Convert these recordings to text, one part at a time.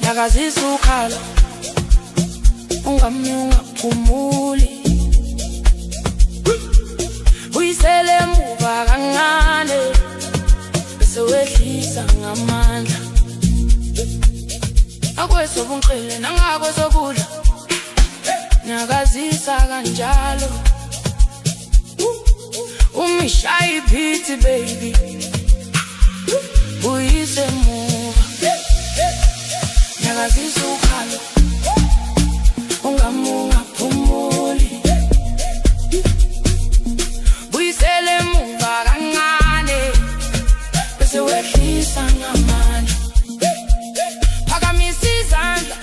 Nyakazisukhala ungami ungaphumuli uyisele emuva kancane bese wehlisa ngamandla sobunqile nangakwezokudla nyakazisa kanjalo umishaya iphithi baby uyise muva nyakazisa ukhalo ungamunga phumuli buyisele muva kancane bese wehlisa ngamandla phakamisa izandla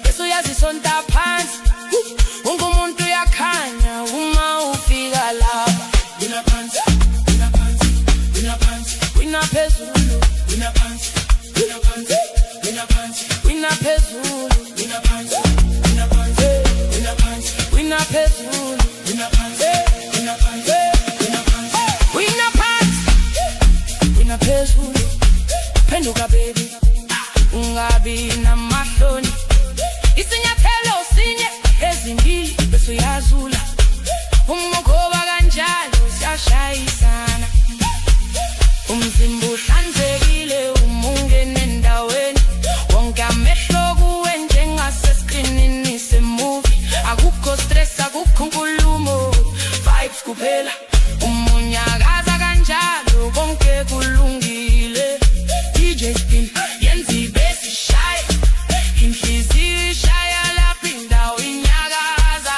bese uyazisonta phansi wonke umuntu uyakhanya uma ufika lapha wina phansi wina phansi wina phansi wina phezulu wina phansi wina phansi wina phansi wina phezulu wina phansi wina phansi wina phansi wina phezulu wina phansi wina phansi wina phansi wina phansi wina phezulu phenduka baby ungabi namahloni isinyathelo sinye ezimbili bese uyazula umgoba kanjalo siyashayisana umzimba uhlanzekile umungene endaweni wonke amehlo kuwe njengaseskrinini semovie akukho stress akukho nkulumo vibes kuphela umunyakaza kanjalo konke kulungile DJ spin yenza ibesi shaya inhliziyo ishaya lapho indawo inyakaza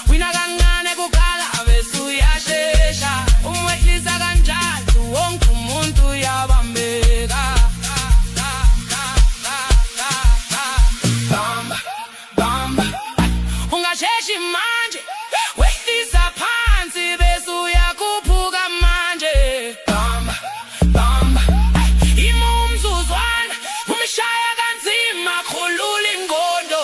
wina kancane kukhala bese uyashesha umwehlisa kanjalo wonke umuntu uyabambeka bamba bamba ungasheshi manje wehlisa phansi bese uyakhuphuka manje bamba bamba imumzuzwana umshaya kanzima khulula ingqondo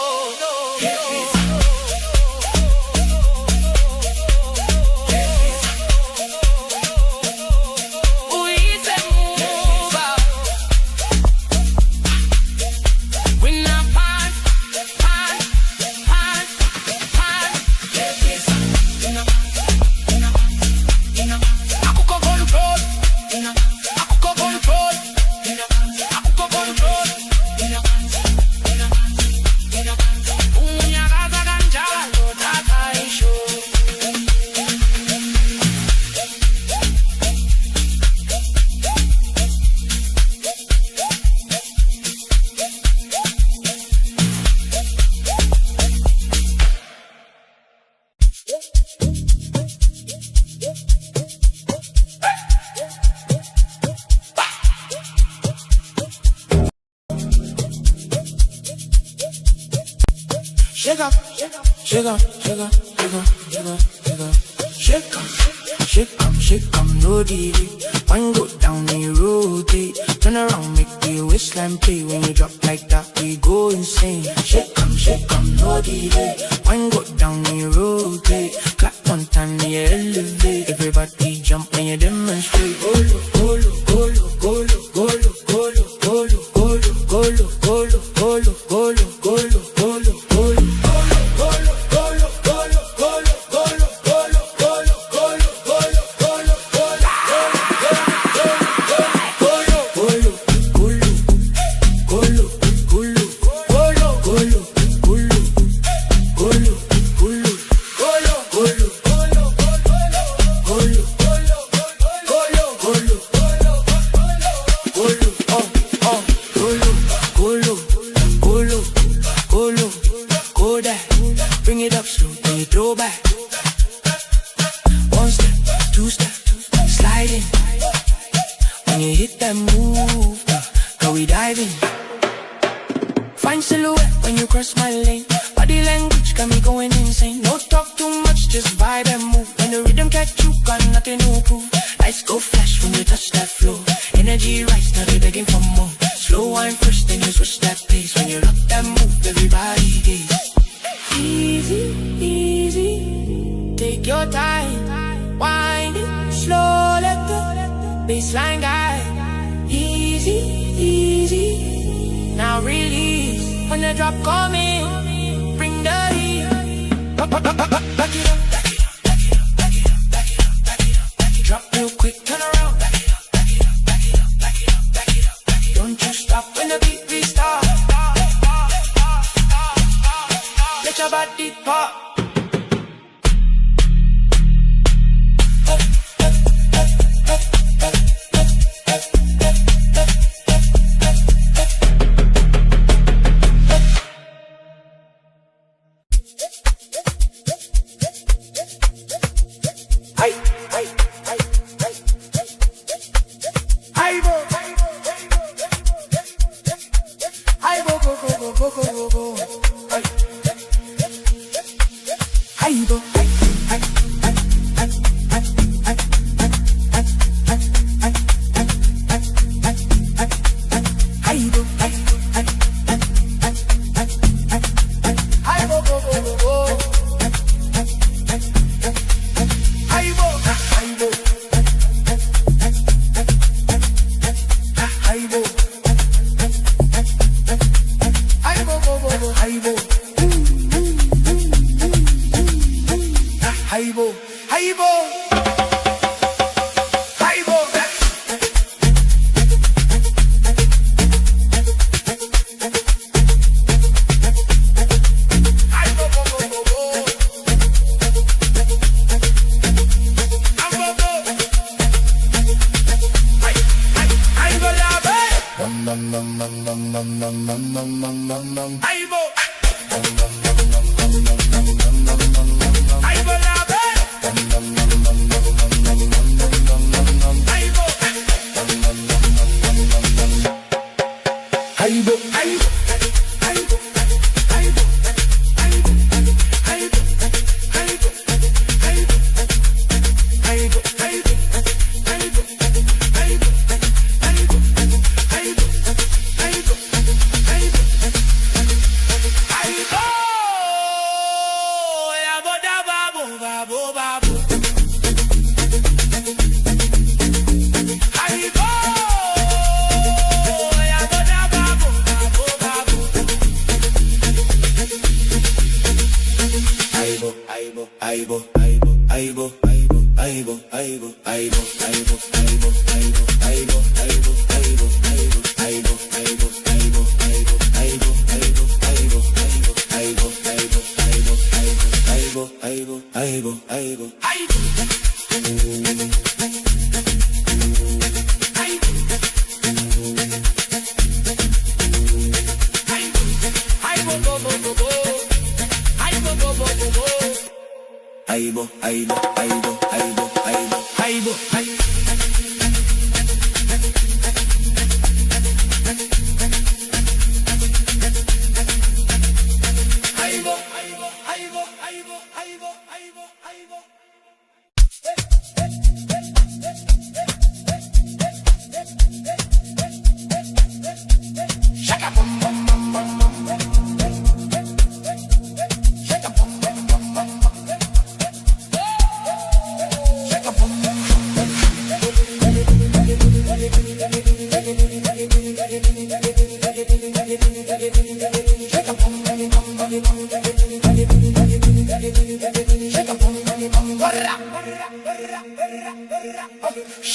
uyise muva wina phansi phansi phansi phansi akukho control akukho control akukho control unyakaza kanjalo thatha isho shake up, shake up, shake up, shake up, shake up, shake up, shake up, shake up, no delay. One go down and you rotate, turn around, make the waistline play. When you drop like that, we go insane. Shake up, no delay. One go down and you rotate, clap one time and you elevate. Everybody jump when you demonstrate. Golo, golo, golo, golo, golo, golo, golo, golo, golo, golo, golo, golo, golo, golo, golo. Bring it up slow, then you throw back. One step, two step, sliding. When you hit that move, go we diving. Fine silhouette when you cross my lane. Body language got me going insane. No talk too much, just vibe and move. When the rhythm catch you, got nothing to prove. Lights go flash when you touch that floor. Energy rise, now they begging for more. Slow wine first, then you switch that pace. When you rock that move, everybody gaze. Easy, easy, take your time. Wind it slow, let the baseline guide. Easy, easy, now release. When the drop coming, bring the heat. Back it up, back it up, back it up, back it up, back it up, back it up, back it up, back it up. Drop real quick, turn around. Back it up, back it up, back it up, back it up, back it up, back it up. Don't you stop when the beat restarts.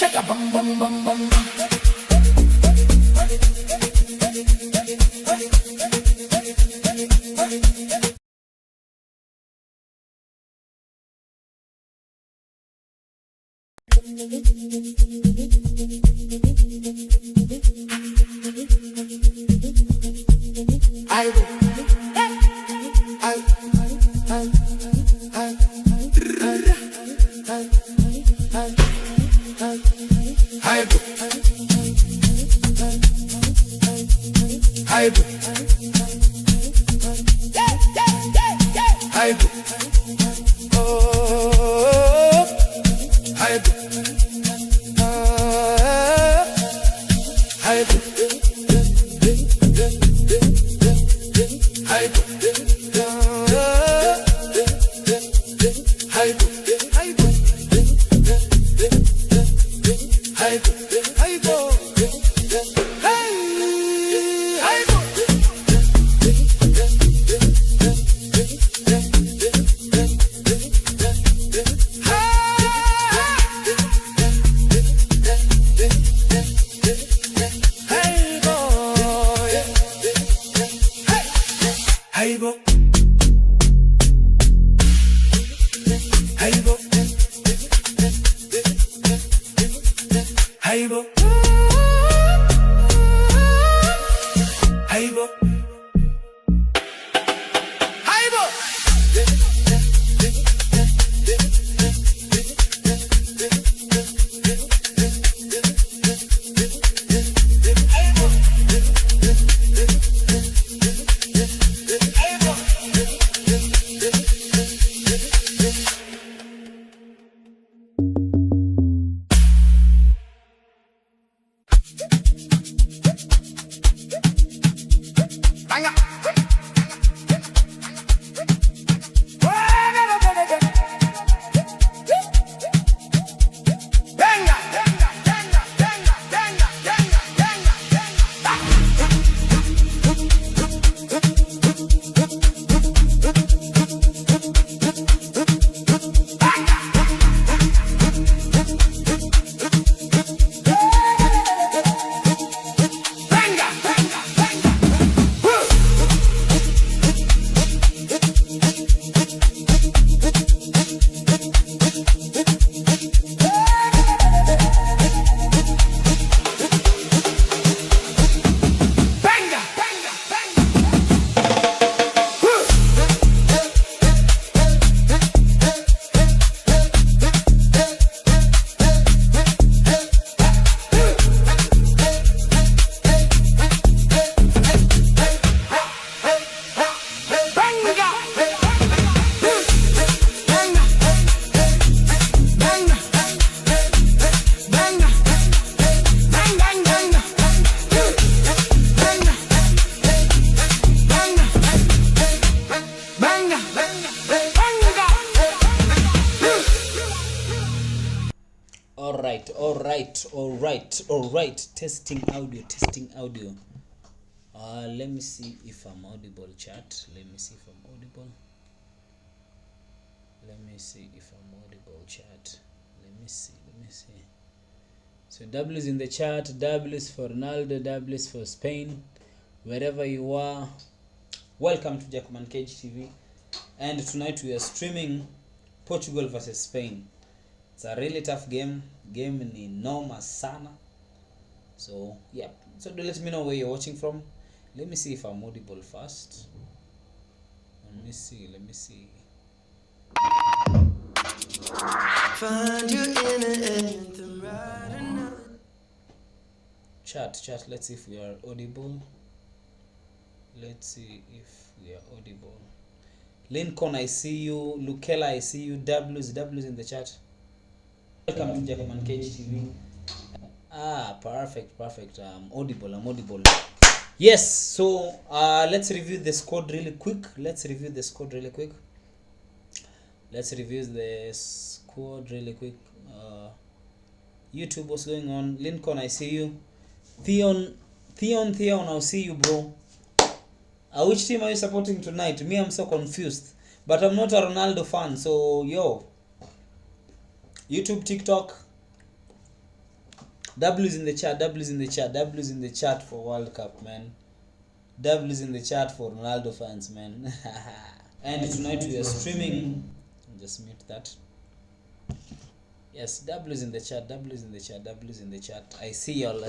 Shake a bum bum bum bum. All right. Testing audio. Let me see if I'm audible, chat. Let me see if I'm audible, chat. Let me see. So W is in the chat. W is for Ronaldo. W is for Spain. Wherever you are, welcome to Jackman Cage TV. And tonight we are streaming Portugal versus Spain. It's a really tough game. Game ni noma sana. So yeah. So do let me know where you're watching from. Let me see if I'm audible first. Let me see. Find you in the anthem right now. Chat. Let's see if we are audible. Lincoln, I see you. Lukela, I see you. W's in the chat. Welcome to Jackman Cage TV. Perfect. I'm audible. Yes, so let's review the squad really quick. YouTube, what's going on? Lincoln, I see you. Theon, I'll see you, bro. Which team are you supporting tonight? Me, I'm so confused. But I'm not a Ronaldo fan, so yo. YouTube, TikTok. W's in the chat for World Cup, man. W's in the chat for Ronaldo fans, man. And tonight we are streaming. Just mute that. Yes, W's in the chat. I see y'all.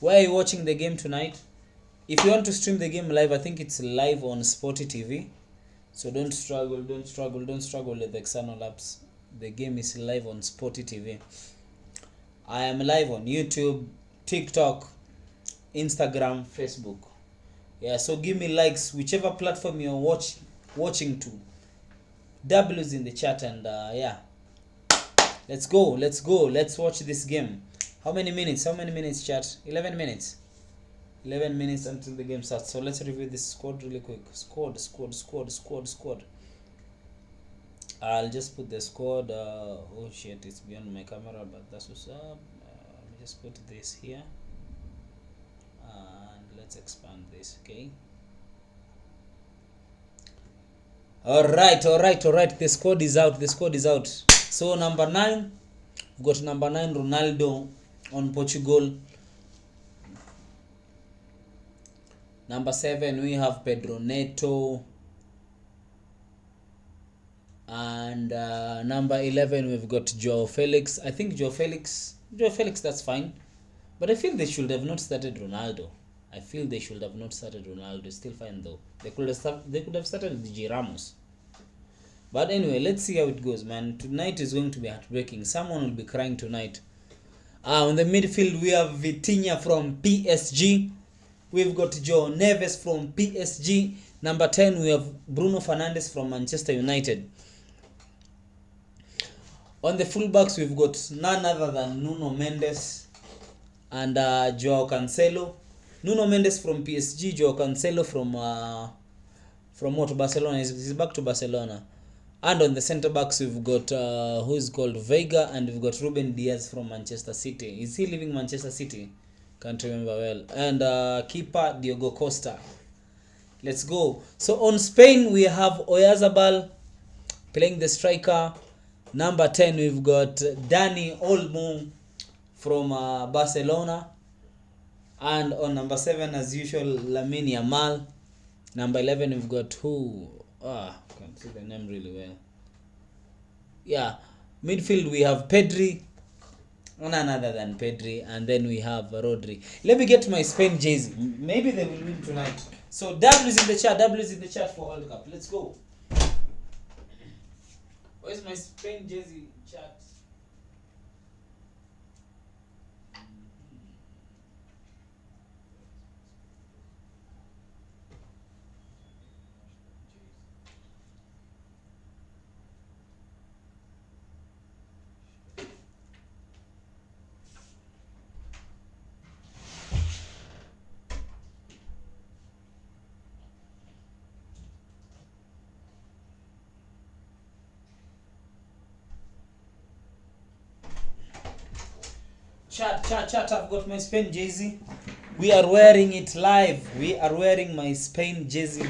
Where are you watching the game tonight? If you want to stream the game live, I think it's live on Sporty TV. So don't struggle with the external apps. The game is live on Sporty TV. I am live on YouTube, TikTok, Instagram, Facebook. Yeah, so give me likes, whichever platform you're watching to. W's in the chat, and yeah. Let's go. Let's watch this game. How many minutes, chat? 11 minutes. 11 minutes until the game starts. So let's review this squad really quick. Squad. I'll just put the squad. Oh shit, it's beyond my camera, but that's what's up. Let me just put this here. And let's expand this, okay? Alright. The squad is out. So number 9, we've got number 9 Ronaldo on Portugal. Number 7 we have Pedro Neto. And number 11 we've got Joao Felix. I think Joao Felix, that's fine. But I feel they should have not started Ronaldo. It's still fine though. They could have started DJ Ramos. But anyway, let's see how it goes, man. Tonight is going to be heartbreaking. Someone will be crying tonight. On the midfield, we have Vitinha from PSG. We've got Joe Neves from PSG. Number 10, we have Bruno Fernandes from Manchester United. On the fullbacks, we've got none other than Nuno Mendes and Joao Cancelo. Nuno Mendes from PSG, Joao Cancelo from what, Barcelona. He's back to Barcelona. And on the centre backs we've got who is called Veiga, and we've got Ruben Diaz from Manchester City. Is he leaving Manchester City? Can't remember well. And keeper Diogo Costa. Let's go. So on Spain we have Oyarzabal playing the striker. Number 10 we've got Dani Olmo from Barcelona. And on number 7 as usual Lamine Yamal. Number 11 we've got who? Can't see the name really well. Yeah, midfield we have Pedri, none other than Pedri, and then we have Rodri. Let me get my Spain jersey. Maybe they will win tonight. So W is in the chat. W is in the chat for World Cup. Let's go. Where's my Spain jersey chat? Chat, I've got my Spain jersey. We are wearing it live. We are wearing my Spain jersey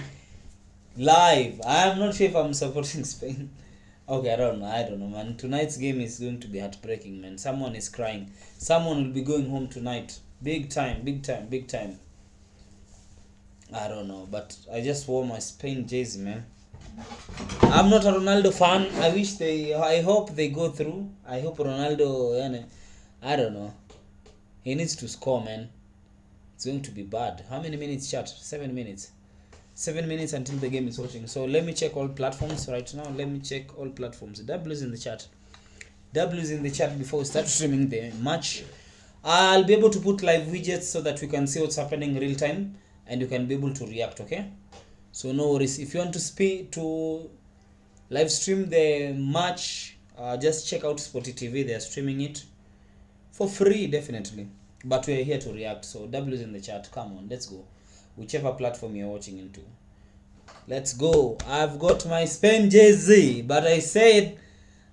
live. I am not sure if I'm supporting Spain. Okay, I don't know, man. Tonight's game is going to be heartbreaking, man. Someone is crying. Someone will be going home tonight. Big time. I don't know, but I just wore my Spain jersey, man. I'm not a Ronaldo fan. I hope they go through. I hope Ronaldo, I don't know. He needs to score, man. It's going to be bad. How many minutes, chat? 7 minutes. 7 minutes until the game is watching. So let me check all platforms right now. Let me check all platforms. W is in the chat. W is in the chat before we start streaming the match. I'll be able to put live widgets so that we can see what's happening in real time and you can be able to react, okay? So no worries. If you want to live stream the match, just check out Sporty TV. They are streaming it for free, definitely. But we are here to react. So W is in the chat. Come on, let's go. Whichever platform you're watching into. Let's go. I've got my Spain jersey, but I said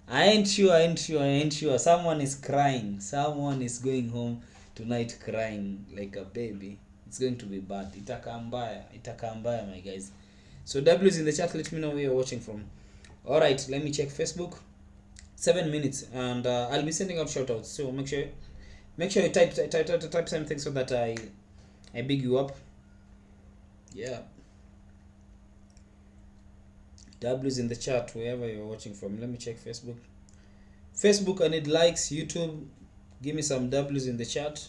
I ain't sure. Someone is crying. Someone is going home tonight crying like a baby. It's going to be bad. Itakambaya, my guys. So W is in the chat. Let me know where you're watching from. Alright, let me check Facebook. 7 minutes, and I'll be sending out shoutouts. So make sure you type something so that I big you up. Yeah. W is in the chat wherever you're watching from. Let me check Facebook. I need likes. YouTube, give me some W's in the chat.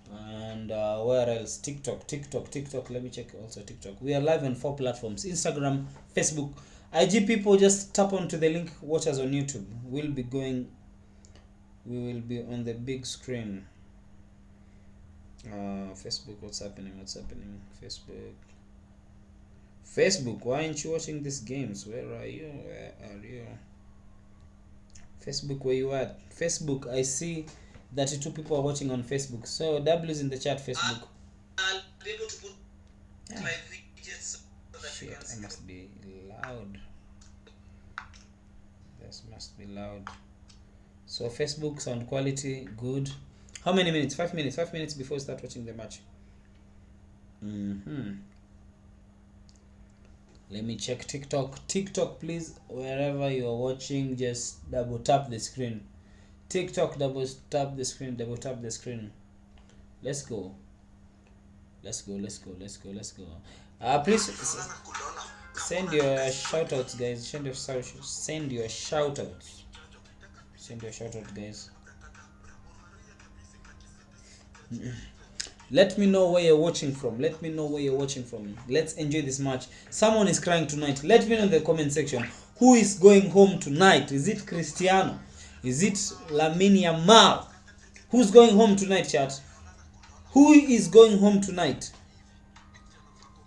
And where else? TikTok. Let me check also TikTok. We are live on 4 platforms: Instagram, Facebook, IG. People, just tap onto the link. Watch us on YouTube. We will be on the big screen. Facebook, what's happening? Facebook, why aren't you watching these games? Where are you? Facebook, where you at? Facebook, I see 32 people are watching on Facebook. So W is in the chat. Facebook. I'll be able to put my widgets so that you can see. I must be loud. This must be loud. So Facebook sound quality good. How many minutes? 5 minutes. 5 minutes before we start watching the match. Let me check TikTok. TikTok, please, wherever you are watching, just double tap the screen. TikTok, double tap the screen. Let's go. Please send your shout outs, guys. Send your shout outs, guys. Let me know where you're watching from. Let's enjoy this match. Someone is crying tonight. Let me know in the comment section. Who is going home tonight? Is it Cristiano? Is it Lamine Yamal? Who's going home tonight, chat? Who is going home tonight?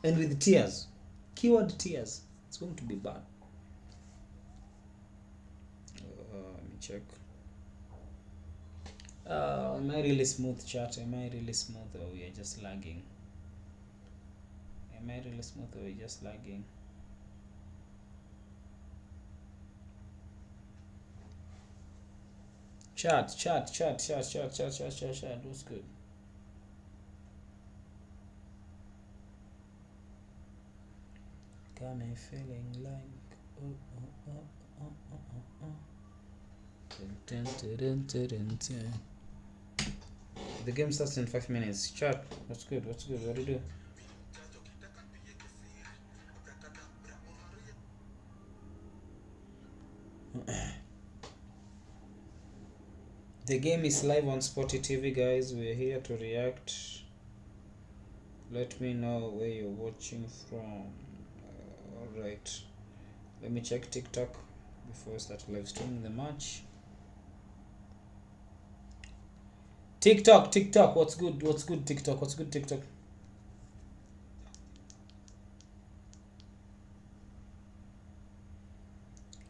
And with tears. Keyword tears. It's going to be bad. Let me check. Am I really smooth, chat? Am I really smooth, or we are just lagging? Am I really smooth, or we are just lagging? Chat. What's good? Got me feeling like The game starts in 5 minutes. Chat, what's good? What do you do? The game is live on Spotty TV, guys. We're here to react. Let me know where you're watching from. Alright. Let me check TikTok before I start live streaming the match. TikTok. What's good, TikTok? What's good, TikTok?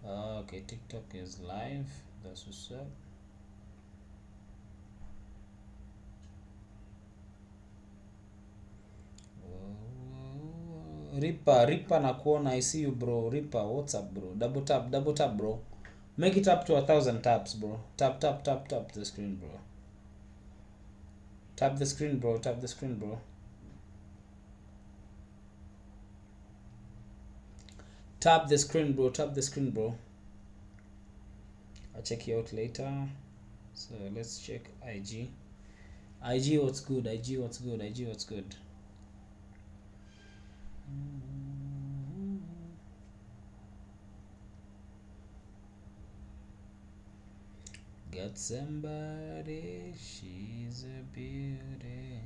Okay, TikTok is live. That's what's up. Ripper nakuona. I see you, bro. Ripper, what's up, bro? Double tap, bro. Make it up to 1,000 taps, bro. Tap the screen, bro. Tap the screen, bro. Tap the screen, bro. I'll check you out later. So let's check IG. What's good? What's good? Got somebody, she's a beauty,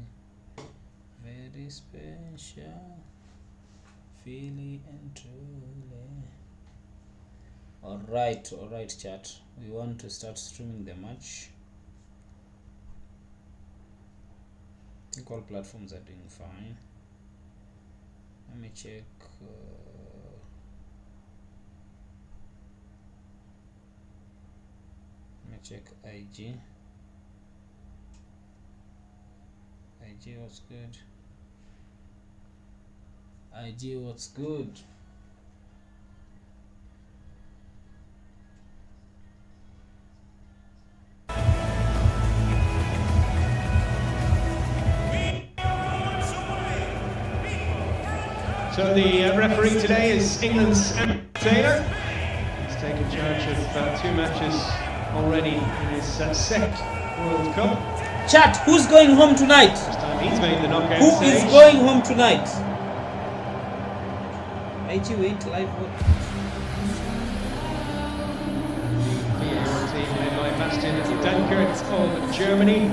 very special, feeling and truly. Alright, chat. We want to start streaming the match. I think all platforms are doing fine. Let me check. IG. What's good? What's good? So the referee today is England's Taylor. He's taken charge of 2 matches already in his second World Cup. Chat, who's going home tonight? This time he's made the knockout Who stage. is going home tonight? IG wait live. The VAR team led by Bastian Dankert of Germany.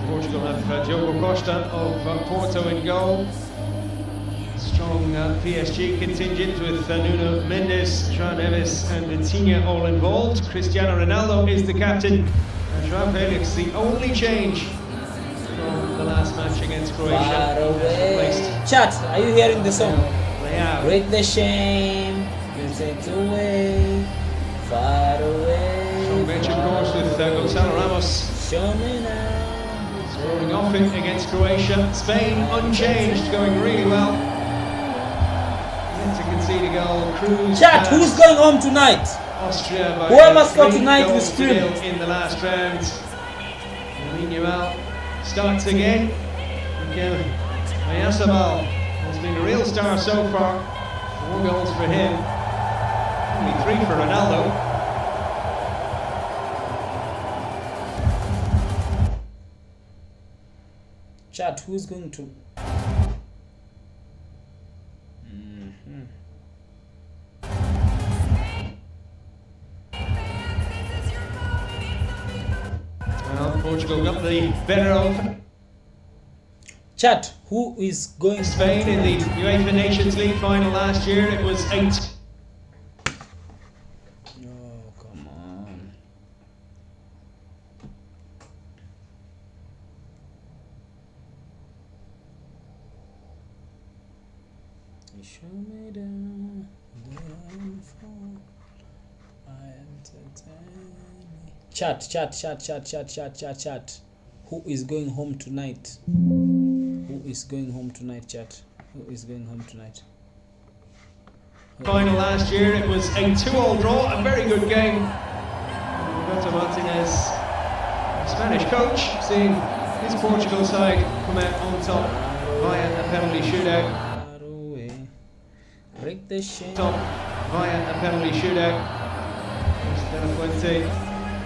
Portugal have Diogo Costa of Porto in goal. Strong PSG contingent with Nuno Mendes, João Neves and Vitinha all involved. Cristiano Ronaldo is the captain and João Felix the only change from the last match against Croatia. Chat, are you hearing the song? Yeah. Break the shame, take away, far away. Strong bench of course with Gonzalo Ramos. Show me now. Scoring off it against Croatia. Spain unchanged, going really well. Yet to concede a goal. Cruz. Chat, who's going home tonight? Austria by Whoever scored tonight will scream. In the last round. Yamal starts again. Miguel Oyarzabal has been a real star so far. 4 goals for him. Only 3 for Ronaldo. Chat, who's going to? Well, Portugal got the better of Chat, who is going Spain in the UEFA Nations League final last year. It was 8. Oh, come on. You show me down the rainfall. I entertain. Chat. Who is going home tonight? Who is going home tonight, chat? Who is going home tonight? Final last year, it was a 2-all draw, a very good game. Roberto Martinez, Spanish coach, seeing his Portugal side come out on top via a penalty shootout. Break the shame. Top via a penalty shootout. De La Fuente,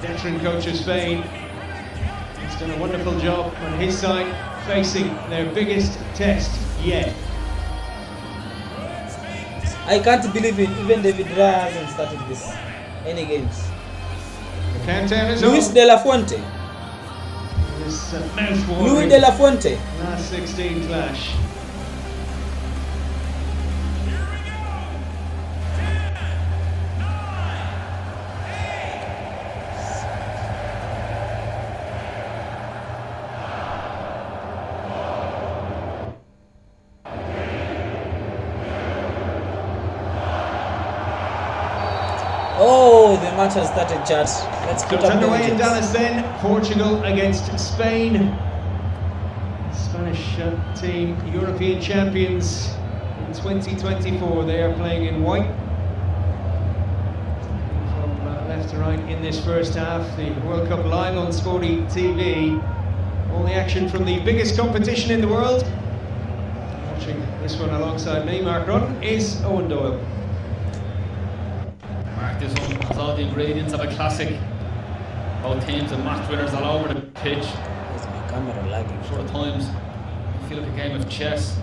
veteran coach of Spain, has done a wonderful job on his side, facing their biggest test yet. I can't believe it. Even David Raya hasn't started any games. The countdown is Luis on. De La Fuente. This Luis mouth-watering De La Fuente. last 16 clash. Oh, the match has started, chat. Let's So put it's up the underway in legends. Dallas then. Portugal against Spain. Spanish team, European champions in 2024. They are playing in white. From left to right in this first half. The World Cup live on Sporty TV. All the action from the biggest competition in the world. Watching this one alongside me, Mark Rodden, is Owen Doyle. This one has all the ingredients of a classic. Both teams are match winners all over the pitch. Is my camera lagging? At times, you feel like a game of chess.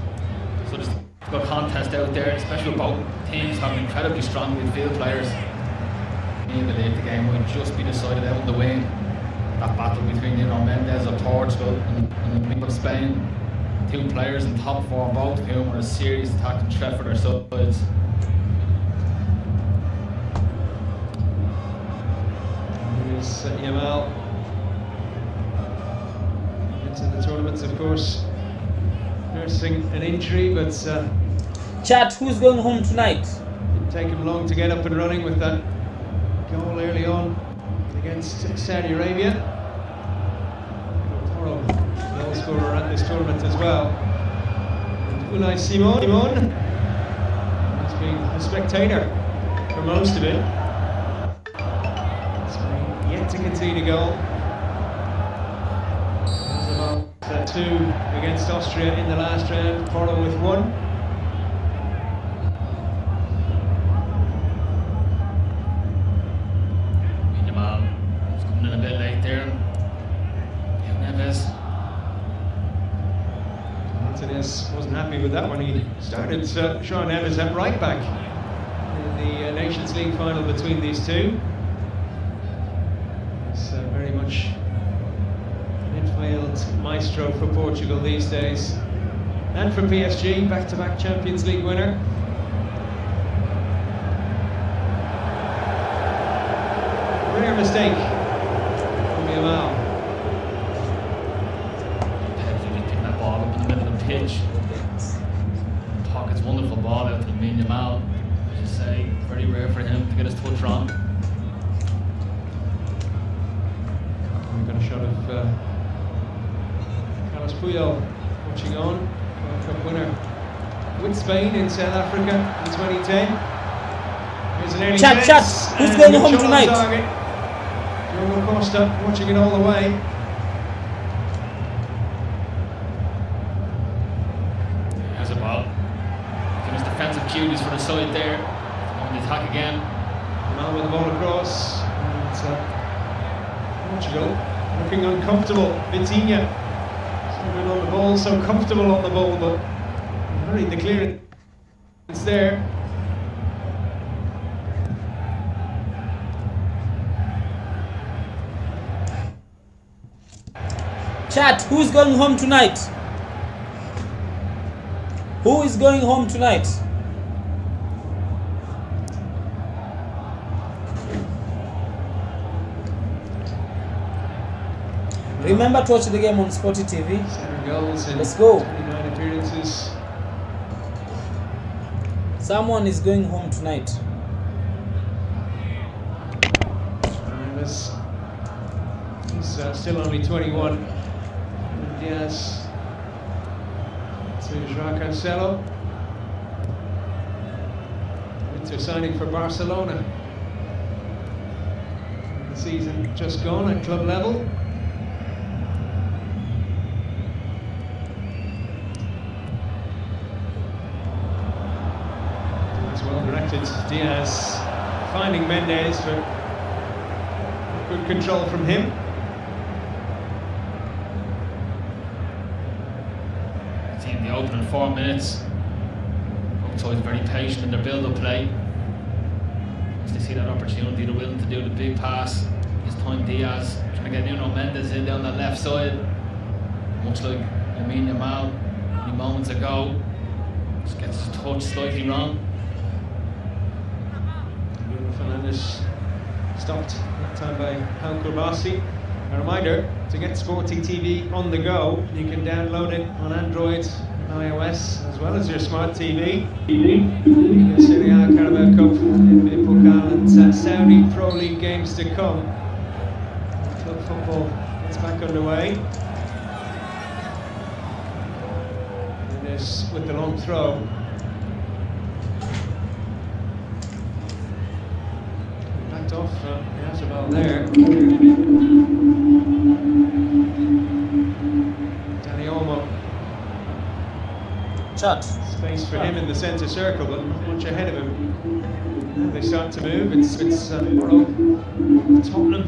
So there's a good contest out there, especially with both teams having incredibly strong midfield players. I believe the game will just be decided out in the wing. That battle between Mendes of Portugal and of Spain. Two players in top form, both of whom are a serious attacking threat for their sides. Here's Yamal. Into the tournaments, of course, nursing an injury, but Chat, who's going home tonight? didn't take him long to get up and running with that goal early on against Saudi Arabia. Toro, goal scorer at this tournament as well. And Unai Simon has been a spectator for most of it. Spain yet to concede a goal. There's about 2 against Austria in the last round. Toro with 1. A bit late there. Neves. Martinez wasn't happy with that one. He started Sean Neves at right back in the Nations League final between these two. He's very much midfield maestro for Portugal these days. And for PSG, back-to-back Champions League winner. Rare mistake. Yamal. Picking that ball up in the middle of the pitch. Pockets wonderful ball out to Yamal. As you say, very rare for him to get his touch wrong. We've got a shot of Carlos Puyol watching on. World Cup winner with Spain in South Africa in 2010. Here's an early Chat, chance, who's and going a home shot on tonight? target. Diogo Costa watching it all the way. There's a ball. Getting his defensive cuties for the side there. On the attack again. Mal with the ball across. And Portugal looking uncomfortable. Vitinha so good on the ball, so comfortable on the ball, but hurried the clearance there. Chat, who's going home tonight? Who is going home tonight? Remember to watch the game on Sporty TV. 7 goals in Let's go. 29 appearances. Someone is going home tonight. He's still only 21. Diaz to João Cancelo. Winter signing for Barcelona. The season just gone at club level. That's well directed. Diaz finding Mendes for good control from him. In the opening 4 minutes, both sides very patient in their build-up play. As they see that opportunity, they're willing to do the big pass. This time Diaz trying to get Nuno Mendes in down the left side, much like Lamine Yamal only moments ago. Just gets his touch slightly wrong. Bruno Fernandes stopped that time by Pau Kurbasi. A reminder, to get Sporting TV on the go, you can download it on Android and iOS, as well as your smart TV. Serie A, Carabao Cup, NBA Pokal and Saudi Pro League games to come. Club football gets back underway. Mendes with the long throw. Backed off Yazabal there. Dani Olmo. Chat. Space for him in the centre circle, but not much ahead of him. Now they start to move. It's Tottenham.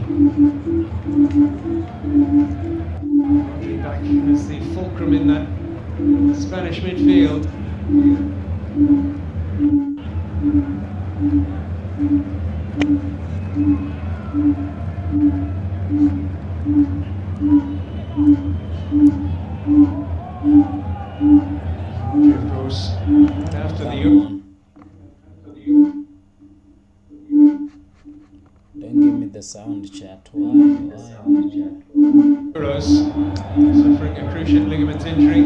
Rodri back as the fulcrum in that Spanish midfield. Of course, after the Don't give me the sound, chat. Why? Euros, suffering a cruciate ligament injury.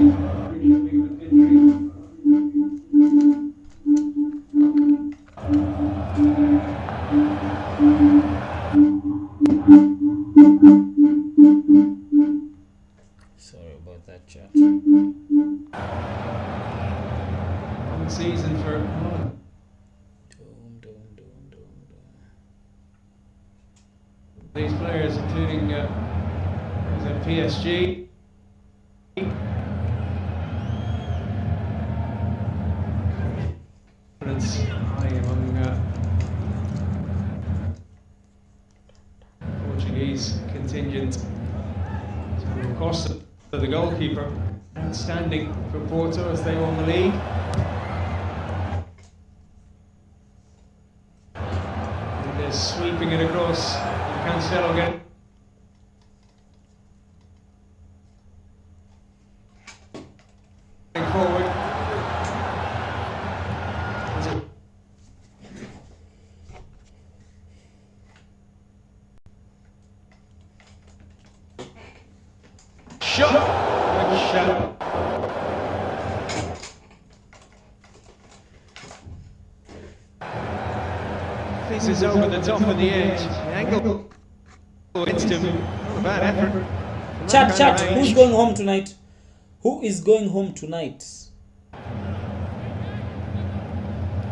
Sorry about that, chat. Long season for these players, including those at PSG. Confidence high among Portuguese contingent. So, of course, the goalkeeper, outstanding for Porto as they won the league. And they're sweeping it across. Cancelo again. Forward. Shot. Good shot. This is over the top of the edge. The angle against him. Not a bad effort. Chat. Who's going home tonight? Who is going home tonight?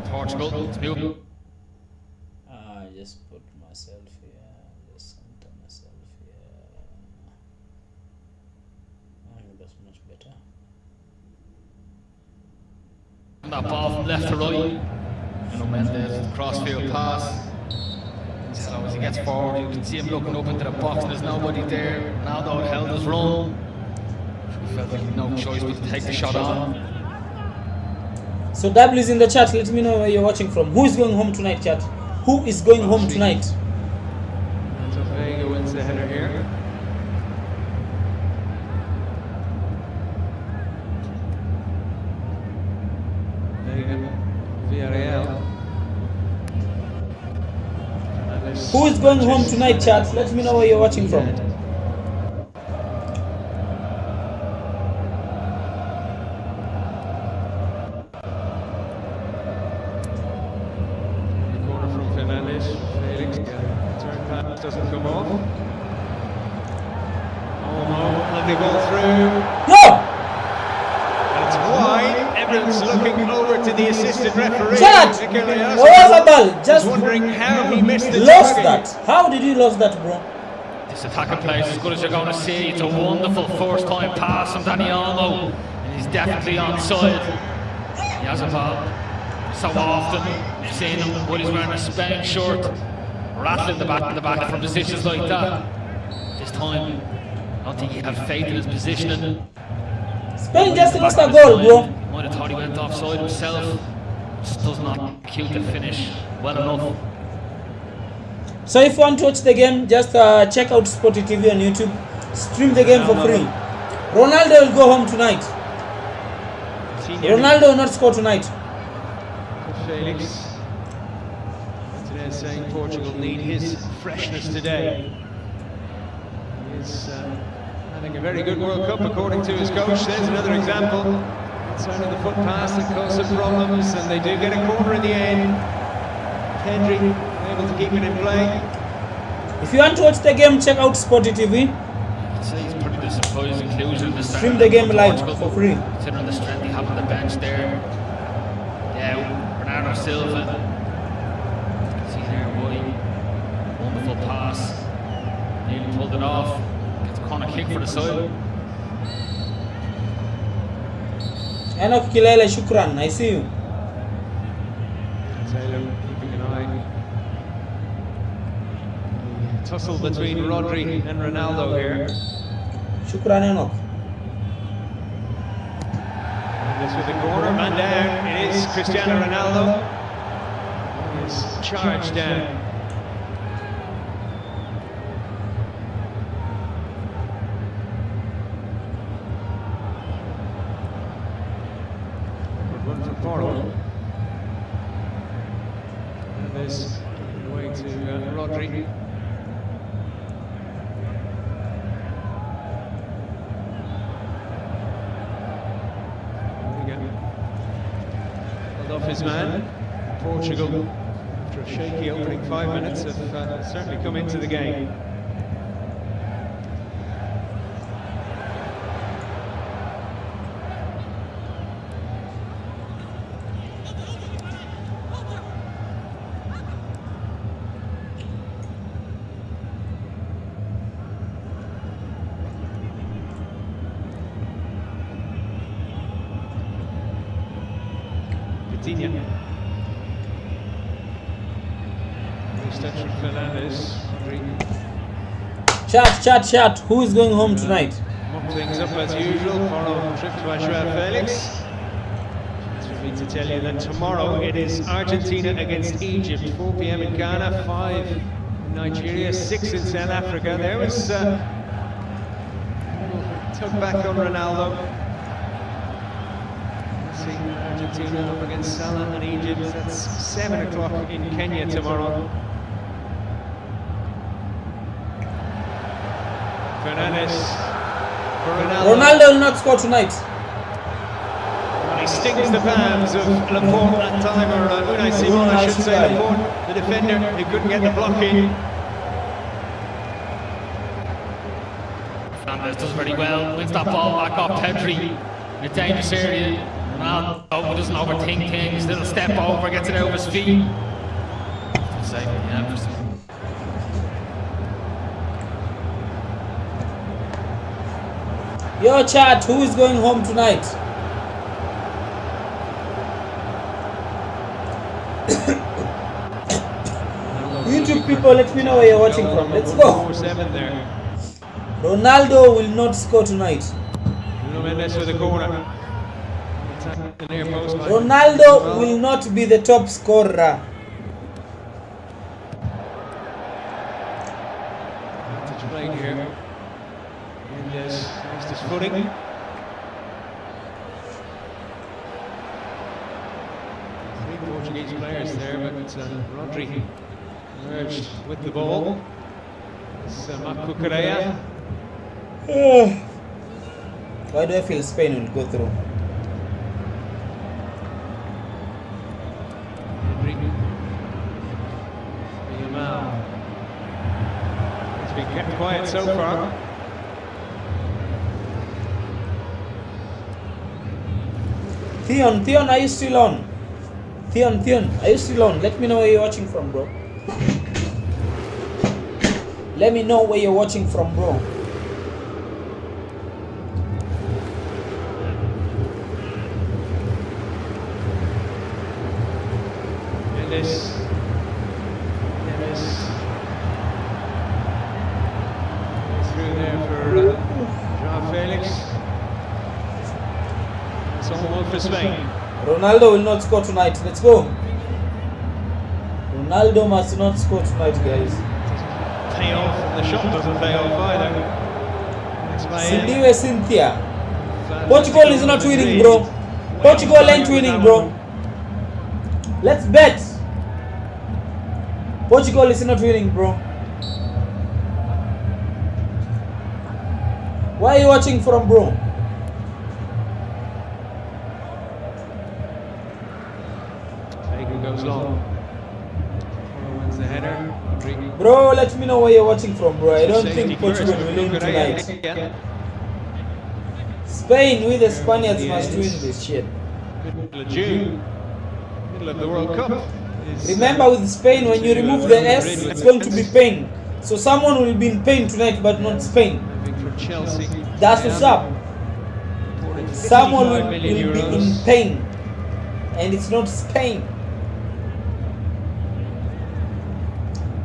Portugal, it's new. I just put myself here. Just center myself here. I think that's much better. That ball from left to right. Nuno Mendes, crossfield pass. So as he gets forward, you can see him looking up into the box. There's nobody there. Ronaldo held his run. He felt like he had no choice but to take the shot on. So W is in the chat. Let me know where you're watching from. Who is going home tonight, chat? Who is going home tonight? So Vega wins the header here. Vega, Villarreal. Who is going home tonight, chat? Let me know where you're watching from. pass doesn't come off. Lovely ball through. No! And it's wide. Everyone's looking over to the assistant referee. Chad! Nicolas Oyarzabal just wondering how he missed the lost target. that. How did you lose that, bro? This attacking play is as good as you're going to see. It's a wonderful first time pass from Dani Olmo, and he's definitely onside. He has a ball. So often you've seen him when he's wearing a Spain shirt, rattling the back from positions like that. This time, I don't think he had faith in his positioning. Spain just lost a goal, bro. He might have thought he went offside himself. Just does not execute the finish well enough. So if you want to watch the game, just check out Sporty TV on YouTube. Stream the game for free. Ronaldo will go home tonight. Ronaldo will not score tonight. Felix. Today saying Portugal need his freshness today. He's having a very good World Cup according to his coach. There's another example. Outside of the foot pass that caused some problems, and they do get a corner in the end. Pedri able to keep it in play. If you want to watch the game, check out Sporty TV. I'd say he's pretty disappointing inclusion in the start. Stream the game live for free. Considering the strength he had on the bench there. Yeah, Bernardo Silva. See there, Woody. Wonderful pass. Nearly pulled it off. Gets a corner kick for the side. Enoch Kilele, shukran. I see you. Taylor keeping an eye. The tussle between Rodri and Ronaldo here. Shukran, Enoch. And this with the corner, man down. It is Cristiano Ronaldo. He is charged down. Good run from Portugal. And there's away to Rodri. Held off his man. Portugal, after a shaky opening 5 minutes, have certainly come into the game. Coutinho. Fernandez. Chat. Who is going home tonight? Mop things up as usual. Follow trip to Joao Felix. Just for me to tell you that tomorrow it is Argentina against Egypt, 4 p.m. in Ghana, 5 in Nigeria, 6 in South Africa. There was tug back on Ronaldo. See Argentina up against Salah and Egypt. That's 7 o'clock in Kenya tomorrow. Fernandez for Ronaldo. Ronaldo will not score tonight. And he stings the palms of Laporte that time, or Unai Simon, I should say. Laporte, the defender, who couldn't get the block in. Fernandez does very well, wins that ball back off Pedri in a dangerous area. Ronaldo doesn't overthink things, little step over, gets it over his feet. Safe, yeah. Yo chat, who is going home tonight? YouTube people, let me know where you're watching from. Let's go. 4-7 there. Ronaldo will not score tonight. Nuno Mendes with the corner. Attack the near post by Ronaldo will not be the top scorer. Touch played here. Mendes lost his footing. Three Portuguese players there, but Rodri emerged with the ball. It's Marco Correa. Why do I feel Spain will go through? been kept quiet so far. Theon, are you still on? Theon, are you still on? Let me know where you're watching from, bro. Let me know where you're watching from, bro. Dennis. Through there for Joao Felix. It's all for Spain. Ronaldo will not score tonight. Let's go. Ronaldo must not score tonight, guys. Pay off, and the shot doesn't pay off either. It's by Sindiwe Cynthia. Portugal is not winning, bro. Portugal ain't winning, bro. Let's bet. Portugal is not winning, bro. Where are you watching from, bro? Fagan goes long. Wins the header. Bro, let me know where you're watching from, bro. I don't think Portugal will win tonight. Spain with the Spaniards must win this shit. Middle of June, middle of the World Cup. Remember, with Spain, when you remove the S, it's going to be pain. So someone will be in pain tonight, but not Spain. That's what's up. Someone will be in pain, and it's not Spain.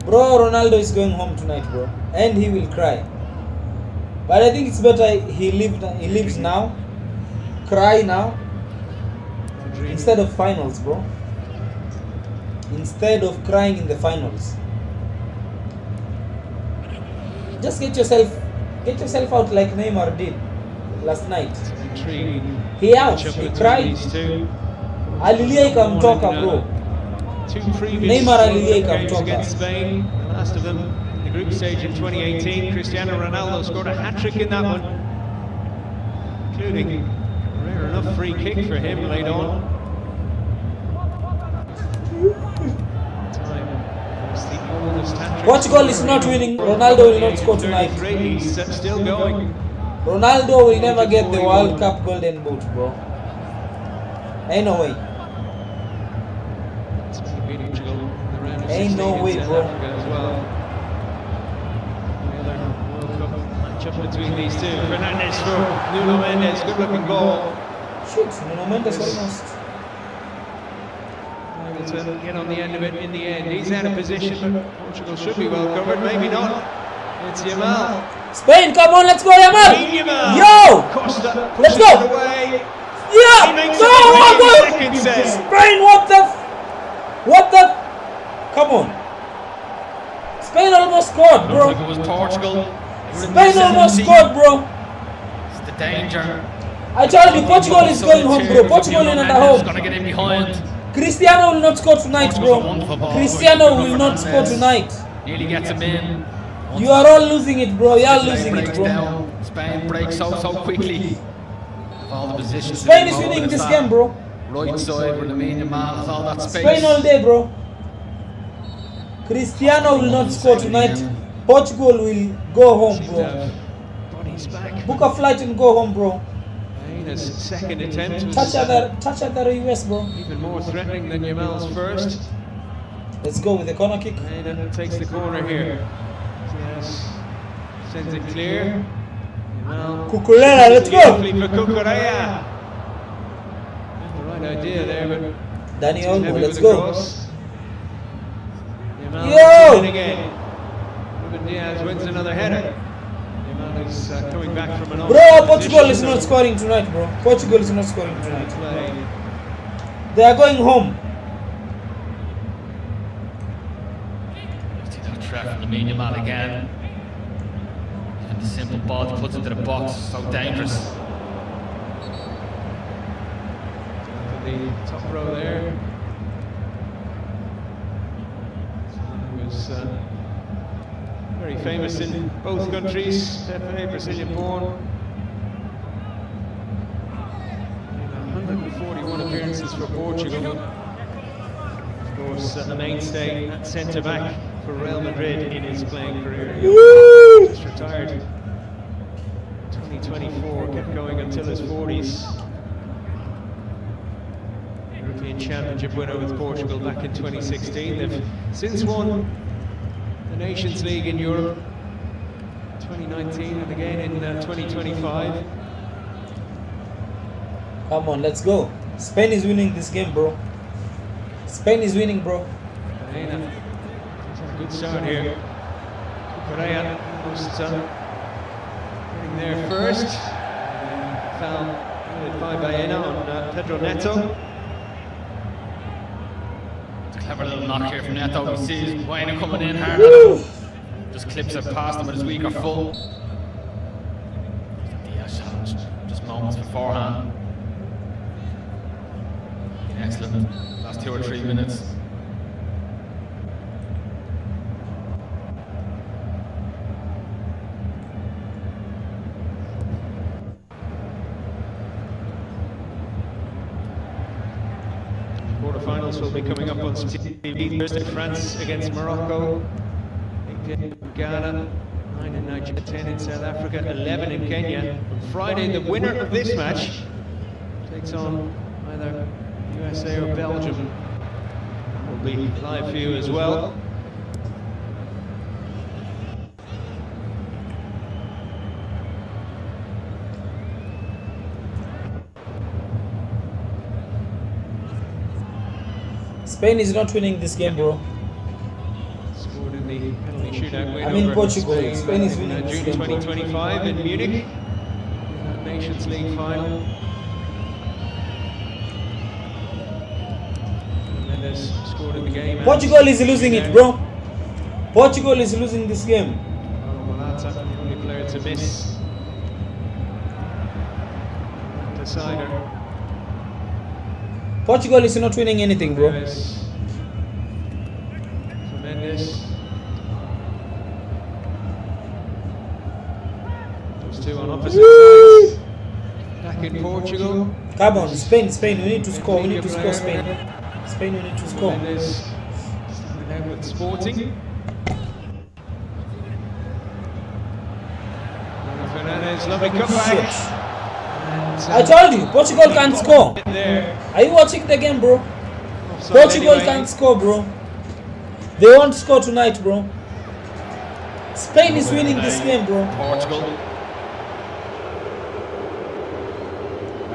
Bro, Ronaldo is going home tonight, bro, and he will cry. But I think it's better he lives now, cry now, instead of finals, bro. Instead of crying in the finals, just get yourself out like Neymar did last night. He out, he cried. Alilia ikamtoka, bro. Neymar alilia ikamtoka. Against Spain, the last of them in the group stage in 2018. Cristiano Ronaldo scored a hat-trick in that one, including a rare enough free kick for him late on. Portugal is not winning. Ronaldo will not score tonight. He's still going. Ronaldo will never get the World Cup golden boot, bro. Ain't no way. Ain't no way, bro. World Cup matchup between these two. Fernandes for Nuno Mendes. Good looking goal. Shit, Nuno Mendes almost. To get on the end of it in the end. He's out of position, but Portugal should be well covered. Maybe not. It's Yamal. Spain, come on, let's go, Yamal! Yo! Costa Let's go! Away. Yeah! He makes No, it in the second set. Spain, what the? Come on. Spain almost scored, bro. Looks like it was Portugal. Spain almost scored, bro. It's the danger. I told you, Portugal is going home, bro. Portugal in at home. Gonna get in behind. Cristiano will not score tonight, bro. Cristiano will not score tonight. Nearly gets him in. You are all losing it, bro. You are losing it, bro. Down. Spain breaks so quickly. All the positions. Spain is winning this game, bro. Right side where the main man has all that space. Spain all day, bro. Cristiano will not score tonight. Portugal will go home, bro. Bodies back. Book a flight and go home, bro. His second attempt was Touch other US, bro. even more threatening than Yamal's first. Let's go with the corner kick. And takes the corner here. Yes. Sends it clear. Yamal. Cucurella, let's go. Beautifully for Cucurella. The right idea there, but Dani too Olmo, heavy let's with the go. cross. Yamal Yo! in again. Ruben Diaz wins another header. Yamal is coming back from an Bro, Portugal is not scoring tonight, bro. Portugal is not scoring tonight. play. They are going home. See that trap from the medium man again. And the simple ball he puts into the box, so dangerous. To the top row there. He was very famous in both countries. Pepe, Brazilian born. 141 appearances for Portugal. Of course, a mainstay at centre back for Real Madrid in his playing career. Woo! just retired 2024, kept going until his 40s. European Championship winner with Portugal back in 2016. They've since won the Nations League in Europe 2019 and again in 2025. Come on, let's go. Spain is winning this game, bro. Spain is winning, bro. Baena, he's had a good start here. Correa was getting there first. Foul committed by Baena on Pedro Neto. Clever little knock here from Neto. We see Baena coming in hard. Just clips it past him with his weaker full. Diaz challenge just moments beforehand. Excellent. Last 2 or 3 minutes. Quarterfinals will be coming up on TV Thursday. France against Morocco, 8 in Ghana, 9 in Nigeria, 10 in South Africa, 11 in Kenya. On Friday, the winner of this match takes on either USA or Belgium. Will be live for you as well. Spain is not winning this game, bro. Scored in the penalty shootout win I mean over Portugal. Spain, Spain is winning in this June game, bro. 2025 in Munich, in that Nations League final. Mendes scored in the game. Portugal is losing it, bro. Portugal is losing this game. Morata, the only player to miss. Decider. Portugal is not winning anything, bro. Mendes. Those two on opposite sides. Back in Portugal. Come on, Spain, Spain, we need to score, we need to score, Spain. Spain, we need to score. Mendes started out with Sporting. Fernandes, lovely cutback. I told you, Portugal can't score. There. Are you watching the game, bro? Offside Portugal anyway. can't score, bro. They won't score tonight, bro. Spain is winning this game, bro. Portugal.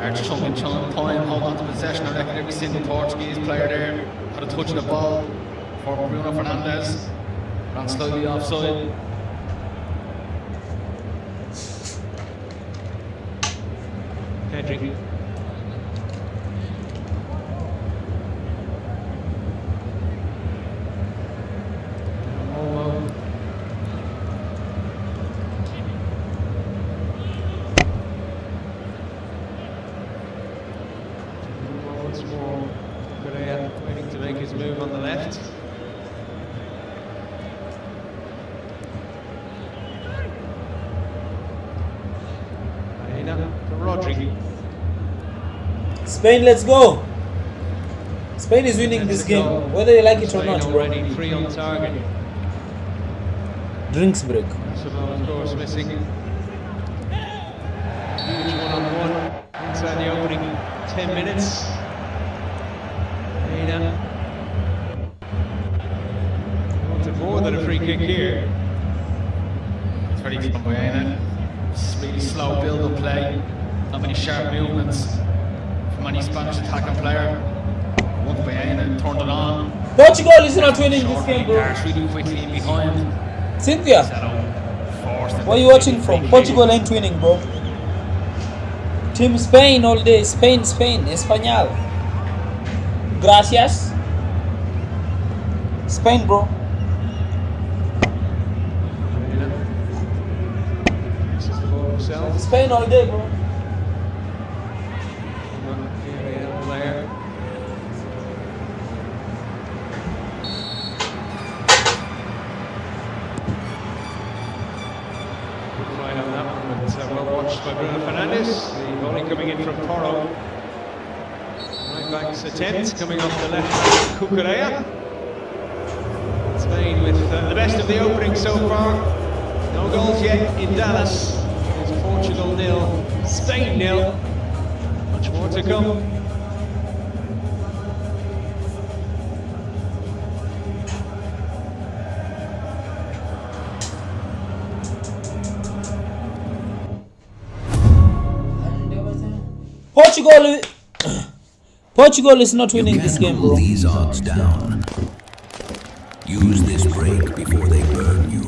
Are chunking time, hold on to possession. I reckon every single Portuguese player there had a touch of the ball for Bruno Fernandes. Ran slightly offside. Pedri. Once more, Correa waiting to make his move on the left. Baena to Rodri. Spain, let's go. Spain is winning this game, whether you like it or Spain not, bro. already 3 on target. Drinks break. Samoa, of course, missing. Huge one-on-one inside the opening 10 minutes. Baena wanted more than a free kick here. It's very good from Baena. It's really slow build-up play. Not many sharp movements from any Spanish attacking player. Once Baena turned it on. Portugal is not winning this game, bro. Darts really quickly in behind. Cynthia, where are you watching from? Portugal ain't winning, bro. Team Spain all day. Spain, Spain. Español. Gracias. Spain, bro. This is the ball himself. Spain all day, bro. Player. Good fight on that one, but well watched by Bruno Fernandes. The volley coming in from Porro. Right back's attempt coming off the left hand, Cucurella. Spain with the best of the opening so far. No goals yet in Dallas. It's Portugal 0, Spain 0. Much more to come. Portugal is not winning this game, bro. These odds down. Use this break before they burn you.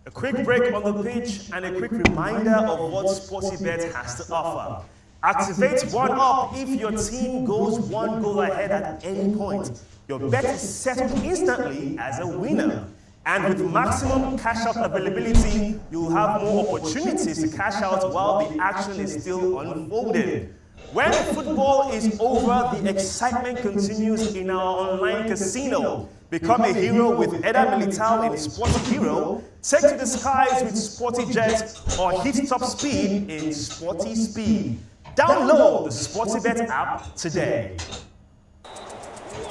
A quick break on the pitch and a quick reminder of what Sportybet has to offer. Activate 1UP if your team goes 1 goal ahead at any point. Your bet is settled instantly as a winner. And with maximum cash out availability, you'll have more opportunities to cash out while the action is still unfolding. When football is over, the excitement continues in our online casino. Become a hero with Eda Militao in Sporty Hero, take to the skies with Sporty Jet, or hit top speed in Sporty Speed. Download the Sportybet app today.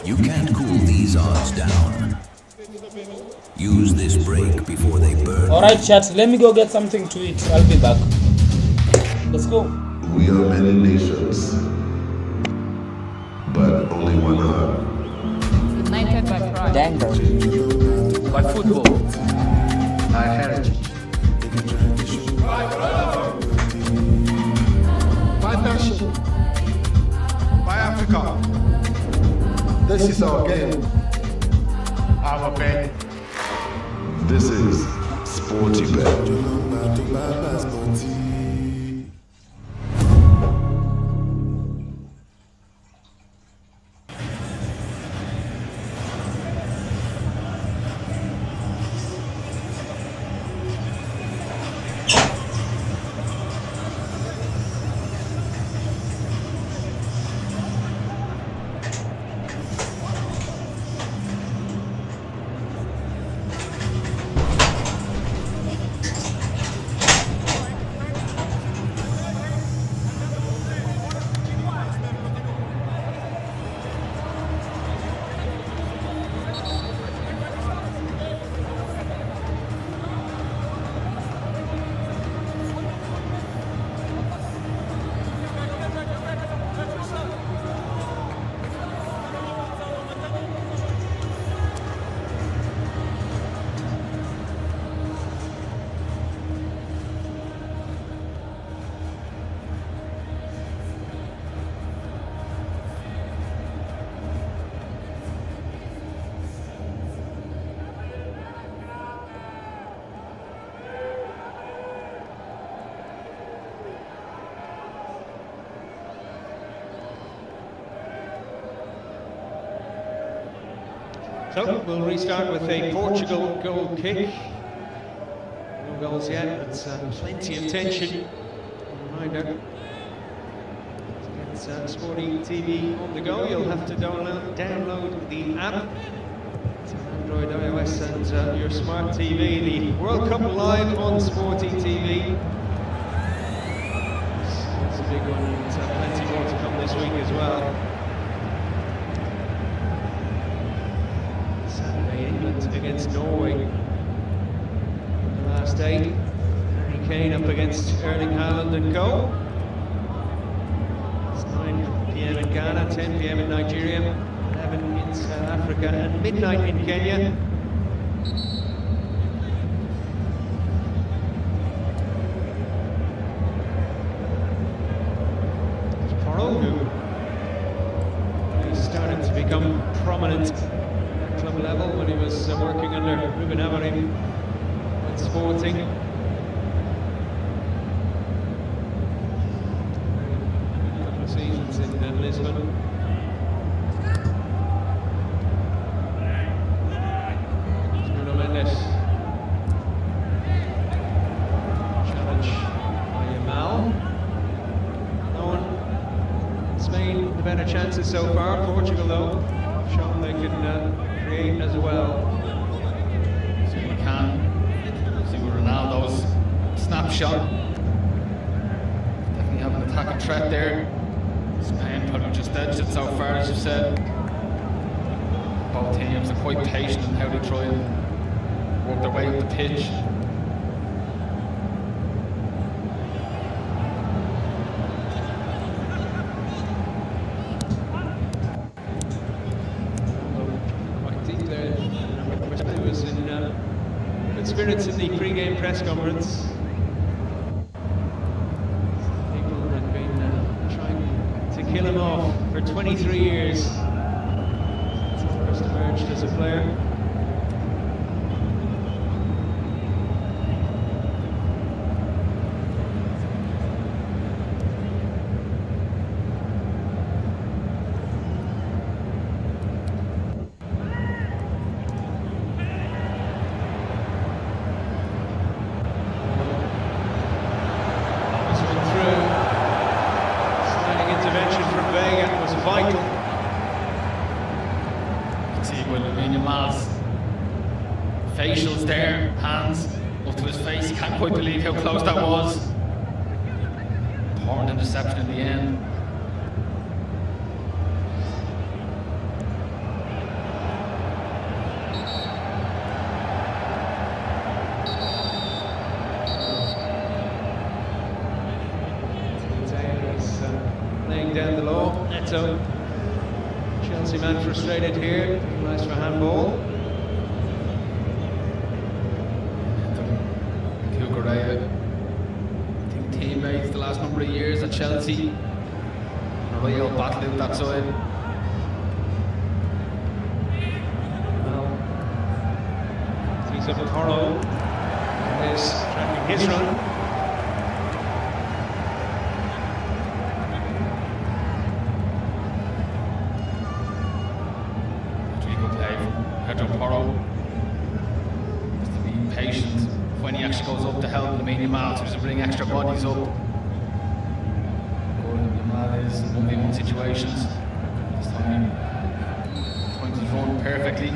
You can't cool these odds down. Use this break before they burn. Alright, chat, let me go get something to eat. I'll be back. Let's go. We are many nations, but only one heart. United by pride. Denver. By football. By heritage. By passion. By Africa. This is our game. Our bet. This is Sportybet. So we'll restart with a Portugal goal kick. No goals yet, but plenty of tension. Reminder, to get Sporting TV on the go, you'll have to download the app. It's Android, iOS and your smart TV. The World Cup live on Sporting TV. It's a big one, and plenty more to come this week as well. England against Norway. The last 8. Harry Kane up against Erling Haaland and co. It's 9 p.m. in Ghana, 10 p.m. in Nigeria, 11 in South Africa, and midnight in Kenya. Porogu is starting to become prominent club level when he was working under Ruben Amorim at Sporting. A couple of seasons in Lisbon. Nuno Mendes. Challenge by Yamal. No one. Spain the better chances so far. Portugal though, shown they can create as well. So you can see with Ronaldo's snapshot. Definitely have an attacking threat there. Spain probably just edged it so far, as you said. Both teams are quite patient in how they try and work their way up the pitch. Quite deep there. It was in good spirits in the pre-game press conference. People had been trying to kill him off for 23 years since he first emerged as a player. Facials there, hands up to his face. He can't quite believe how close that was. Important interception in the end. Taylor's laying down the law. Neto, Chelsea man frustrated here. Nice for handball. I think teammates the last number of years at Chelsea. A real battle out that side. Well, he's up Porro. Is tracking his run. Really good play from Pedro Porro. Just to be patient when he actually goes up to help Lamine Yamal, so to bring extra bodies up. Gordon Yamal is 1v1 situations. This time, he's run perfectly.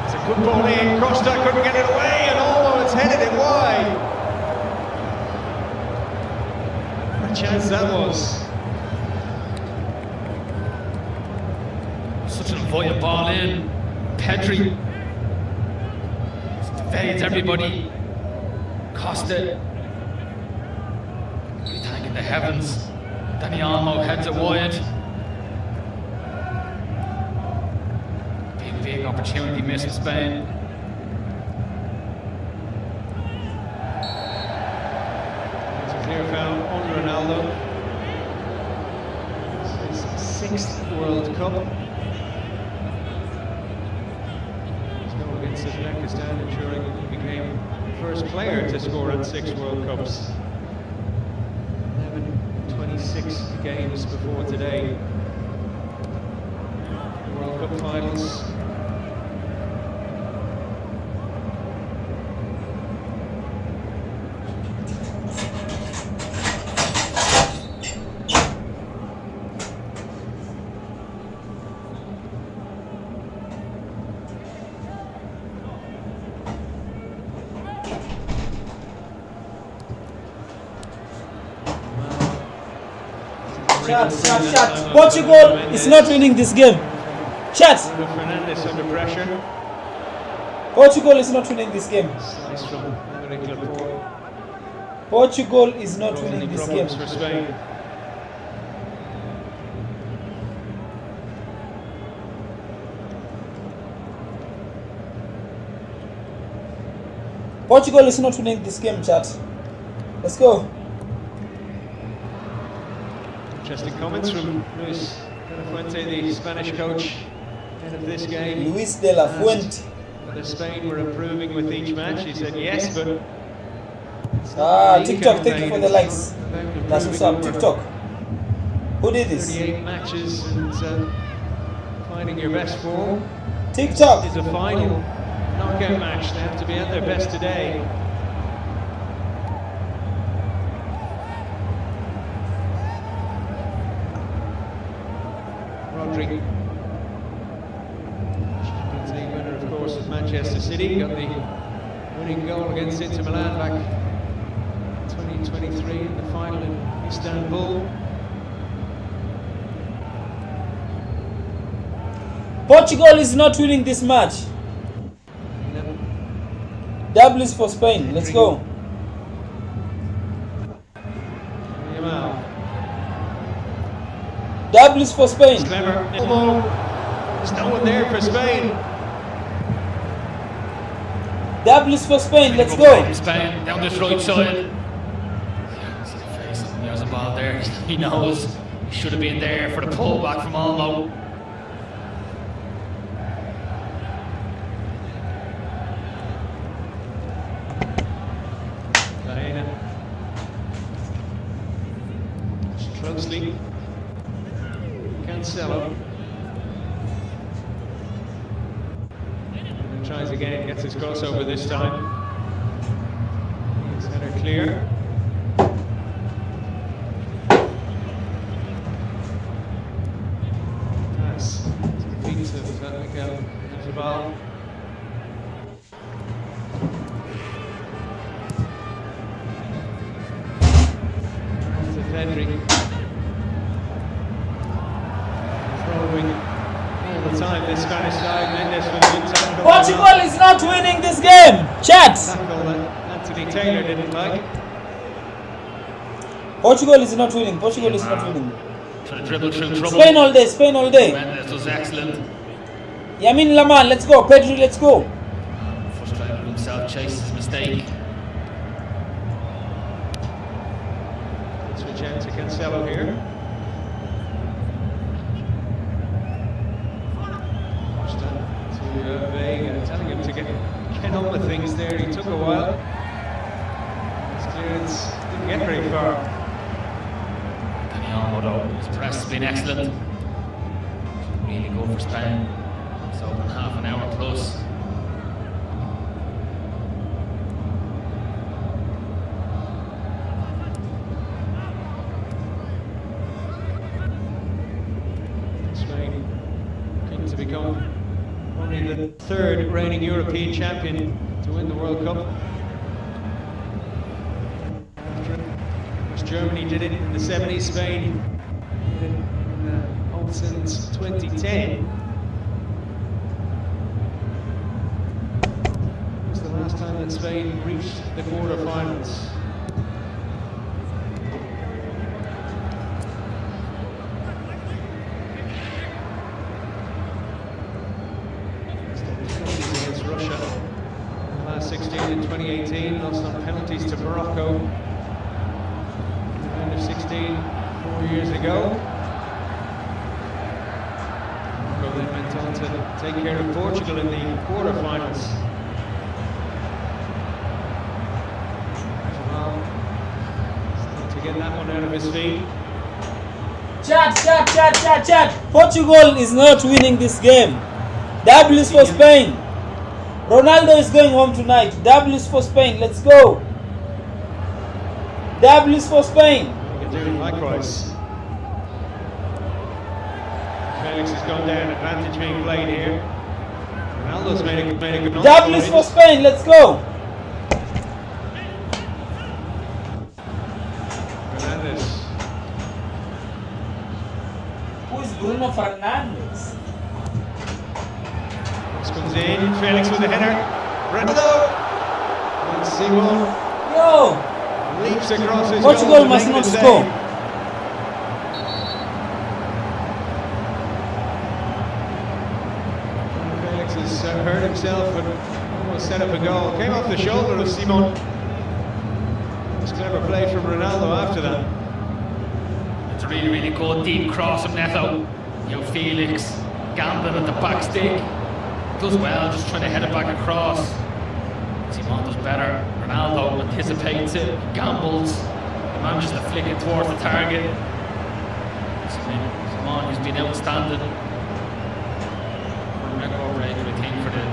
It's a good ball in. Costa couldn't get it away, and it's headed it wide. What a chance that was. Such an avoided ball in. Pedri evades everybody. Costa thanking the heavens. Dani Olmo heads it wide. Big opportunity missed for Spain. Clear foul on Ronaldo. It's his 6th World Cup. His goal against Uzbekistan, ensuring he became the first player to score at 6 World Cups. 26 games before today. World Cup finals. Chat. Portugal is not winning this game. Chat. Fernandes under pressure. Portugal is not winning this game. Slice from Emerick Laporte. Portugal is not winning this game. For Spain. Portugal is not winning this game, chat. Let's go. Interesting comments from Luis de la Fuente, the Spanish coach, ahead of this game. Luis de la Fuente. Whether Spain were improving with each match, he said yes, but... TikTok, thank you for the likes. That's what's up, TikTok. Who did this? 38 matches and finding your best form. TikTok is a final knockout match. They have to be at their best today. Rodri. Manchester City, got the winning goal against Inter Milan back 2023 in the final in Istanbul. Portugal is not winning this match. Double is for Spain. Let's go. Double is for Spain. Clever elbow. There's no one there for Spain. Double is for Spain. Let's go. Spain down this right side. There's a ball there. He knows he should have been there for the pullback from Olmo. Closely. Cancelo. And tries again, gets his crossover this time. He's header clear. Pass to the feet of Mikel Jabal. To Pedri. All the time, this Spanish side, Mendes with a good tackle. Portugal is not winning this game. Chat. Tackle that Anthony Taylor didn't like. Portugal is not winning. Portugal is not winning. Trying to dribble through trouble. Spain all day. Spain all day. Mendes was excellent. Yamin Laman, let's go. Pedri, let's go. Frustrated with himself, chased his mistake. It's reject to Cancelo here. To Vega, telling him to get on with things there. He took a while. His clearance didn't get very far. Danny Olmo though, his press has been excellent. Really good for Spain. It's open half an hour plus. Spain looking to become only the third reigning European champion to win the World Cup. After Germany did it in the 70s, Spain did it in since 2010. It was the last time that Spain reached the quarterfinals. Against Russia in the last 16 in 2018, lost on penalties to Morocco at the end of 16 4 years ago. Morocco then went on to take care of Portugal in the quarterfinals. Jamal starting to get that one out of his feet. Chat. Portugal is not winning this game. W is for Spain. Ronaldo is going home tonight. W is for Spain. Let's go. W is for Spain. You can do it likewise. Felix has gone down. Advantage being played here. Ronaldo's made a good run. W is for Spain. Let's go. Fernandes. Who is Bruno Fernandes? Comes in, Felix with the header. Ronaldo! And Simon leaps across his Portugal goal must to not make the score. save. Felix has hurt himself and almost set up a goal. Came off the shoulder of Simon. It's clever play from Ronaldo after that. It's a really good deep cross from Neto. Felix gambling at the back stick. Does well, just trying to head it back across. Simon does better. Ronaldo anticipates it, gambles, he manages to flick it towards the target. Simon, who's been outstanding. Record breaker, I think, for the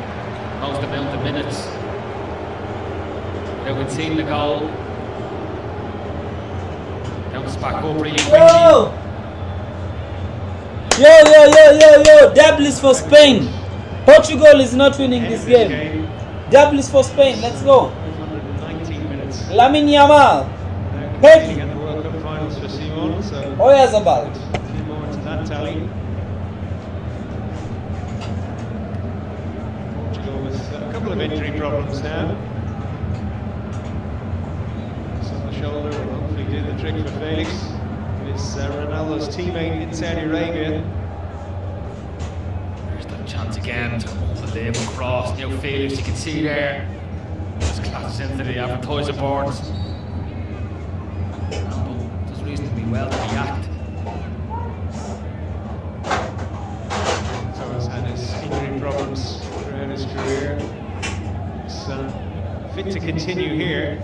most amount of minutes. Now we've seen the goal. Now it's back up really quickly. Yo! Double is for Spain. Portugal is not winning this game. Double is for Spain. Let's go. 519 minutes. Lamine Yamal. Competing at the World Cup finals for Simon, so Oyarzabal. a few more to that tally. Portugal with a couple of injury problems now. This on the shoulder will hopefully do the trick for Felix. It's Ronaldo's teammate in Saudi Arabia. There's that chance again to open the label cross. Now Felix, you can see there, just clashes into the advertiser boards. Ronaldo does reasonably well to react. So has had his injury problems throughout his career. He's fit to continue here.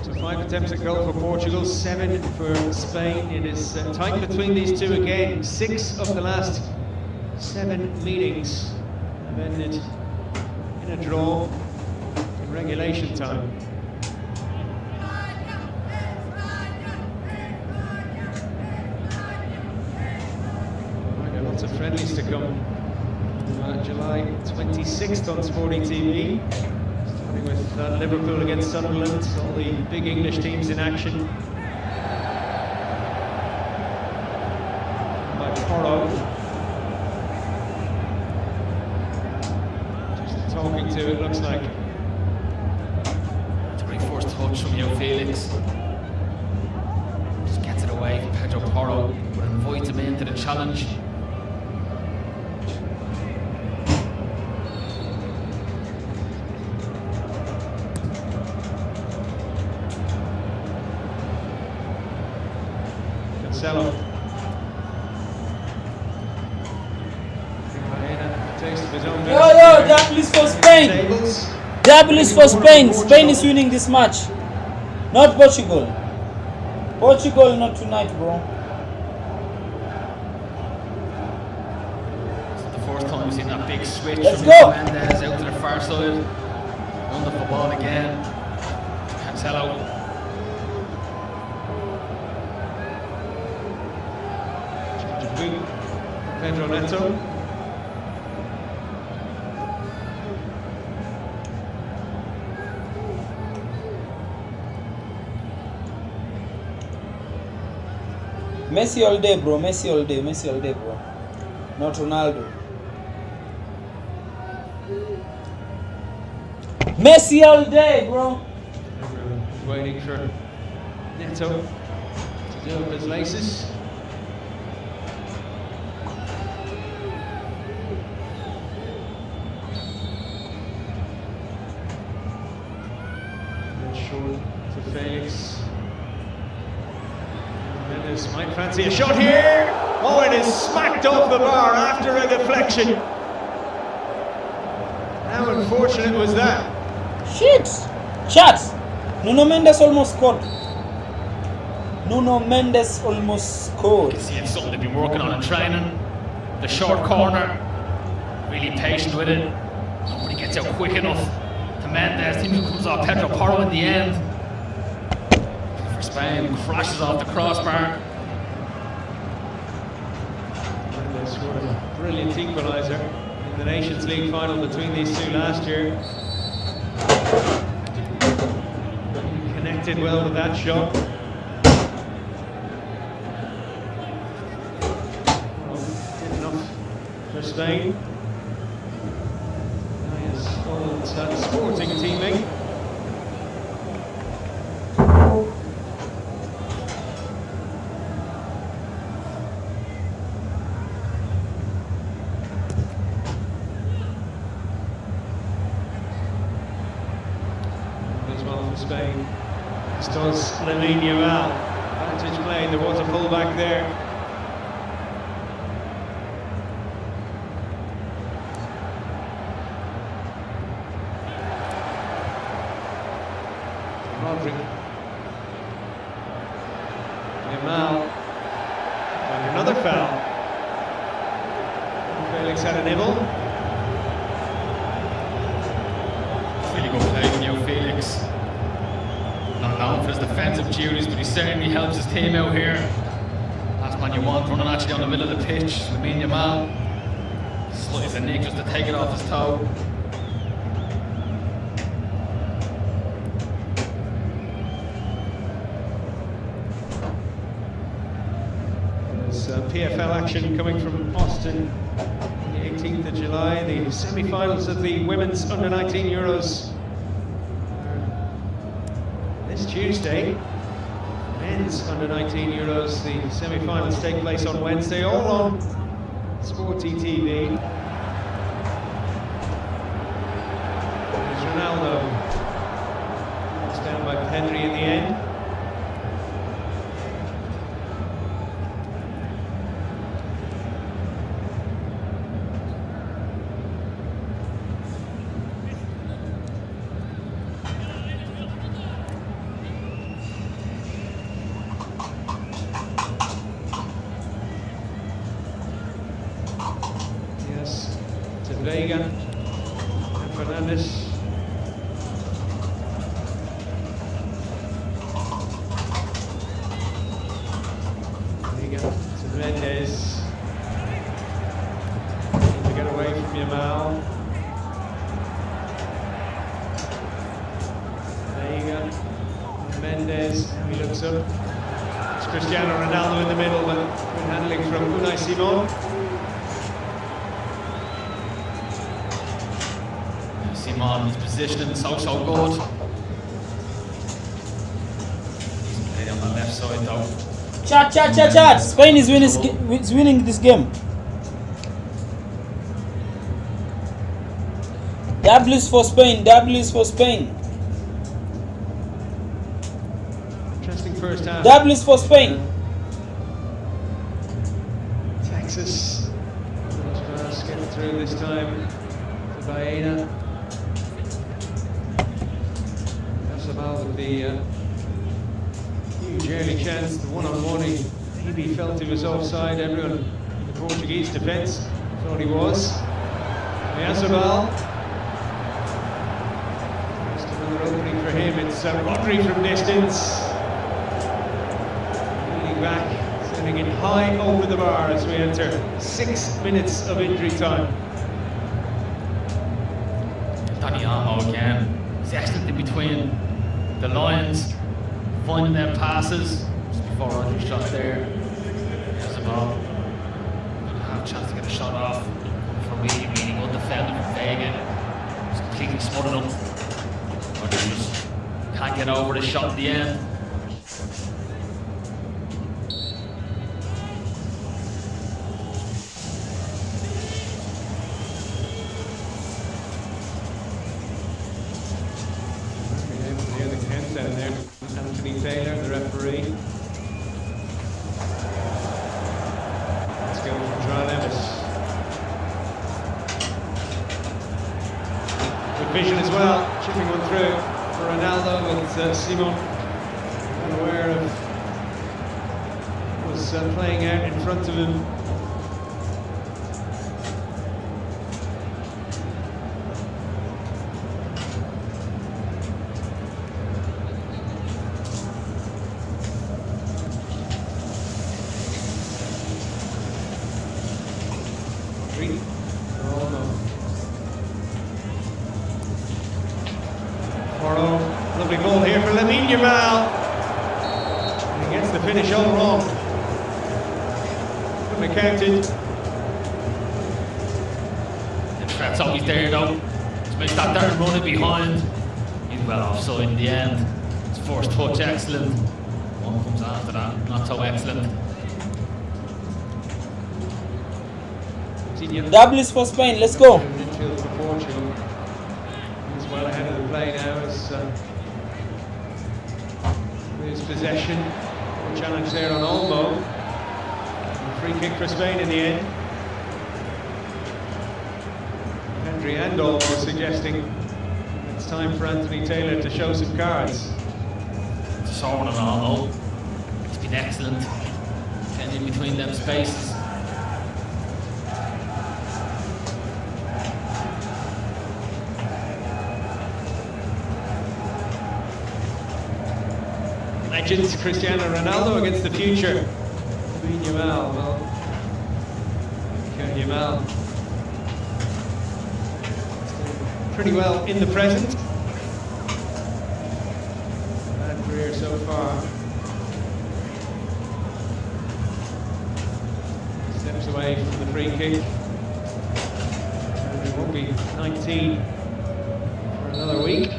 So 5 attempts at goal for Portugal, 7 for Spain. It is tight between these two again. 6 of the last 7 meetings have ended in a draw in regulation time. Lots of friendlies to come. July 26th on Sporting TV. Starting with Liverpool against Sunderland, all the big English teams in action. By Porro. Just talking to it, looks like. It's a great first touch from Felix. Just gets it away from Pedro Porro, but invites him into the challenge. Cancelo. Yo, double is for Spain. Double is for Spain. Spain is winning this match. Not Portugal. Portugal not tonight, bro. It's the first time we've seen that big switch Let's from go. Mendes out to the far side. Wonderful ball again. Cancelo. Pedro Neto. Messi all day, bro. Messi all day. Messi all day, bro. Not Ronaldo. Messi all day, bro. Everyone's waiting for Neto to do up his laces. Short to Felix. Mendes might fancy a shot here. Oh, it is smacked off the bar after a deflection. How unfortunate was that? Shit. Chats. Nuno Mendes almost scored. Nuno Mendes almost scored. You can see it's something they've been working on in training. The short corner, really patient with it. Nobody gets out quick enough. To Mendes, team comes off Pedro Porro in the end. For Spain, crashes off the crossbar. Mendes scored a brilliant equaliser in the Nations League final between these two last year. He connected well with that shot. Did enough for Spain. That Sporting teammate. As well for Spain. This does Lamine Yamal. Advantage play, there was a fullback there. Rodri. Yamal. And another foul. Felix had a nibble. Really good play from Felix. Not known for his defensive duties, but he certainly helps his team out here. Last when you want, running actually on the middle of the pitch. Lamine Yamal slides the nick just to take it off his toe. There's PFL action coming from Austin on the 18th of July. The semi-finals of the women's under-19 Euros this Tuesday. Men's under-19 Euros, the semi-finals take place on Wednesday, all on Sporty TV. There's Ronaldo. It's down by Pedri in the end. Vega and Fernandez. Vega to Mendes. Need to get away from Yamal. Vega, Mendes, he looks up. It's Cristiano Ronaldo in the middle, but good handling from Unai Simon. His positioning so good. He's played on the left side though. Chat. Spain is winning this game. W is for Spain. Interesting first half. W is for Spain. Texas. Let's get through this time to Baena. With the huge early chance, the one-on-one, he felt he was offside. Everyone in the Portuguese defence thought he was. Oyarzabal. Just another opening for him. It's Rodri from distance. Leaning back, sending it high over the bar as we enter 6 minutes of injury time. Dani Olmo again. He's excellent in between the lines, finding their passes just before Rodri shot there. There's a ball. Didn't have a chance to get a shot off. For really good defending from Vega. Just completely smothered him. Rodri just can't get over the shot at the end. Down there, Anthony Taylor, the referee. Let's go from Joao Neves. Good vision as well, chipping one through for Ronaldo with Simon unaware of what was playing out in front of him. Lovely ball here for Lamine Yamal. He gets the finish all wrong. Couldn't have counted. The threat's always there though. Just makes that there running behind. He's well offside in the end. His first touch excellent. One comes after that, not so excellent. W is for Spain, let's go. Midfield for Portugal. He's well ahead of the play now as his possession. A challenge there on Olmo. A free kick for Spain in the end. Pedri and Olmo suggesting it's time for Anthony Taylor to show some cards. Sorn and Olmo. He's been excellent. Getting in between them spaces. Legends Cristiano Ronaldo against the future. Lamine Yamal, well, Yamal pretty well in the present. Bad career so far. Steps away from the free kick. And it won't be 19 for another week.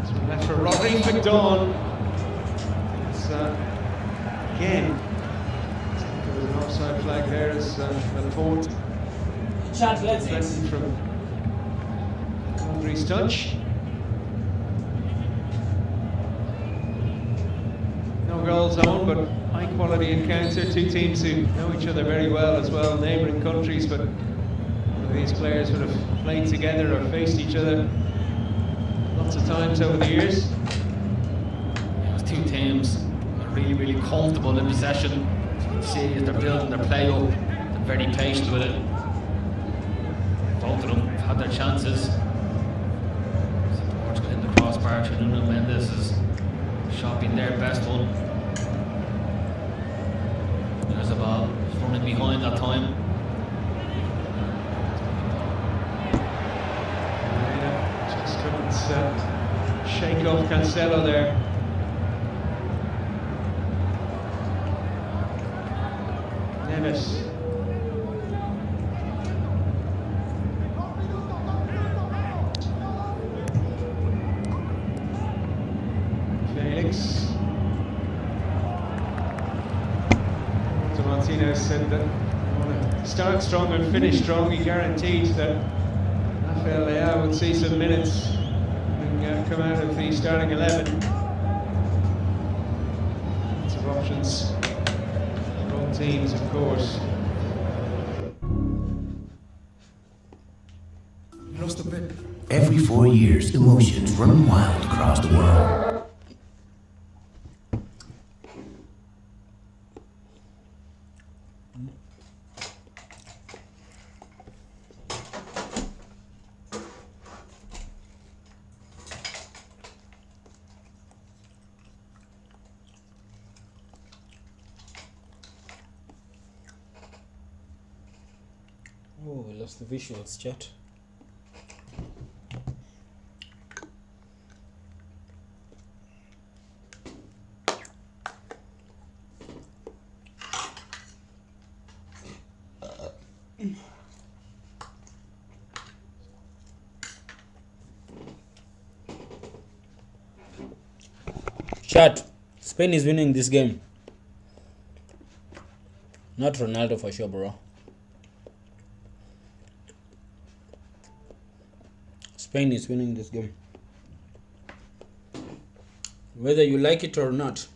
This one left for Rodri McDawn. It's again. There was an offside flag there as Laporte. Chat, let's Threatened from Rodri's touch. No goals owned, but high quality encounter. Two teams who know each other very well as well, neighbouring countries, but these players would have played together or faced each other lots of times over the years. Those two teams are really comfortable in possession. You can see as they're building their play up, they're very patient with it. Both of them have had their chances. Portugal in the crossbar. Nuno Mendes has shot been their best one. There's a ball running behind that time. Just couldn't shake off Cancelo there. Neves. Felix. Martinez said that they want to start strong and finish strong. He guaranteed that Rafael Leao would see some minutes and come out of the starting 11. Lots of options for both teams, of course. Every 4 years, emotions run wild across the world. Oh, we lost the visuals, chat. Chat, Spain is winning this game. Not Ronaldo for sure, bro. Spain is winning this game. Whether you like it or not.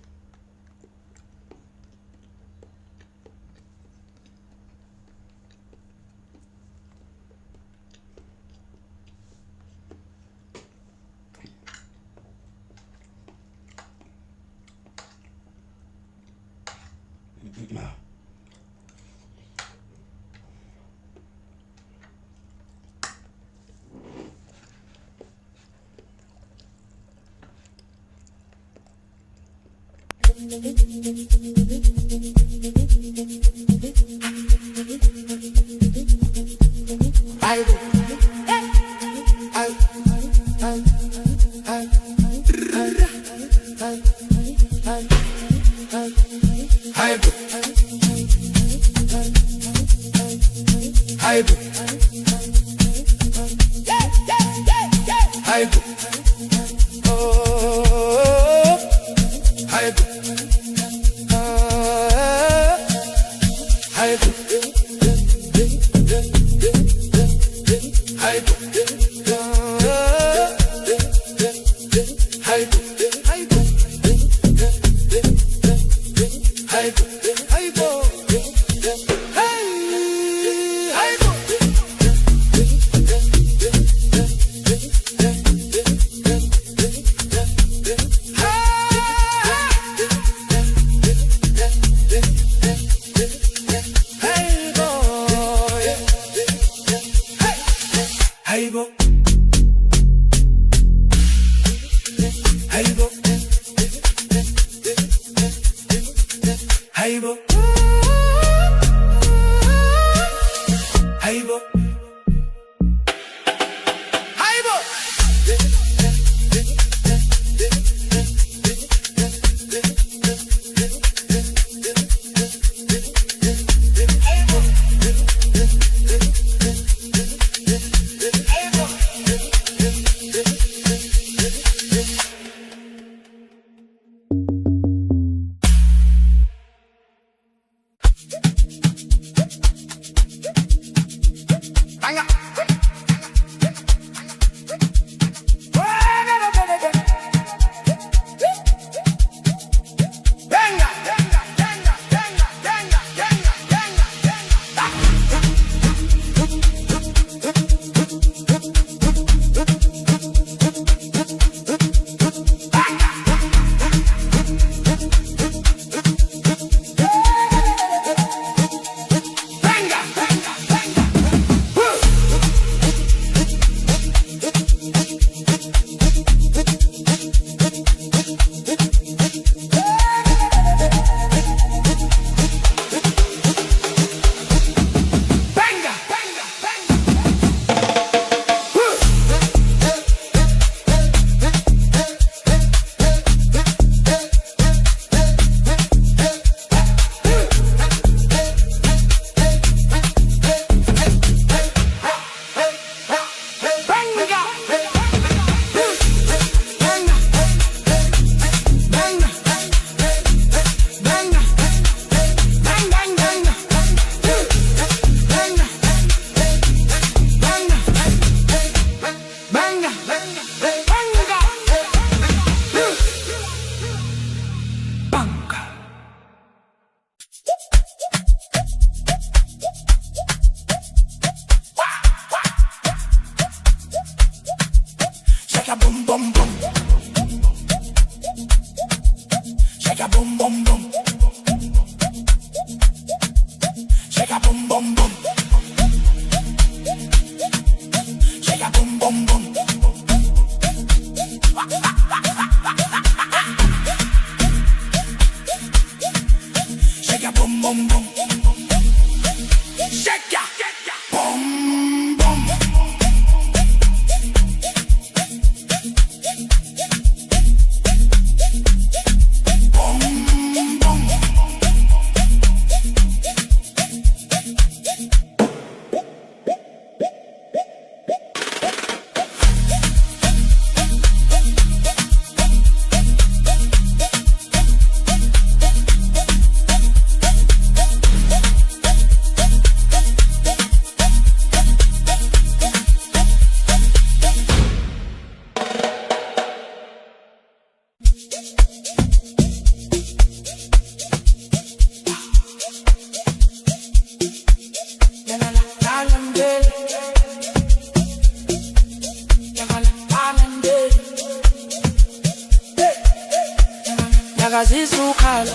Nyakazisukhala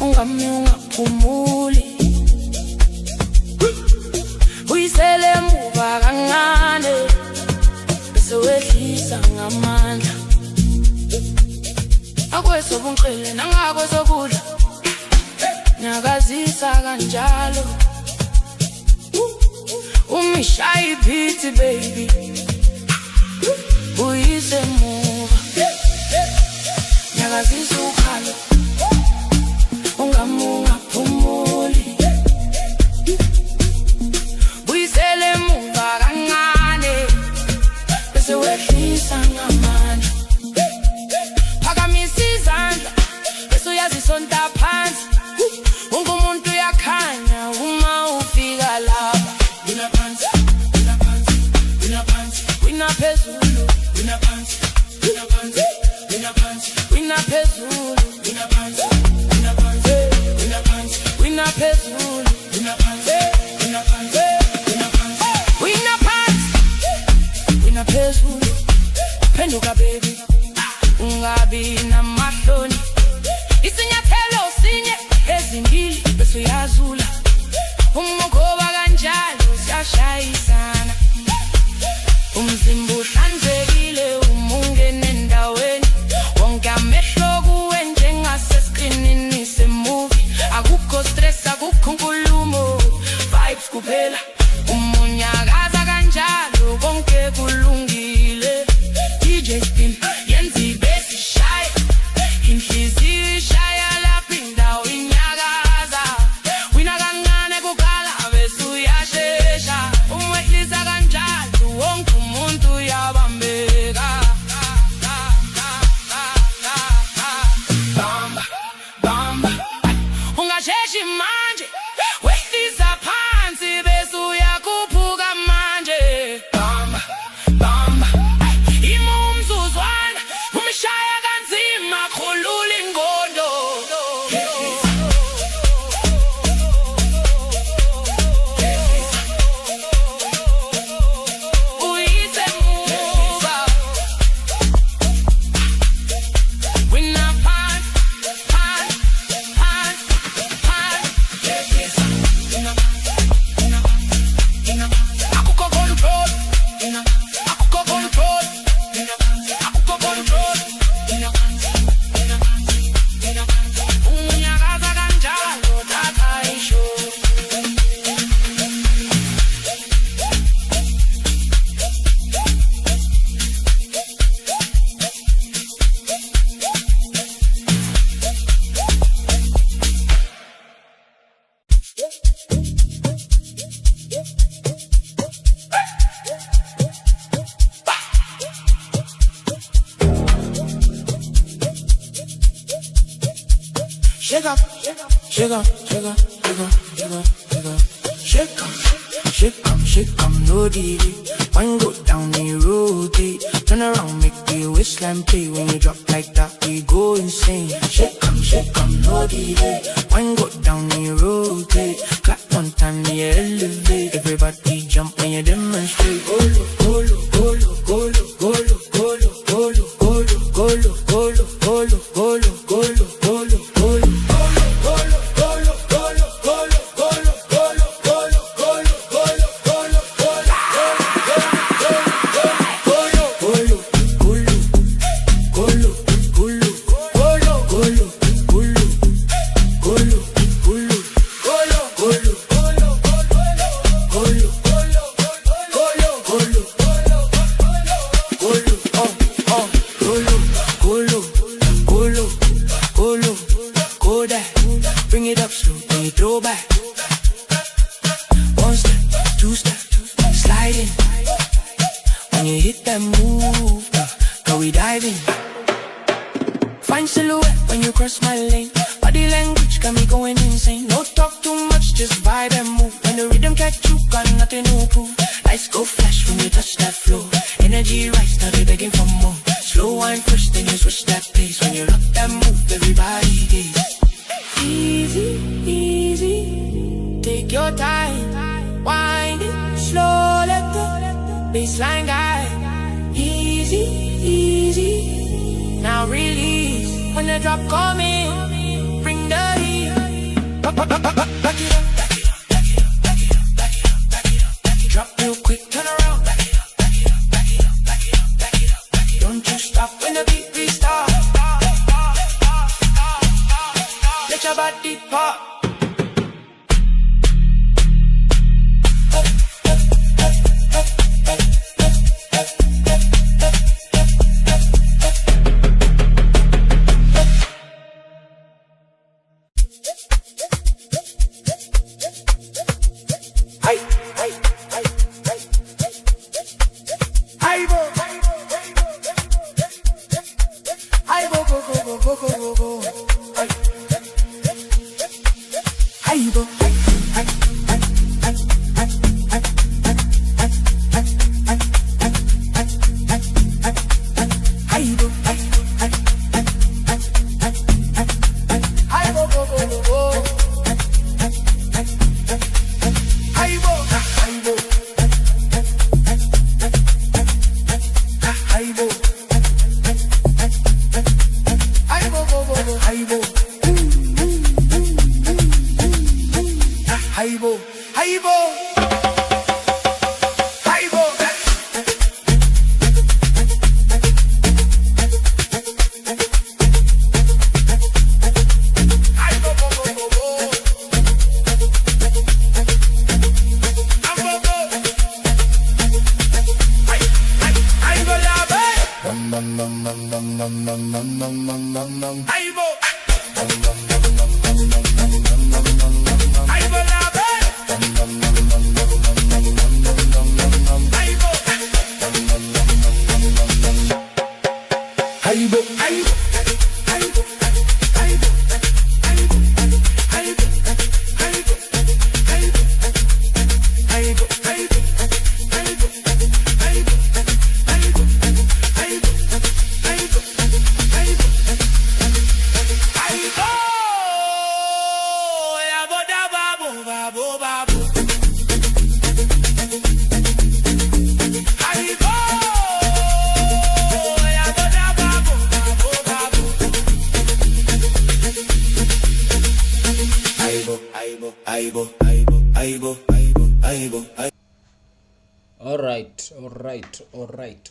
ungami ungaphumuli uyisele emuva kancane bese wehlisa ngamandla akwesobunqile nangakwesokudla nyakazisa kanjalo umishaya iphithi baby uyise emuva nyakazisukhala ungami ungaphumuli uyisele emuva kancane bese wehlisa ngamandla phakamisa izandla bese uyazisonta phansi wonke umuntu uyakhanya uma ufika lapha wina phansi wina phansi wina phansi wina phezulu wina phansi wina phansi wina phansi wina phezulu wina phansi wina phansi wina phansi wina phezulu wina phansi wina phansi wina phansi wina phansi wina phezulu phenduka baby ungabi namahloni isinyathelo sinye ezimbili bese uyazula umogoba kanjalo siyashayisana umzimba uhlanzekile umungene endaweni wonke amehlo kuwe njengaseskrinini semovie akukho stress akukho nkulumo vibes kuphela umunyakaza kanjalo konke kulungile DJ spin yenza ibesi shaya inhliziyo ishaya lapha indawo inyakaza wina kancane kukhala bese uyashesha umwehlisa Shake up, shake up, shake up, shake up, shake up, shake up. Shake up, shake up, shake up, no delay. One go down, we rotate. Turn around, make the waistline play. When you drop like that, we go insane. Shake up, no delay. One go down, we rotate. Clap one time, we elevate. Everybody jump when you demonstrate. Golo, golo, golo, golo, golo, golo, golo, golo, golo, golo, golo, golo, golo, golo.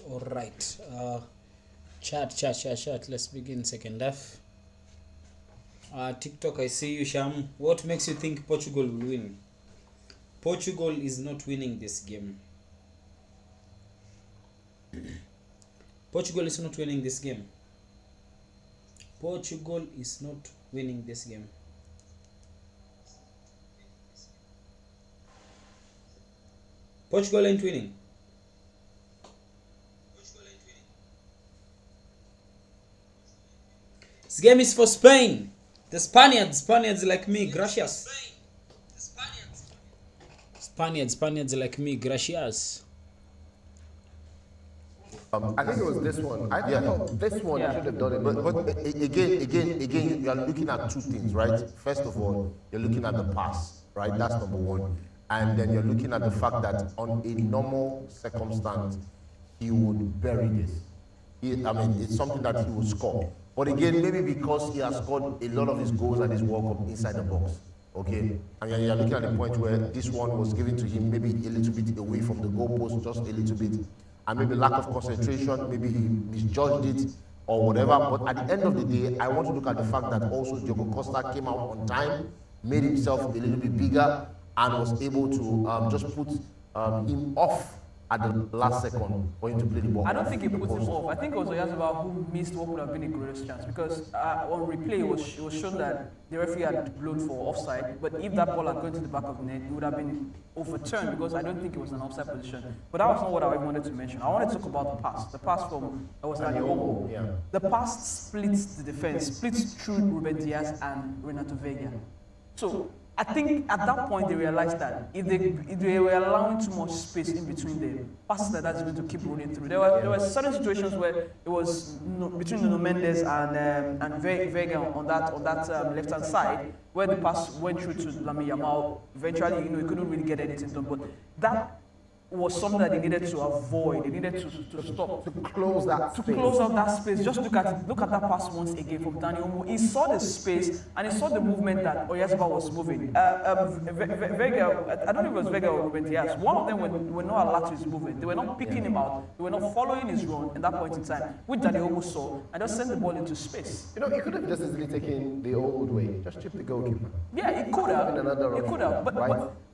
All right. Chat. Let's begin second half. TikTok, I see you, Sham. What makes you think Portugal will win? Portugal is not winning this game. Portugal is not winning this game. Portugal is not winning this game. Portugal ain't winning. This game is for Spain. The Spaniards like me, gracias. Spaniards like me, gracias. I think it was this one. I thought this one should have done it. But again, you are looking at two things, right? First of all, you're looking at the pass, right? That's number one. And then you're looking at the fact that on a normal circumstance, he would bury this. It's something that he would score. But again, maybe because he has scored a lot of his goals at this World Cup inside the box. Okay? And you're looking at the point where this one was given to him maybe a little bit away from the goalpost, just a little bit. And maybe lack of concentration, maybe he misjudged it or whatever. But at the end of the day, I want to look at the fact that also Diogo Costa came out on time, made himself a little bit bigger, and was able to just put him off at the last second for him to play the ball. I don't think he put him off. I think it was Oyarzabal who missed what would have been the greatest chance, because on replay it was shown that the referee had blown for offside, but if that ball had gone to the back of the net, it would have been overturned, because I don't think it was an offside position. But that was not what I wanted to mention. I wanted to talk about the pass. The pass from Daniel. Yeah. The pass splits the defense, splits through Ruben Diaz and Renato Vega. So I think at that point they realized that if they were allowing too much space in between the passes, that's going to keep rolling through. There were certain situations where it was between Nuno Mendes and Vega on that left hand side, where the pass went through to Lamine Yamal. Eventually, he couldn't really get anything done. But that was something that they needed to avoid. They needed to stop. To close that space. To close out that space. Just look at that pass once again from Daniel Mo. He saw the space and he saw the movement that Oyarzabal was moving. Vega, I don't know if it was Vega or Ruben Diaz. One of them were not allowed to his movement. They were not picking him out. They were not following his run at that point in time, which Daniel Mo saw, and just sent the ball into space. He could have just easily taken the old way. Just chip the goalkeeper. Yeah, he could have. He could have.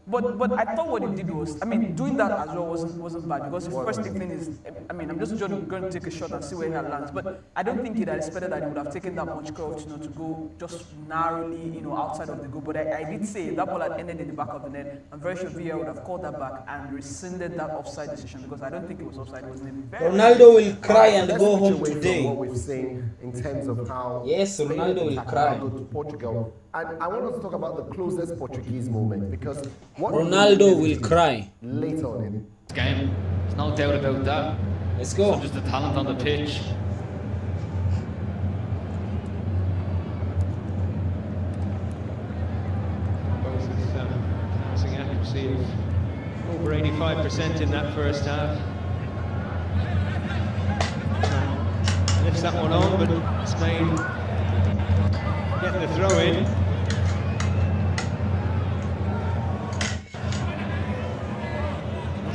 But I thought what he did was, doing that as well wasn't bad, because his first thing is, I'm just going to take a shot and see where he lands. But I don't think he'd have expected that he would have taken that much courage, to go just narrowly, outside of the goal. But I did say if that ball had ended in the back of the net, I'm very sure VAR would have called that back and rescinded that offside decision, because I don't think it was offside. It was Ronaldo will cry and go home today. What we've seen in terms of how Ronaldo will cry. To Portugal. And I want us to talk about the closest Portuguese moment, because Ronaldo will cry later on in this game. There's no doubt about that. Let's go. So just the talent on the pitch. Both with passing accuracy of over 85% in that first half. Lifts that one on, but Spain get the throw in.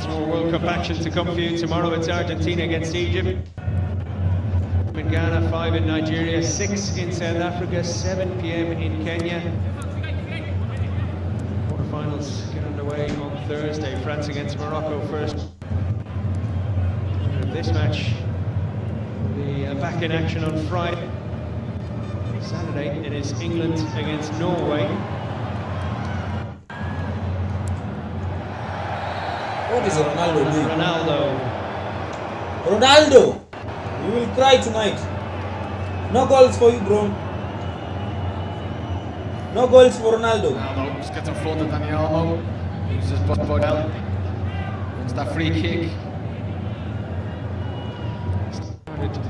More World Cup action to come for you tomorrow. It's Argentina against Egypt. In Ghana, 5 in Nigeria, 6 in South Africa, 7 p.m. in Kenya. Quarterfinals get underway on Thursday. France against Morocco first. This match will be back in action on Friday. Saturday it is England against Norway. What is Ronaldo doing? Ronaldo! You will cry tonight. No goals for you, bro. No goals for Ronaldo. Ronaldo just gets in front of Daniel. Uses butt out. Wins that free kick.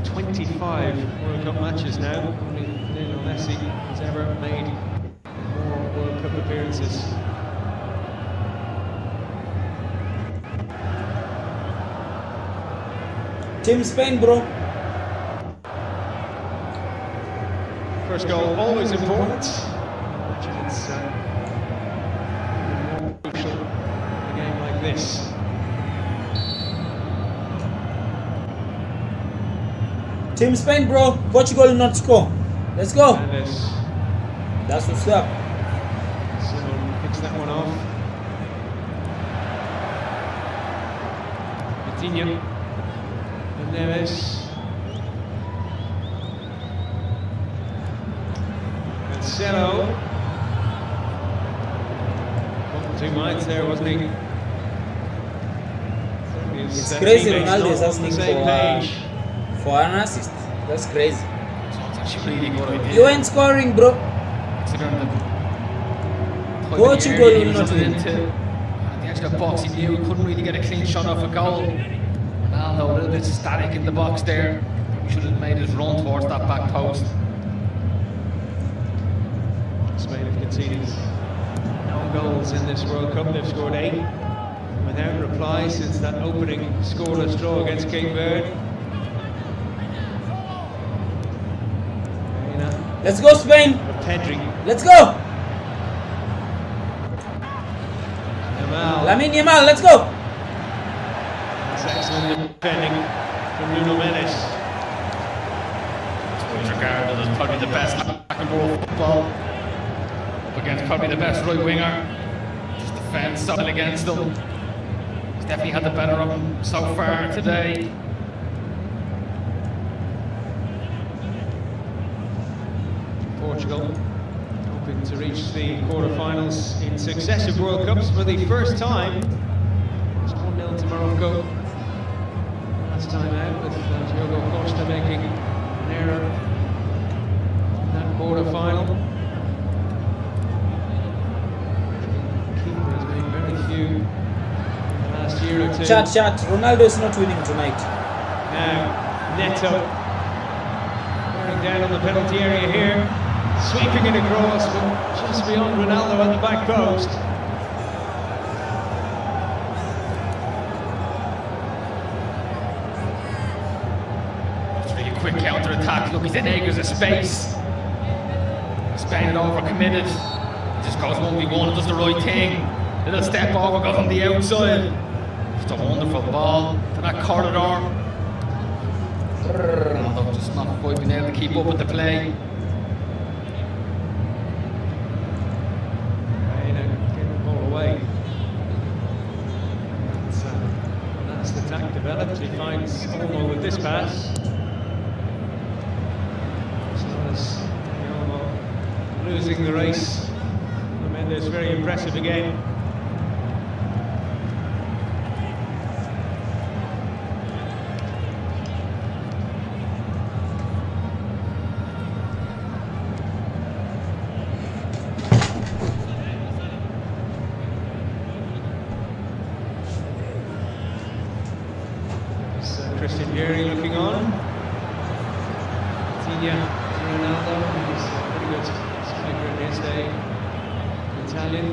25 World Cup matches now. Only Lionel Messi has ever made more World Cup appearances. Team Spain, bro. First goal always important. Imagine it's even more crucial in a game like this. Team Spain, bro. Portugal will not score. Let's go. Neves. That's what's up. Simon picks that one off. Coutinho. And Neves. Cancelo. Two minds there, wasn't he? It's crazy. Ronaldo is asking for an assist. That's crazy. It's actually really good idea. You ain't scoring, bro. considering the Portugal will not win. Into the edge of the box, he knew he couldn't really get a clean shot off a goal. Ronaldo a little bit static in the box there. He should have made his run towards that back post. Spain have conceded no goals in this World Cup. They've scored 8 without reply since that opening scoreless draw against Cape Verde. Let's go, Spain! Pedri. Let's go! Yamal. Lamine Yamal, let's go! That's excellent defending from Nuno Mendes. He's regarded as probably the best back-and-forth football. Up against probably the best right winger. Just defends solid against them. He's definitely had the better of him so far today. Portugal hoping to reach the quarterfinals in successive World Cups for the first time. It's 1-0 to Morocco. Last time out with Diogo Costa making an error in that quarter-final. Keeper has made very few in the last year or two. Chat, Ronaldo is not winning tonight. Now, Neto bearing down on the penalty area here. Sweeping it across, but just beyond Ronaldo at the back post. It's really quick counter-attack. Look, he's in acres of space. Spain over-committed. He just goes 1v1 and does the right thing. Little step over, goes on the outside. Just a wonderful ball to that corridor. Ronaldo just not quite been able to keep up with the play. That's the attack developed. He finds Olmo with this pass. As well as Olmo losing the race. Mendes very impressive again. Looking on. Ronaldo, who's a pretty good striker in his day. Italian.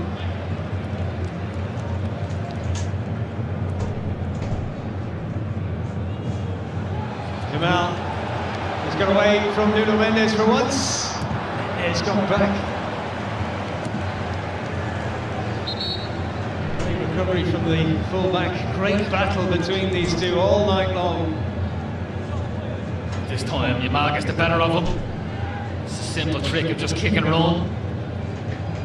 Yamal has got away from Nuno Mendes for once. It's gone back. Great recovery from the full-back. Great battle between these two all night long. This time, Yamal gets the better of him. It's a simple trick of just kick and run.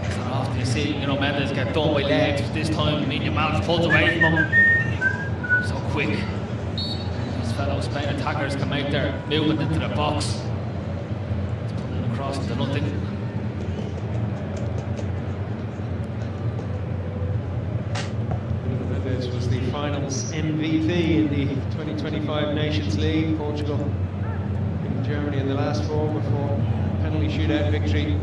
It's not often you see, Mendes get done by legs. This time, Yamal just pulls away from him. So quick. These fellow Spain attackers can make their movement into the box. It's putting it across into nothing. Mendes was the finals MVP in the 2025 Nations League. Portugal beating Germany in the last 4 before penalty shootout victory.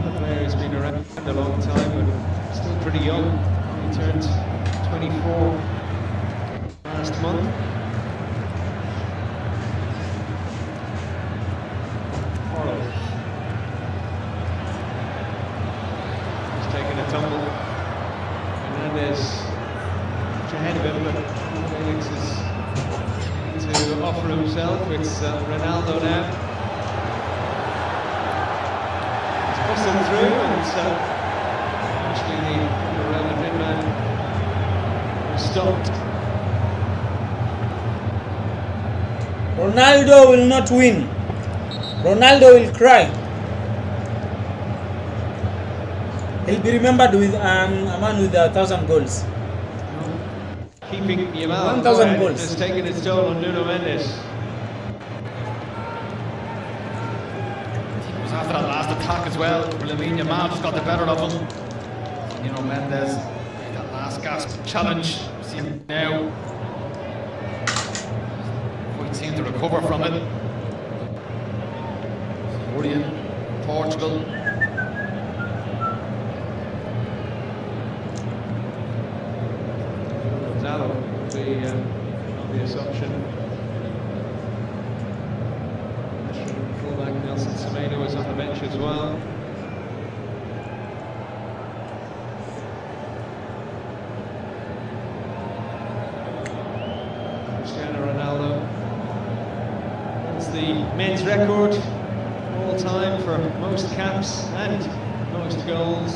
The player has been around a long time, but still pretty young. He turned 24 last month. Taking a tumble. Hernandez ahead of him, but Felix is to offer himself. It's Ronaldo now. He's bustled through, and actually the Real Madrid man was stopped. Ronaldo will not win. Ronaldo will cry. He'll be remembered with a man with 1,000 goals. Keeping Yamal 1,000 goals has taken its toll on Nuno Mendes. It was after that last attack as well. Lamine Yamal just got the better of him. Nuno Mendes made that last gasp challenge. See him now. Quite seemed to recover from it. in Portugal. Gonzalo will be obvious option. Fullback Nelson Semedo was on the bench as well. Cristiano Ronaldo. That's the men's record all time for most caps and most goals.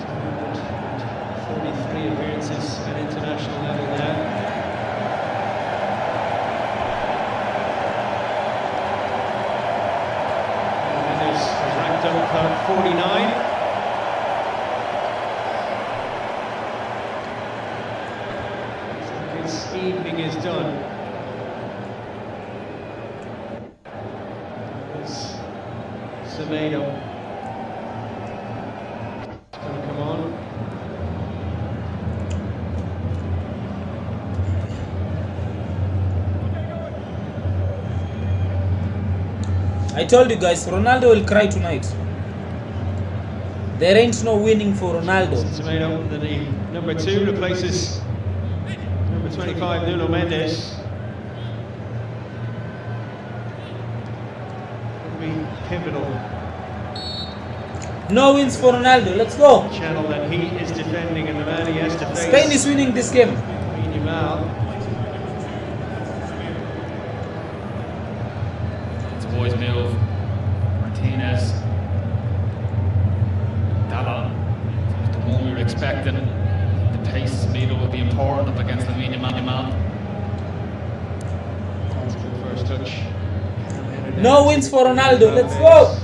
243 appearances at international level now. Up 49. His evening is done. It's Semedo. It's going to come on. I told you guys, Ronaldo will cry tonight. There ain't no winning for Ronaldo. Semedo, then the number 2 replaces number 25, Nuno Mendes. Will be pivotal. No wins for Ronaldo. Let's go. Channel that he is defending, and the man he has to face. Spain is winning this game. It's a boys' move. Martinez. The one we were expecting. The pace Semedo will be important up against Lamine Yamal. First touch. No wins for Ronaldo. Let's go.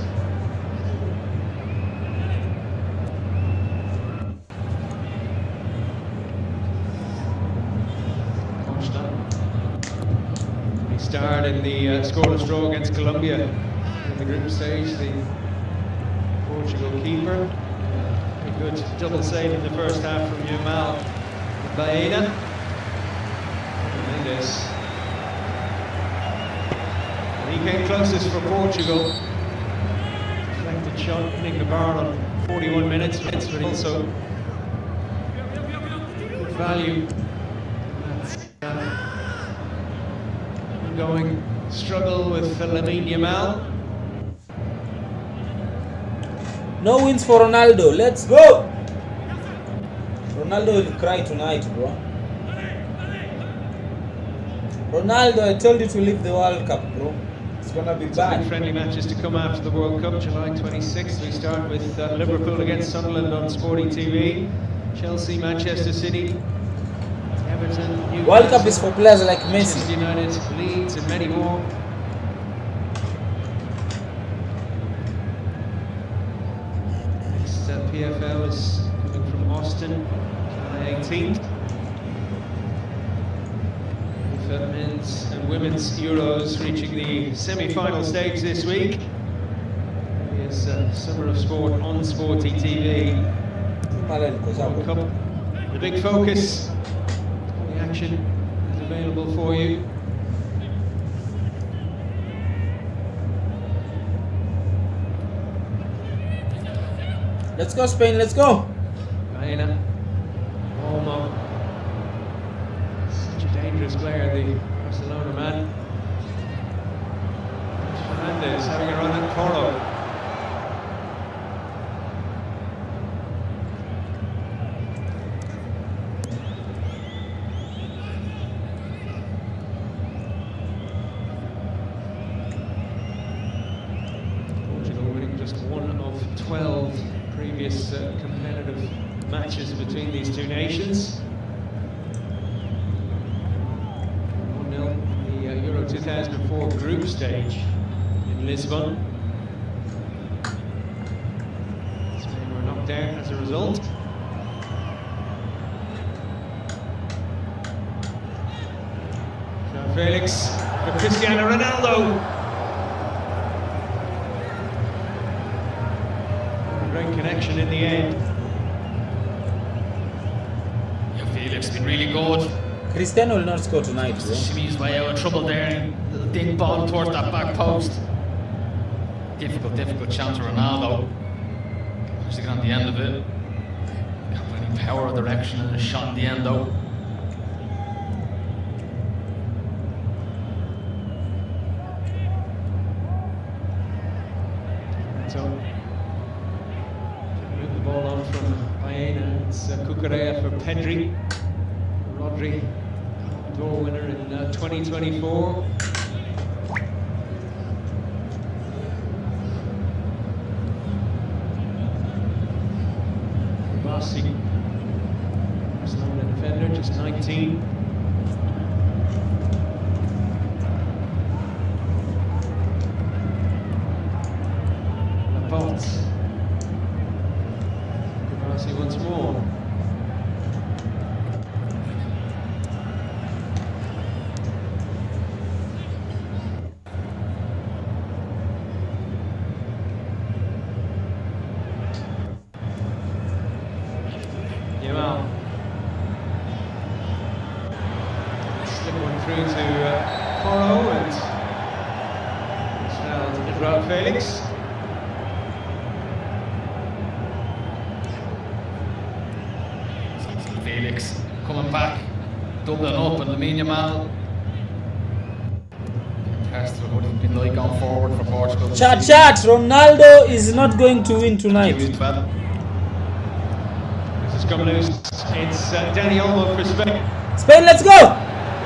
He starred in the scoreless draw against Colombia in the group stage. The Portugal keeper. A good double save in the first half from Yamal. Baena. Mendes. And he came closest for Portugal. Deflected shot, hitting the bar on 41 minutes, but also good value. Ongoing struggle with Lamine Yamal. No wins for Ronaldo. Let's go. Ronaldo will cry tonight, bro. Ronaldo, I told you to leave the World Cup, bro. It's gonna be bad. Friendly matches to come after the World Cup, July 26th. We start with Liverpool against Sunderland on Sporting TV. Chelsea, Manchester City, Everton, Newcastle, World Cup is for players like Messi. Manchester United, Leeds, and many more. Next PFL is coming from Austin, July 18th. With men's and women's Euros reaching the semi-final stage this week. Here's Summer of Sport on Sporty TV. World Cup. The big focus. The action is available for you. Let's go, Spain, let's go. Baena. Olmo. Such a dangerous player, the Barcelona man. Fernandez having a run at Coro. Portugal winning just one of 12 previous competitive matches between these two nations. 1-0 in the Euro 2004 group stage in Lisbon. Spain were knocked out as a result. João Felix for Cristiano Ronaldo. Great connection in the end. Yeah, Felix been really good. Cristiano will not score tonight, bro. Shimmy way out of trouble there. Little dink ball towards that back post. Difficult chance for Ronaldo. Just to get on the end of it. Can't put any power or direction in a shot in the end though. So, move the ball on from Baena. It's Cucurella for Pedri. Rodri, goal winner in 2024. Bassi, Barcelona defender, just 19. Laporte. Bassi once more. Slip one through to Porro and it's fouled Israel Felix. Felix coming back, doubling up, and Lamine Yamal. Fantastic what he's been like going forward for Portugal. Chat, Ronaldo is not going to win tonight. This has come loose. It's Danny Olmo for Spain. Spain, let's go!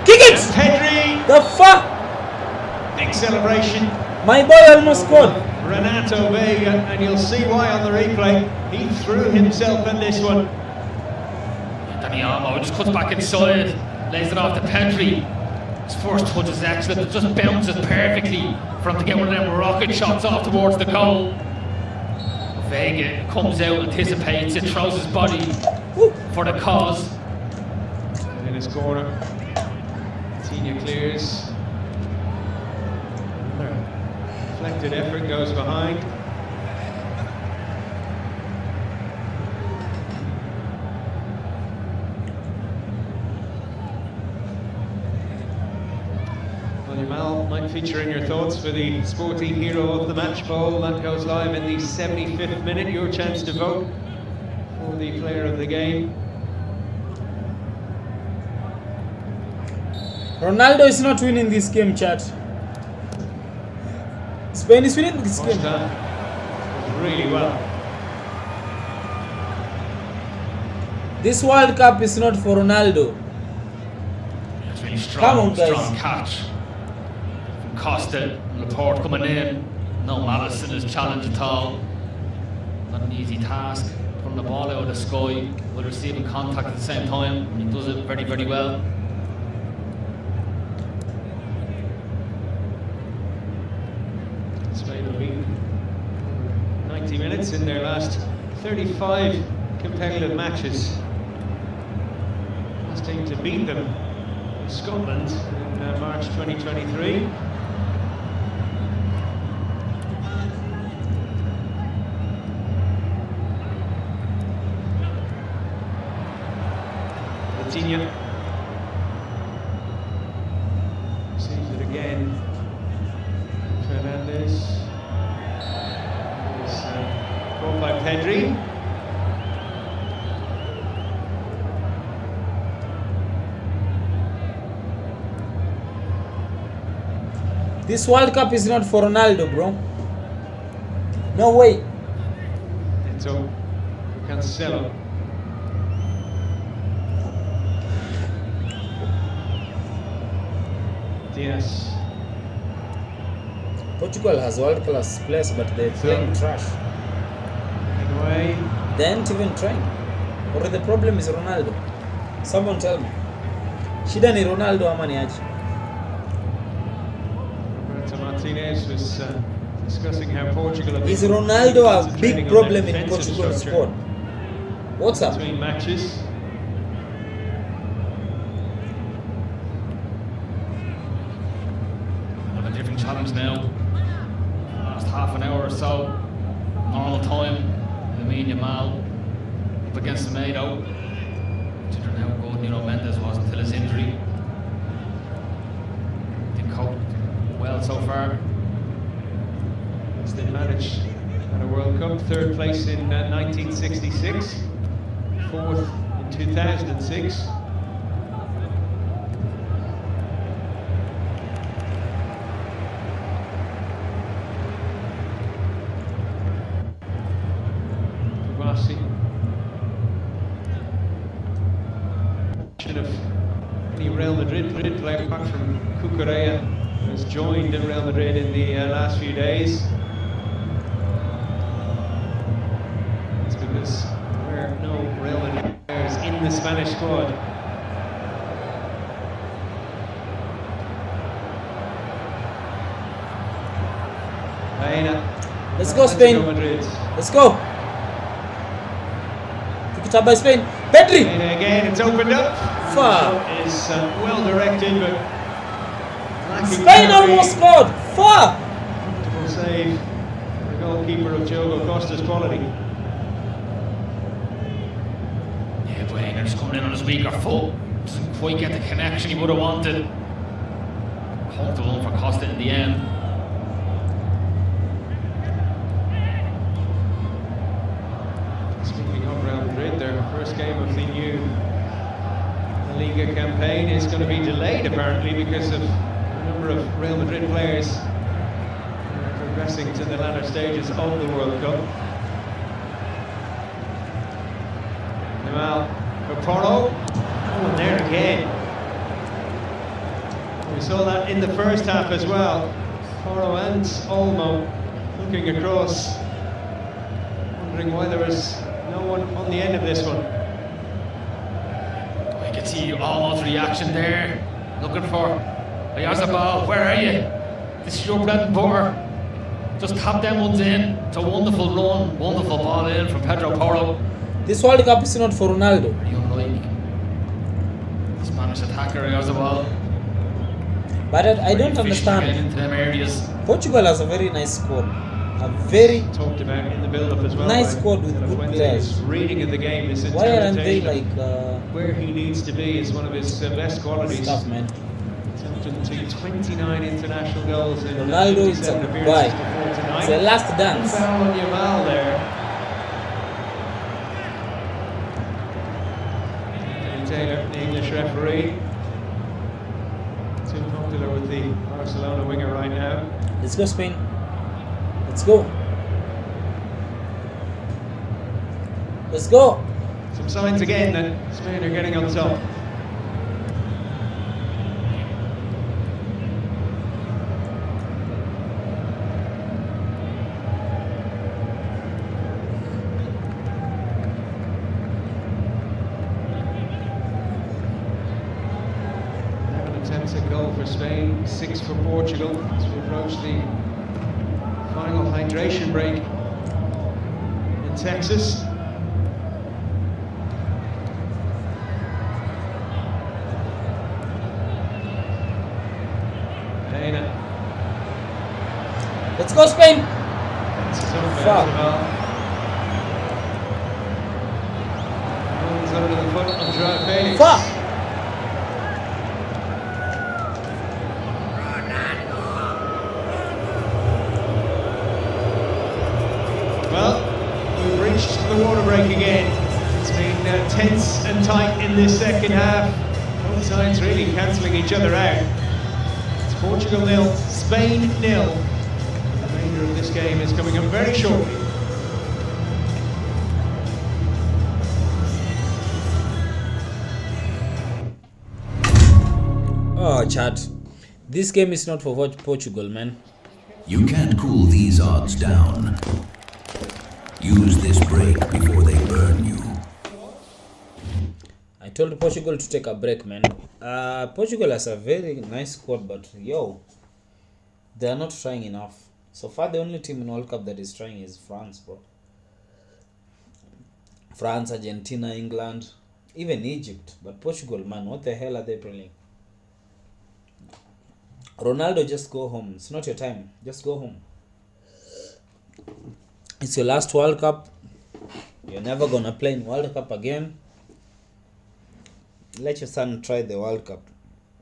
Kick it! Pedri! The fuck? Big celebration. My boy almost scored. Renato Vega, and you'll see why on the replay. He threw himself in this one. Danny Olmo just cuts back inside, lays it off to Pedri. His first touch is excellent, it just bounces perfectly for him to get one of them rocket shots off towards the goal. Vega comes out, anticipates it, throws his body for the cause. And in his corner, Tina clears. Reflected effort goes behind. Well, Yamal might feature in your thoughts for the Sporty Hero of the Match poll. That goes live in the 75th minute. Your chance to vote for the player of the game. Ronaldo is not winning this game, chat. Spain is winning this game. Really well. This World Cup is not for Ronaldo. It's really strong, Come on, guys. strong catch. From Costa, Laporte coming in. No malice in his challenge at all. Not an easy task. Putting the ball out of the sky while receiving contact at the same time. And he does it very, very well. Spain will be 90 minutes in their last 35 competitive matches. Last team to beat them was Scotland in March 2023. Coutinho sees it again. Fernandez is caught by Pedri. This World Cup is not for Ronaldo, bro. No way. Neto, Cancelo. Diaz. Portugal has world-class players, but they're playing trash. Anyway. They ain't even trying. Or the problem is Ronaldo. Someone tell me. Shida ni Ronaldo ama ni aje? Roberto Martinez was discussing how Portugal have Is been Ronaldo a concentrating big on problem their in defensive Portugal's structure squad? What's up? between matches. A different challenge now. Last half an hour or so. Normal time. Lamine Yamal up against Semedo. Considering how good Mendes was until his injury. far. As they managed at a World Cup, third place in 1966, fourth in 2006. Of any Real Madrid player apart from Cucurella, who has joined Real Madrid in the last few days. It's because there are no Real Madrid players in the Spanish squad. Let's go Spain. Let's go. Pick it up by Spain. Pedri. And again, it's opened up. Far. Is well directed, but Spain almost scored. Far. Will save the goalkeeper of Diogo Costa's quality. Yeah, but they're just coming in on his weaker foot. Doesn't quite get the connection he would have wanted. Comfortable for Costa in the end. Speaking of Real Madrid, their first game of the new La Liga campaign is going to be delayed apparently because of a number of Real Madrid players progressing to the latter stages of the World Cup. Now, Porto, and there again. We saw that in the first half as well. Porto and Olmo looking across, wondering why there was no one on the end of this one. I can see Olmo's reaction there, looking for Oyarzabal. Where are you? This is your bread and butter. Just tap them ones in. It's a wonderful run, wonderful ball in from Pedro Porro. This World Cup is not for Ronaldo. Very unlike the Spanish attacker Oyarzabal. But I don't understand. Into them areas. Portugal has a very nice squad. A very talked about in the build-up as well. Nice squad with good players. Reading of the game is why aren't they like where he needs to be is one of his best qualities. Stuff, man. To 29 international goals in Ronaldo is a goodbye. It's the last dance. Foul on Yamal there. And Taylor, the English referee. Too popular with the Barcelona winger right now. Let's go Spain. Let's go. Let's go. Some signs again that Spain are getting on top. Attempts at goal for Spain, 6 for Portugal as we approach the final hydration break in Texas. Let's go Spain! Foul. Under the foot of Joao Felix. Foul. Well, we've reached the water break again. It's been tense and tight in this second half. Both sides really cancelling each other out. It's Portugal 0, Spain 0. The remainder of this game is coming up very shortly. Oh, chat. This game is not for Portugal, man. You can't cool these odds down. Use this break before they burn you. I told Portugal to take a break, man. Portugal has a very nice squad, but yo, they are not trying enough. So far, the only team in World Cup that is trying is France, bro. France, Argentina, England, even Egypt. But Portugal, man, what the hell are they playing? Ronaldo, just go home. It's not your time. Just go home. It's your last World Cup. You're never gonna play in World Cup again. Let your son try the World Cup.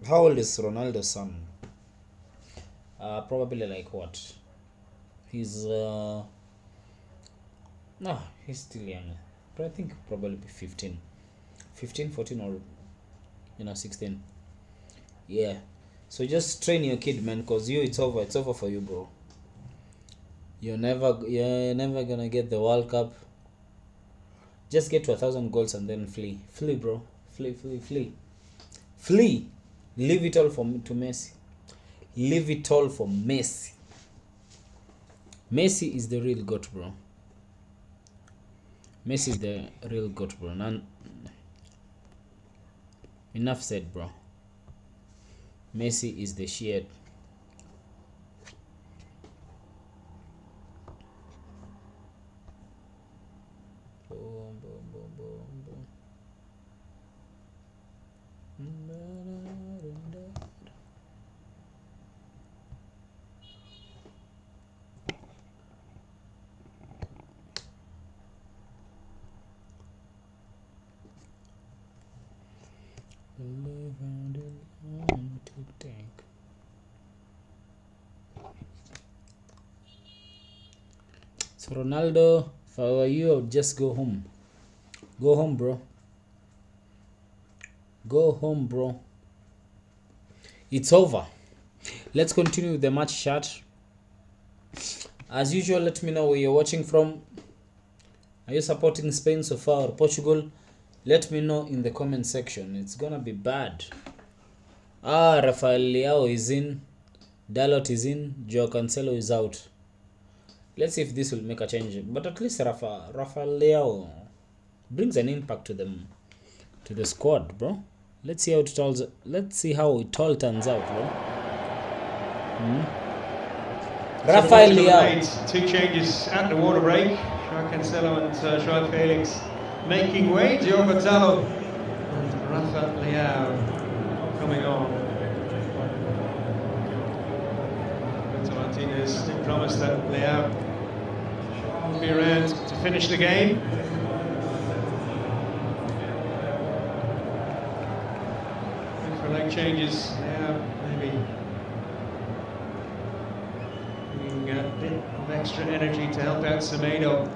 How old is Ronaldo's son? Probably like what? He's no, he's still young. But I think probably 15, 14 or 16. Yeah. So just train your kid, man, cause it's over for you, bro. You're never gonna get the World Cup. Just get to 1,000 goals and then flee, bro, flee. Leave it all to Messi. Leave it all for Messi. Messi is the real GOAT, bro. Messi is the real GOAT, bro. Enough said, bro. Messi is the shit. Boom, boom, boom, boom, boom. So Ronaldo, if I were you, I would just go home. Go home, bro. Go home, bro. It's over. Let's continue with the match chat. As usual, let me know where you're watching from. Are you supporting Spain so far or Portugal? Let me know in the comment section. It's gonna be bad. Rafael Leao is in. Dalot is in. Joao Cancelo is out. Let's see if this will make a change. But at least Rafael Leao brings an impact to them, to the squad, bro. Let's see how it all turns out, bro. Rafael Leao. Two changes at the water break. Joao Cancelo and Joao Felix making way. Diogo Gonzalo and Rafael Leao coming on. Martinez did promise that Leao will be around to finish the game. And for leg changes, Leao maybe bringing a bit of extra energy to help out Semedo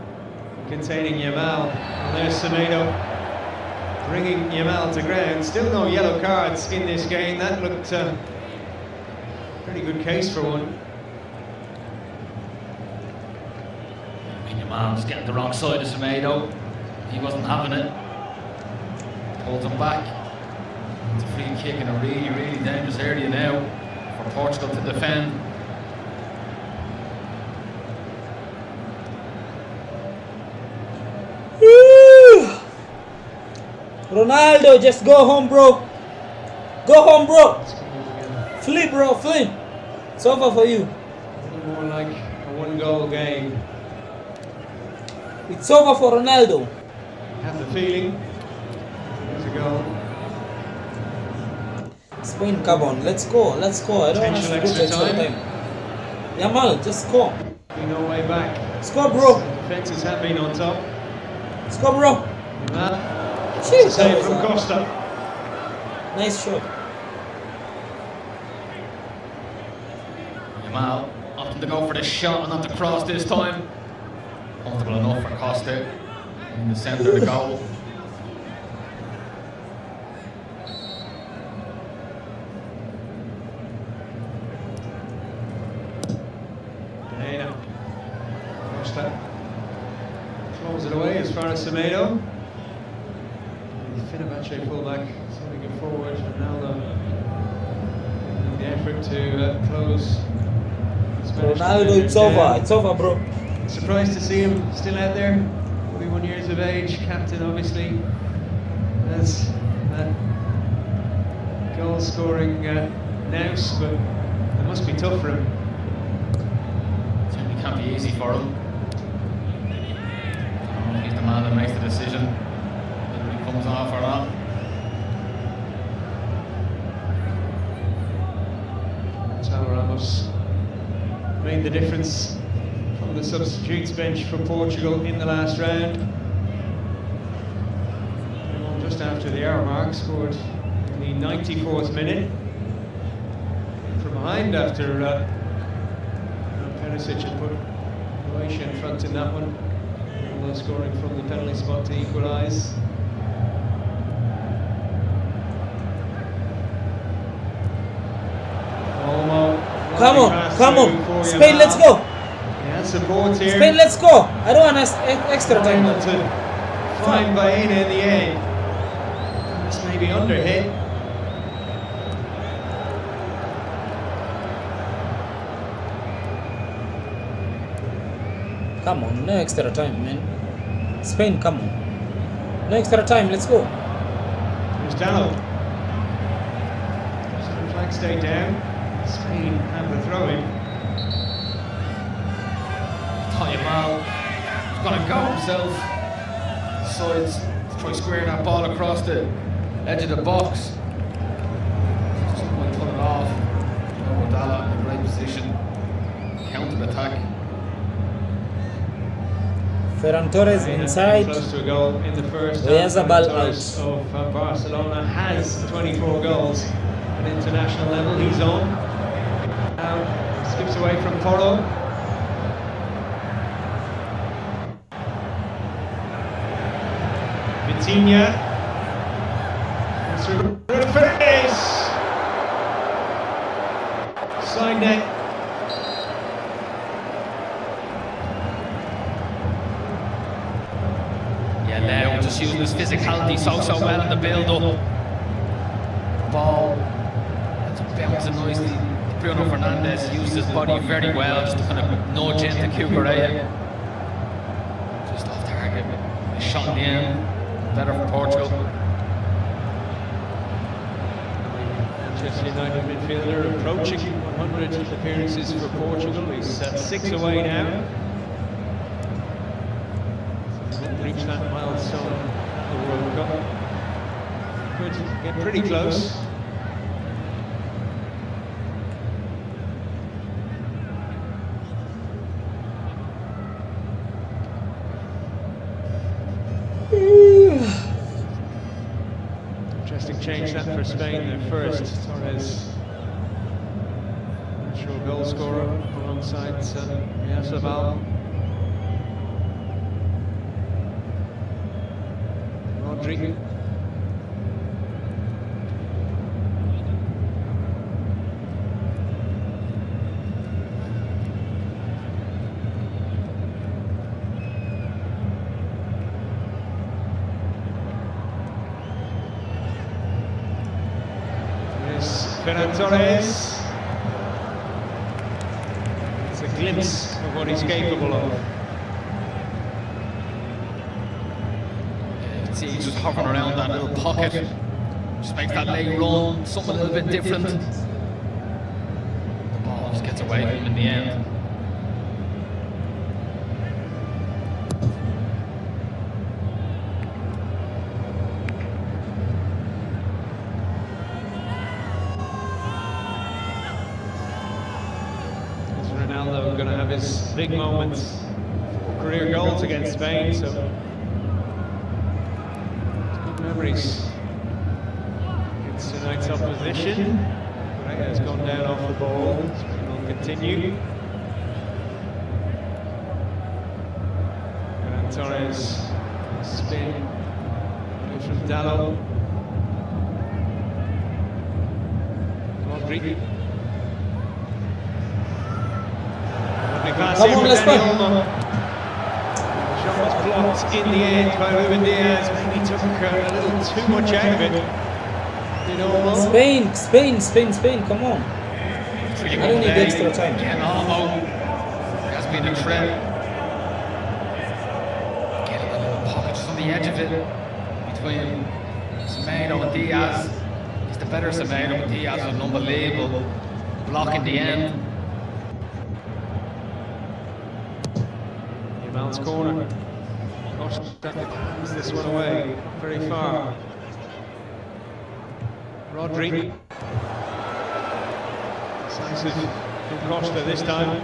containing Yamal. And there's Semedo bringing Yamal to ground. Still no yellow cards in this game. That looked pretty good case for one. Yamal's getting the wrong side of Semedo. He wasn't having it. Pulls him back. It's a free kick in a really, really dangerous area now for Portugal to defend. Ronaldo, just go home, bro. Go home, bro. Flee, bro, flee. It's over for you. More like a one-goal game. It's over for Ronaldo. Have the feeling. There's a goal. Spain, come on, let's go. I don't want us to go to extra time. Yamal, just score. No way back. Score, bro. The defences have been on top. Score, bro. Jeez, save from Costa. Nice shot. Yamal opting to go for the shot and not the cross this time. Comfortable enough for Costa in the centre of the goal. Costa throws it away as far as Semedo. Fenerbahce fullback sending it forward. Ronaldo in the effort to close. Ronaldo, it's over. It's over, bro. Surprised to see him still out there. 41 years of age, captain obviously. That's that goal-scoring nous, but it must be tough for him. Certainly can't be easy for him. He's the man that makes the decision whether he comes off or not. That's how Ramos made the difference from the substitutes bench for Portugal in the last round. Just after the hour mark, scored in the 94th minute. From behind after Perisic had put Croatia in front in that one, although scoring from the penalty spot to equalise. Come on, Spain, let's go. Yeah, support here. Spain, let's go. I don't want extra time. Find Baena in the end. This may be under hit. Come on, no extra time, man. Spain, come on. No extra time, let's go. Here's Dallo. So the flag stay down. Spain have the throw in. Mal, he's gonna go himself. Sides to try squaring that ball across the edge of the box. Someone pull it off. Dalla in the right position. Counter attack. Ferran Torres inside. Close to a goal in the first. Oyarzabal out. Of Barcelona has 24 goals at international level. He's on. Now skips away from Porto. Vitinha. Through the face. Side net. Yeah, Leo just using his physicality so well in the build-up. Ball. It's bouncing nicely. Bruno Fernandes used his body very well just to kind of nudge into Cucurella. Just off target. A shot in the end. Better for Portugal. Manchester United midfielder approaching 100 appearances for Portugal. He's 6 away now. Won't reach that milestone at the World Cup. Could get pretty close. Interesting change that for Spain. Their first. Torres, natural goal scorer, alongside Oyarzabal. Rodri. Ferran Torres. It's a glimpse of what he's capable of. You can see he's just hovering around that little pocket. Just makes that leg run, something a little bit different. The ball just gets away from him in the end. Going to have his big moments, career goals against Spain, so good memories. It's tonight's opposition. Correa has gone down off the ball. Spain will continue. Ferran Torres, spin, goes from Dallo. Rodri. Come on, let's go. Shot was blocked in the end by Ruben Diaz. Maybe took a little too much out of it. Spain, come on. I don't need extra time. Ken Almo has been a threat. Getting a little pocket just on the edge of it between Semedo and Diaz. He's the better Semedo, but Diaz is an unbelievable block in the end. Mal's corner. Costa hands this one away, very far. Rodri. Decisive from Costa this time.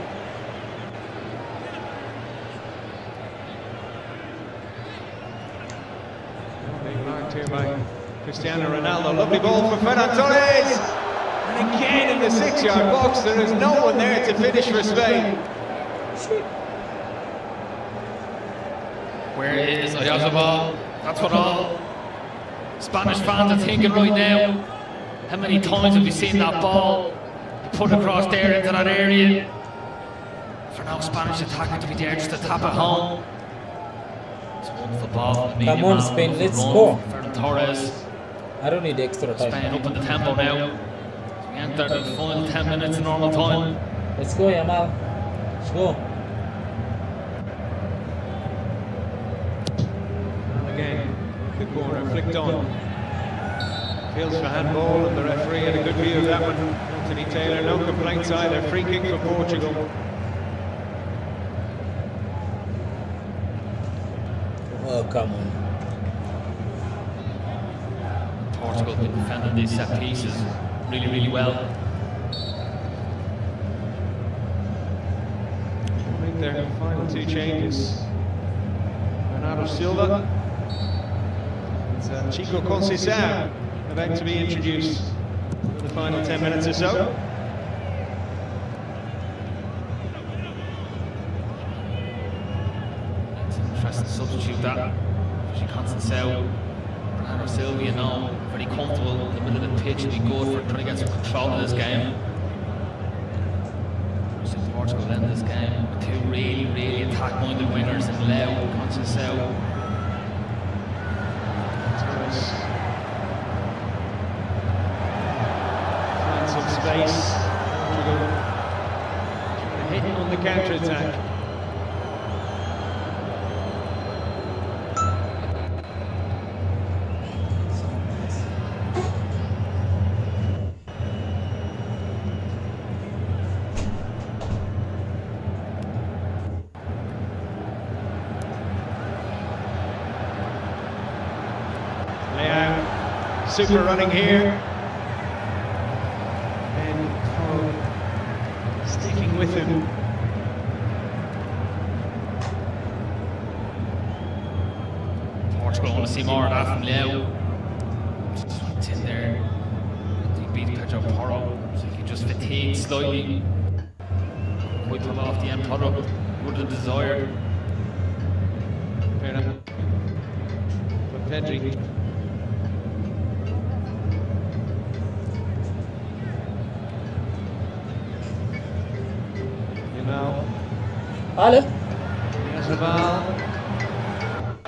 Being marked here by Cristiano Ronaldo. Lovely ball for Ferran Torres. And again in the 6-yard box, there is no one there to finish for Spain. Where is Oyazabal? That's what all Spanish fans are thinking right now. How many times have we seen that ball put across there into that area? For now, Spanish attacker to be there just to tap it home. It's a wonderful ball from the medium. Come on, Spain, let's score. Ferran Torres. I don't need extra time. Spain up in the tempo now. We enter the final 10 minutes of normal time. Let's go, Yamal. Let's go. And again, the corner flicked on. Feels for handball, and the referee had a good view of that one. Anthony Taylor, no complaints either. Free kick for Portugal. Oh, come on. Portugal been defending these set pieces really, really well. Make their final two changes. Bernardo Silva. It's Chico Conceição about to be introduced for the final 10 minutes or so. It's an interesting substitute that. Conceição, Bernardo Silva, you know, very comfortable in the middle of the pitch, and be good for trying to get some control of this game. So Portugal end this game with two really, really attack-minded wingers in Leo and Conceição. Find some space. Portugal trying to hit on the counter-attack. Super running here, and sticking with him. Portugal want to see more of that from Leo. It's in there. He beat Pedro Porro, so he just fatigued slightly. Quite pull off the end product would have desired. Fair enough. But Pedri. Hello. Yazabal. 4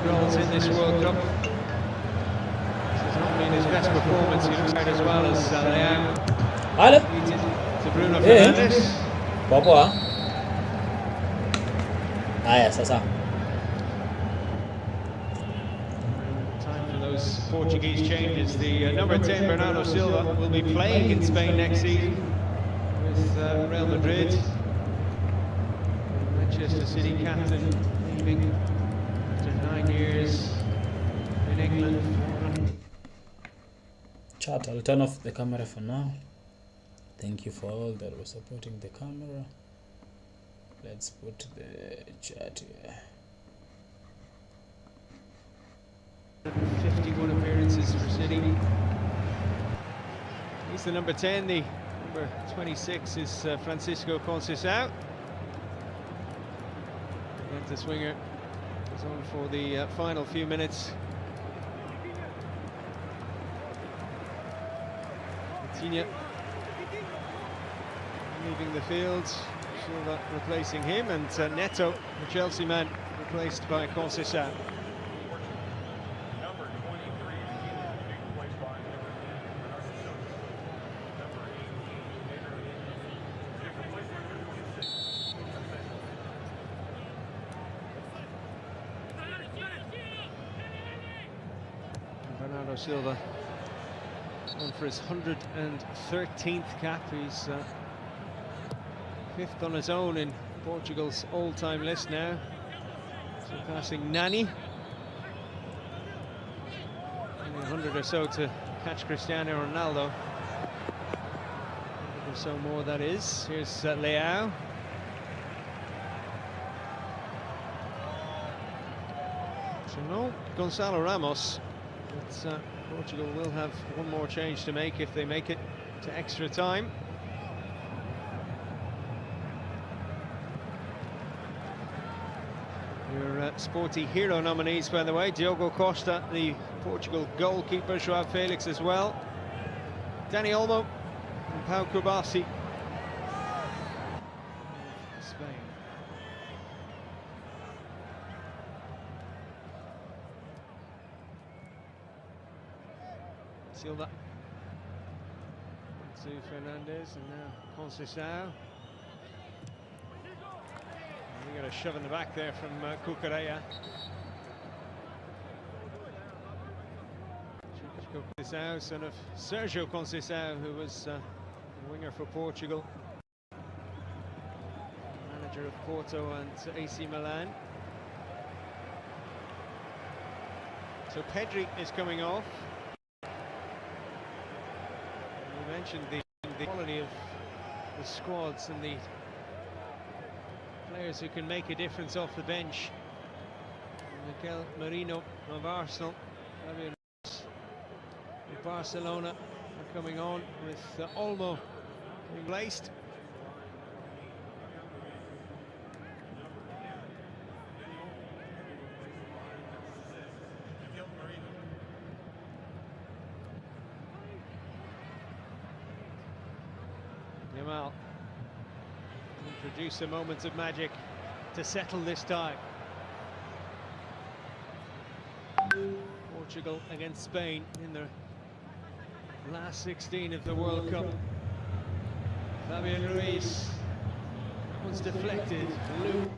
goals in this World Cup. This has not been his best performance. He looks out as well as Leão. Hello. To Bruno Fernandes. Boa. Yes, sasa. Time for those Portuguese changes. The number 10, Bernardo Silva, will be playing in Spain next season with Real Madrid. Manchester City captain, leaving after 9 years in England. Chat, I'll turn off the camera for now. Thank you for all that were supporting the camera. Let's put the chat here. 51 appearances for City. He's the number 10, the number 26 is Francisco Conceição. And the swinger is on for the final few minutes. Coutinho leaving the field, Silva replacing him, and Neto, the Chelsea man, replaced by Conceição. Bernardo Silva on for his 113th cap. He's 5th on his own in Portugal's all-time list now, surpassing Nani. Only 100 or so to catch Cristiano Ronaldo. 100 or so more, that is. Here's Leão. So no Gonçalo Ramos. But Portugal will have one more change to make if they make it to extra time. Sporty Hero nominees, by the way. Diogo Costa, the Portugal goalkeeper, Joao Felix as well, Dani Olmo and Pau Kubasi. Spain. Silva. To Fernandez and now Conceição. We got a shove in the back there from Cucurella. Conceição, son of Sergio Conceição, who was a winger for Portugal, manager of Porto and AC Milan. So Pedri is coming off. You mentioned the quality of the squads and the players who can make a difference off the bench. Mikel Merino of Arsenal, Fabio of Barcelona are coming on with Olmo being placed. Yamal will produce a moment of magic to settle this tie. Portugal against Spain in the last 16 of the World Cup. Fabian Ruiz, that one's deflected. Luke.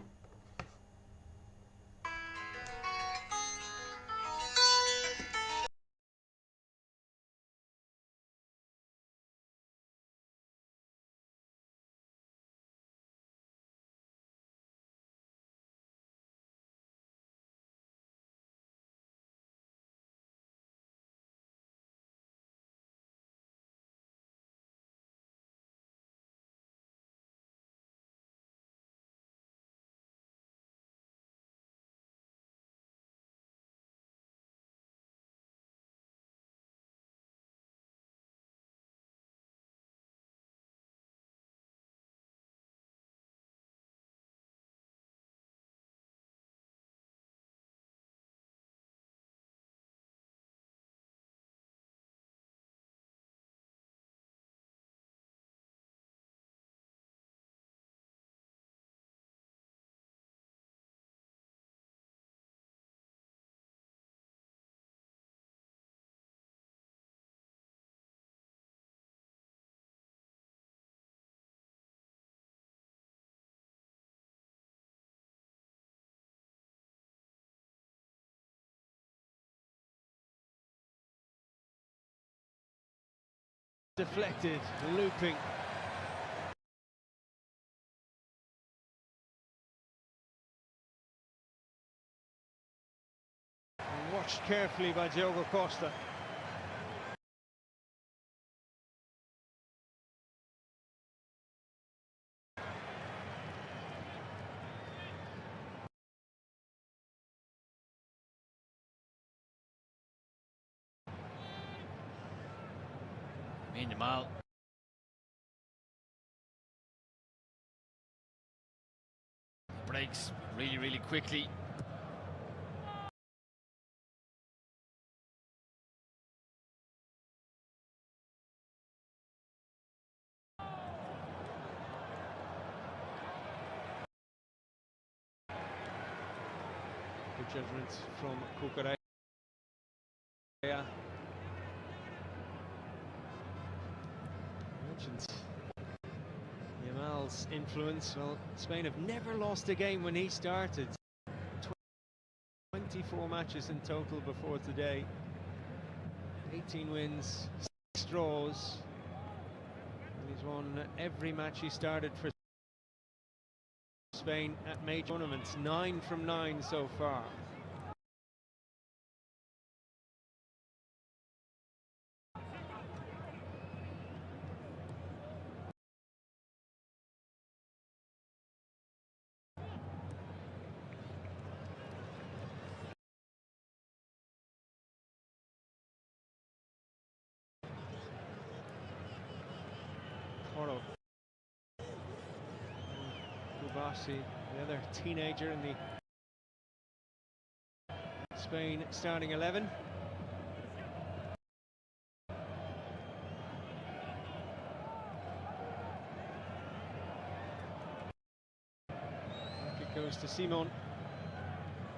Deflected, looping. And watched carefully by Diogo Costa. Minimal. Breaks really quickly. Good judgment from Cucurella. Mentioned Yamal's influence. Well, Spain have never lost a game when he started. 24 matches in total before today. 18 wins, 6 draws. And he's won every match he started for Spain at major tournaments. 9 from 9 so far. Kubasi, the other teenager in the Spain starting 11. It goes to Simon.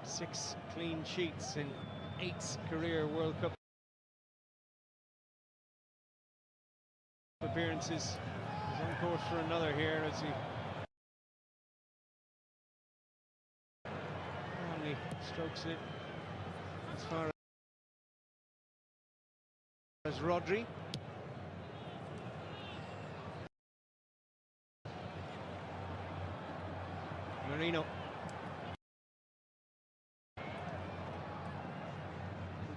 6 clean sheets in 8 career World Cup appearances. He's on course for another here as he only strokes it as far as Rodri. Marino.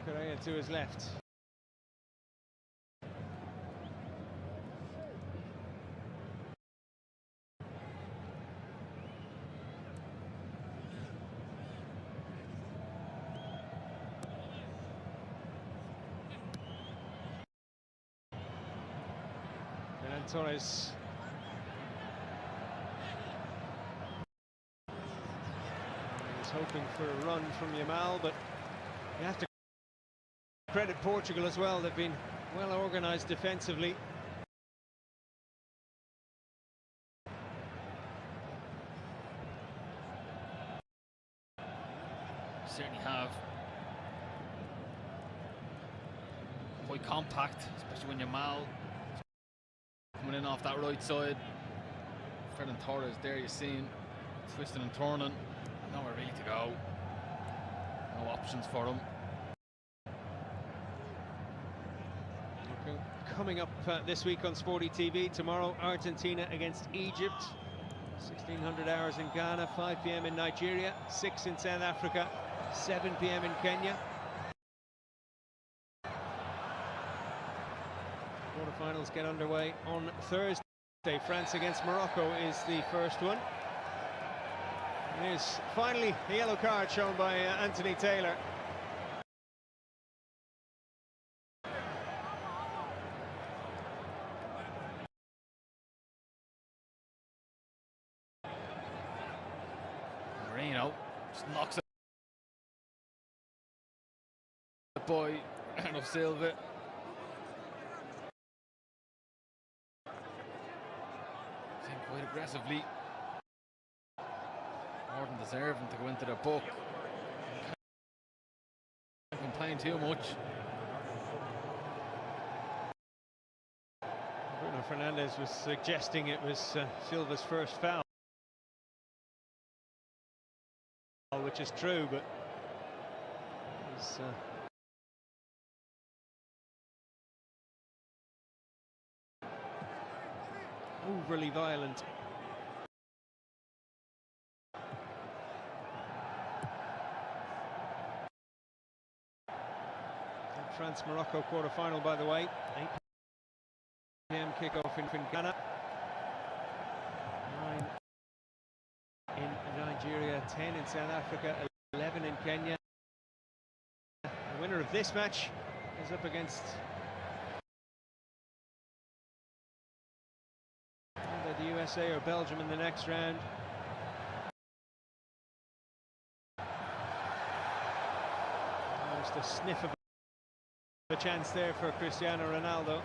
Correa to his left. Fernand Torres. He's hoping for a run from Yamal, but you have to credit Portugal as well. They've been well organised defensively. Certainly have. Quite compact, especially when Yamal coming in off that right side. Fernand Torres there, you see him twisting and turning. Nowhere really to go. No options for him. Coming up this week on Sporty TV, tomorrow Argentina against Egypt, 1600 hours in Ghana, 5 p.m. in Nigeria, 6 in South Africa, 7 p.m. in Kenya. Quarterfinals get underway on Thursday. France against Morocco is the first one. It is finally a yellow card shown by Anthony Taylor. Marino just knocks it by Arno Silva. Quite aggressively. More than deserving to go into the book. Can't complain too much. Bruno Fernandes was suggesting it was Silva's first foul, which is true, but he's overly violent. France-Morocco quarter-final, by the way. 8 p.m. kickoff in Ghana. 9 in Nigeria, 10 in South Africa, 11 in Kenya. The winner of this match is up against either the USA or Belgium in the next round. Just a sniff of a chance there for Cristiano Ronaldo.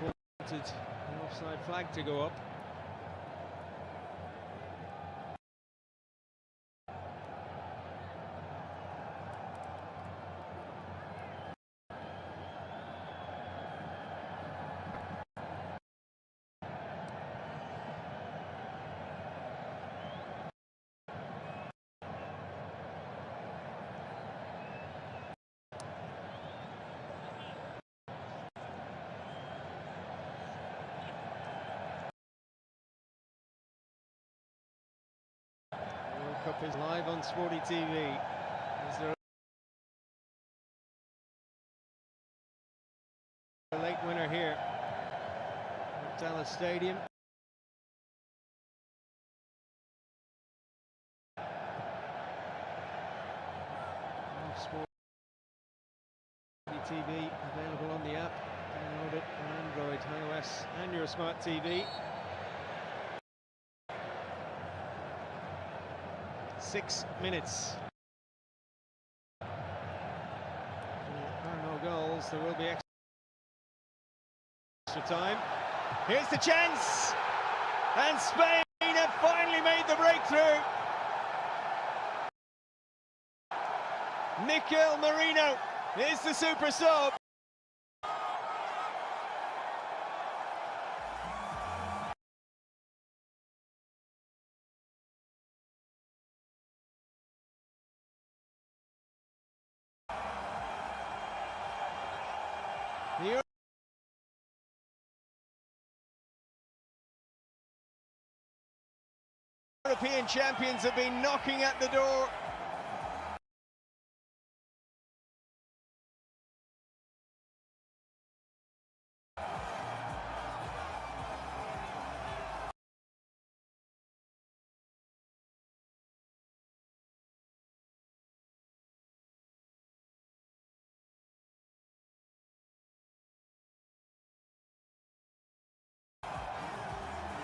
Wanted an offside flag to go up. Cup is live on Sporty TV. Is there a late winner here at Dallas Stadium? Sporty TV available on the app. Download it on Android, iOS, and your smart TV. 6 minutes there will be extra time. Here's the chance, and Spain have finally made the breakthrough. Mikel Merino is the super sub. The European champions have been knocking at the door.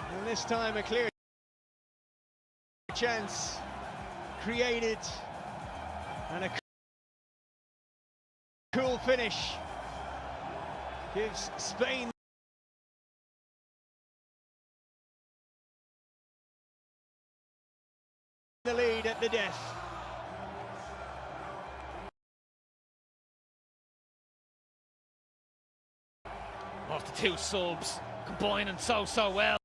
And this time a clear chance created, and a cool finish gives Spain the lead at the death. Off the two subs, combining so well.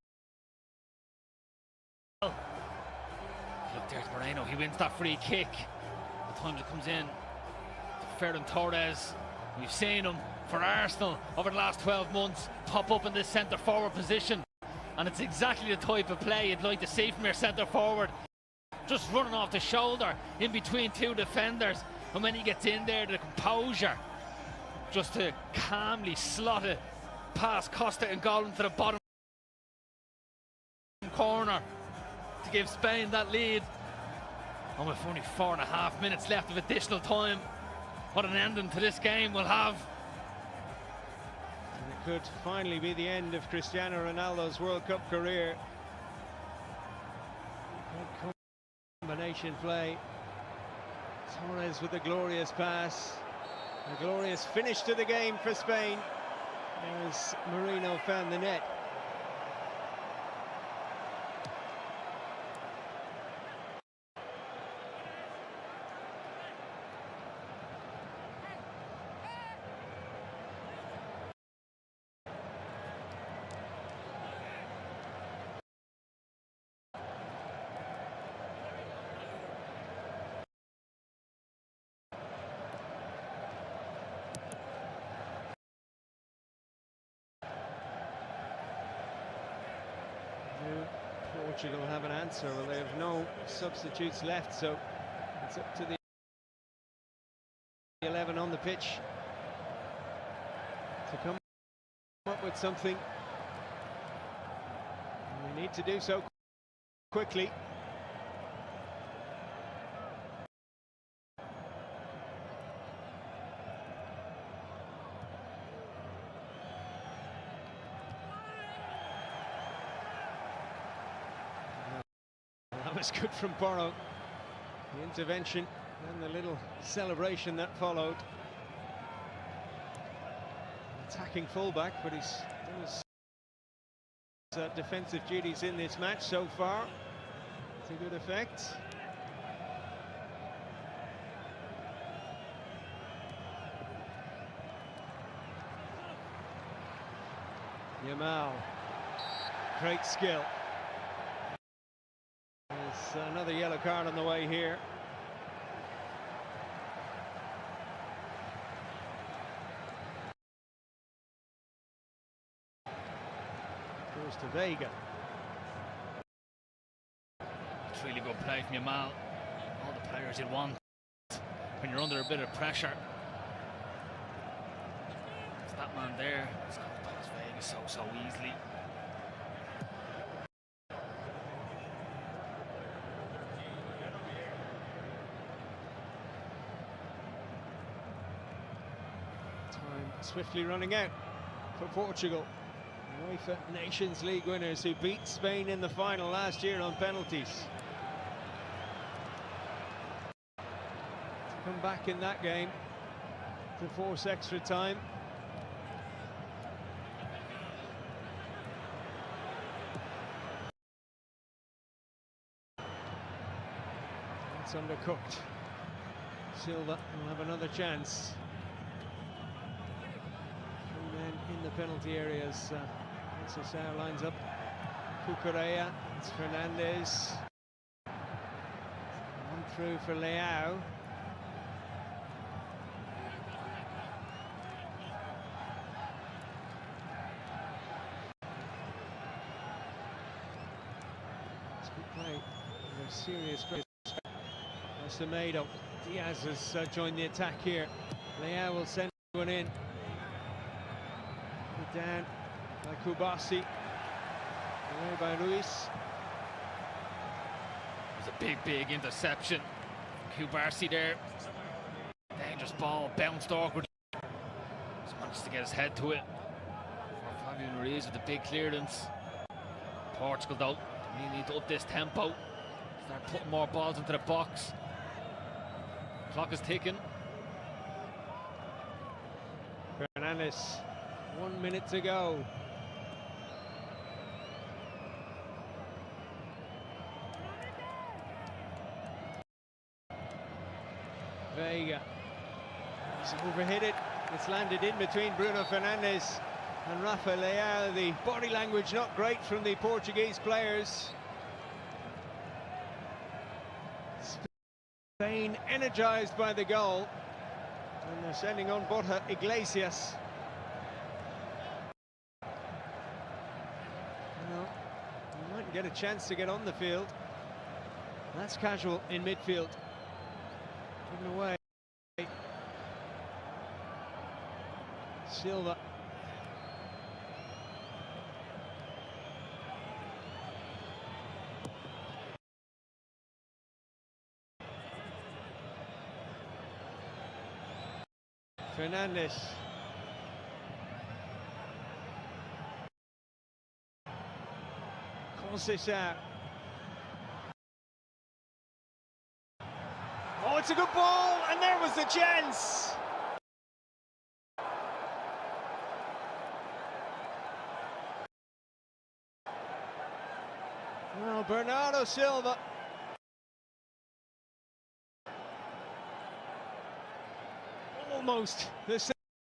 Look, there's Moreno, he wins that free kick. The time it comes in to Ferran Torres. We've seen him for Arsenal over the last 12 months pop up in this centre forward position, and it's exactly the type of play you'd like to see from your centre forward. Just running off the shoulder in between two defenders, and when he gets in there, the composure just to calmly slot it past Costa and goal into the bottom corner to give Spain that lead. And with only 4.5 minutes left of additional time, what an ending to this game we'll have. And it could finally be the end of Cristiano Ronaldo's World Cup career. Good combination play. Torres with a glorious pass. A glorious finish to the game for Spain as Merino found the net. Portugal have an answer? Well, they have no substitutes left, so it's up to the 11 on the pitch to come up with something. And they need to do so quickly. That was good from Porro. The intervention and the little celebration that followed. Attacking fullback, but he's done his defensive duties in this match so far to good effect. Yamal, great skill. There's another yellow card on the way here. Goes to Vega. It's really good play from Yamal. All the players you want when you're under a bit of pressure. It's that man there. It's got past Vega so easily. Swiftly running out for Portugal. UEFA Nations League winners who beat Spain in the final last year on penalties. To come back in that game, to force extra time. It's undercooked. Silva will have another chance. 3 men in the penalty areas. Cesar lines up. Cucurella, it's Fernandez. One through for Leao. It's good play. There's serious great. Semedo. Diaz has joined the attack here. Leao will send one in. Put down by Kubasi. Away by Ruiz. It was a big interception. Kubarsi there. Dangerous ball, bounced awkwardly. Just managed to get his head to it. Fabian Ruiz with a big clearance. Portugal though, they need to up this tempo. Start putting more balls into the box. Clock is ticking. Fernandez, 1 minute to go. Vega. He's overhit it. It's landed in between Bruno Fernandes and Rafa Leao. The body language not great from the Portuguese players. Spain energized by the goal, and they're sending on Borja Iglesias. Well, he might get a chance to get on the field. That's casual in midfield. Given away. Silva. Fernandez. Conceição. Oh, it's a good ball, and there was the chance. Well, Bernardo Silva. Almost the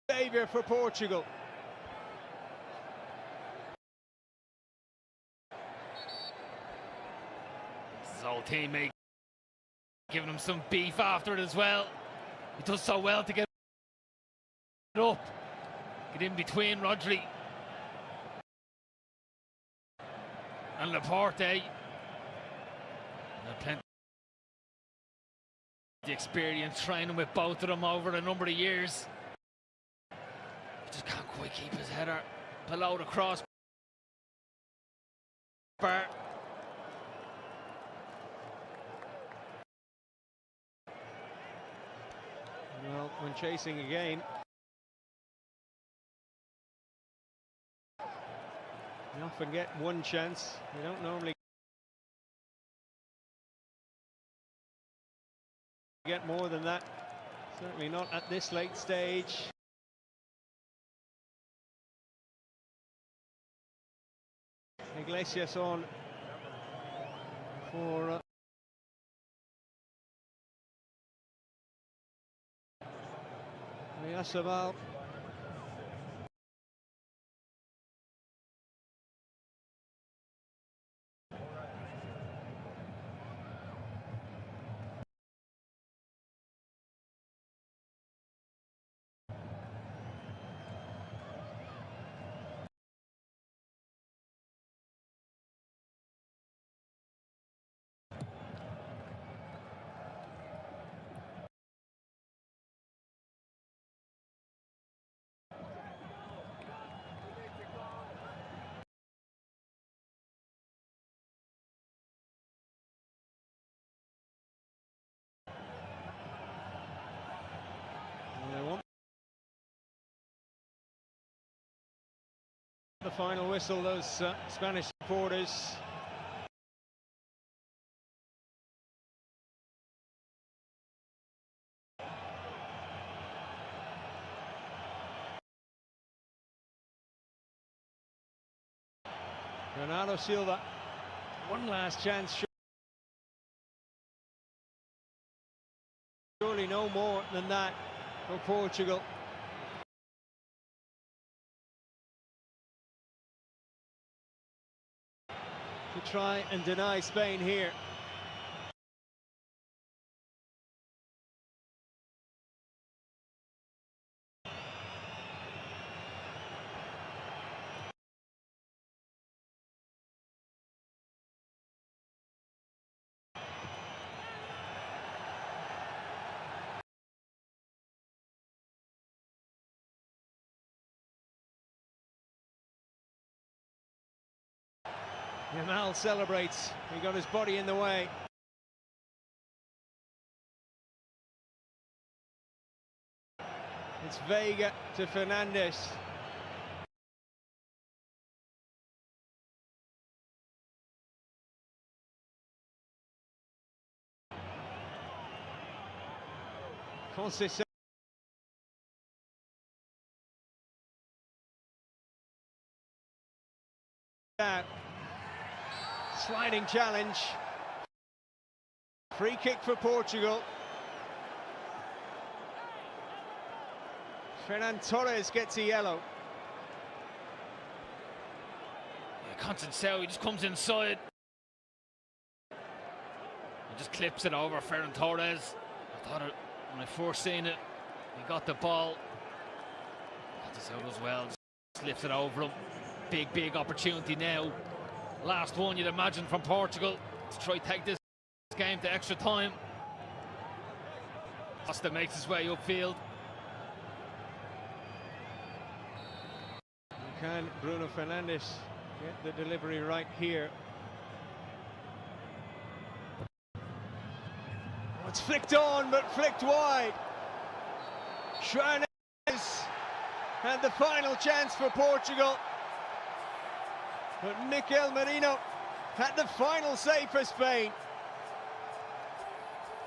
saviour for Portugal. His old teammate giving him some beef after it as well. He does so well to get it up, get in between Rodri and Laporte. They're plenty the experience training with both of them over a number of years. He just can't quite keep his header below the crossbar. Well, when chasing again, you often get one chance. You don't normally get more than that. Certainly not at this late stage. Iglesias on for Oyarzabal. The final whistle, those Spanish supporters. Bernardo Silva, one last chance. Surely no more than that for Portugal. To try and deny Spain here. Yamal celebrates. He got his body in the way. It's Vega to Fernandes. Conceição. Sliding challenge. Free kick for Portugal. Ferran Torres gets a yellow. Yeah, Conceição, he just comes inside. He just clips it over Ferran Torres. I thought it, when I first seen it, he got the ball. Conceição as well, just lifts it over him. Big opportunity now. Last one, you'd imagine, from Portugal to try to take this game to extra time. Costa makes his way upfield. Can Bruno Fernandes get the delivery right here? Oh, it's flicked on, but flicked wide. Schwarnes had the final chance for Portugal. But Mikel Merino had the final save for Spain.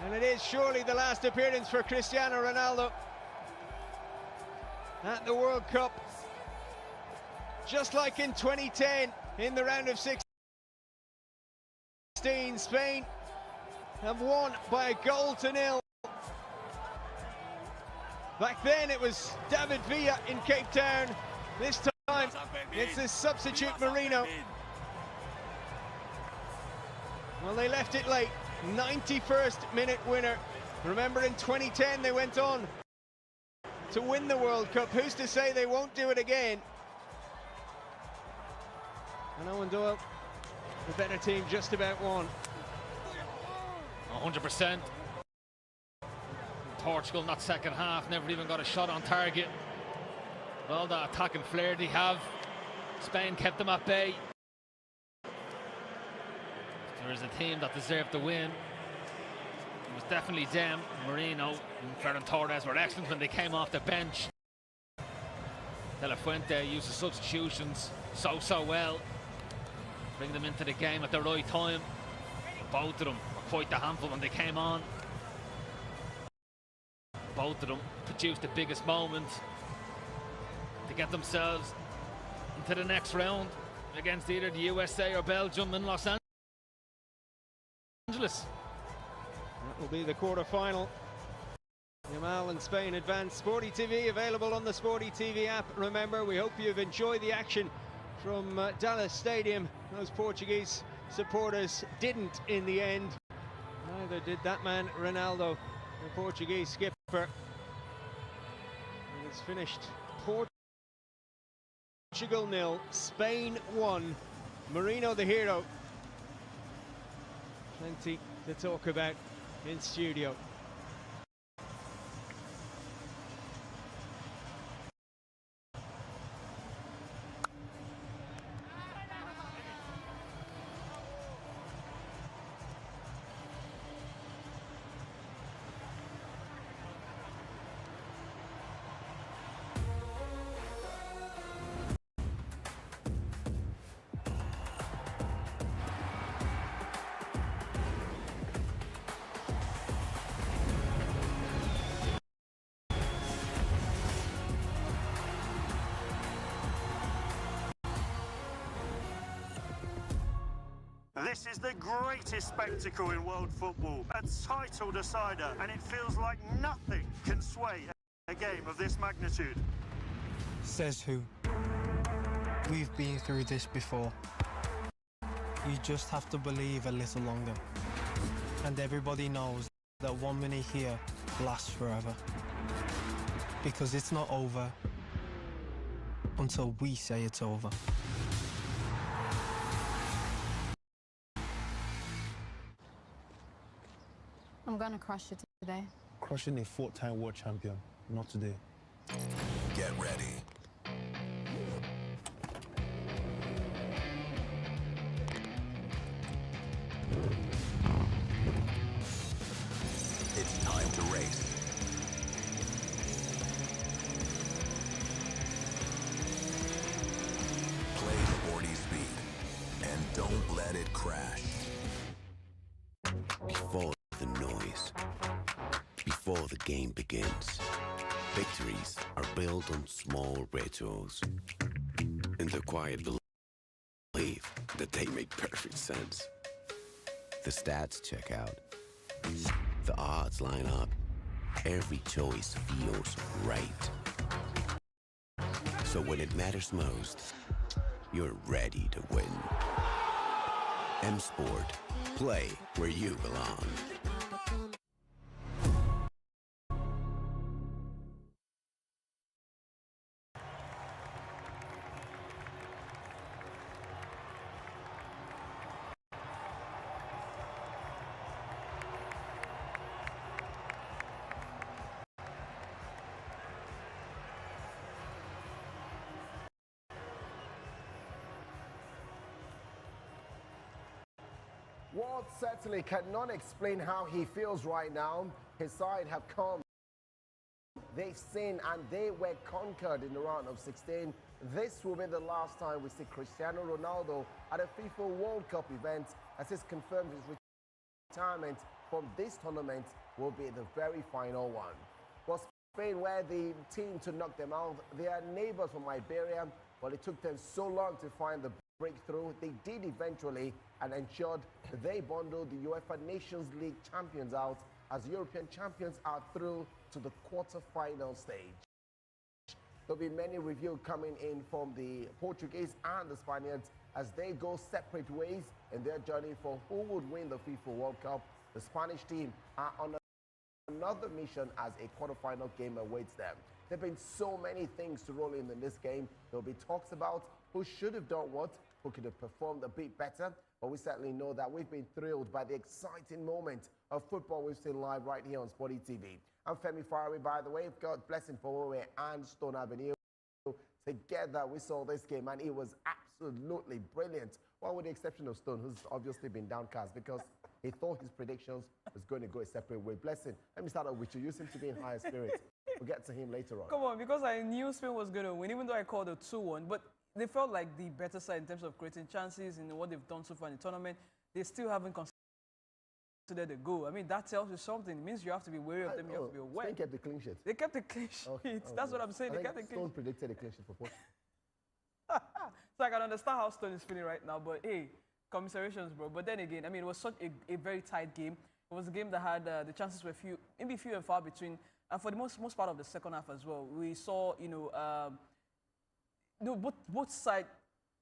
And it is surely the last appearance for Cristiano Ronaldo at the World Cup. Just like in 2010, in the round of 16, Spain have won by a goal to nil. Back then it was David Villa in Cape Town. This time it's the substitute Merino. Well, they left it late. 91st minute winner. Remember, in 2010 they went on to win the World Cup. Who's to say they won't do it again? And Owen Doyle, the better team, just about won. 100%. Portugal, in that second half, never even got a shot on target. All that attacking flair they have, Spain kept them at bay. There is a team that deserved the win. It was definitely them. Merino and Ferran Torres were excellent when they came off the bench. De La Fuente used the substitutions so well. Bring them into the game at the right time. Both of them were quite the handful when they came on. Both of them produced the biggest moment to get themselves into the next round against either the USA or Belgium in Los Angeles. That will be the quarter-final. Yamal and Spain advance. Sporty TV available on the Sporty TV app. Remember, we hope you've enjoyed the action from Dallas Stadium. Those Portuguese supporters didn't in the end. Neither did that man Ronaldo, the Portuguese skipper. And it's finished Portugal 0, Spain 1. Merino the hero. Plenty to talk about in studio. This is the greatest spectacle in world football, a title decider, and it feels like nothing can sway a game of this magnitude. Says who? We've been through this before. You just have to believe a little longer. And everybody knows that 1 minute here lasts forever. Because it's not over until we say it's over. I'm gonna crush it today. Crushing a four-time world champion, not today. Get ready. It's time to race. Play sporty speed and don't let it crash. Before the noise, before the game begins, victories are built on small rituals. In the quiet belief that they make perfect sense. The stats check out. The odds line up. Every choice feels right. So when it matters most, you're ready to win. M-Sport. Play where you belong. Ward certainly cannot explain how he feels right now. His side have come. They've seen and they were conquered in the round of 16. This will be the last time we see Cristiano Ronaldo at a FIFA World Cup event, as he's confirmed his retirement from this tournament will be the very final one. Well, Spain were the team to knock them out. They are neighbors from Iberia, but it took them so long to find the breakthrough. They did eventually, and ensured they bundled the UEFA Nations League champions out, as European champions are through to the quarter-final stage. There'll be many reviews coming in from the Portuguese and the Spaniards as they go separate ways in their journey for who would win the FIFA World Cup. The Spanish team are on another mission as a quarter-final game awaits them. There have been so many things to roll in this game. There'll be talks about who should have done what, who could have performed a bit better, but we certainly know that we've been thrilled by the exciting moment of football we've seen live right here on Sporty TV. I'm Femi Faraway, by the way. We've got Blessing Fowowe and Stone Avenue. Together, we saw this game, and it was absolutely brilliant. Well, with the exception of Stone, who's obviously been downcast because he thought his predictions was going to go a separate way. Blessing, let me start off with you. You seem to be in higher spirits. We'll get to him later on. Come on, because I knew Spain was going to win, even though I called it 2-1. But they felt like the better side in terms of creating chances in what they've done so far in the tournament. They still haven't considered a goal. I mean, that tells you something. It means you have to be wary of them. You have to be aware. Spain kept the clean sheet. They kept the clean sheet. That's what I'm saying. They kept the clean sheet. Stone predicted a clean sheet for Portugal. So I can understand how Stone is feeling right now. But hey, commiserations, bro. But then again, I mean, it was such a very tight game. It was a game that had the chances were few and far between. And for the most part of the second half as well, we saw, both sides,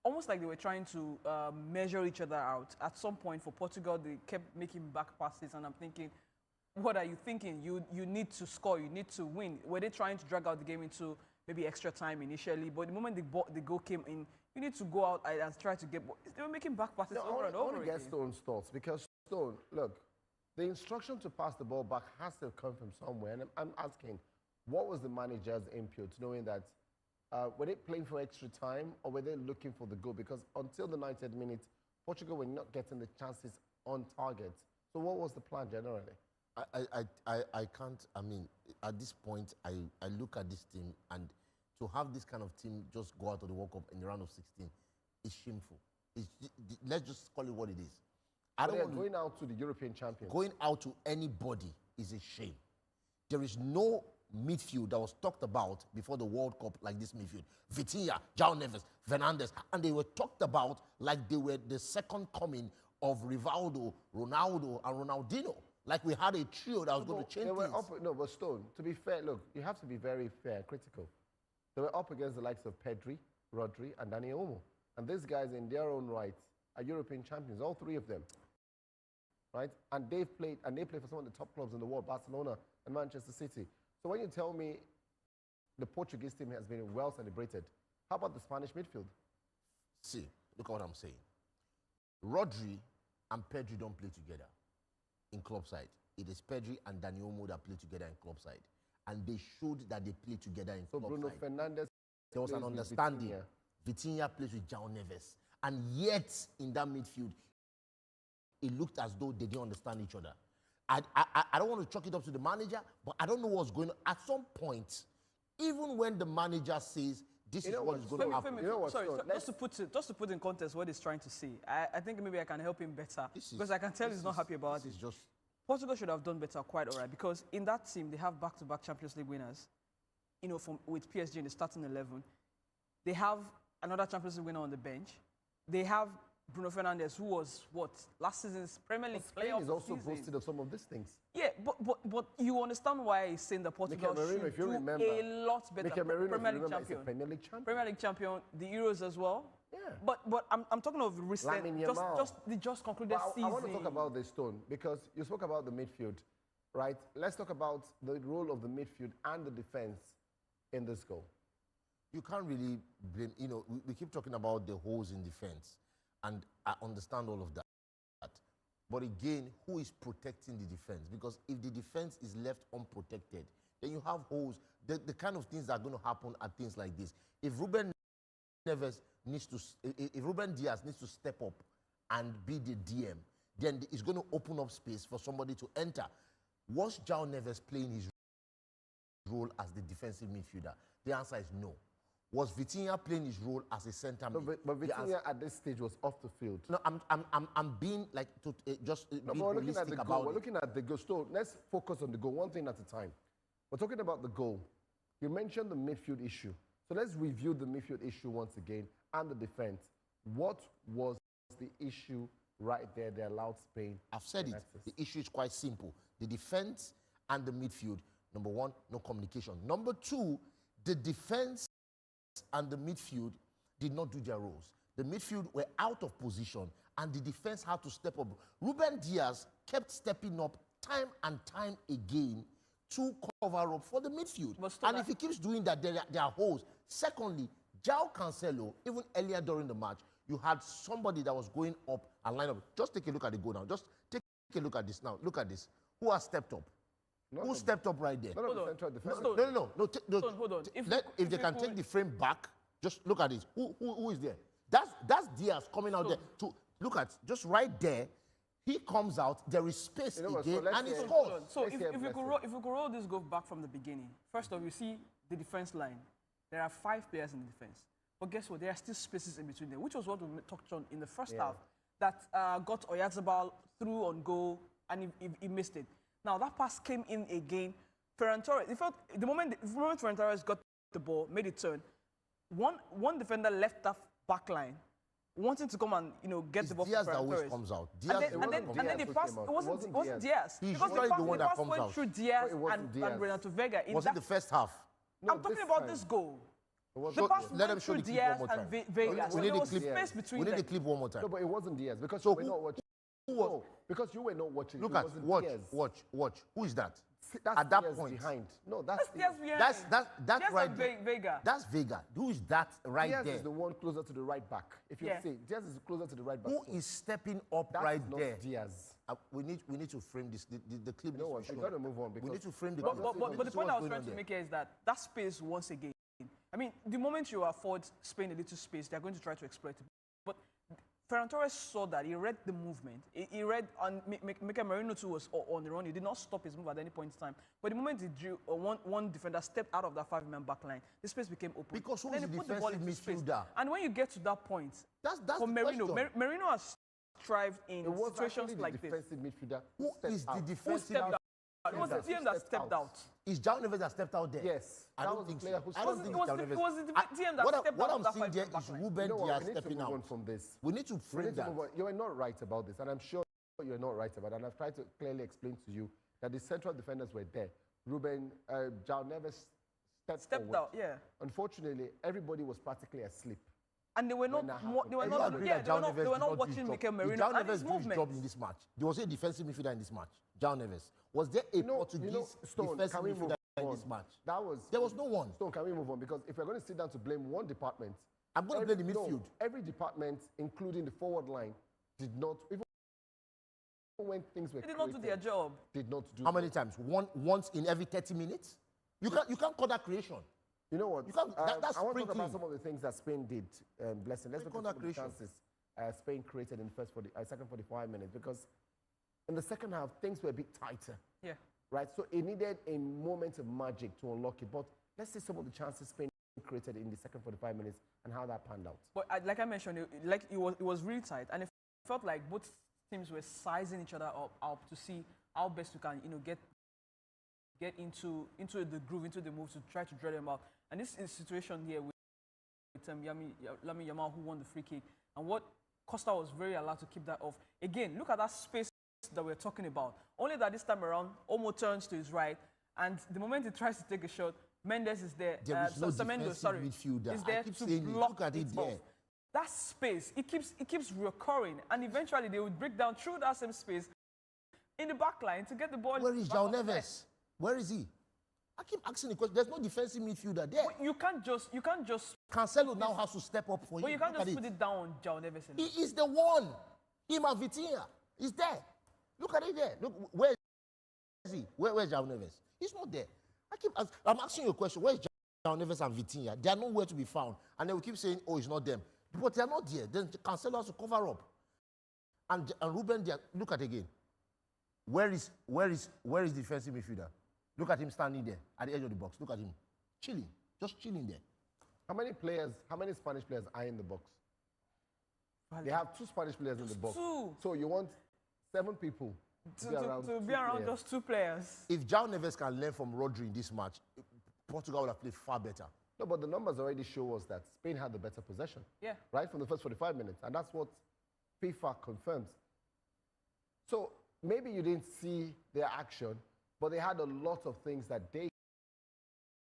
almost like they were trying to measure each other out. At some point, for Portugal, they kept making back passes, and I'm thinking, what are you thinking? You need to score, you need to win. Were they trying to drag out the game into maybe extra time initially? But the moment the goal came in, you need to go out and try to get. They were making back passes over and over again. I want to get Stone's thoughts, because Stone, look, the instruction to pass the ball back has to come from somewhere. And I'm asking, what was the manager's input, knowing that were they playing for extra time, or were they looking for the goal? Because until the 90th minute, Portugal were not getting the chances on target. So what was the plan generally? I can't, I mean, at this point, I look at this team, and to have this kind of team just go out of the World Cup in the round of 16 is shameful. Let's just call it what it is. Going out to the European champions. Going out to anybody is a shame. There is no midfield that was talked about before the World Cup like this midfield. Vitinha, João Neves, Fernandes, and they were talked about like they were the second coming of Rivaldo, Ronaldo, and Ronaldinho. Like we had a trio that was going to change things. No, but Stone, to be fair, look, you have to be very fair, critical. They were up against the likes of Pedri, Rodri, and Dani Olmo. And these guys, in their own right, are European champions, all three of them. Right? And they play for some of the top clubs in the world, Barcelona and Manchester City. So when you tell me the Portuguese team has been well celebrated, how about the Spanish midfield? See, look at what I'm saying. Rodri and Pedri don't play together in club side. It is Pedri and Dani Olmo that play together in club side. And they showed that they play together in club Bruno side. Fernandes there was an understanding. Vitinha plays with João Neves. And yet, in that midfield, it looked as though they didn't understand each other. I don't want to chalk it up to the manager, but I don't know what's going on. At some point, even when the manager says, this is what is going to happen. Sorry, just to put in context what he's trying to say, I think maybe I can help him better. Because I can tell he's not happy about it. Portugal should have done better, quite all right, because in that team, they have back-to-back Champions League winners, with PSG in the starting 11. They have another Champions League winner on the bench. They have Bruno Fernandes, who was, last season's Premier League player of the season. Spain is also boasted of some of these things. Yeah, but you understand why he's saying that Portugal should do a lot better. Premier League champion. Premier League champion, the Euros as well. Yeah. But I'm talking of recent, just concluded season. I want to talk about this, Stone, because you spoke about the midfield, right? Let's talk about the role of the midfield and the defense in this goal. You can't really blame, we keep talking about the holes in defense, and I understand all of that. But again, who is protecting the defense? Because if the defense is left unprotected, then you have holes. The kind of things that are going to happen are things like this. If Ruben Diaz needs to step up and be the DM, then it's going to open up space for somebody to enter. Was João Neves playing his role as the defensive midfielder? The answer is no. Was Vitinha playing his role as a centre mid? But Vitinha at this stage was off the field. No, I'm being like realistic about it. We're looking at the goal. So let's focus on the goal, one thing at a time. We're talking about the goal. You mentioned the midfield issue. So let's review the midfield issue once again and the defense. What was the issue right there that allowed Spain? I've said it. The issue is quite simple. The defense and the midfield. Number one, no communication. Number two, the defense and the midfield did not do their roles. The midfield were out of position and the defense had to step up. Ruben Diaz kept stepping up time and time again to cover up for the midfield. And if he keeps doing that, there are holes. Secondly, João Cancelo, even earlier during the match, you had somebody that was going up and line up. Just take a look at the goal now. Just take a look at this now. Look at this. Who has stepped up? Who stepped up right there? Hold on. Hold on. If they can take the frame back, just look at it. Who is there? That's Diaz coming out there. To look at just right there. He comes out. There is space again, and he scores. So if we could roll this goal back from the beginning, first off, you see the defense line. There are 5 players in the defense, but guess what? There are still spaces in between them, which was what we talked on in the first half. That got Oyarzabal through on goal, and he missed it. Now, that pass came in again. Ferran Torres, the moment Ferran Torres got the ball, made it turn, one defender left that back line, wanting to come and get the ball Diaz for Ferran Torres. Comes out. And then the pass, it wasn't Diaz. Because the pass went through Diaz and Renato Vega. Was it the first half? I'm talking about this goal. The pass went through Diaz and Vega. So there was space between them. We need the clip one more time. No, but it wasn't Diaz because you were not watching. Because you were not watching. Look at watch. Who is that? That's at that Diaz point behind. No, that's Diaz behind. That's right there. Vega. That's Vega. Who is that right Diaz there? Diaz is the one closer to the right back. If you see, Diaz is closer to the right back. Who is stepping up right there? Diaz. We need to frame this. The clip. You know what? We've got to move on because we need to frame the. But the point I was trying to make here is that space once again. I mean, the moment you afford Spain a little space, they're going to try to exploit it. But Ferran Torres saw that. He read the movement. He read, and Mikel Merino too was on the run. He did not stop his move at any point in time. But the moment he drew, one defender stepped out of that 5-man back line, the space became open. Because who is the defensive midfielder? And when you get to that point, that's for Merino, question. Merino has thrived in situations like this. Defensive midfielder. Who is the defensive midfielder? It was the TM that stepped out. It's João Neves that stepped out there. Yes. I don't think so. It was the TM that stepped out. What I'm seeing there is Ruben Diaz stepping out. We need to move on from this. We need to frame that. You are not right about this, and I'm sure you're not right about it. And I've tried to clearly explain to you that the central defenders were there. João Neves stepped out, yeah. Unfortunately, everybody was practically asleep. And they were not watching Mikel Merino and his movement. Job in this match. There was a defensive midfielder in this match, João Neves. Was there a Portuguese defensive midfielder in this match? There was no one. Stone, can we move on? Because if we're going to sit down to blame one department, I'm going to blame the midfield. No, every department, including the forward line, did not, even when things were They did not do their job. Did not do. How many times? Once in every 30 minutes? You can't call that creation. You know what? You can't, that's I want to talk sprinkling. about some of the things that Spain did. Blessing. Let's look at some of the chances Spain created in the second 45 minutes, because in the second half things were a bit tighter. Yeah. Right. So it needed a moment of magic to unlock it. But let's see some of the chances Spain created in the second 45 minutes and how that panned out. But like I mentioned, it was really tight, and it felt like both teams were sizing each other up to see how best we can get into the groove, into the move to try to draw them out. And this is a situation here with Lamine Yamal, who won the free kick, and what Costa was very allowed to keep that off. Again, look at that space that we're talking about. Only that this time around, Omo turns to his right, and the moment he tries to take a shot, Mendes is there. There is no defensive midfielder. Is there I keep to saying block look at it there. That space, it keeps recurring, and eventually they would break down through that same space in the back line to get the ball. Where is João Neves? Where is he? I keep asking the question. There's no defensive midfielder there. But you can't just. Cancelo now has to step up for you. But you can't just put it down on João Neves. He is the one. Him and Vitinha. He's there. Look at it there. Look, where is he? Where's João Neves? He's not there. I'm asking you a question. Where's João Neves and Vitinha? They are nowhere to be found. And they will keep saying, oh, it's not them. But they are not there. Then Cancelo has to cover up. And Ruben, look at it again. Where is the defensive midfielder? Look at him standing there at the edge of the box. Look at him. Chilling. Just chilling there. How many Spanish players are in the box? They have 2 Spanish players in the box. 2. So you want 7 people to be around just 2 players. If João Neves can learn from Rodri in this match, Portugal would have played far better. No, but the numbers already show us that Spain had the better possession. Yeah. Right from the first 45 minutes. And that's what FIFA confirms. So maybe you didn't see their action, but they had a lot of things that they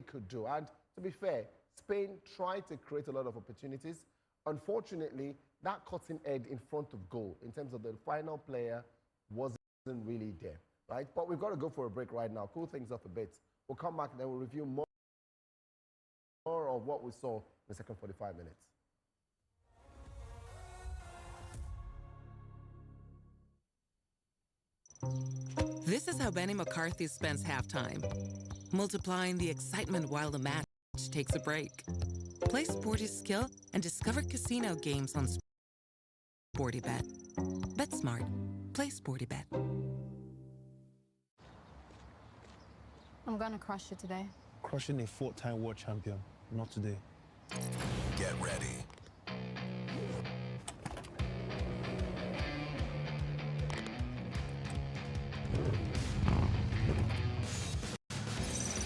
could do. And to be fair, Spain tried to create a lot of opportunities. Unfortunately, that cutting edge in front of goal, in terms of the final player, wasn't really there, right? But we've got to go for a break right now, cool things off a bit. We'll come back and then we'll review more of what we saw in the second 45 minutes. This is how Benny McCarthy spends halftime, multiplying the excitement while the match takes a break. Play Sporty's skill and discover casino games on SportyBet. Bet smart. Play SportyBet. I'm gonna crush you today. Crushing a 4-time world champion, not today. Get ready.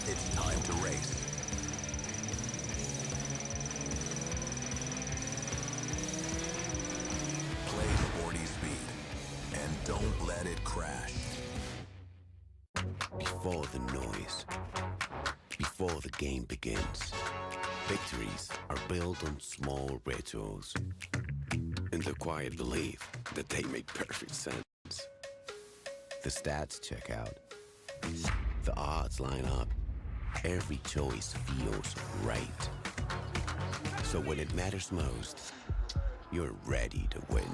It's time to race. Play sporty speed and don't let it crash. Before the noise, before the game begins, victories are built on small rituals in the quiet belief that they make perfect sense. The stats check out, the odds line up, every choice feels right. So when it matters most, you're ready to win.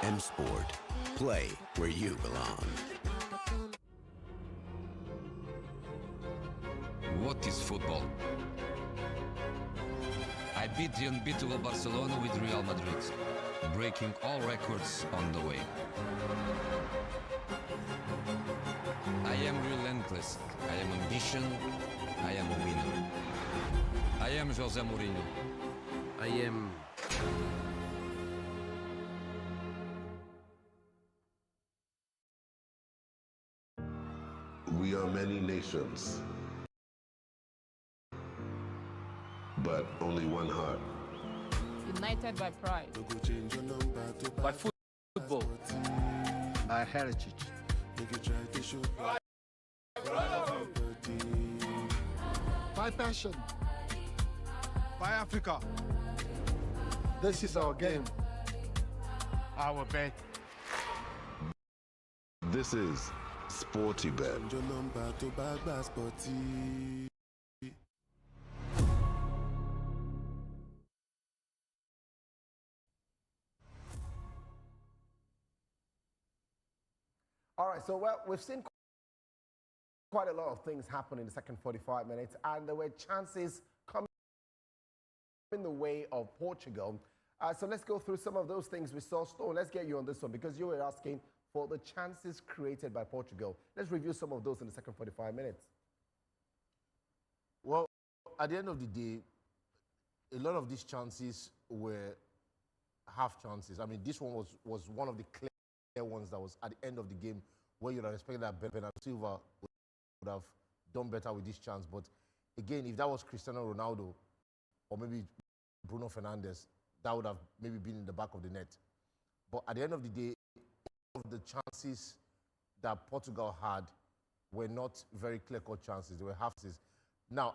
M-Sport, play where you belong. What is football? I beat the unbeatable Barcelona with Real Madrid, breaking all records on the way. I am relentless. I am ambition. I am a winner. I am José Mourinho. I am... We are many nations, but only one heart. United by pride. By football. By heritage. By passion. By Africa. This is our game. Our bet. This is Sporty Bet. All right, so we've seen quite a lot of things happen in the second 45 minutes, and there were chances coming in the way of Portugal. So let's go through some of those things we saw. Stone, let's get you on this one because you were asking for the chances created by Portugal. Let's review some of those in the second 45 minutes. Well, at the end of the day, a lot of these chances were half chances. I mean, this one was one of the clear ones that was at the end of the game where you'd have expected that Bernardo Silva would have done better with this chance. But again, if that was Cristiano Ronaldo or maybe Bruno Fernandes, that would have maybe been in the back of the net. But at the end of the day, all of the chances that Portugal had were not very clear-cut chances. They were half chances. Now,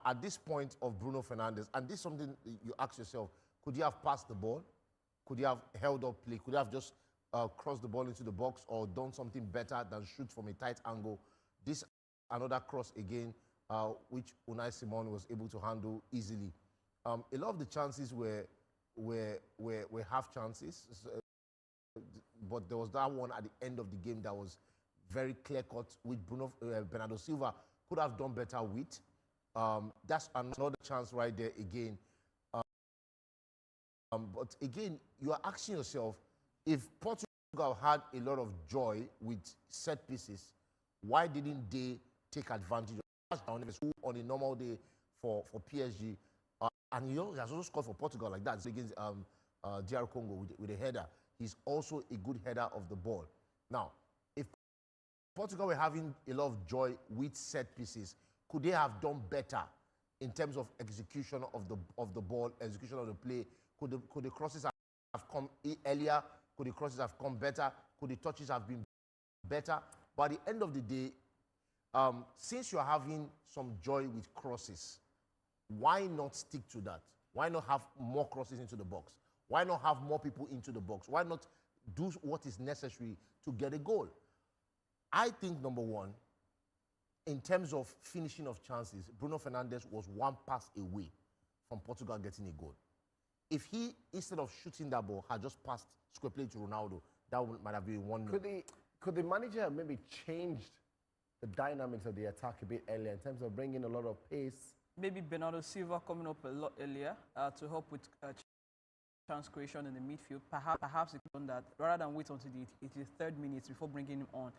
at this point of Bruno Fernandes, and this is something you ask yourself, could he have passed the ball? Could he have held up play? Could he have just crossed the ball into the box or done something better than shoot from a tight angle? This another cross again, which Unai Simon was able to handle easily. A lot of the chances were half chances, but there was that one at the end of the game that was very clear-cut, which Bernardo Silva could have done better with. That's another chance right there again. But again, you are asking yourself, if Portugal had a lot of joy with set pieces, why didn't they take advantage of who on a normal day for PSG? And he has also scored for Portugal like that. It's against DR Congo with a header. He's also a good header of the ball. Now, if Portugal were having a lot of joy with set pieces, could they have done better in terms of execution of the ball, execution of the play? Could the crosses have come earlier? Could the crosses have come better? Could the touches have been better? But at the end of the day, since you're having some joy with crosses, why not stick to that? Why not have more crosses into the box? Why not have more people into the box? Why not do what is necessary to get a goal? I think, number one, in terms of finishing of chances, Bruno Fernandes was one pass away from Portugal getting a goal. If he, instead of shooting that ball, had just passed square play to Ronaldo, that might have been 1-0. Could the manager maybe changed the dynamics of the attack a bit earlier in terms of bringing a lot of pace? Maybe Bernardo Silva coming up a lot earlier to help with chance creation in the midfield. Perhaps he could have done that rather than wait until the 83rd minute before bringing him on.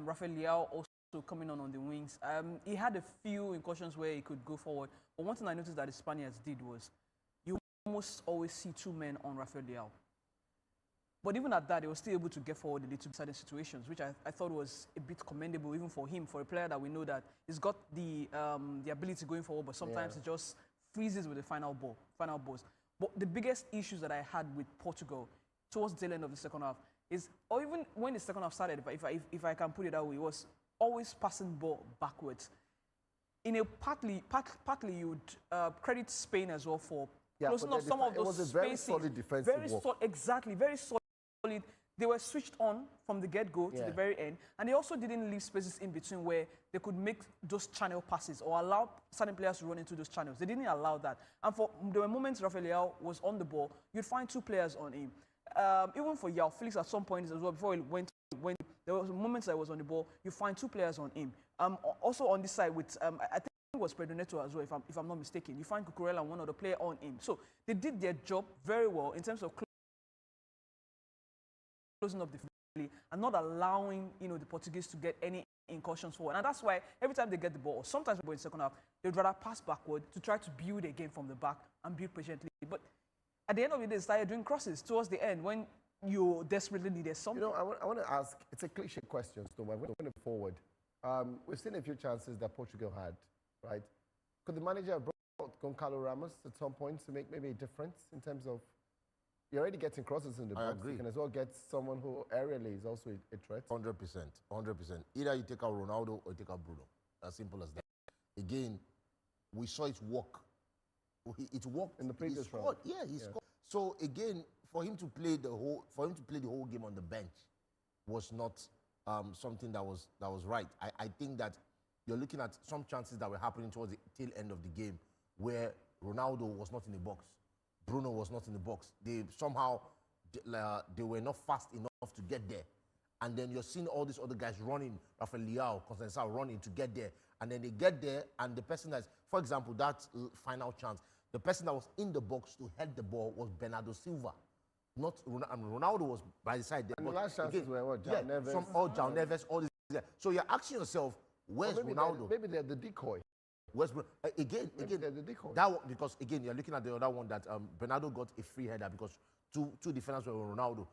Rafael Leao also coming on the wings. He had a few incursions where he could go forward. But one thing I noticed that the Spaniards did was you almost always see two men on Rafael Leao. But even at that, they were still able to get forward a little certain situations, which I thought was a bit commendable, even for him, for a player that we know that he's got the ability going forward, but sometimes he just freezes with the final balls. But the biggest issues that I had with Portugal towards the end of the second half is, or even when the second half started, if I can put it that way, it was always passing ball backwards. In a partly you would credit Spain as well for closing up some of those spaces. It was a very solid defensive work. Exactly, very solid. They were switched on from the get-go to the very end, and they also didn't leave spaces in between where they could make those channel passes or allow certain players to run into those channels. They didn't allow that. And there were moments Rafael Leao was on the ball, you'd find two players on him. Even for João Felix at some point as well, before he went there were moments that he was on the ball, you find two players on him. Also on this side with, I think it was Pedro Neto as well, if I'm not mistaken. You find Cucurella and one other player on him. So they did their job very well in terms of closing up the field and not allowing the Portuguese to get any incursions forward. And that's why every time they get the ball, or sometimes in the second half, they'd rather pass backward to try to build again from the back and build patiently. But at the end of the day, they started doing crosses towards the end when you desperately needed something. You know, I want to ask, it's a cliche question, so I'm going to forward. We've seen a few chances that Portugal had, right? Could the manager have brought Goncalo Ramos at some point to make maybe a difference in terms of, you're already getting crosses in the box. agree. You can as well get someone who aerially is also a threat. 100%. 100%. Either you take out Ronaldo or you take out Bruno. As simple as that. Again, we saw it work. It worked in the previous scored. round. Yeah, he scored. So again, for him to play the whole game on the bench was not something that was right. I think that you're looking at some chances that were happening towards the tail end of the game where Ronaldo was not in the box, Bruno was not in the box. They somehow they were not fast enough to get there. And then you're seeing all these other guys running, Rafael Leao, Conceição running to get there. And then they get there, and the person that's, for example, that final chance, the person that was in the box to head the ball was Bernardo Silva. Not Ronaldo was by the side there. And the last chances were what? João Neves? João Neves, all these guys. So you're asking yourself, where's Ronaldo? Maybe they're the decoy. Where's again, they're the decoy. That one, because again, you're looking at the other one that Bernardo got a free header because two defenders were Ronaldo,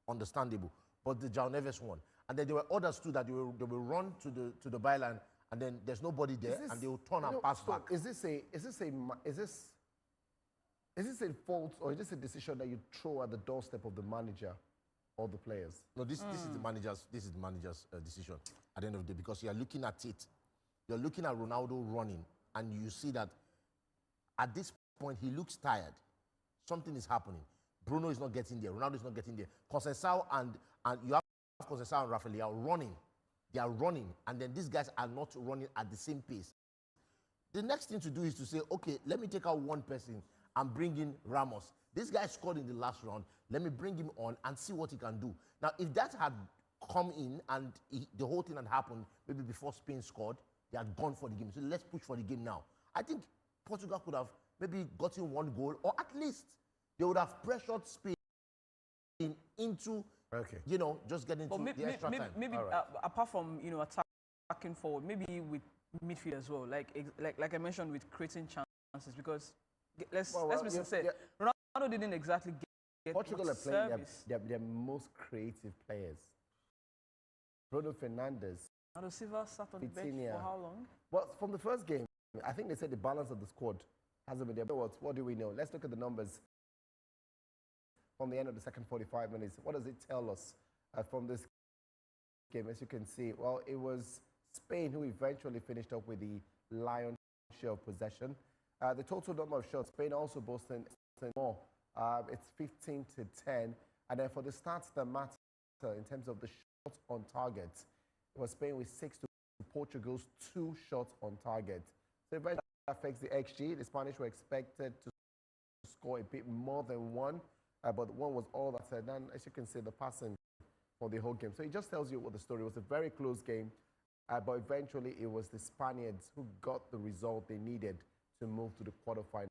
understandable. But the João Neves one, and then there were others too that they will run to the byline, and then there's nobody there, and they will turn and pass back. Is this a fault, or is this a decision that you throw at the doorstep of the manager or the players? No, this is the manager's decision at the end of the day, because you're looking at it. You're looking at Ronaldo running, and you see that at this point he looks tired. Something is happening. Bruno is not getting there. Ronaldo is not getting there. Conceição and you have Conceição and Rafael Leao running. They are running, and then these guys are not running at the same pace. The next thing to do is to say, okay, let me take out one person and bring in Ramos. This guy scored in the last round. Let me bring him on and see what he can do. Now, if that had come in and the whole thing had happened maybe before Spain scored, they had gone for the game. So let's push for the game now. I think Portugal could have maybe gotten one goal, or at least they would have pressured Spain into, you know, just getting to the extra time. Maybe apart from, you know, attacking forward, maybe with midfield as well, like I mentioned, with creating chances, because let's be sincere, Ronaldo didn't exactly get Portugal are playing service. their most creative players. Bruno Fernandes. Ronaldo Silva sat on the bench for how long? Well, from the first game, I think they said the balance of the squad hasn't been there. But what do we know? Let's look at the numbers from the end of the second 45 minutes. What does it tell us from this game? As you can see, well, it was Spain who eventually finished up with the lion's share of possession. The total number of shots, Spain also boasting more. It's 15-10. And then for the stats that matter in terms of the shots on target, it was Spain with 6 to Portugal's 2 shots on target. So eventually that affects the XG. The Spanish were expected to score a bit more than one, but one was all that said. And as you can see, the passing for the whole game. So it just tells you what the story was. A very close game, but eventually it was the Spaniards who got the result they needed to move to the quarterfinal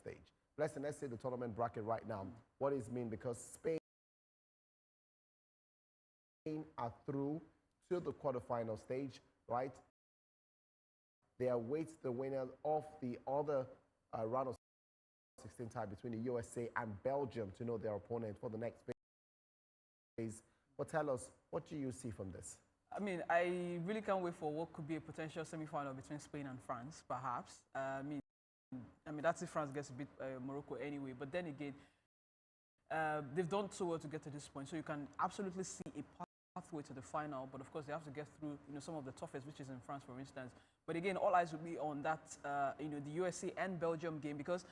stage. Let's say the tournament bracket right now. What does it mean? Because Spain are through to the quarterfinal stage, right? They await the winner of the other round of 16 tie between the USA and Belgium to know their opponent for the next phase. But tell us, what do you see from this? I mean, I really can't wait for what could be a potential semi-final between Spain and France, perhaps. I mean, that's if France gets to beat Morocco anyway. But then again, they've done so well to get to this point. So you can absolutely see a pathway to the final. But of course, they have to get through, you know, some of the toughest, which is in France, for instance. But again, all eyes will be on that, you know, the USA and Belgium game, because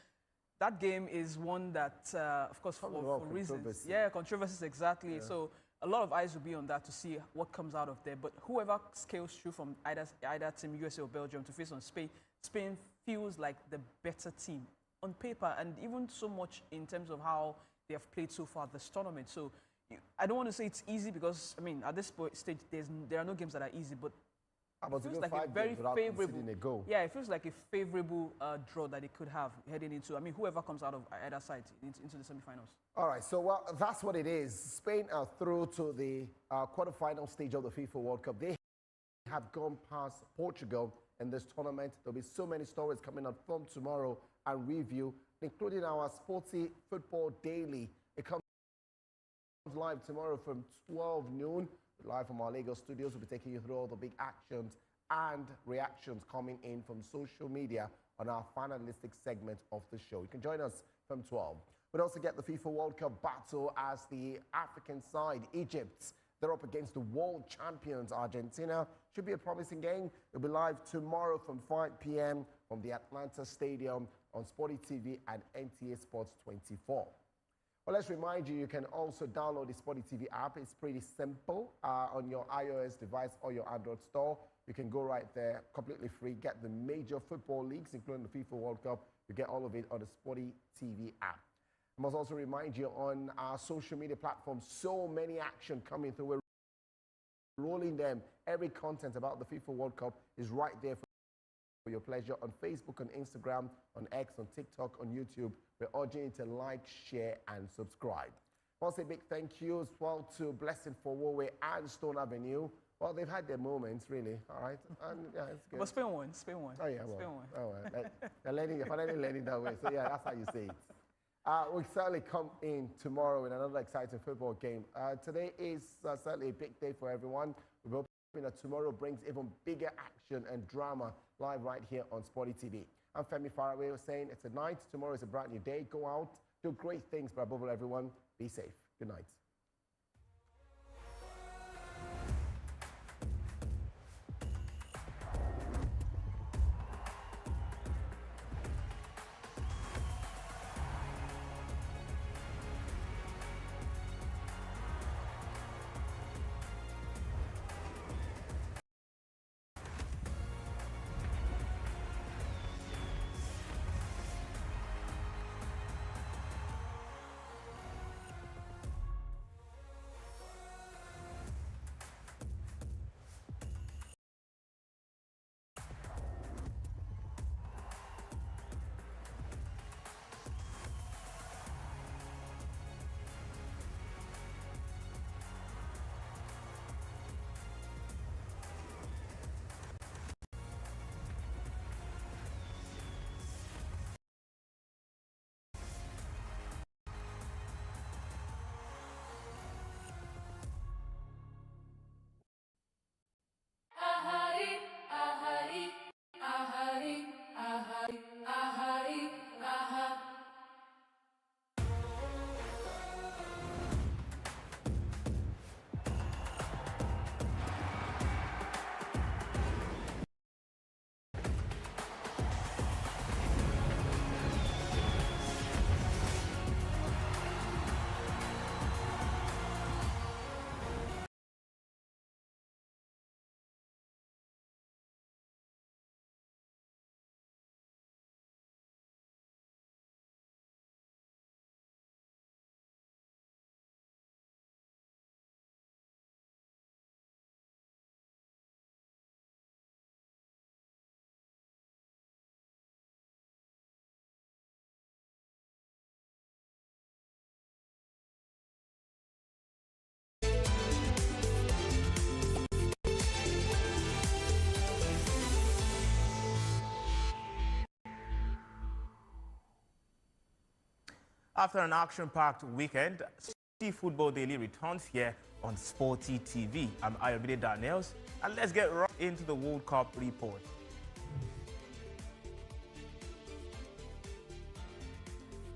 that game is one that, of course, for reasons. Yeah, controversies, exactly. Yeah. So a lot of eyes will be on that to see what comes out of there. But whoever scales through from either team, USA or Belgium, to face on Spain, Spain feels like the better team on paper, and even so much in terms of how they have played so far this tournament. So I don't want to say it's easy, because, I mean, at this stage, there are no games that are easy, but it feels like a very favorable. Yeah, it feels like a favorable draw that they could have heading into. I mean, whoever comes out of either side into the semifinals. All right, so well, that's what it is. Spain are through to the quarterfinal stage of the FIFA World Cup. They have gone past Portugal in this tournament. There'll be so many stories coming up from tomorrow and review, including our Sporty Football Daily. It comes live tomorrow from 12 noon. Live from our Lagos studios. We'll be taking you through all the big actions and reactions coming in from social media on our finalistic segment of the show. You can join us from 12. We'll also get the FIFA World Cup battle as the African side, Egypt, they're up against the world champions, Argentina. Should be a promising game. It'll be live tomorrow from 5 p.m. from the Atlanta Stadium on Sporty TV and NTA Sports 24. Well, let's remind you, you can also download the Sporty TV app. It's pretty simple on your iOS device or your Android store. You can go right there, completely free. Get the major football leagues, including the FIFA World Cup. You get all of it on the Sporty TV app. I must also remind you on our social media platforms, so many action coming through. We're rolling them. Every content about the FIFA World Cup is right there for your pleasure on Facebook, on Instagram, on X, on TikTok, on YouTube. We're urging you to like, share, and subscribe. Also, a big thank you as well to Blessing for Warway and Stone Avenue. Well, they've had their moments, really. All right, and yeah, it's good. But Spain won. Spain won. Oh yeah, well, Spain won. oh well. They're finally learning that way. So yeah, that's how you say it. We'll certainly come in tomorrow with another exciting football game. Today is certainly a big day for everyone. We're hoping that tomorrow brings even bigger action and drama live right here on Sporty TV. I'm Femi Faraway saying it's a night. Tomorrow is a brand new day. Go out, do great things, but above all, everyone, be safe. Good night. After an action-packed weekend, City Football Daily returns here on Sporty TV. I'm Ayobide Daniels, and let's get right into the World Cup report.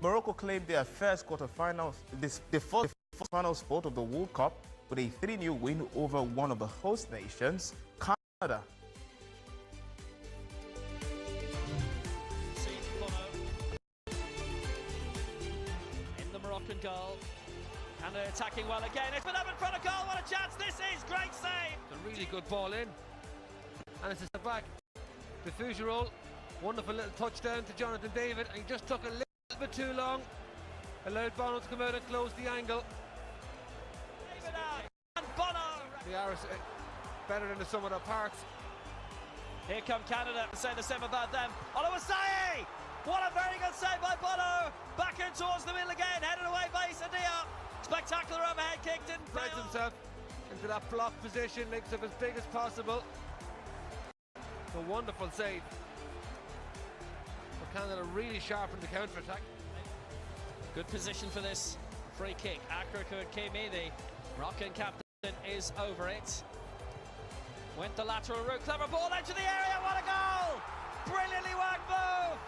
Morocco claimed their first quarterfinals, the first final spot of the World Cup with a 3-0 win over one of the host nations, Canada. Goal. And they're attacking well again. It's been up in front of goal. What a chance this is. Great save. It's a really good ball in. And it's a step back. The Fougerolles. Wonderful little touchdown to Jonathan David. And he just took a little bit too long. Allowed Bono to come out and close the angle. David out. And Bono. The Irish better than the sum of their parts. Here come Canada. Say the same about them. Oluwaseyi. What a very good save by Bono. Back in towards the middle again, headed away by Sadia. Spectacular overhead kick, didn't spreads himself into that block position, makes it as big as possible. A wonderful save. But Canada really sharpened the counter-attack. Good position for this Free kick, Akriku Kimi, the Moroccan captain, is over it. Went the lateral route, clever ball into the area, what a goal! Brilliantly worked move!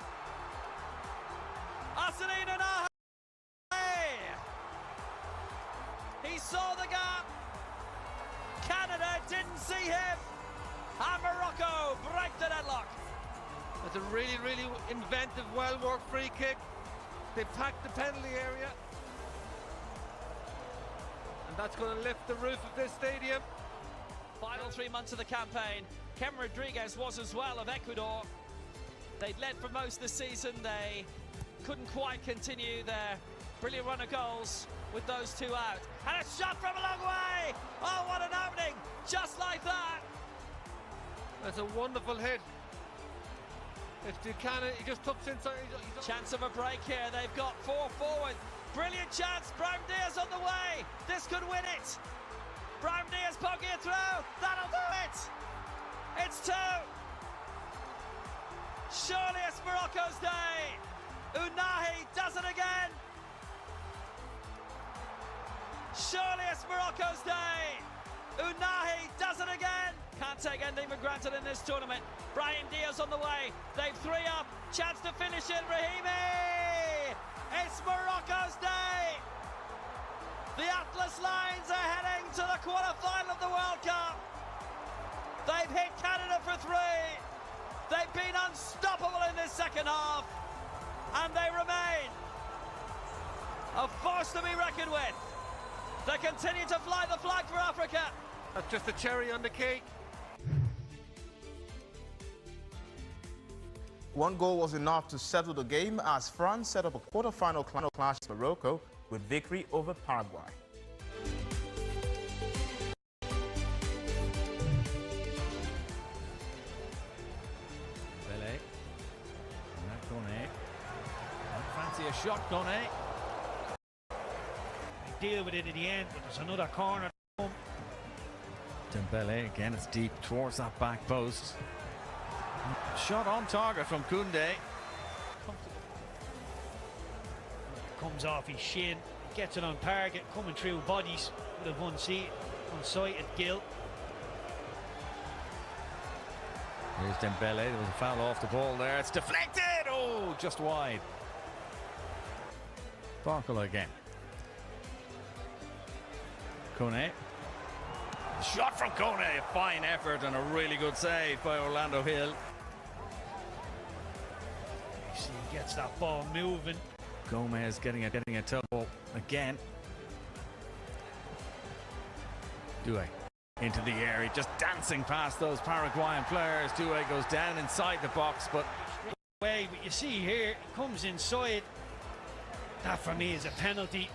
Asanin Unahi! He saw the gap. Canada didn't see him. And Morocco break the deadlock. It's a really, really inventive, well-worked free kick. They've packed the penalty area. And that's going to lift the roof of this stadium. Final 3 months of the campaign. Ken Rodriguez was as well, of Ecuador. They'd led for most of the season. They couldn't quite continue their brilliant run of goals with those two out. And a shot from a long way! Oh, what an opening! Just like that! That's a wonderful hit. If Buchanan, he just tucks inside. Chance of a break here. They've got 4 forward. Brilliant chance. Brahim Diaz on the way. This could win it. Brahim Diaz poking it through. That'll do it. It's 2. Surely it's Morocco's day. Unahi does it again. Surely it's Morocco's day. Unahi does it again. Can't take anything for granted in this tournament. Brahim Diaz on the way. They've 3 up. Chance to finish it. Rahimi. It's Morocco's day. The Atlas Lions are heading to the quarter-final of the World Cup. They've hit Canada for 3. They've been unstoppable in this second half. And they remain a force to be reckoned with. They continue to fly the flag for Africa. That's just a cherry on the cake. One goal was enough to settle the game as France set up a quarter-final clash with Morocco with victory over Paraguay. Bele. Kone. Fancy a shot, Kone. They deal with it at the end, but there's another corner. Dembele again, it's deep towards that back post. Shot on target from Koundé. Comes off his shin, gets it on target, coming through bodies with a one-sighted Gill. Here's Dembele, there was a foul off the ball there, it's deflected! Oh, just wide. Barcola again. Kone. Shot from Kone, a fine effort and a really good save by Orlando Hill. You see, he gets that ball moving. Gomez getting a toe ball again. Doué into the area, just dancing past those Paraguayan players. Doué goes down inside the box, but you see here, he comes inside. That for me is a penalty.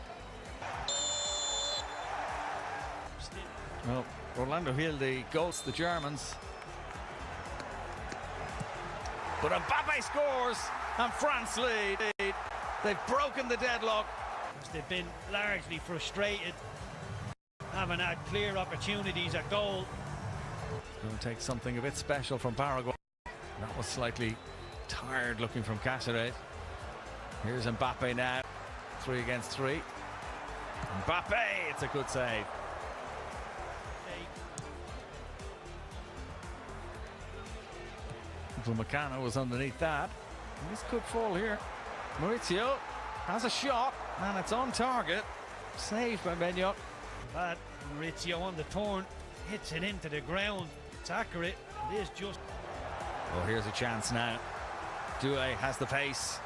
Well, Orlando Hill, the ghost, the Germans. But Mbappe scores and France lead. They've broken the deadlock. They've been largely frustrated, haven't had clear opportunities at goal. Going to take something a bit special from Paraguay. That was slightly tired looking from Cáceres. Here's Mbappe now. 3 against 3. Mbappe, it's a good save. Meccano was underneath that. And this could fall here. Maurizio has a shot and it's on target. Saved by Benyot. But Maurizio on the turn hits it into the ground. It's accurate. It is just. Well, here's a chance now. Doué has the pace.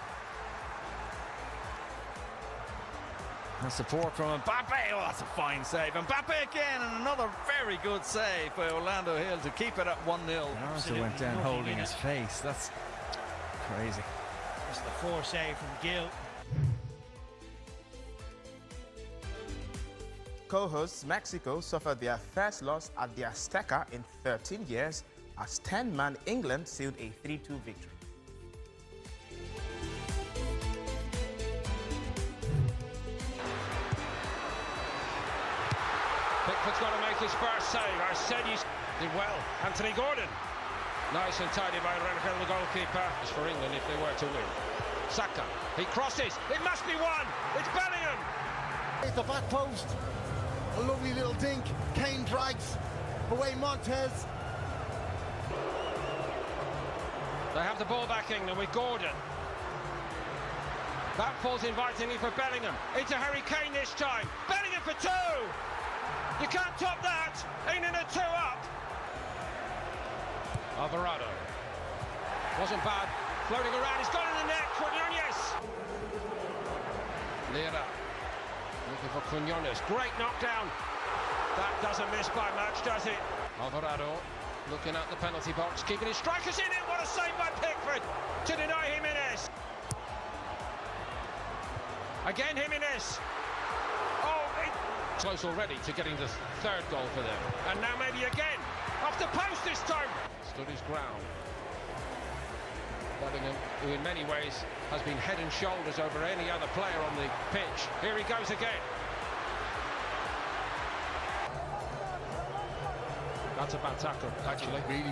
And support from Mbappe. Oh, that's a fine save. Mbappe again, and another very good save by Orlando Hill to keep it at 1-0. Arthur went down holding his face. That's crazy. It's the 4 save from Gill. Co-hosts Mexico suffered their first loss at the Azteca in 13 years as 10-man England sealed a 3-2 victory. Pickford's got to make his first save. Arsenio's did well. Anthony Gordon. Nice and tidy by Rangel, the goalkeeper. It's for England if they were to win. Saka. He crosses. It must be one. It's Bellingham. It's the back post. A lovely little dink. Kane drags away Montez. They have the ball back, England, with Gordon. That falls invitingly for Bellingham. Into Harry Kane this time. Bellingham for two! You can't top that! England are two up! Alvarado. Wasn't bad. Floating around, he's got in the net. Quinones. Lira. Looking for Quinones. Great knockdown. That doesn't miss by much, does it? Alvarado. Looking at the penalty box, keeping his strikers in it. What a save by Pickford to deny Jimenez. Again Jimenez. Oh, close already to getting the third goal for them. And now maybe again. Off the post this time. Stood his ground. Bellingham, who in many ways has been head and shoulders over any other player on the pitch. Here he goes again. That's a bad tackle, actually. Really.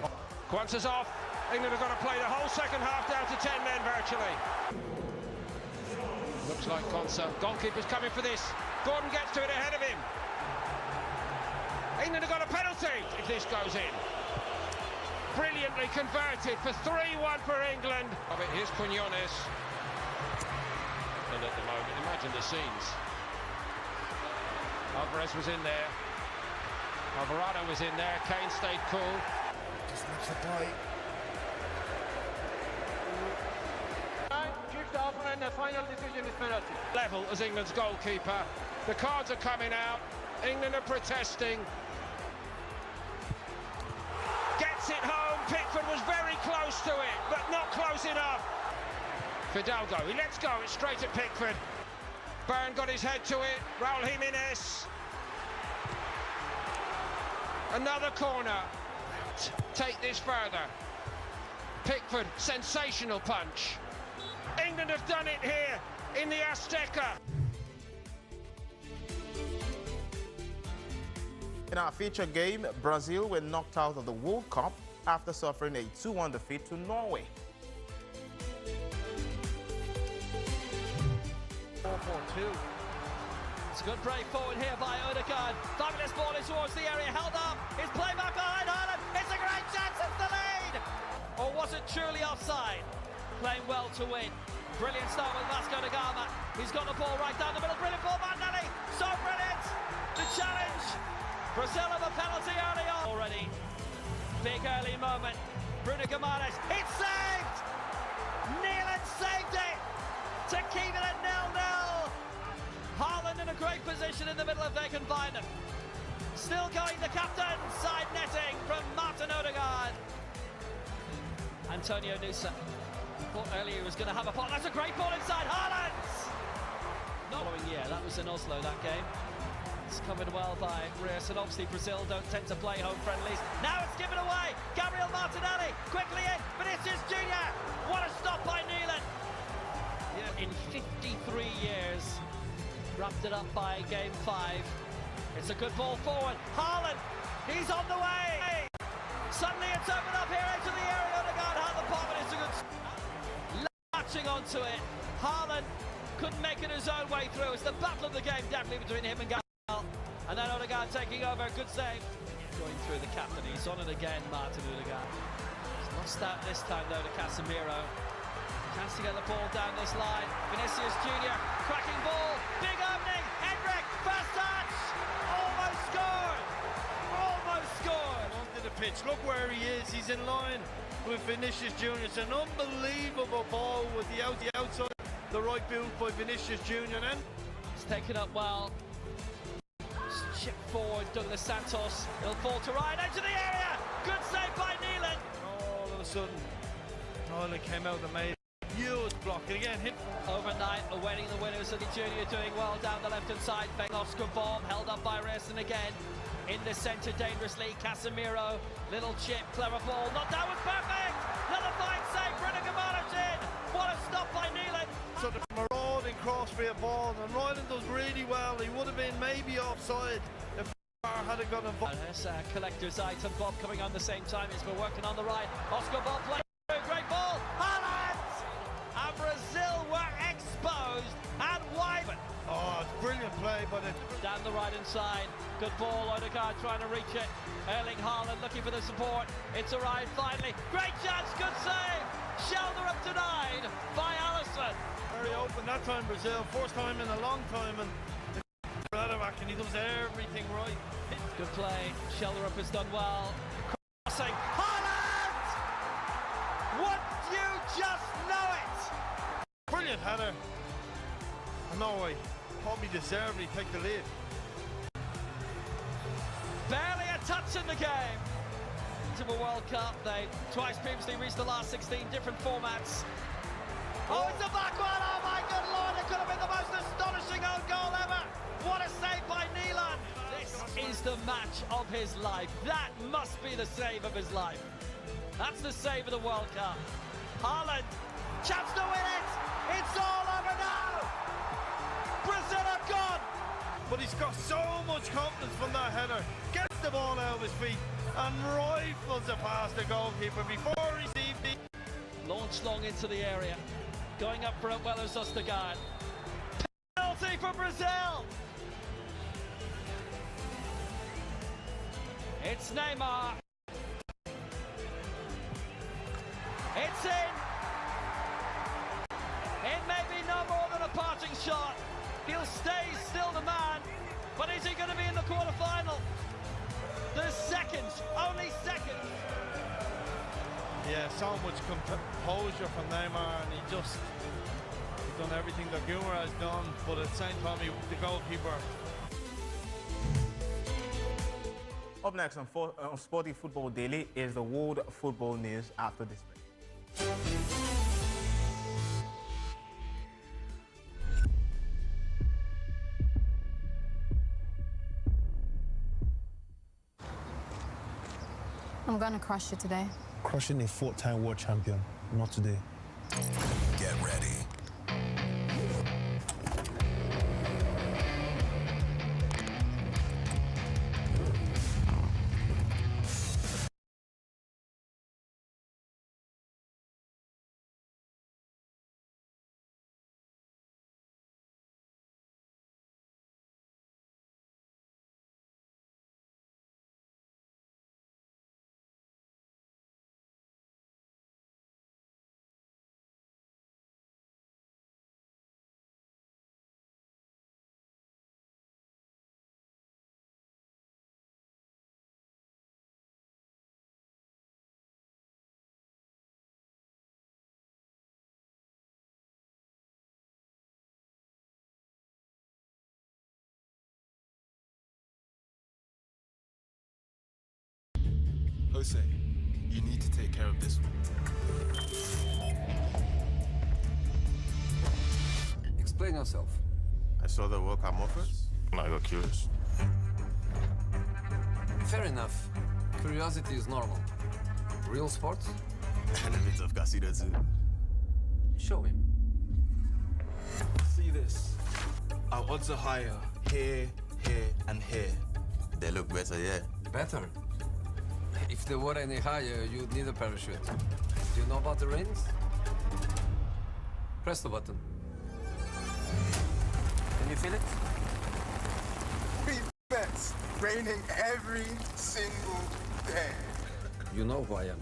Kwanzaa's off. England are going to play the whole second half down to 10 men virtually. Looks like Kwanzaa. Goalkeeper's coming for this. Gordon gets to it ahead of him. England have got a penalty if this goes in. Brilliantly converted for 3-1 for England. Here's Quinones. And at the moment, imagine the scenes. Alvarez was in there. Alvarado was in there. Kane stayed cool. Just makes a play. Shift off and the final decision is penalty. Level as England's goalkeeper. The cards are coming out. England are protesting. Gets it home. Pickford was very close to it, but not close enough. Fidalgo, he lets go. It's straight at Pickford. Byrne got his head to it. Raul Jimenez. Another corner. Take this further. Pickford, sensational punch. England have done it here in the Azteca. In our feature game, Brazil were knocked out of the World Cup after suffering a 2-1 defeat to Norway. 4-4-2. It's a good break forward here by Odegaard. Fabulous ball in towards the area, held up. His play back behind Haaland. It's a great chance, it's the lead! Or was it truly offside? Playing well to win. Brilliant start with Vasco da Gama. He's got the ball right down the middle. Brilliant ball, Martinelli. So brilliant. The challenge. Brazil have a penalty early on. Already. Big early moment. Bruno Guimaraes. It's saved! Nealon saved it to keep it at 0-0. Haaland in a great position in the middle if they can find him. Still going the captain. Side netting from Martin Odegaard. Antonio Nusa. Thought earlier he was going to have a pot. That's a great ball inside. Haaland! Following year, that was in Oslo, that game. It's covered well by Reus, and obviously Brazil don't tend to play home friendlies. Now it's given away. Gabriel Martinelli quickly in. Vinicius Junior. What a stop by Nealon. Yeah, in 53 years. Wrapped it up by game 5. It's a good ball forward. Haaland, he's on the way. Suddenly it's opened up here into the area. Odegaard had the pop, and it's a good latching onto it. Haaland couldn't make it his own way through. It's the battle of the game, definitely between him and Gabriel. And then Odegaard taking over. Good save. Going through the captain. He's on it again, Martin Odegaard. He's lost out this time though to Casemiro. Chance to get the ball down this line. Vinicius Junior, cracking ball, big opening. Hendrick, first touch, almost scored. Almost scored. Onto the pitch. Look where he is. He's in line with Vinicius Junior. It's an unbelievable ball with the outside. The right boot by Vinicius Junior. Then it's taken up well. Chip forward, Douglas Santos. He'll fall to right into the area. Good save by Nealon. All of a sudden, Haaland came out and made huge block, and again hit. Overnight, awaiting the winners of the Junior, doing well down the left-hand side. Oscar bomb held up by Reus, again in the centre dangerously. Casemiro, little chip, clever ball, not that was perfect. Another fine save, Bruno Guimaraes in. What a stop by Nealon. So the marauding crossfield ball, and Ryland does really well. He would have been maybe offside if hadn't got involved. There's a collector's item bomb coming on the same time. He's been working on the right. Oscar bomb play. Great ball. Haaland! And Brazil were exposed and wide. Oh, it's brilliant play by the the right-hand side. Good ball, Odegaard trying to reach it. Erling Haaland looking for the support. It's arrived finally. Great chance, good save. Shoulder up denied by Alisson. Very open that time, Brazil. First time in a long time, and the other back, and he does everything right. Good play. Shoulder up has done well. Crossing. Haaland! Would you just know it? Brilliant header. Norway probably deservedly take the lead. Barely a touch in the game. To a World Cup, they twice previously reached the last 16, different formats. Oh, it's a back one! Oh my good lord, it could have been the most astonishing own goal ever! What a save by Neelan! This is the match of his life. That must be the save of his life. That's the save of the World Cup. Haaland, chance to win it! It's all over now! Brazil are gone! But he's got so much confidence from that header. Gets the ball out of his feet and rifles it past the goalkeeper before he received it. Launched long into the area. Going up for it, well as Ostergaard. Penalty for Brazil! It's Neymar. It's in! It may be no more than a parting shot. He'll stay still the man, but is he going to be in the quarter-final? There's seconds, only seconds. Yeah, so much composure from Neymar, and he's done everything that Gumer has done, but at the same time, the goalkeeper. Up next on Sporty Football Daily is the world football news after this break. I'm gonna crush you today. Crushing a four-time world champion, not today. Get ready. Jose, you need to take care of this one. Explain yourself. I saw the World Cup offers, and I got curious. Fair enough. Curiosity is normal. Real sports? And a bit of casino too. Show him. See this? Our odds are higher here, here, and here. They look better, yeah. Better? If they were any higher, you'd need a parachute. Do you know about the rings? Press the button. Can you feel it? Free bets raining every single day. You know who I am,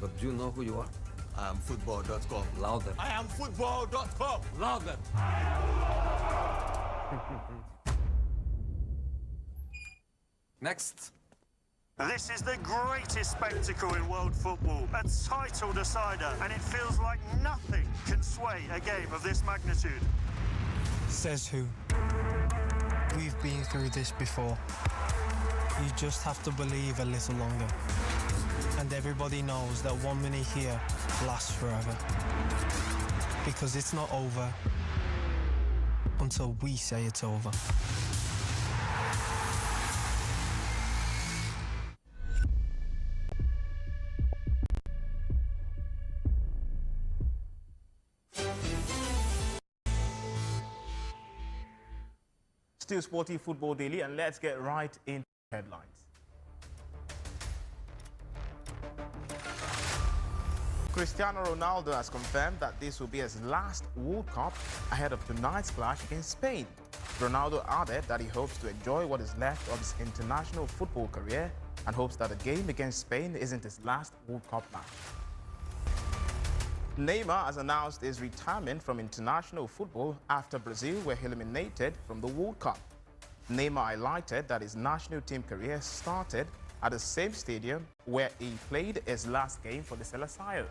but do you know who you are? I am football.com. Louder. I am football.com. Louder. Next. This is the greatest spectacle in world football, a title decider, and it feels like nothing can sway a game of this magnitude. Says who? We've been through this before. You just have to believe a little longer. And everybody knows that 1 minute here lasts forever. Because it's not over until we say it's over. Still Sporty Football Daily, and let's get right into headlines. Cristiano Ronaldo has confirmed that this will be his last World Cup ahead of tonight's clash against Spain. Ronaldo added that he hopes to enjoy what is left of his international football career and hopes that the game against Spain isn't his last World Cup match. Neymar has announced his retirement from international football after Brazil were eliminated from the World Cup. Neymar highlighted that his national team career started at the same stadium where he played his last game for the Seleção.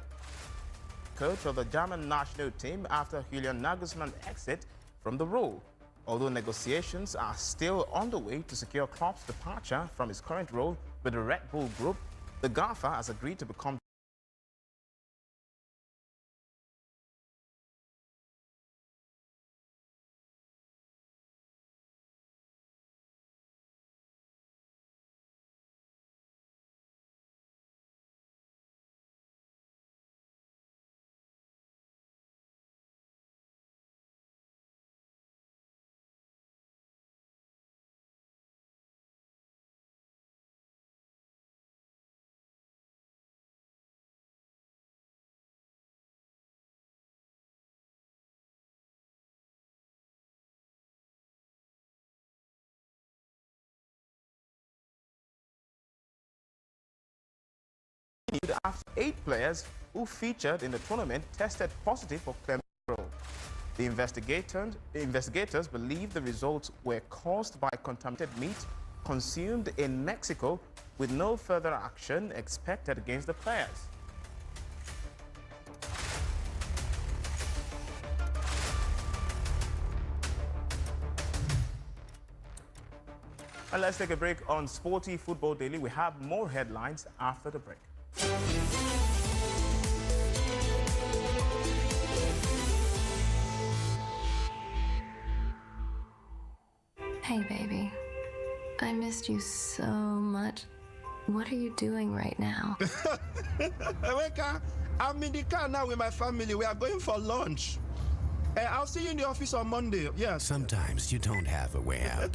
Coach of the German national team after Julian Nagelsmann's exit from the role. Although negotiations are still underway to secure Klopp's departure from his current role with the Red Bull Group, the Gaffer has agreed to become after 8 players who featured in the tournament tested positive for clenbuterol. The investigators believe the results were caused by contaminated meat consumed in Mexico, with no further action expected against the players. And let's take a break on Sporty Football Daily. We have more headlines after the break. Hey, baby. I missed you so much. What are you doing right now? Eweka, I'm in the car now with my family. We are going for lunch. I'll see you in the office on Monday. Yes. Sometimes you don't have a way out.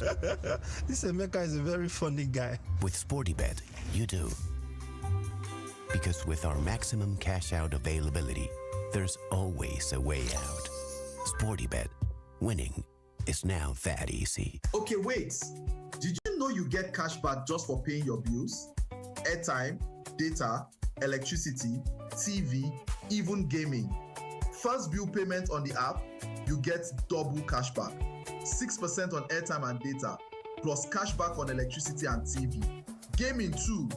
This Emeka is a very funny guy. With SportyBet, you do. Because with our maximum cash out availability, there's always a way out. SportyBet, winning is now that easy. Okay, wait. Did you know you get cash back just for paying your bills? Airtime, data, electricity, TV, even gaming. First bill payment on the app, you get double cash back. 6% on airtime and data, plus cash back on electricity and TV. Gaming too.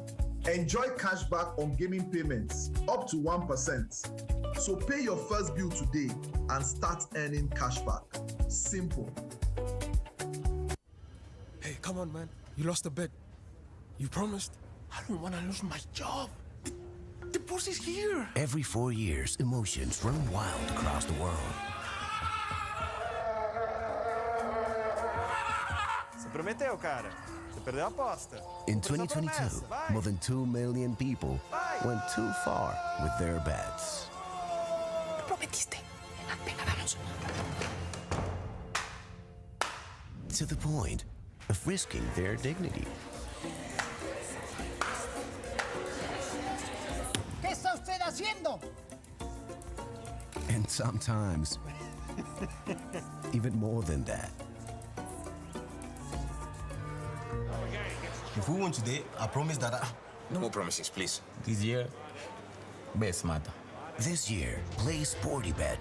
Enjoy cash back on gaming payments, up to 1%. So pay your first bill today and start earning cash back. Simple. Hey, come on, man. You lost a bet. You promised. I don't want to lose my job. The boss is here. Every 4 years, emotions run wild across the world. Você prometeu, cara. Você perdeu a aposta. In 2022, more than 2 million people went too far with their bets. Prometiste. Venga, vamos. To the point of risking their dignity. ¿Qué está usted haciendo? And sometimes, even more than that. If we win today, I promise that No more promises, please. this year, best matter. This year, play SportyBet.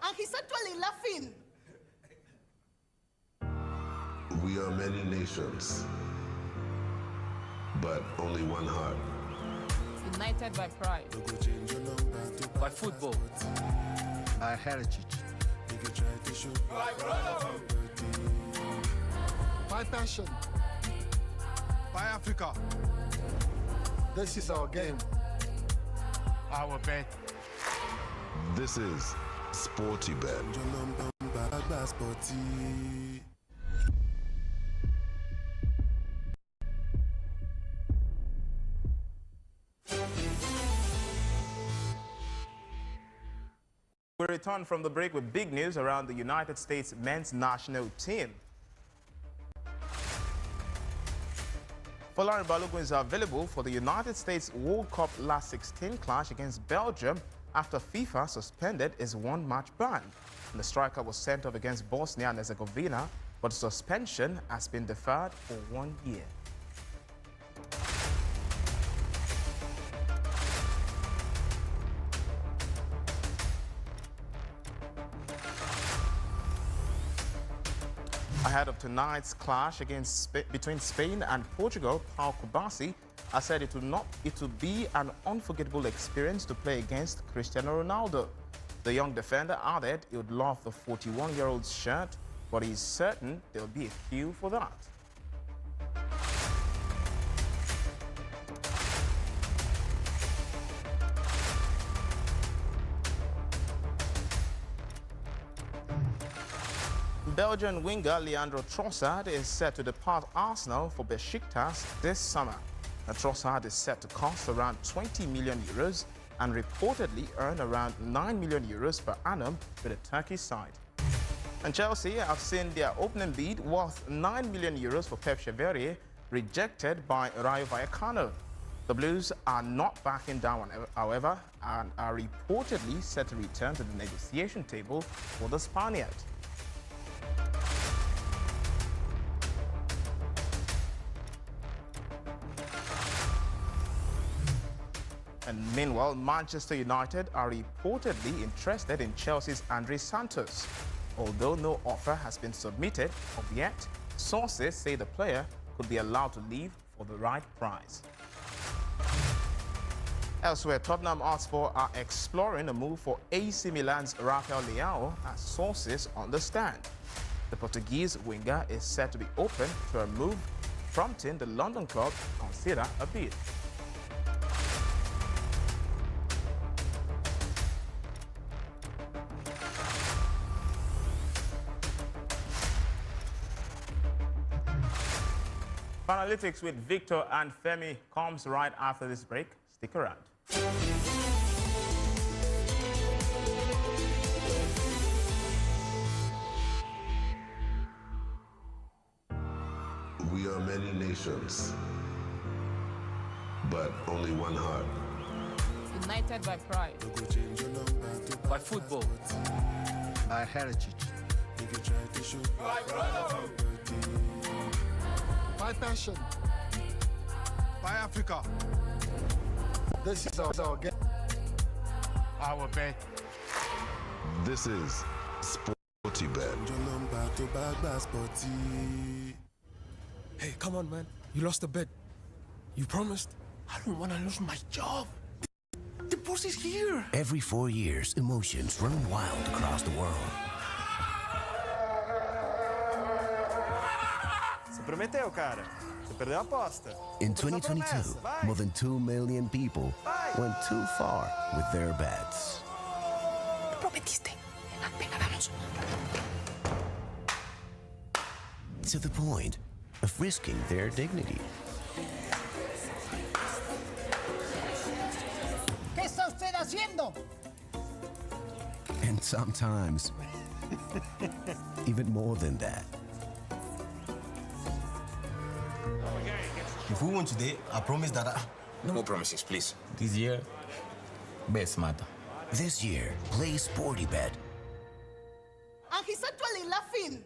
And he's actually laughing. We are many nations, but only one heart. United by pride. By football. By heritage. My passion. By Africa. This is our game. Our bet. This is SportyBet. We return from the break with big news around the United States men's national team. Folarin Balogun is available for the United States World Cup last 16 clash against Belgium after FIFA suspended his one-match ban. And the striker was sent off against Bosnia and Herzegovina, but suspension has been deferred for 1 year. Ahead of tonight's clash between Spain and Portugal, Paul Kubasi has said it will be an unforgettable experience to play against Cristiano Ronaldo. The young defender added he would love the 41-year-old's shirt, but he's certain there'll be a queue for that. Belgian winger Leandro Trossard is set to depart Arsenal for Besiktas this summer. Trossard is set to cost around 20 million euros and reportedly earn around 9 million euros per annum with the Turkish side. And Chelsea have seen their opening bid worth 9 million euros for Pep Chevalier rejected by Rayo Vallecano. The Blues are not backing down, however, and are reportedly set to return to the negotiation table for the Spaniard. And meanwhile, Manchester United are reportedly interested in Chelsea's Andre Santos. Although no offer has been submitted of yet, sources say the player could be allowed to leave for the right price. Elsewhere, Tottenham Hotspur are exploring a move for AC Milan's Rafael Leao, as sources understand. The Portuguese winger is said to be open to a move, prompting the London club to consider a bid. Analytics with Victor and Femi comes right after this break. Stick around. We are many nations, but only one heart. United by pride. By football. By heritage. By brotherhood. By passion. By Africa. This is our game. Our bet. This is SportyBet. Hey, come on, man. You lost the bet. You promised. I don't want to lose my job. The boss is here. Every 4 years, emotions run wild across the world. Você prometeu, cara. Você perdeu a aposta. In 2022, more than 2 million people went too far with their bets. Prometiste. Venga, vamos. To the point of risking their dignity. ¿Qué está usted haciendo? And sometimes, even more than that. If we win today, I promise that No more promises, please. This year, best matter. This year, play SportyBet. And he's actually laughing.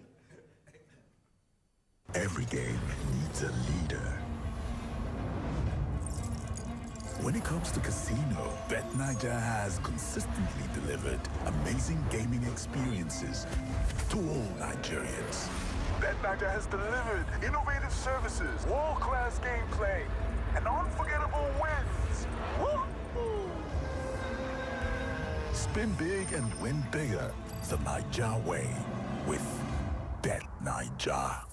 Every game needs a leader. When it comes to casino, BetNiger has consistently delivered amazing gaming experiences to all Nigerians. BetNiger has delivered innovative services, world-class gameplay, and unforgettable wins. Woo-hoo! Spin big and win bigger the Niger way with BetNiger.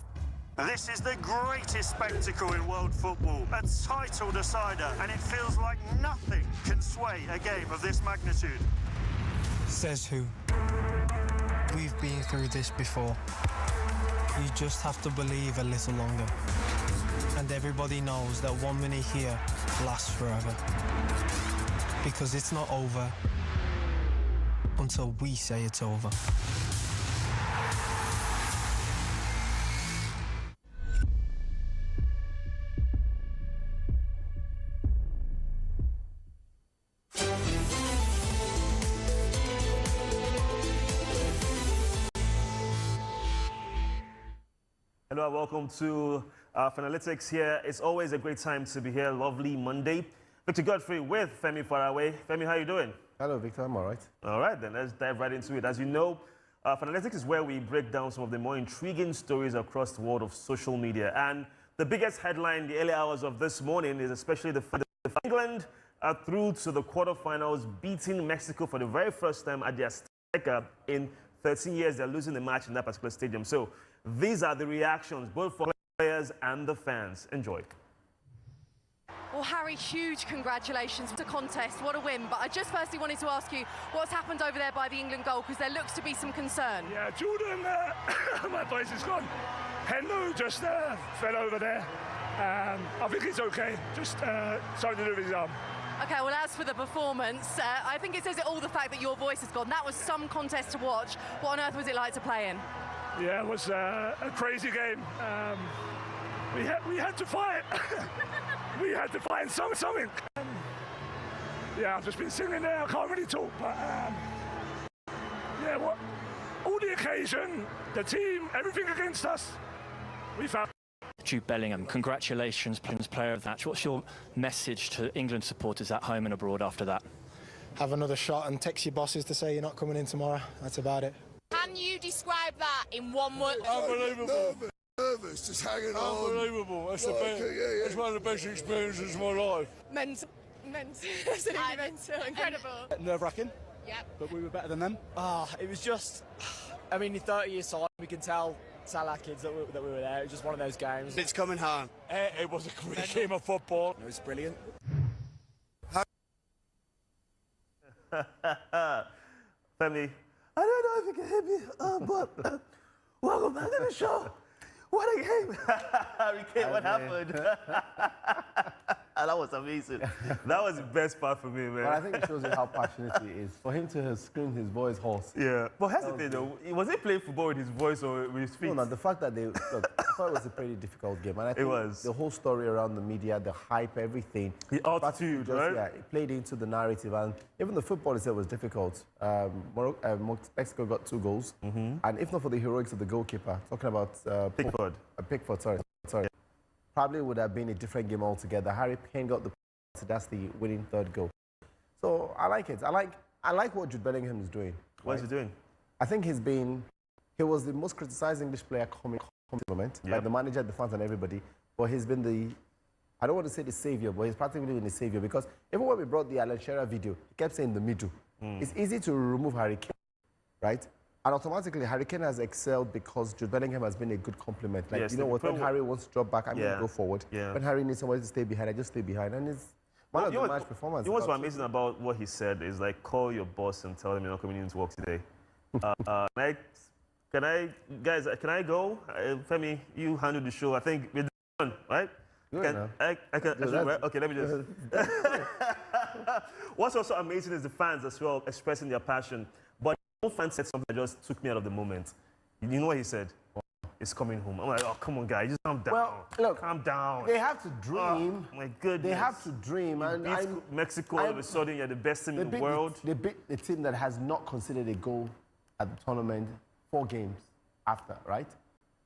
This is the greatest spectacle in world football, a title decider, and it feels like nothing can sway a game of this magnitude. Says who? We've been through this before. You just have to believe a little longer. And everybody knows that 1 minute here lasts forever. Because it's not over until we say it's over. Hello and welcome to Finalytics here. It's always a great time to be here. Lovely Monday. Victor Godfrey with Femi Faraway. Femi, how are you doing? Hello, Victor. I'm all right. All right, then let's dive right into it. As you know, Finalytics is where we break down some of the more intriguing stories across the world of social media. And the biggest headline in the early hours of this morning is especially the fact that England are through to the quarterfinals, beating Mexico for the very first time at the Azteca in 13 years. They're losing the match in that particular stadium. So these are the reactions, both for players and the fans. Enjoy. Well, Harry, huge congratulations. What a contest, what a win. But I just firstly wanted to ask you what's happened over there by the England goal, because there looks to be some concern. Yeah, Jordan, my voice is gone. Hendo just fell over there. I think it's okay. Just something to do with his arm. Okay, well, as for the performance, I think it says it all, the fact that your voice has gone. That was some contest to watch. What on earth was it like to play in? Yeah, it was a crazy game. We had to fight. We had to find something. Yeah, I've just been singing there. I can't really talk, but yeah, all the occasion, the team, everything against us, we found. Jude Bellingham, congratulations, player of the match. What's your message to England supporters at home and abroad after that? Have another shot and text your bosses to say you're not coming in tomorrow. That's about it. Can you describe that in one word? Unbelievable. Nervous, just hanging on. Unbelievable. That's the best. It's one of the best experiences of my life. Mental. Absolutely mental. Incredible. Nerve-wracking. Yep. But we were better than them. It was just, I mean, in 30 years' time, we can tell our kids that we were there. It was just one of those games. It's coming home. It was a great game of football. It was brilliant. Femi, I don't know if you can hear me, but welcome back to the show. What a game! Harry Kane, what happened? That was amazing. That was the best part for me, man. But I think it shows you how passionate he is. For him to have screamed his voice hoarse. Yeah. But here's the thing, though. Was he playing football with his voice or with his feet? No, the fact that look, I thought it was a pretty difficult game. And I think it was. The whole story around the media, the hype, everything. The altitude, right? Yeah, it played into the narrative. And even the football itself was difficult. Mexico got 2 goals. And if not for the heroics of the goalkeeper, talking about Pickford, sorry. Probably would have been a different game altogether. Harry Kane got the that's the winning 3rd goal. So I like it. I like what Jude Bellingham is doing. What is he doing? I think he was the most criticized English player coming to the moment. Yep. Like the manager, the fans and everybody. But he's been I don't want to say the savior, but he's practically been the savior, because even when we brought the Alan Shearer video, he kept saying the middle. It's easy to remove Harry Kane, right? And automatically, Harry Kane has excelled because Jude Bellingham has been a good complement. Like, yes, you know what, when Harry wants to drop back, I'm going to go forward. Yeah. When Harry needs somebody to stay behind, I just stay behind. And it's one of the match performance. You know what's amazing about what he said is, like, call your boss and tell him you're not coming in to work today. Can I go? Femi, you handle the show. I think we're done, right? I can, right? Okay, let me just. What's also amazing is the fans as well expressing their passion. But one fan said something that just took me out of the moment. You know what he said? It's coming home. I'm like, oh, come on, guys, just calm down. Well, look, calm down. They have to dream. Oh, my goodness. They have to dream. And Mexico, all of a sudden, you're the best team in the world. They beat the team that has not conceded a goal at the tournament 4 games after, right?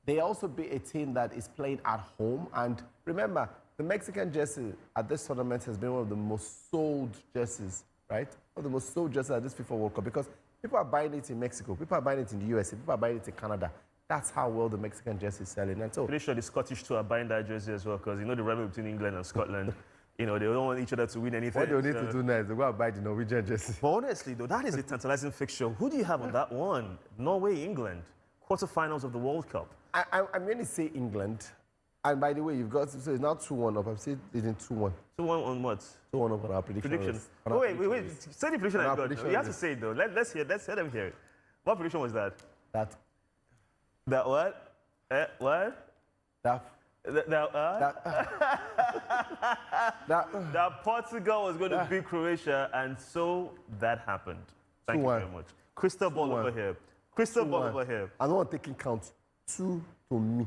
They also beat a team that is playing at home. And remember, the Mexican jersey at this tournament has been one of the most sold jerseys, right? One of the most sold jerseys at this FIFA World Cup, because people are buying it in Mexico, people are buying it in the USA, people are buying it in Canada. That's how well the Mexican jersey is selling. And so, pretty sure the Scottish too are buying that jersey as well, because you know the rivalry between England and Scotland. You know, they don't want each other to win anything. What they need to do now is they go and buy the Norwegian jersey. But honestly, though, that is a tantalizing fixture. Who do you have on that one? Norway, England, quarterfinals of the World Cup. I'm going to say England. And by the way, you've got, so it's now 2-1 up. I'm saying it's in 2-1. 2-1 on what? 2-1 up on our prediction. Wait. Say the prediction I got. You have to say it, though. Let's hear them hear it. What prediction was that? That what? What? That Portugal was going to beat Croatia, and so that happened. Thank you very much. Crystal ball over here. Crystal ball over here. I don't want to take count. 2 to me.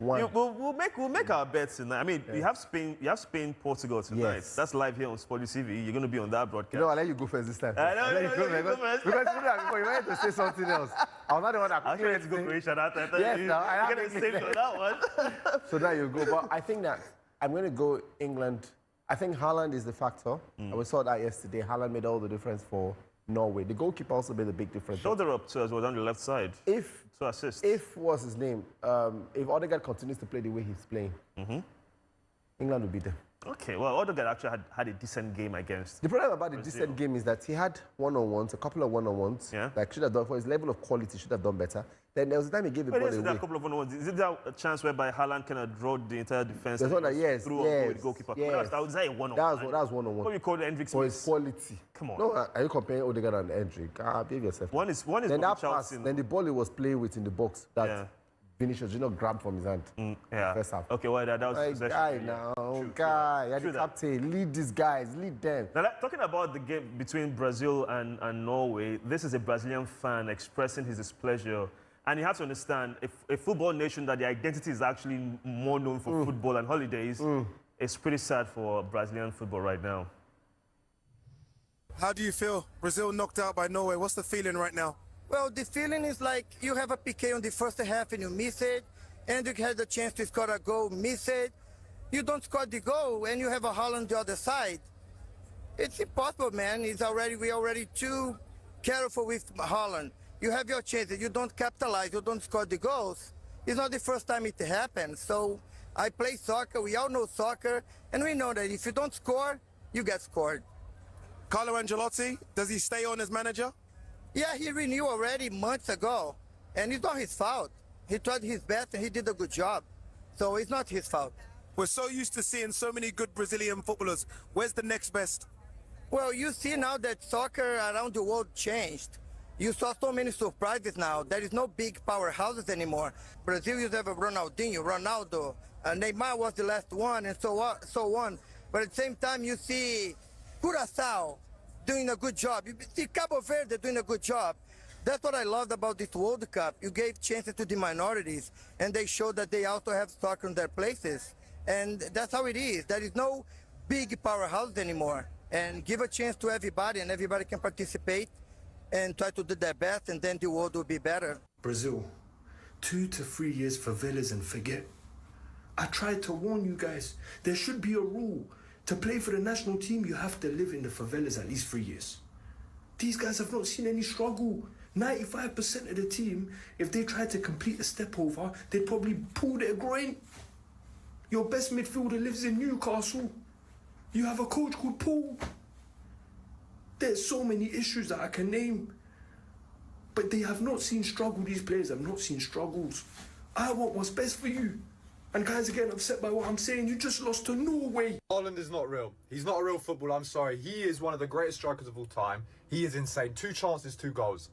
1. We'll make our bets tonight. I mean, you have Spain, Portugal tonight. Yes. That's live here on Sporty TV. You're going to be on that broadcast. You know, I'll let you go first this time. I know, you go first. Because before you wanted to say something else. I'm not the one that I actually had to go Croatia that time. Yes, no, I You're going to save for that one. So there you go. But I think that I'm going to go England. I think Haaland is the factor. And we saw that yesterday. Haaland made all the difference for Norway. The goalkeeper also made a big difference. Shoulder up too as well on the left side. If 2 assists. what's his name? If Odegaard continues to play the way he's playing, England will beat them. Okay, well, Odegaard actually had a decent game against. The problem about the Brazil. decent game is that he had one-on-ones, a couple of one-on-ones. Yeah. Like should have done for his level of quality, should have done better. Then there was a time he gave the ball away. A couple of one-on-ones. Is it that a chance whereby Haaland kind of drove the entire defense? There's one that through the goalkeeper. That was a one-on-one. That was one-on-one. What do you call the Hendricks? For his quality. Come on. No, are you comparing Odegaard and Hendrick? Behave yourself. One is then that Chelsea, pass, then the ball he was playing with in the box that Vinicius did not grab from his hand. First half. Okay, well, that was possession. Guy now, you're the captain. Lead these guys, lead them. Now, talking about the game between Brazil and Norway, this is a Brazilian fan expressing his displeasure. And you have to understand, if a football nation that the identity is actually more known for football and holidays, it's pretty sad for Brazilian football right now. How do you feel? Brazil knocked out by Norway. What's the feeling right now? Well, the feeling is like you have a PK on the first half and you miss it. Hendrick had the chance to score a goal, miss it. You don't score the goal and you have a Haaland the other side. It's impossible, man. We're already too careful with Haaland. You have your chances, you don't capitalize, you don't score the goals. It's not the first time it happens. So I play soccer, we all know soccer, and we know that if you don't score, you get scored. Carlo Ancelotti, does he stay on as manager? Yeah, he renewed already months ago, and it's not his fault. He tried his best and he did a good job. So it's not his fault. We're so used to seeing so many good Brazilian footballers. Where's the next best? Well, you see now that soccer around the world changed. You saw so many surprises now. There is no big powerhouses anymore. Brazil used to have Ronaldinho, Ronaldo, Neymar was the last one, and so on. But at the same time, you see Curaçao doing a good job. You see Cabo Verde doing a good job. That's what I loved about this World Cup. You gave chances to the minorities, and they showed that they also have soccer in their places. And that's how it is. There is no big powerhouse anymore. And give a chance to everybody, and everybody can participate and try to do their best, and then the world will be better. Brazil, 2 to 3 years favelas and forget. I tried to warn you guys. There should be a rule. To play for the national team, you have to live in the favelas at least 3 years. These guys have not seen any struggle. 95% of the team, if they tried to complete a step over, they'd probably pull their groin. Your best midfielder lives in Newcastle. You have a coach called Paul. There's so many issues that I can name. But they have not seen struggle. These players have not seen struggles. I want what's best for you. And guys are getting upset by what I'm saying. You just lost to Norway. Haaland is not real. He's not a real footballer, I'm sorry. He is one of the greatest strikers of all time. He is insane. 2 chances, 2 goals.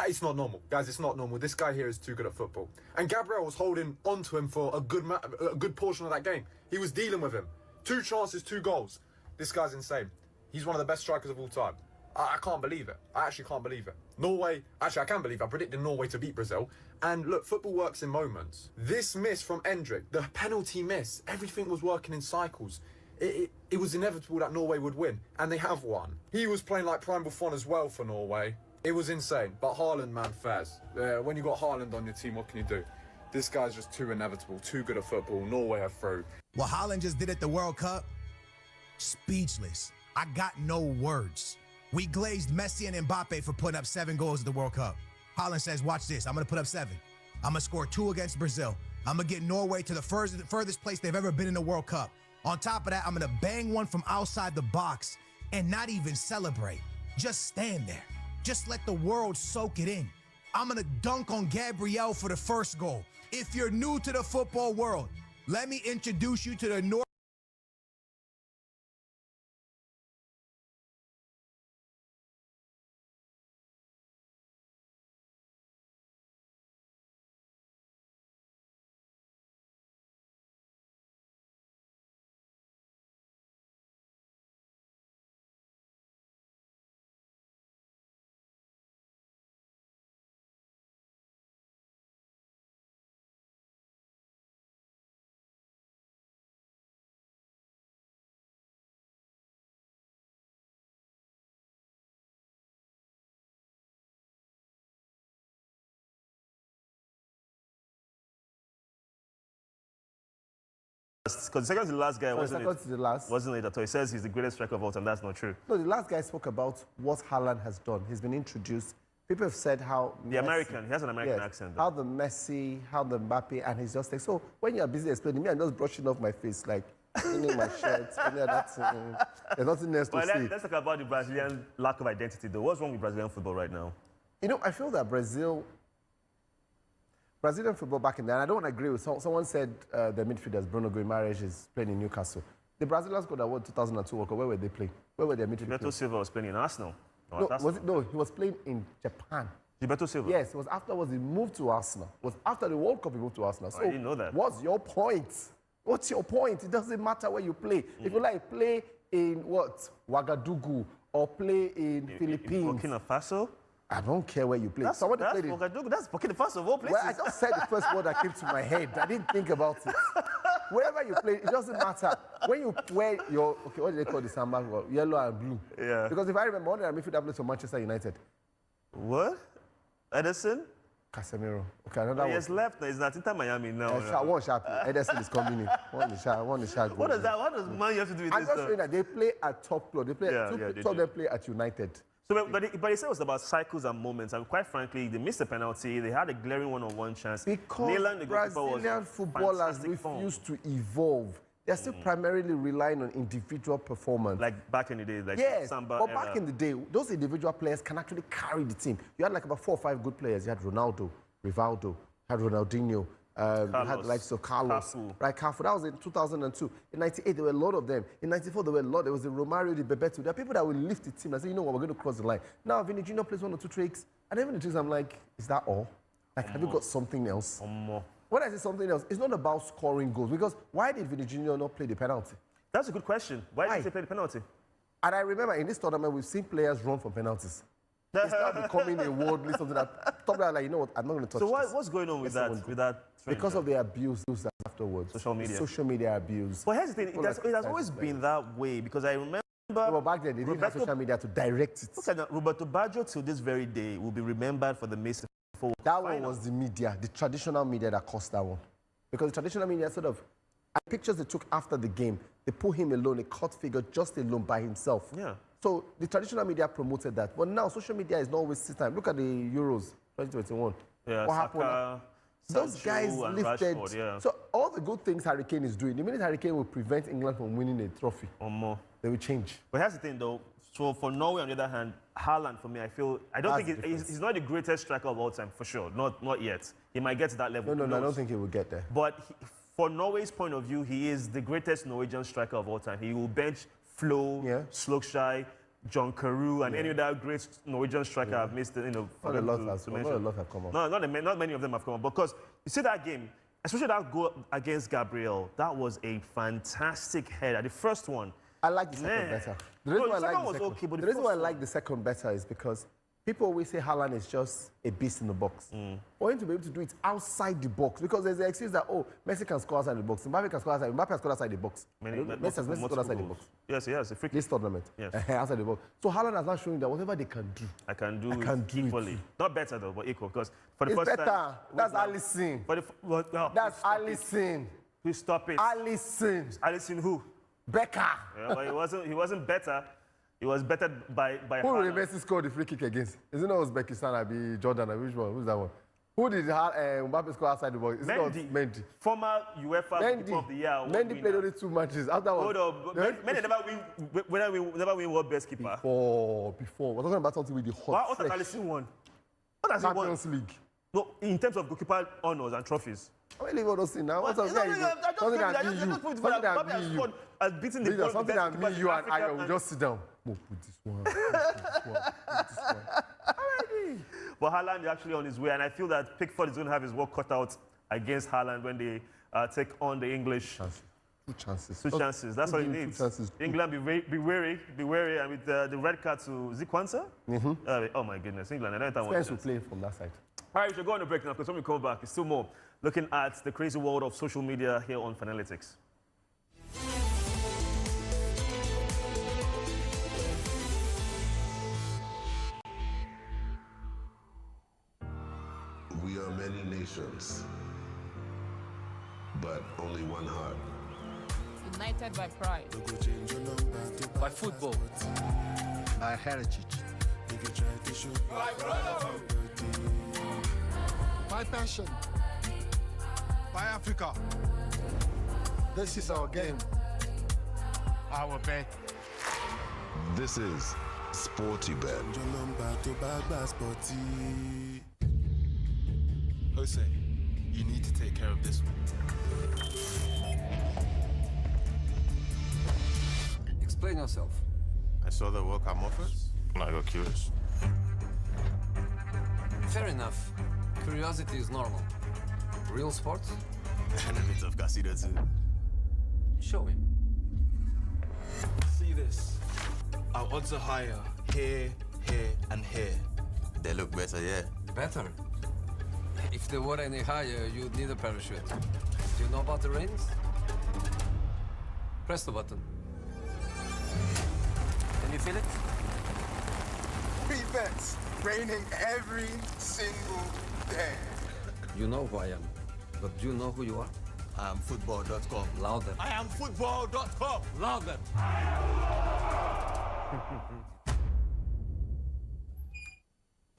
It's not normal. Guys, it's not normal. This guy here is too good at football. And Gabriel was holding onto him for a good portion of that game. He was dealing with him. 2 chances, 2 goals. This guy's insane. He's one of the best strikers of all time. I can't believe it. I actually can't believe it. Norway, actually I can believe it. I predicted Norway to beat Brazil. And look, football works in moments. This miss from Hendrick, the penalty miss, everything was working in cycles. It was inevitable that Norway would win, and they have won. He was playing like Prime Buffon as well for Norway. It was insane, but Haaland, man, Faz. When you got Haaland on your team, what can you do? This guy's just too inevitable, too good at football. Norway are through. What Haaland just did at the World Cup, speechless. I got no words. We glazed Messi and Mbappe for putting up 7 goals at the World Cup. Haaland says, watch this, I'm going to put up 7. I'm going to score 2 against Brazil. I'm going to get Norway to the furthest place they've ever been in the World Cup. On top of that, I'm going to bang one from outside the box and not even celebrate. Just stand there. Just let the world soak it in. I'm going to dunk on Gabriel for the first goal. If you're new to the football world, let me introduce you to the North last, because the second to the last guy wasn't second to the last. Wasn't it at all? He says he's the greatest striker of all time. That's not true. No, the last guy spoke about what Haaland has done. He's been introduced. People have said how The American, he has an American yes, accent. Though. How the Messi, how the Mbappe, and he's just like, so when you're busy explaining me, I'm just brushing off my face, like, cleaning my shirt, there's nothing else to see. Let's talk about the Brazilian lack of identity, though. What's wrong with Brazilian football right now? You know, I feel that Brazilian football back in there, and I don't agree with someone said the midfielders, Bruno Guimaraes is playing in Newcastle. The Brazilians got award 2002 World Cup. Where were they playing? Where were their midfielders? Gilberto Silva was playing in Arsenal. No, he was playing in Japan. Gilberto Silva? Yes, it was afterwards he moved to Arsenal. It was after the World Cup he moved to Arsenal. So I didn't know that. What's your point? What's your point? It doesn't matter where you play. If you like, play in what? Ouagadougou or play in Philippines. Burkina Faso? I don't care where you play. That's Burkina Faso of all places. Well, I just said the first word that came to my head. I didn't think about it. Wherever you play, it doesn't matter. When you wear your, okay, what do they call the samba? Yellow and blue. Yeah. Because if I remember, one of the midfielder played for Manchester United. What? Edison? Casemiro. Okay, another one. He has left. He's not Inter Miami now. One sharp. Edison is coming in. One is sharp. What does that? What does Man have to do with this? I'm just saying that they play at top club. They play. Two of them play at United. So, but he said it was about cycles and moments, and quite frankly, they missed a penalty. They had a glaring one-on-one chance. Because Brazilian footballers refuse to evolve. They're still primarily relying on individual performance. Like back in the day, like yes, Samba but back in the day, those individual players can actually carry the team. You had like about 4 or 5 good players. You had Ronaldo, Rivaldo, you had Ronaldinho, you had the likes of Carlos, Cafu. right? Cafu. That was in 2002. In '98, there were a lot of them. In '94, there were a lot. There was the Romario, the Bebeto. There are people that will lift the team and say, you know what, we're going to cross the line. Now, Vini Jr. plays 1 or 2 tricks, and even the tricks, I'm like, is that all? Like, have you got something else? When I say something else, it's not about scoring goals. Because why did Vini Jr. not play the penalty? That's a good question. Why didn't he play the penalty? And I remember in this tournament, we've seen players run from penalties. It's now becoming a worldly something that top guys like, you know what, I'm not going to touch this. So what's going on with that trend? Because of the abuse afterwards. Social media. Social media abuse. But here's the thing, it has always been that way, because I remember... Well, back then, they didn't have social media to direct it. Look at that. Roberto Baggio, till this very day, will be remembered for the missed forward. That one was the media, the traditional media that caused that one. Because the traditional media sort of, pictures they took after the game, they put him alone, a cut figure, just alone by himself. Yeah. So the traditional media promoted that. But now social media is not always this time. Look at the Euros 2021. Yeah, what happened? Those guys lifted. Rashford, yeah. So all the good things Harry Kane is doing, the minute Harry Kane will prevent England from winning a trophy, or more, they will change. But here's the thing, though. So for Norway, on the other hand, Haaland, for me, I don't think he's not the greatest striker of all time, for sure. Not yet. He might get to that level. No, I don't think he will get there. But for Norway's point of view, he is the greatest Norwegian striker of all time. He will bench Flo, Slokshai, John Carew, and any other great Norwegian striker I've missed, Not a lot have come up. No, not many of them have come up. Because you see that game, especially that goal against Gabriel, that was a fantastic header. The first one. I like the second better. The reason why I like the second better is because people always say Haaland is just a beast in the box. For him to be able to do it outside the box, because there's the excuse that, oh, Messi can score outside the box, Mbappe can score outside, Mbappe has scored outside the box. Messi has scored outside the box. Yes, he has. A free kick. This tournament. Yes. Outside the box. So Haaland has now shown that whatever they can do, I can do equally. Not better, though, but equal. Because for the it's first better. time... That's Alisson. That's Alisson. Please stop it. Alisson. Alisson who? Becker. Yeah, but he wasn't better. He was better by Who did Messi score the free kick against? Is it not Uzbekistan? I be Jordan. Which one? Who's that one? Who did Mbappe score outside the box? Is it not Mendy? Former UEFA Keeper of the Year. Mendy played only 2 matches. After hold on. Mendy never win World Best Keeper. Before. We're talking about something with the hot. What has Alisson won? What has he won? Champions League. No, in terms of goalkeeper honors and trophies. I leave all those things now. What's up? Something that me, you and I will just sit down. Put this one. But Haaland is actually on his way, and I feel that Pickford is going to have his work cut out against Haaland when they take on the English. 2 chances. 2 chances. That's all he needs. England, be wary, and with the red card to Zikwansa. Oh my goodness, England. I don't know Spence will play from that side. All right, we should go on a break now, because when we come back, it's still more looking at the crazy world of social media here on Fanalytics. We are many nations, but only one heart. United by pride. By football. By heritage. By brotherhood. By passion. By Africa. This is our game. Our bet. This is Sporty Bet. Jose, you need to take care of this one. Explain yourself. I saw the World Cup offers, and I got curious. Fair enough. Curiosity is normal. Real sports? And a bit of casino too. Show him. See this. Our odds are higher here, and here. They look better, yeah. Better? If they were any higher, you'd need a parachute. Do you know about the rings? Press the button. Can you feel it? Free bets. Raining every single day. You know who I am. But do you know who you are? I am football.com. Louder. I am football.com. Louder.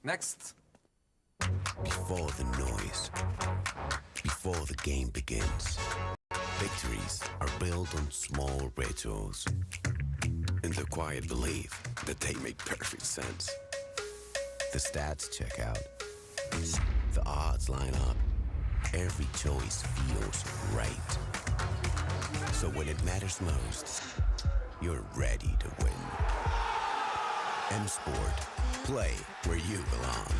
Next. Before the noise, before the game begins, victories are built on small rituals and the quiet belief that they make perfect sense. The stats check out, the odds line up, every choice feels right. So when it matters most, you're ready to win. M-Sport, play where you belong.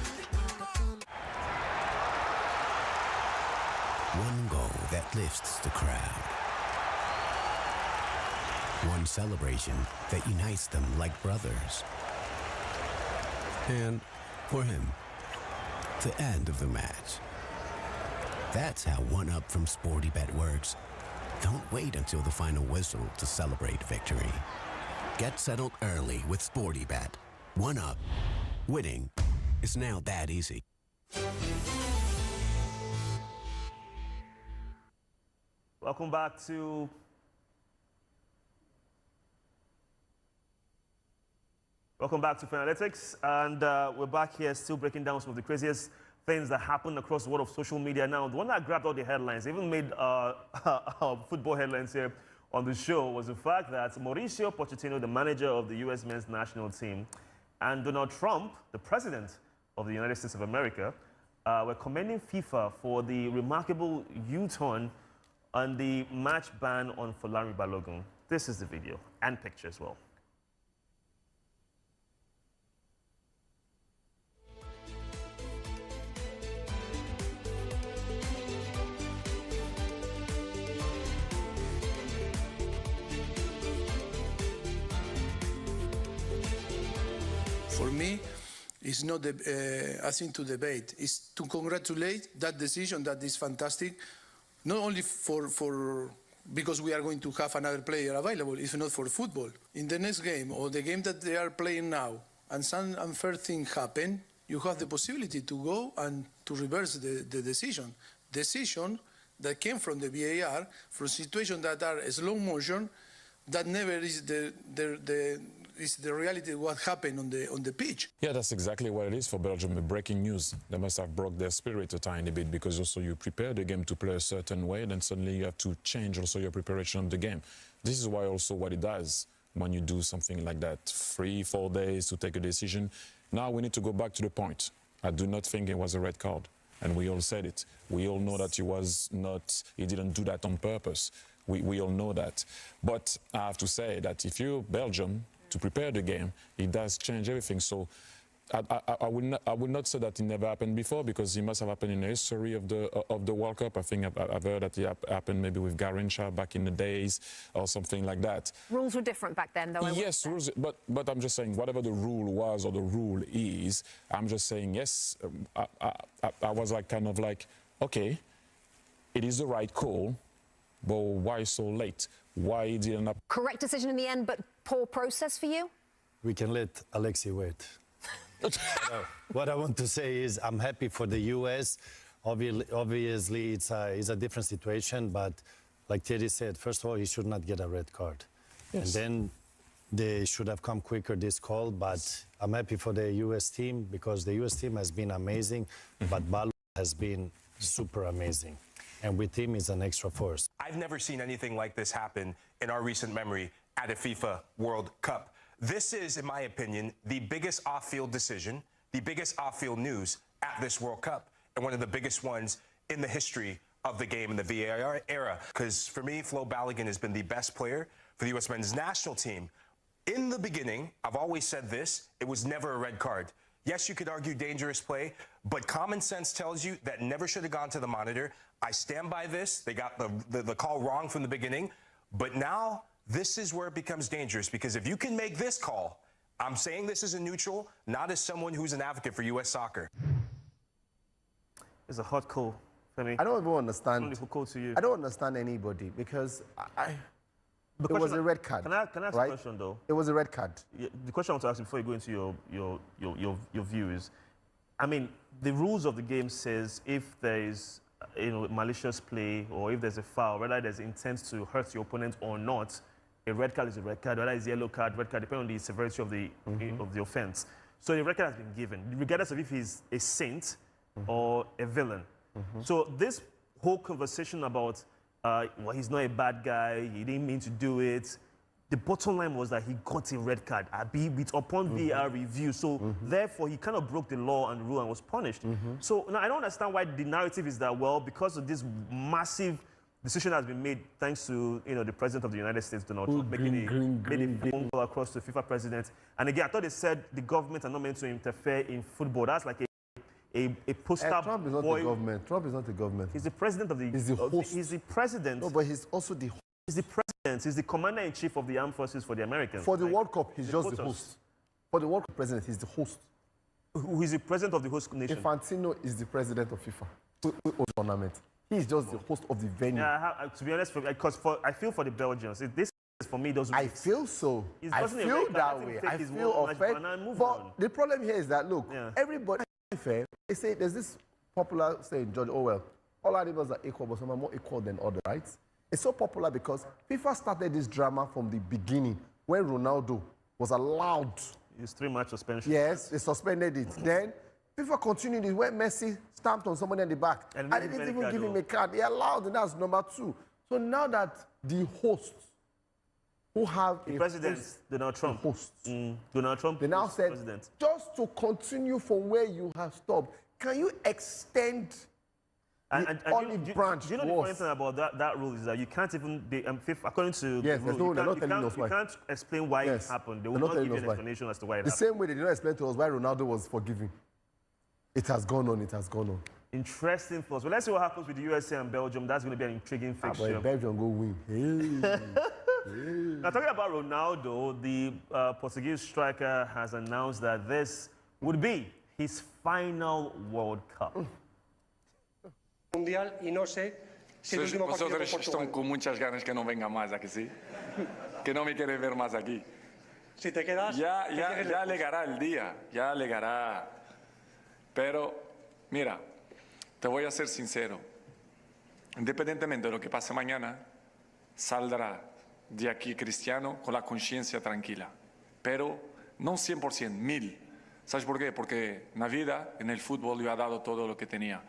One goal that lifts the crowd. One celebration that unites them like brothers. And for him, the end of the match. That's how One Up from Sporty Bet works. Don't wait until the final whistle to celebrate victory. Get settled early with Sporty Bet. One Up. Winning is now that easy. Welcome back to Analytics, and we're back here still breaking down some of the craziest things that happened across the world of social media. Now, the one that grabbed all the headlines, even made football headlines here on the show, was the fact that Mauricio Pochettino, the manager of the U.S. men's national team, and Donald Trump, the president of the United States of America, were commending FIFA for the remarkable U-turn on the match ban on Folari Balogun. This is the video and picture as well. For me, it's not a thing to debate. It's to congratulate that decision. That is fantastic. Not only because we are going to have another player available, if not for football. In the next game or the game that they are playing now, and some unfair thing happen, you have the possibility to go and to reverse the decision. Decision that came from the VAR, from situations that are slow motion, that never is the reality of what happened on the pitch. Yeah, that's exactly what it is for Belgium. The breaking news. They must have broke their spirit a tiny bit, because also you prepare the game to play a certain way, then suddenly you have to change also your preparation of the game. This is why also what it does when you do something like that. 3-4 days to take a decision. Now we need to go back to the point. I do not think it was a red card. And we all said it. We all know that he didn't do that on purpose. We all know that. But I have to say that if you're Belgium, to prepare the game, it does change everything. So I would not say that it never happened before, because it must have happened in the history of the World Cup. I think I've heard that it happened maybe with Garrincha back in the days or something like that. Rules were different back then, though. Yes, rules. But I'm just saying, whatever the rule was or the rule is, I'm just saying yes. I was like kind of like, okay, it is the right call, but why so late? Why didn't happen? Correct decision in the end, but poor process for you? We can let Alexi wait. What I want to say is I'm happy for the US. Obviously, it's a different situation, but like Thierry said, first of all, he should not get a red card. Yes. And then they should have come quicker, this call, but I'm happy for the US team because the US team has been amazing, but Balu has been super amazing. And with him, is an extra force. I've never seen anything like this happen in our recent memory at a FIFA World Cup. This is, in my opinion, the biggest off-field decision, the biggest off-field news at this World Cup, and one of the biggest ones in the history of the game in the VAR era. Because for me, Flo Balogun has been the best player for the U.S. men's national team. In the beginning, I've always said this, it was never a red card. Yes, you could argue dangerous play, but common sense tells you that never should have gone to the monitor. I stand by this. They got the call wrong from the beginning. But now, this is where it becomes dangerous, because if you can make this call, I'm saying this as a neutral, not as someone who's an advocate for U.S. soccer. It's a hot call, Femi. I don't even understand. Only for call to you. I don't understand anybody because it was a red card. Can I ask right? a question, though? It was a red card. Yeah, the question I want to ask you before you go into your views, I mean, the rules of the game says if there is malicious play or if there's a foul, whether there's intent to hurt your opponent or not, a red card is a red card, whether it's a yellow card, red card, depending on the severity of the offense. So the red card has been given, regardless of if he's a saint or a villain. So this whole conversation about well, he's not a bad guy, he didn't mean to do it. The bottom line was that he got a red card upon VAR review. So therefore, he kind of broke the law and the rule and was punished. So now I don't understand why the narrative is that, well, because of this massive decision has been made thanks to the President of the United States, Donald Trump, making a phone call across to FIFA president. And again, I thought they said the government are not meant to interfere in football. That's like a poster Trump is not boy. the government. Trump is not the government. He's the president of the... He's the host. He's the president. No, but he's also the host. He's the president. He's the commander-in-chief of the armed forces for the Americans. For the World Cup, he's just the host. For the World Cup president, he's the host. Who is the president of the host nation? Infantino is the president of FIFA. Who owns the tournament. He's just the host of the venue. Yeah, to be honest, because I feel for the Belgians. This, for me, doesn't... I feel so. I feel that way. I feel offended. But the problem here is that, look, everybody... Fair. They say there's this popular saying, George Orwell, all animals are equal, but some are more equal than others, right? It's so popular because FIFA started this drama from the beginning when Ronaldo was allowed. His 3-match suspension. Yes, they suspended it. Then FIFA continued it when Messi stamped on somebody in the back. And they didn't even give him a card. They allowed, and that's number 2. So now that the hosts who have the president, Donald Trump. Donald Trump. They now said, president. Just to continue from where you have stopped, can you extend the olive branch? Do you know the funny thing about that rule is that you can't even, according to yes, the rule, you can't explain why it happened. They will not give you an explanation as to why it happened. The same way they did not explain to us why Ronaldo was forgiven. It has gone on, it has gone on. Interesting thoughts. Well, let's see what happens with the USA and Belgium. That's going to be an intriguing fixture. But Belgium go win. Now, talking about Ronaldo, the Portuguese striker has announced that this would be his final World Cup. Mundial y no sé si el último partido con Vosotros están con muchas ganas que no venga más, ¿a que sí? Que no me quiere ver más aquí. Si te quedas... Ya llegará el día, ya llegará. Pero, mira, te voy a ser sincero. Independientemente de lo que pase mañana, saldrá de aquí Cristiano con la conciencia tranquila. Pero no 100%, 1000%. ¿Sabes por qué? Porque en la vida, en el fútbol, yo he dado todo lo que tenía.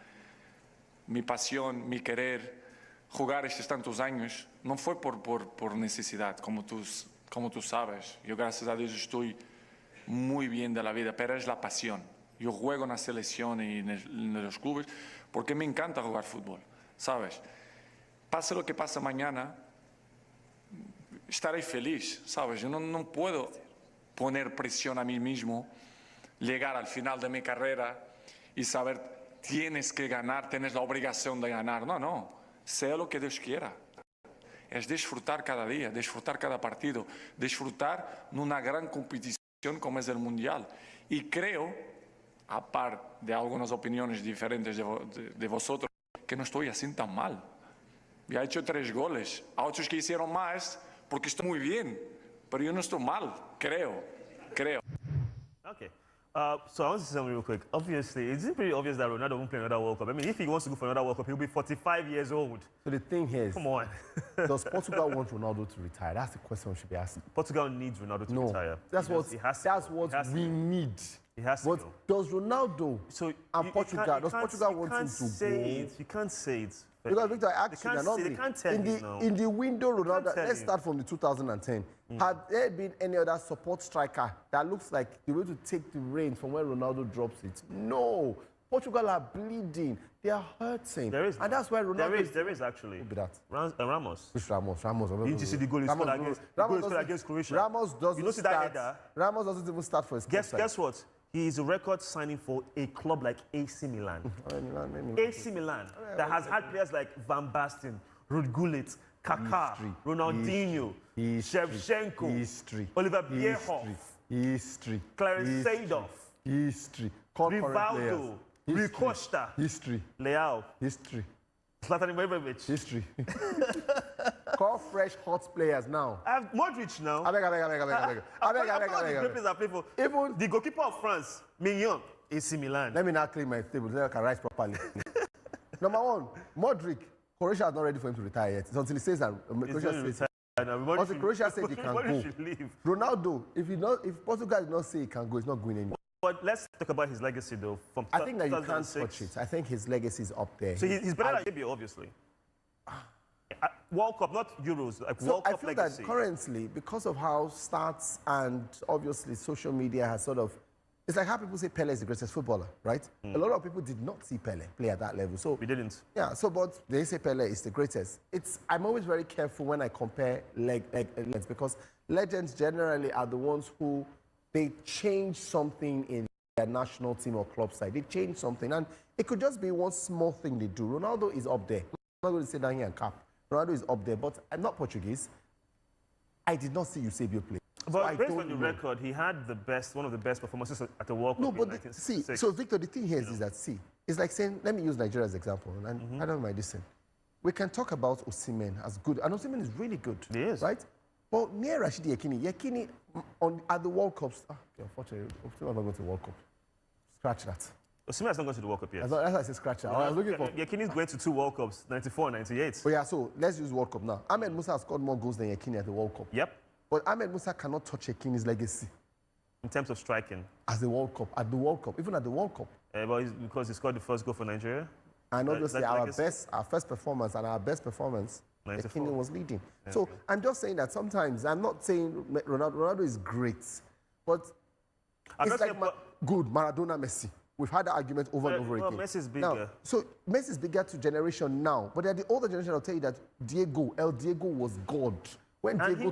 Mi pasión, mi querer, jugar estos tantos años, no fue por necesidad, como tú sabes. Yo, gracias a Dios, estoy muy bien de la vida, pero es la pasión. Yo juego en la selección y en los clubes porque me encanta jugar fútbol, ¿sabes? Pase lo que pase mañana, estaré feliz, ¿sabes? Yo no puedo poner presión a mí mismo, llegar al final de mi carrera y saber, tienes que ganar, tienes la obligación de ganar. No, sea lo que Dios quiera. Es disfrutar cada día, disfrutar cada partido, disfrutar en una gran competición como es el Mundial. Y creo, aparte de algunas opiniones diferentes de vosotros, que no estoy así tan mal. Ya he hecho 3 goles, a otros que hicieron más, porque estoy muy bien, pero yo no estoy mal, creo. Okay. So I want to say something real quick. Obviously, it's pretty obvious that Ronaldo won't play another World Cup. I mean, if he wants to go for another World Cup, he'll be 45 years old. So the thing here is, come on. does Portugal want Ronaldo to retire? That's the question we should be asking. Portugal needs Ronaldo to retire. That's what we need. He has to. But does Ronaldo and Portugal, does Portugal want him to go? You can't say it. Because Victor, I asked you, in the window Ronaldo, let's start from the 2010. Had there been any other support striker that looks like the way to take the reins from where Ronaldo drops it? No. Portugal are bleeding. They are hurting. There is. And that's why Ronaldo... There is actually. Who be that? Ramos. Which Ramos? Ramos. Didn't you see the goal he scored against Croatia? Ramos doesn't start. Ramos doesn't even start for his club side. Guess what? He is a record signing for a club like AC Milan. AC Milan that has had players like Van Basten, Ruud Gullit, Kaká, Ronaldinho, Shevchenko, Oliver Bierhoff, Clarence Seedorf, Rivaldo, Rui Costa, Leao, Zlatan Ibrahimovic. History. Call fresh hot players now. I have Modric now. I beg. Even the goalkeeper of France, Mignon, AC Milan. Let me now clean my table so I can write properly. Number one, Modric. Croatia is not ready for him to retire yet. It's until he says that Croatia says he can go. Ronaldo, if Portugal did not say he can go, he's not going anymore. But let's talk about his legacy, though. I think that you can't touch it. I think his legacy is up there. So he's better than Maybe, obviously. World Cup, not Euros. Like World Cup legacy. I feel that currently, because of how stats and obviously social media has sort of... It's like how people say Pele is the greatest footballer, right? A lot of people did not see Pele play at that level. So we didn't. Yeah, but they say Pele is the greatest. I'm always very careful when I compare legends because legends generally are the ones who... They change something in their national team or club side. They change something. And it could just be one small thing they do. Ronaldo is up there. I'm not going to sit down here and cap. Ronaldo is up there, but I'm not Portuguese. I did not see Eusebio play. But based on the record, he had one of the best performances at the World Cup. No, but so Victor, the thing here is that, it's like saying, let me use Nigeria as an example, and I don't mind this thing. We can talk about Osimhen as good, and Osimhen is really good. He is. Right? But near Rashidi Yekini at the World Cups, unfortunately, Osimhen not going to the World Cup. Scratch that. Osimhen has not gone to the World Cup yet. That's why I said scratch that. I was looking for... Yekini's going to 2 World Cups, 94 and 98. But yeah, so let's use World Cup now. Ahmed Musa has scored more goals than Yekini at the World Cup. Yep. But Ahmed Musa cannot touch Yekini's legacy. In terms of striking? At the World Cup, even at the World Cup. But because he scored the first goal for Nigeria? And obviously our first performance and our best performance, Yekini was leading. Yeah. So I'm just saying that sometimes, I'm not saying Ronaldo is great, but it's like good, Maradona, Messi. We've had the argument over and over again. Messi's bigger. Now, so Messi's bigger to generation now, but at the older generation, I'll tell you that El Diego was God. When and Diego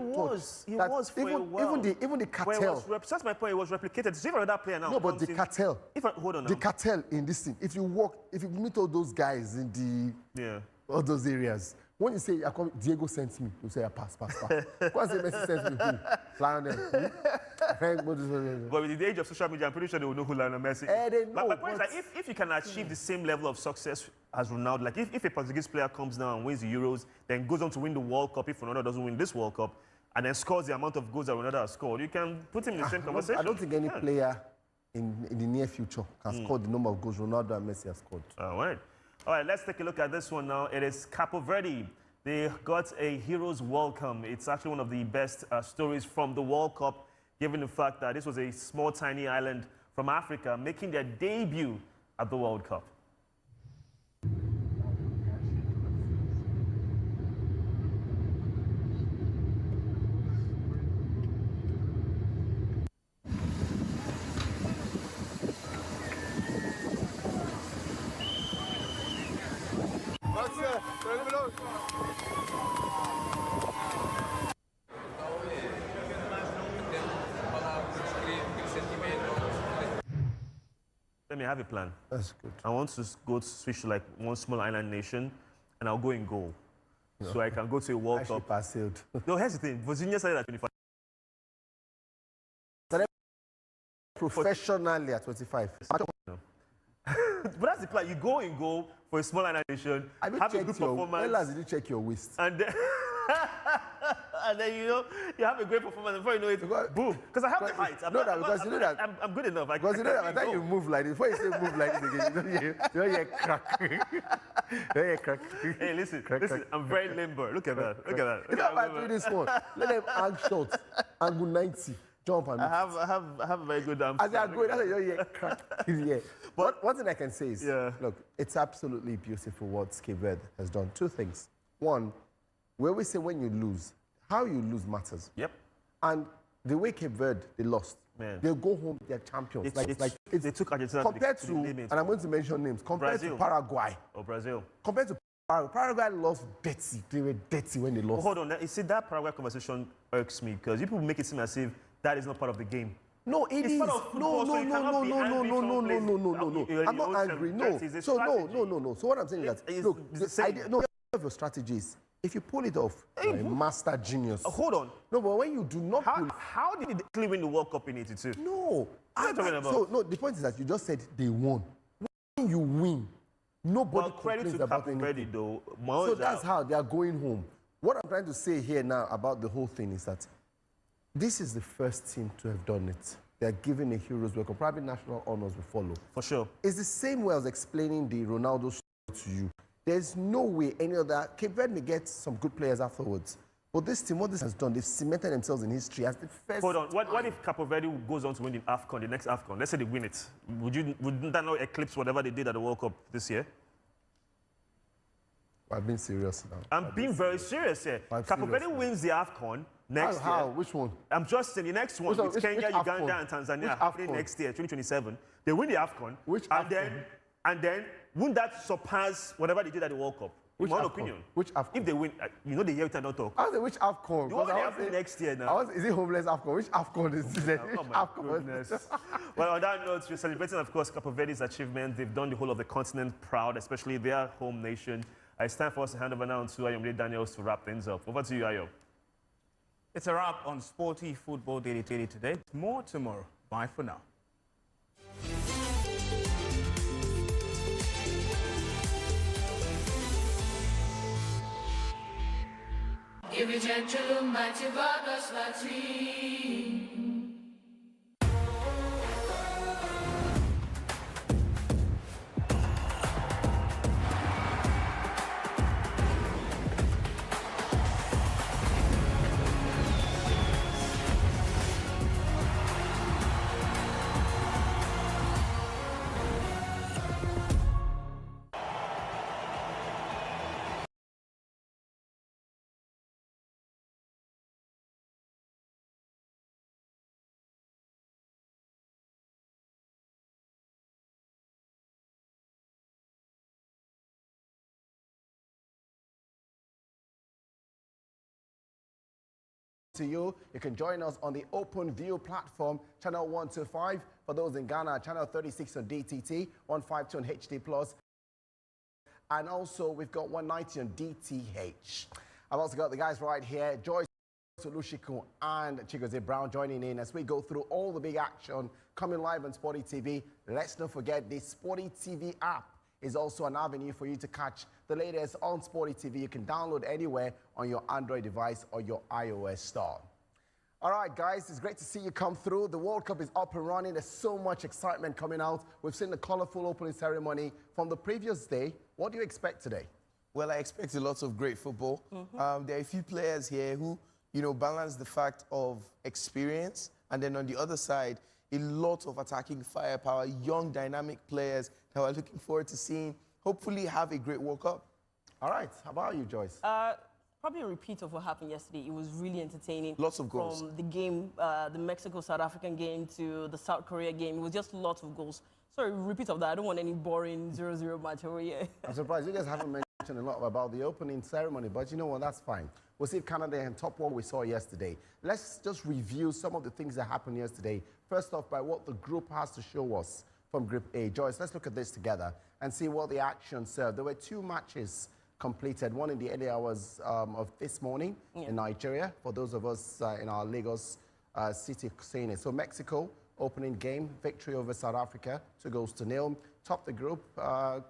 he was for a while. Even the cartel. That's my point. It was replicated. See if another player now. No, but the cartel. Hold on. The cartel in this thing. If you meet all those guys in all those areas. When you say, Diego sent me, you say, pass. Once the Messi sends me, who? Lionel. But with the age of social media, I'm pretty sure they will know who Lionel Messi is. They know, my point is that if you can achieve the same level of success as Ronaldo, like if a Portuguese player comes now and wins the Euros, then goes on to win the World Cup, if Ronaldo doesn't win this World Cup, and then scores the amount of goals that Ronaldo has scored, you can put him in the same conversation. I don't think any player in the near future can score the number of goals Ronaldo and Messi have scored. All right, let's take a look at this one now. It is Capo Verde. They got a hero's welcome. It's actually one of the best stories from the World Cup, given the fact that this was a small, tiny island from Africa making their debut at the World Cup. Let me have a plan. That's good. I want to go to switch to like one small island nation, and I'll go in goal. No. So I can go to a World Cup. No, here's the thing. Virginia started at 25. Professionally at 25. No. But that's the plan. You go in goal for a small island nation, have a good performance. When last did you check your waist? And then And then, you know, you have a great performance. Before you know it, boom. Because I have the height. I'm good enough. Because you know that by the time you move like this, before you say move like this again, you don't hear crack. You don't hear crack. Hey, listen, I'm very limber. Look at that. Look at that. You know how I do this one? Let them hang short, angle 90, jump and I have a very good as they are going, that's why you don't hear crack. Yeah. But one thing I can say is, look, it's absolutely beautiful what Cape Verde has done. Two things. One, we always say when you lose, how you lose matters. Yep. And the way Cape Verde, they lost. Man. They'll go home, they're champions. They took Argentina compared to the limit. and I'm going to mention names, compared Brazil. to Paraguay. Or Brazil. Compared to Paraguay lost dirty. They were dirty when they lost. Hold on. You see, that Paraguay conversation irks me because people make it seem as if that is not part of the game. No, it is. Part of football, No. I'm not angry. No. So no. So what I'm saying is that look, the idea of your strategies. If you pull it off, you're a master genius. Hold on. No, but when you do not pull... How did they win the World Cup in 82? No. What are you talking about? So, no, the point is that you just said they won. When you win, nobody complains about anything. Though. So that's how they are going home. What I'm trying to say here now about the whole thing is that this is the first team to have done it. They are given a hero's welcome. Probably national honors will follow. For sure. It's the same way I was explaining the Ronaldo story to you. There's no way any other... Cape Verde may get some good players afterwards. But this team, what this has done, they've cemented themselves in history as the first... Hold on. What if Cape Verde goes on to win the AFCON, the next AFCON? Let's say they win it. Would that not eclipse whatever they did at the World Cup this year? I'm being serious now. I'm being very serious here. Cape Verde wins the AFCON next year. How? Which one? I'm just saying the next one with Kenya, Uganda, and Tanzania happening next year, 2027. They win the AFCON. And then wouldn't that surpass whatever they did at the World Cup? In my opinion. Which AFCON? If they win, you know the year we cannot talk. I was which AFCON? You want the AFCON next year now? Is it homeless AFCON? Which AFCON is this? Oh my goodness. Well, on that note, we're celebrating, of course, Cape Verde's achievement. They've done the whole of the continent proud, especially their home nation. It's time for us to hand over now to Ayomide Daniels to wrap things up. Over to you, Ayo. It's a wrap on Sporty Football Daily today. More tomorrow. Bye for now. To you can join us on the Open View platform, channel 125. For those in Ghana, channel 36 on DTT, 152 on HD+. And also, we've got 190 on DTH. I've also got the guys right here, Joyce Olushikun and Chigozie Brown joining in as we go through all the big action coming live on Sporty TV. Let's not forget the Sporty TV app is also an avenue for you to catch the latest on Sporty TV. You can download anywhere on your Android device or your iOS store. All right, guys, it's great to see you come through. The World Cup is up and running. There's so much excitement coming out. We've seen the colorful opening ceremony from the previous day. What do you expect today? Well, I expect a lot of great football. There are a few players here who, balance the fact of experience, and then on the other side, a lot of attacking firepower, young, dynamic players that we're looking forward to seeing, hopefully have a great World Cup. All right. How about you, Joyce? Probably a repeat of what happened yesterday. It was really entertaining. Lots of goals. From the game, the Mexico-South African game to the South Korea game. It was just lots of goals. Sorry, repeat of that. I don't want any boring 0-0 match over here. I'm surprised you guys haven't mentioned a lot about the opening ceremony, but you know what? That's fine. We'll see if Canada can top what we saw yesterday. Let's just review some of the things that happened yesterday. First off, by what the group has to show us from Group A. Joyce, let's look at this together and see what the action served. There were 2 matches completed, one in the early hours of this morning in Nigeria, for those of us in our Lagos city seeing it. So Mexico, opening game, victory over South Africa, 2-0. Top the group.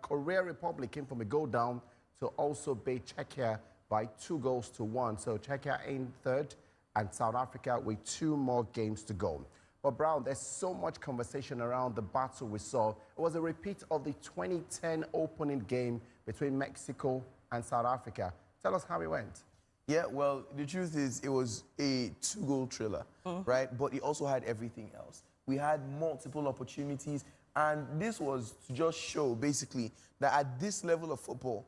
Korea Republic came from a goal down to also beat Czechia by 2-1. So Czechia in third and South Africa with 2 more games to go. But Brown, there's so much conversation around the battle we saw. It was a repeat of the 2010 opening game between Mexico and South Africa. Tell us how it went. Yeah, well, the truth is it was a 2-goal thriller, right? But it also had everything else. We had multiple opportunities, and this was to just show, basically, that at this level of football,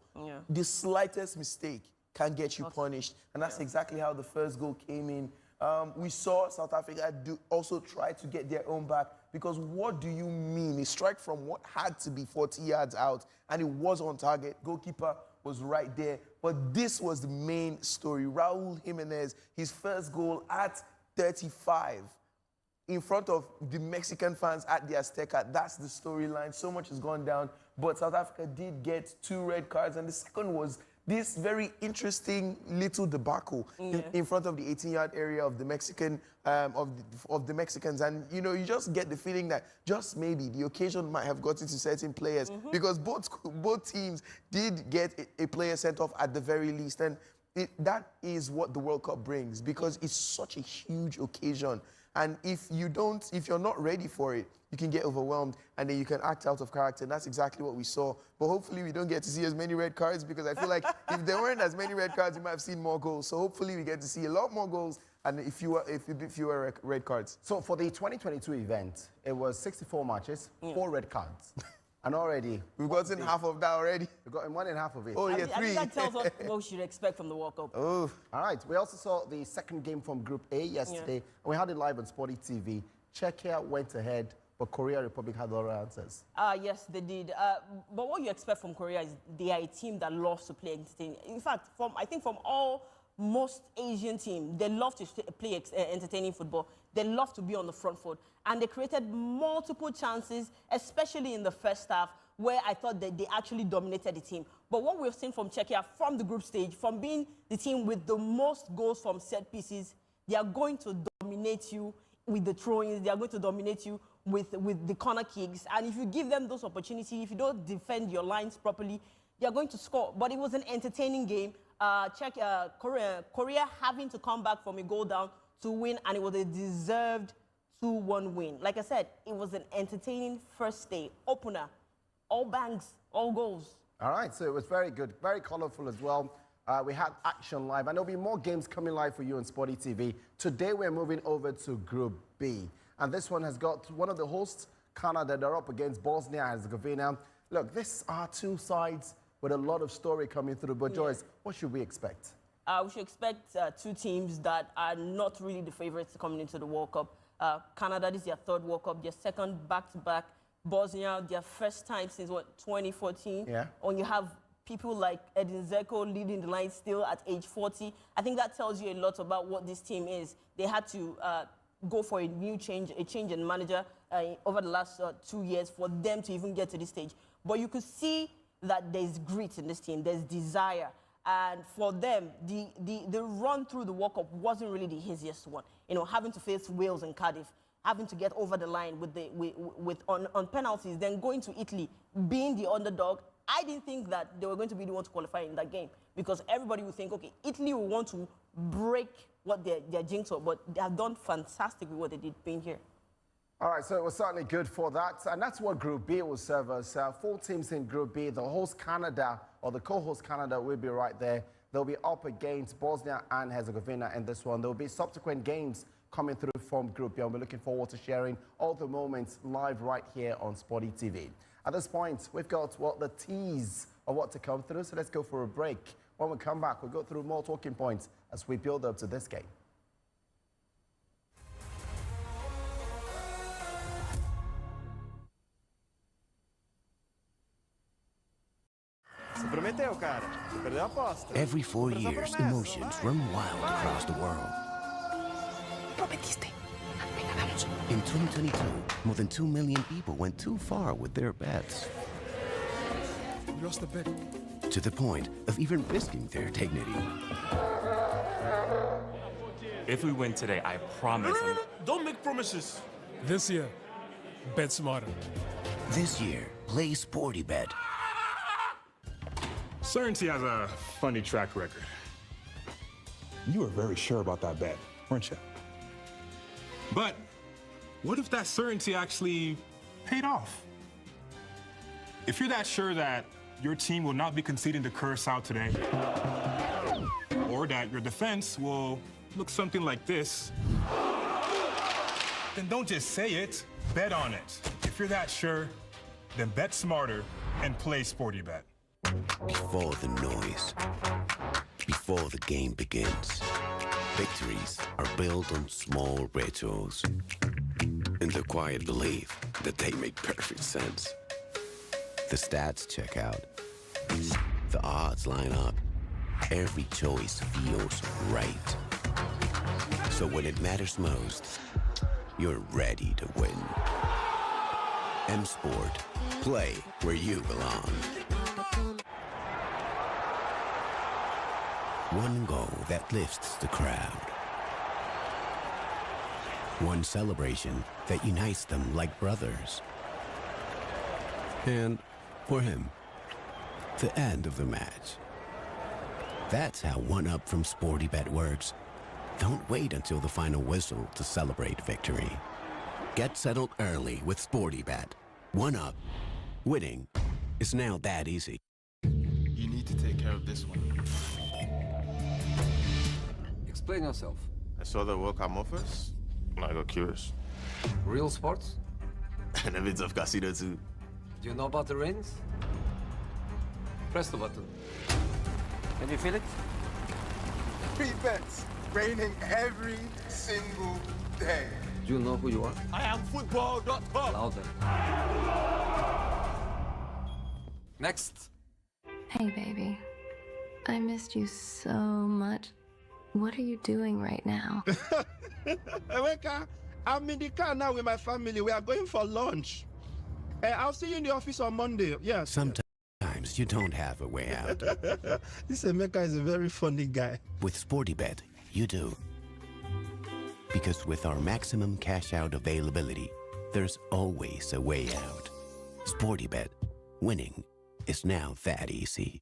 the slightest mistake can get you punished. And that's exactly how the first goal came in. We saw South Africa also try to get their own back, because what do you mean? A strike from what had to be 40 yards out, and it was on target. Goalkeeper was right there. But this was the main story. Raul Jimenez, his first goal at 35. In front of the Mexican fans at the Azteca. That's the storyline. So much has gone down. But South Africa did get 2 red cards, and the second was this very interesting little debacle in front of the 18-yard area of the Mexican of the Mexicans. And you know, you just get the feeling that just maybe the occasion might have gotten to certain players, because both teams did get a player sent off at the very least. And that is what the World Cup brings, because it's such a huge occasion. And if you're not ready for it, you can get overwhelmed, and then you can act out of character. And that's exactly what we saw. But hopefully we don't get to see as many red cards, because I feel like if there weren't as many red cards, we might have seen more goals. So hopefully we get to see a lot more goals and fewer red cards. So for the 2022 event, it was 64 matches, 4 red cards. And already... We've gotten half of that already. We've gotten 1.5 of it. Oh, yeah, 3. I think that tells us what we should expect from the World Cup. Oh. All right. We also saw the second game from Group A yesterday. And we had it live on Sporty TV. Czechia went ahead, but Korea Republic had the other answers. Yes, they did. But what you expect from Korea is they are a team that loves to play entertaining. In fact, I think from most Asian teams, they love to play entertaining football. They love to be on the front foot. And they created multiple chances, especially in the first half, where I thought that they actually dominated the team. But what we've seen from Czechia from the group stage, from being the team with the most goals from set pieces, they are going to dominate you with the throw-ins. They are going to dominate you with the corner kicks. And if you give them those opportunities, if you don't defend your lines properly, they are going to score. But it was an entertaining game. Korea having to come back from a goal down to win, and it was a deserved 2-1 win. Like I said, it was an entertaining first day opener. All bangs, all goals. All right, so it was very good, very colorful as well. We had action live, and there'll be more games coming live for you on Sporty TV. Today, we're moving over to Group B, and this one has got one of the hosts, Canada. They're up against Bosnia and Herzegovina. Look, these are 2 sides with a lot of story coming through. But Joyce, what should we expect? We should expect 2 teams that are not really the favorites coming into the World Cup. Canada, this is their 3rd World Cup, their 2nd back-to-back. Bosnia, their first time since, 2014. Yeah. When you have people like Edin Dzeko leading the line still at age 40, I think that tells you a lot about what this team is. They had to go for a change in manager over the last 2 years for them to even get to this stage. But you could see that there's grit in this team, there's desire. And for them, the run through the World Cup wasn't really the easiest one. You know, having to face Wales and Cardiff, having to get over the line on penalties, then going to Italy, being the underdog. I didn't think that they were going to be the ones to qualify in that game, because everybody would think, okay, Italy will want to break what their jinx were, but they have done fantastic with what they did being here. All right, so it was certainly good for that. And that's what Group B will serve us. 4 teams in Group B. The host Canada, or the co-host Canada, will be right there. They'll be up against Bosnia and Herzegovina in this one. There will be subsequent games coming through from Group B, and we're looking forward to sharing all the moments live right here on Sporty TV. At this point, we've got the tease of what to come through, so let's go for a break. When we come back, we'll go through more talking points as we build up to this game. Every 4 years, emotions run wild across the world. In 2022, more than 2 million people went too far with their bets. We lost the bet. To the point of even risking their dignity. If we win today, I promise. No. Don't make promises. This year, bet smarter. This year, play Sporty Bet. Certainty has a funny track record. You were very sure about that bet, weren't you? But what if that certainty actually paid off? If you're that sure that your team will not be conceding to Curacao today, or that your defense will look something like this, then don't just say it, bet on it. If you're that sure, then bet smarter and play SportyBet. Before the noise, before the game begins, victories are built on small rituals in the quiet belief that they make perfect sense. The stats check out, the odds line up, every choice feels right. So when it matters most, you're ready to win. M-Sport, play where you belong. One goal that lifts the crowd. One celebration that unites them like brothers. And for him, the end of the match. That's how one-up from SportyBet works. Don't wait until the final whistle to celebrate victory. Get settled early with SportyBet. One-up, winning is now that easy. You need to take care of this one. Explain yourself. I saw the World Cup offers, and I got curious. Real sports? And a bit of casino too. Do you know about the rings? Press the button. Can you feel it? Free bets, raining every single day. Do you know who you are? I am football.com. Louder. Next. Hey, baby. I missed you so much. What are you doing right now? Eweka, I'm in the car now with my family. We are going for lunch. I'll see you in the office on Monday. Yes. Sometimes you don't have a way out. This Emeka is a very funny guy. With SportyBet, you do. Because with our maximum cash out availability, there's always a way out. SportyBet, winning is now that easy.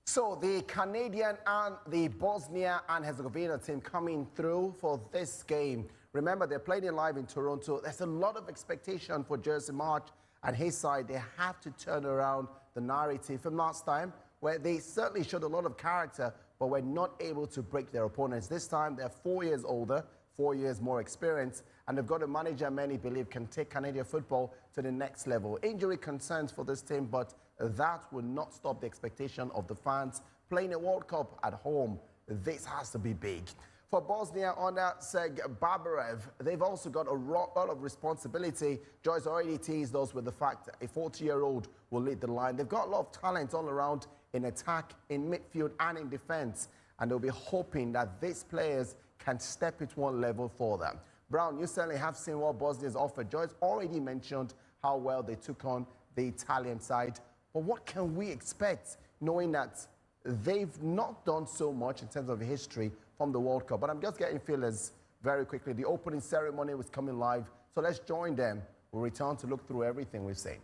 So the Canadian and the Bosnia and Herzegovina team coming through for this game. Remember, they're playing it live in Toronto. There's a lot of expectation for Jersey March and his side. They have to turn around the narrative from last time, where they certainly showed a lot of character, but were not able to break their opponents. This time, they're 4 years older, 4 years more experience, and they've got a manager many believe can take Canadian football to the next level. Injury concerns for this team, but that will not stop the expectation of the fans playing a World Cup at home. This has to be big. For Bosnia under Seg Babarev, they've also got a lot of responsibility. Joyce already teased us with the fact that a 40-year-old will lead the line. They've got a lot of talent all around in attack, in midfield, and in defense, and they'll be hoping that these players can step it one level for them. Brown, you certainly have seen what Bosnia's offered. Joyce already mentioned how well they took on the Italian side. But what can we expect, knowing that they've not done so much in terms of history from the World Cup? But I'm just getting feelers very quickly. The opening ceremony was coming live, so let's join them. We'll return to look through everything we've seen.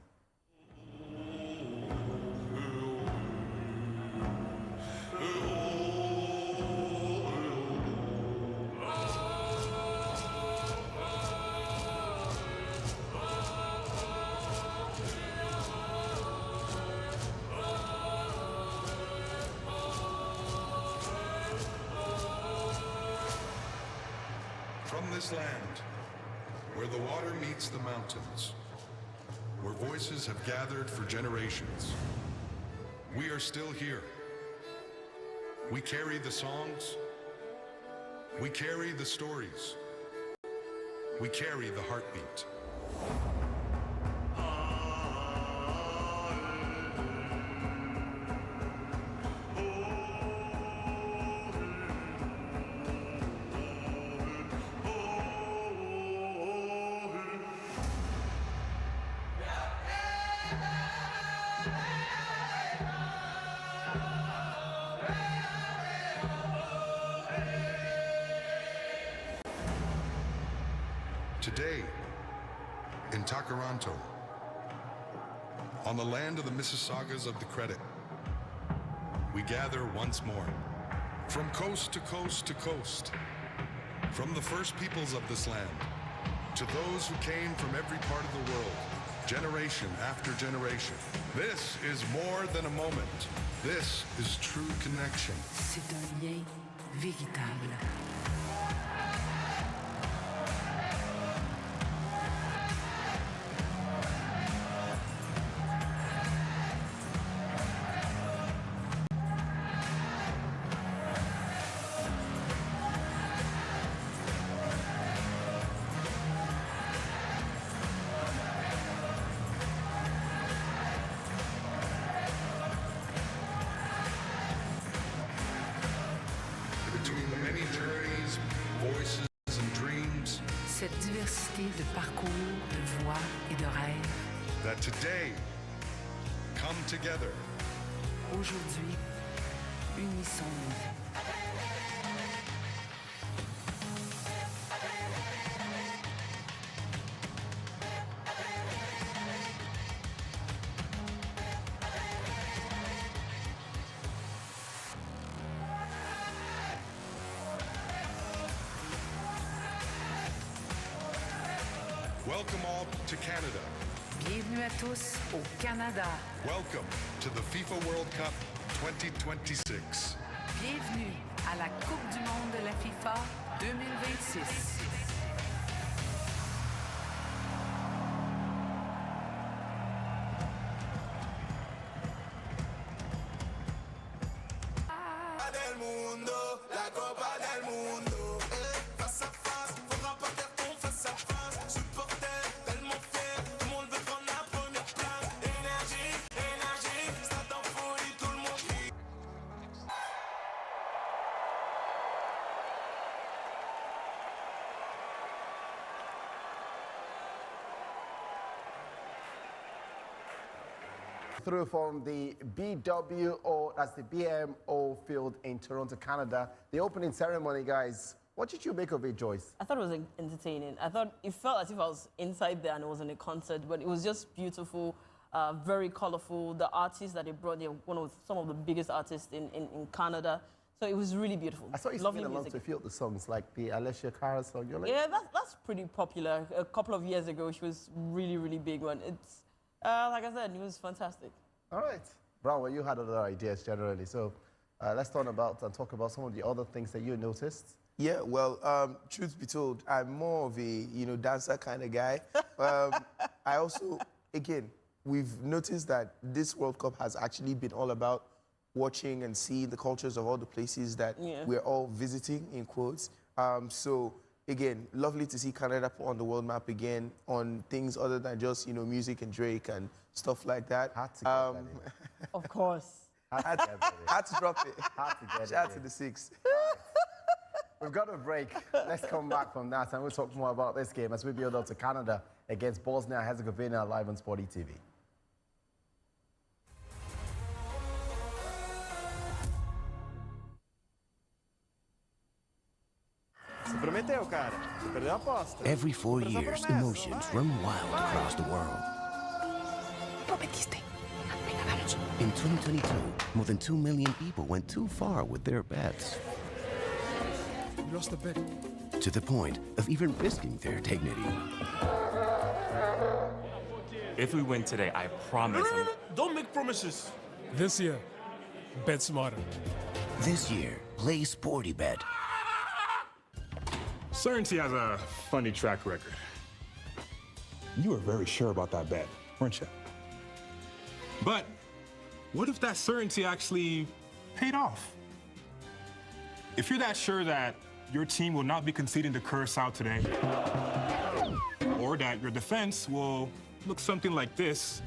From this land, where the water meets the mountains, where voices have gathered for generations, we are still here. We carry the songs, we carry the stories, we carry the heartbeat. Today, in Takaranto, on the land of the Mississaugas of the Credit, we gather once more. From coast to coast to coast, from the first peoples of this land, to those who came from every part of the world, generation after generation. This is more than a moment. This is true connection. C'est un lien véritable. Cette diversité de parcours, de voix et de rêves. That today come together. Aujourd'hui, unissons-nous. Welcome all to Canada. Bienvenue à tous au Canada. Welcome to the FIFA World Cup 2026. Bienvenue à la Coupe du monde de la FIFA 2026. Through from the BWO, that's the BMO field in Toronto, Canada. The opening ceremony, guys. What did you make of it, Joyce? I thought it was entertaining. I thought it felt as if I was inside there and it was in a concert, but it was just beautiful, very colorful. The artists that they brought, they're some of the biggest artists in Canada. So it was really beautiful. I saw you singing along to a few of the songs, like the Alicia Cara song. You're like, yeah, that's pretty popular. A couple of years ago, she was really, really big one. It's like I said, it was fantastic. All right. Brown, well, you had other ideas generally. So let's talk about some of the other things that you noticed. Yeah, well, truth be told, I'm more of a, dancer kind of guy. I also, again, we've noticed that this World Cup has actually been all about watching and seeing the cultures of all the places that we're all visiting, in quotes. So, again, lovely to see Canada put on the world map again on things other than just, music and Drake and stuff like that. Had to get that in. Of course. Had to drop it. Had to get Shout it out to in. the six. We've got a break. Let's come back from that and we'll talk more about this game as we build up to Canada against Bosnia and Herzegovina live on Sporty TV. Every 4 years, emotions run wild across the world. In 2022, more than 2 million people went too far with their bets. You lost a bet. To the point of even risking their dignity. If we win today, I promise. Don't make promises. This year, bet smarter. This year, play Sporty Bet. Certainty has a funny track record. You were very sure about that bet, weren't you? But what if that certainty actually paid off? If you're that sure that your team will not be conceding to Curaçao today, or that your defense will look something like this,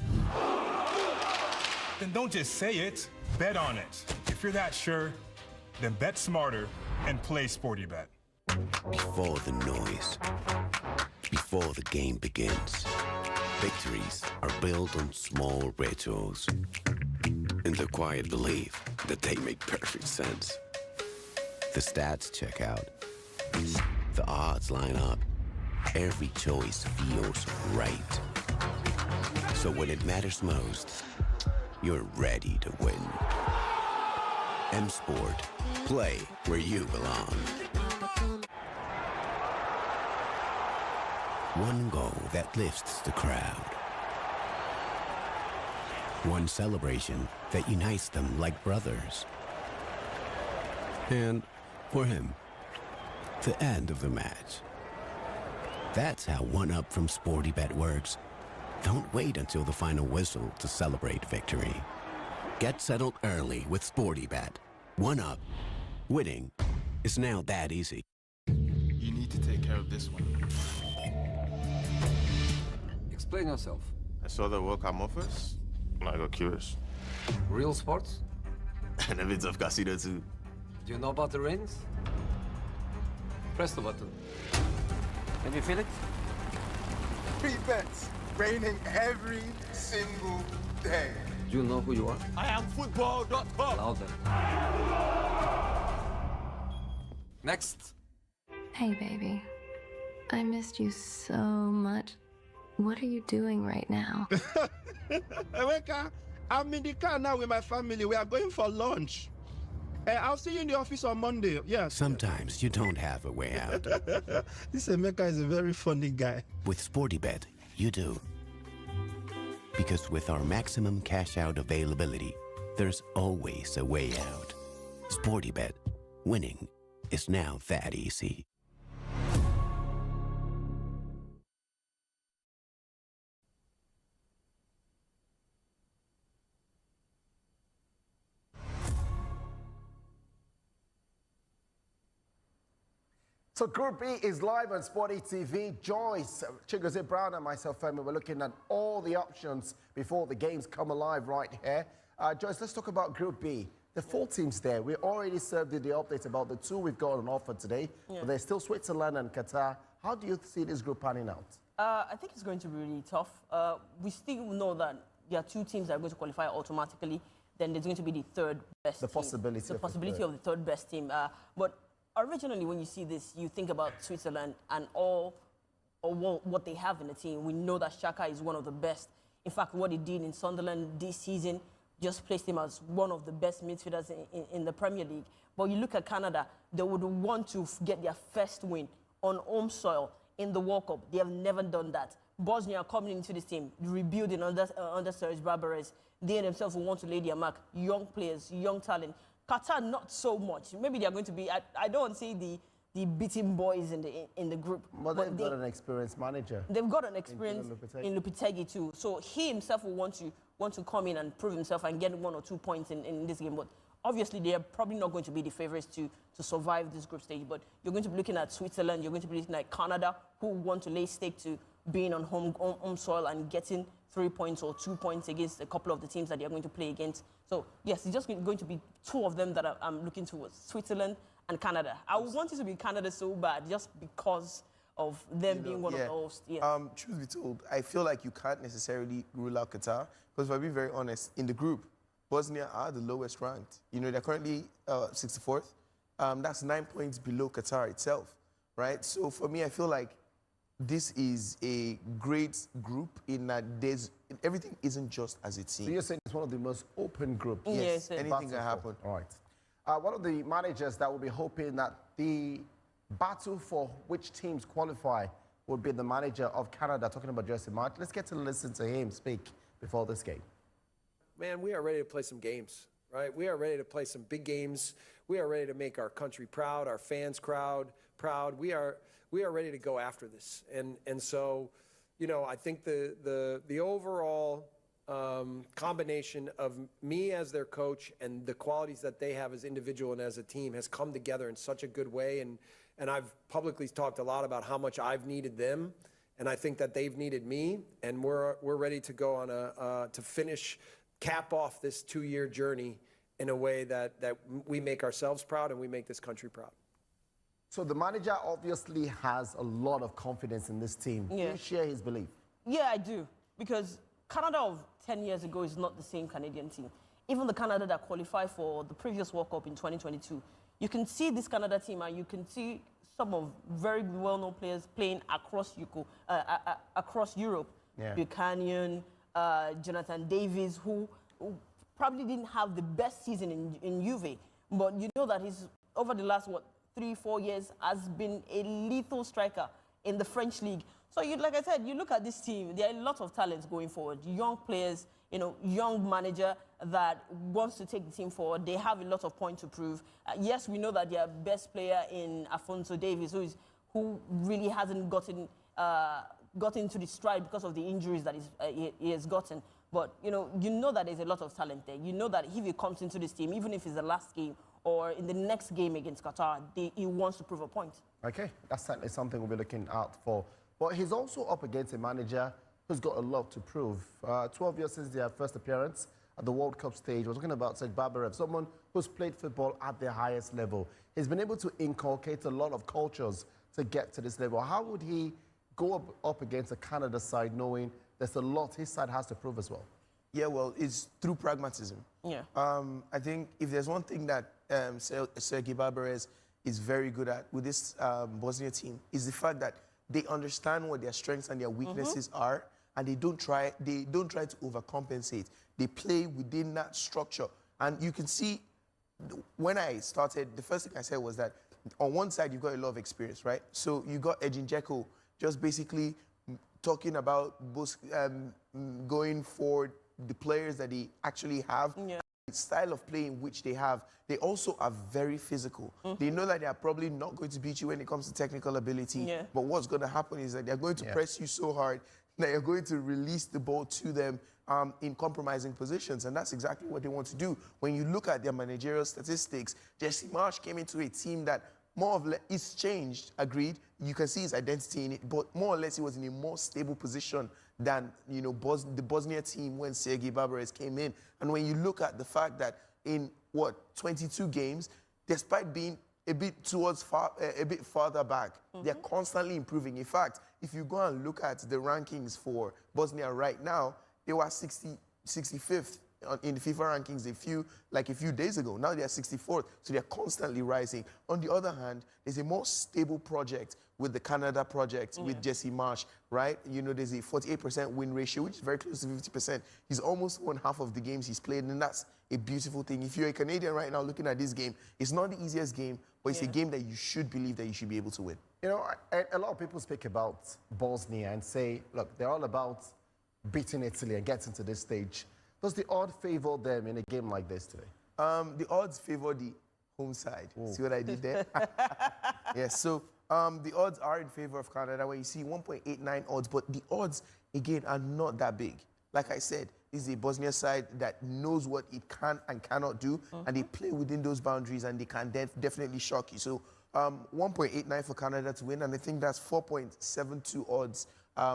then don't just say it, bet on it. If you're that sure, then bet smarter and play Sporty Bet. Before the noise, before the game begins, victories are built on small rituals in the quiet belief that they make perfect sense. The stats check out, the odds line up, every choice feels right. So when it matters most, you're ready to win. M-Sport, play where you belong. One goal that lifts the crowd. One celebration that unites them like brothers. And for him, the end of the match. That's how one-up from SportyBet works. Don't wait until the final whistle to celebrate victory. Get settled early with SportyBet. One-up. Winning is now that easy. You need to take care of this one. Explain yourself. I saw the World Cup offers, and I got curious. Real sports? And a bit of casino too. Do you know about the rings? Press the button. Can you feel it? Free bets raining every single day. Do you know who you are? I am football.com. Louder. Next. Hey, baby. I missed you so much. What are you doing right now? Rebecca, I'm in the car now with my family. We are going for lunch. I'll see you in the office on Monday. Yes. Sometimes you don't have a way out. This Emeka is a very funny guy. With SportyBet, you do. Because with our maximum cash out availability, there's always a way out. SportyBet, winning is now that easy. So Group B is live on Sporty TV. Joyce, Chigozie Brown and myself, Femi, we're looking at all the options before the games come alive right here. Joyce, let's talk about Group B. The 4 teams there. We already served you the update about the 2 we've got on offer today. Yeah. But there's still Switzerland and Qatar. How do you see this group panning out? I think it's going to be really tough. We still know that there are 2 teams that are going to qualify automatically. Then there's going to be the third best team. The possibility of the third best team. But originally, when you see this, you think about Switzerland and what they have in the team. We know that Xhaka is one of the best. In fact, what he did in Sunderland this season just placed him as one of the best midfielders in the Premier League. But you look at Canada, they would want to get their first win on home soil in the World Cup. They have never done that. Bosnia coming into this team, rebuilding under Serge Barbares. They themselves will want to lay their mark. Young players, young talent. Qatar, not so much. Maybe they are going to be, I don't want to say the beating boys in the group. But they've got an experienced manager. They've got an experience in Lopetegui too. So he himself will want to come in and prove himself and get 1 or 2 points in this game. But obviously, they are probably not going to be the favorites to survive this group stage. But you're going to be looking at Switzerland. You're going to be looking at Canada, who want to lay stake to being on home soil and getting 3 points or 2 points against a couple of the teams that they are going to play against. So, yes, it's just going to be 2 of them that I'm looking towards, Switzerland and Canada. I would want it to be Canada so bad just because of them being one of the hosts. Yeah. Truth be told, I feel like you can't necessarily rule out Qatar because, if I be very honest, in the group, Bosnia are the lowest ranked. You know, they're currently 64th. That's 9 points below Qatar itself, right? So, for me, I feel like this is a great group in that everything isn't just as it seems. So you're saying it's one of the most open groups? Yes, anything can happen. All right. One of the managers that will be hoping that the battle for which teams qualify would be the manager of Canada, talking about Jesse March. Let's get to listen to him speak before this game. Man, we are ready to play some games, right? We are ready to play some big games. We are ready to make our country proud, our fans proud. We are ready to go after this. And so, you know, I think the overall combination of me as their coach and the qualities that they have as individual and as a team has come together in such a good way. And I've publicly talked a lot about how much I've needed them, and I think that they've needed me. And we're ready to go on to cap off this 2-year journey in a way that we make ourselves proud and we make this country proud. So the manager obviously has a lot of confidence in this team. Yeah. Do you share his belief? Yeah, I do. Because Canada of 10 years ago is not the same Canadian team. Even the Canada that qualified for the previous World Cup in 2022, you can see this Canada team and you can see some of very well-known players playing across Europe. Yeah. Buchanan, Jonathan Davis, who probably didn't have the best season in Juve, but you know that he's, over the last, 3-4 years, has been a lethal striker in the French league. So, like I said, you look at this team, there are a lot of talents going forward. Young players, young manager that wants to take the team forward. They have a lot of points to prove. Yes, we know that their best player in Afonso Davies, who really hasn't gotten to the stride because of the injuries that he has gotten. But, you know that there's a lot of talent there. You know that if he comes into this team, even if it's the last game or in the next game against Qatar, he wants to prove a point. Okay, that's certainly something we'll be looking out for. But he's also up against a manager who's got a lot to prove. 12 years since their first appearance at the World Cup stage, we're talking about Serge Barbarev, someone who's played football at the highest level. He's been able to inculcate a lot of cultures to get to this level. How would he go up against a Canada side knowing there's a lot his side has to prove as well? Yeah, well, it's through pragmatism. Yeah. I think if there's one thing that Serge Barbarev is very good at with this Bosnia team, is the fact that they understand what their strengths and their weaknesses are, and they don't try to overcompensate. They play within that structure. And you can see, when I started, the first thing I said was that on one side, you've got a lot of experience, right? So you got Edin Dzeko just basically talking about going forward, the players that they actually have, the style of playing which they have. They also are very physical. They know that they are probably not going to beat you when it comes to technical ability. But what's going to happen is that they're going to press you so hard that you're going to release the ball to them in compromising positions. And that's exactly what they want to do. When you look at their managerial statistics, Jesse Marsch came into a team that more or less, it's changed, agreed. You can see his identity in it, but more or less he was in a more stable position than, the Bosnia team when Serge Barbarev came in. And when you look at the fact that in, 22 games, despite being a bit farther back, they're constantly improving. In fact, if you go and look at the rankings for Bosnia right now, they were 65th in the FIFA rankings a few days ago. Now they're 64th, so they're constantly rising. On the other hand, there's a more stable project with the Canada project with Jesse Marsch, right? There's a 48% win ratio, which is very close to 50%. He's almost won half of the games he's played, and that's a beautiful thing. If you're a Canadian right now looking at this game, it's not the easiest game, but it's a game that you should believe that you should be able to win. A lot of people speak about Bosnia and say, look, they're all about beating Italy and getting to this stage. Does the odds favor them in a game like this today? The odds favor the home side. Ooh. See what I did there? Yes, so the odds are in favor of Canada, where you see 1.89 odds, but the odds, again, are not that big. Like I said, this is a Bosnia side that knows what it can and cannot do, and they play within those boundaries, and they can definitely shock you. So 1.89 for Canada to win, and I think that's 4.72 odds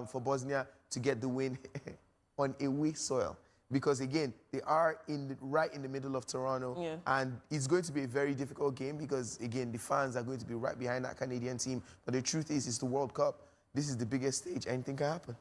for Bosnia to get the win on away soil. Because, again, they are right in the middle of Toronto, and it's going to be a very difficult game because, again, the fans are going to be right behind that Canadian team. But the truth is, it's the World Cup. This is the biggest stage. Anything can happen.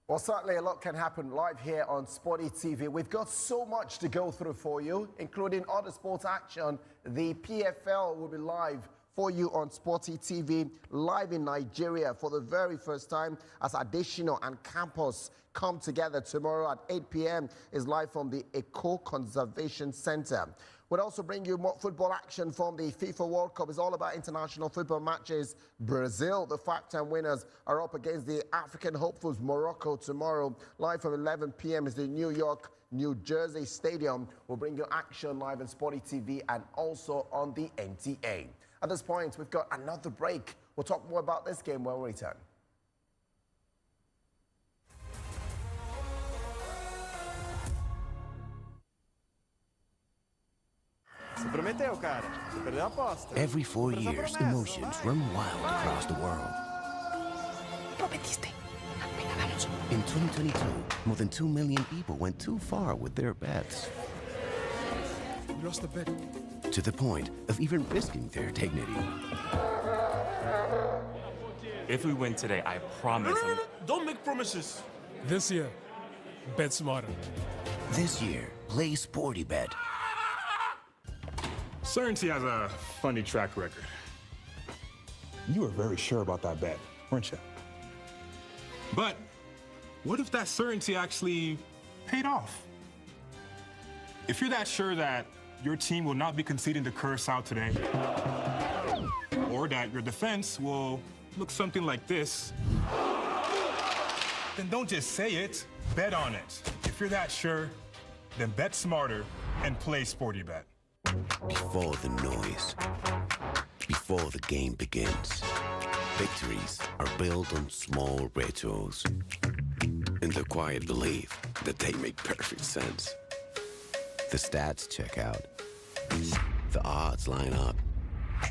Well, certainly a lot can happen live here on Sporty TV. We've got so much to go through for you, including other sports action. The PFL will be live for you on Sporty TV, live in Nigeria for the very first time as Additional and Campus come together tomorrow at 8 p.m. is live from the Eco Conservation Center. We'll also bring you more football action from the FIFA World Cup. It's all about international football matches. Brazil, the 5-time winners, are up against the African hopefuls, Morocco, tomorrow. Live from 11 p.m. is the New Jersey Stadium. We'll bring you action live on Sporty TV and also on the NTA. At this point, we've got another break. We'll talk more about this game when we return. Every 4 years, emotions run wild across the world. In 2022, more than 2 million people went too far with their bets. You lost the bet. To the point of even risking their dignity. If we win today, I promise. No. Don't make promises. This year, bet smarter. This year, play Sporty Bet. Certainty has a funny track record. You were very sure about that bet, weren't you? But what if that certainty actually paid off? If you're that sure that your team will not be conceding to Curacao today, or that your defense will look something like this, then don't just say it, bet on it. If you're that sure, then bet smarter and play SportyBet. Before the noise, before the game begins, victories are built on small rituals in the quiet belief that they make perfect sense. The stats check out, the odds line up,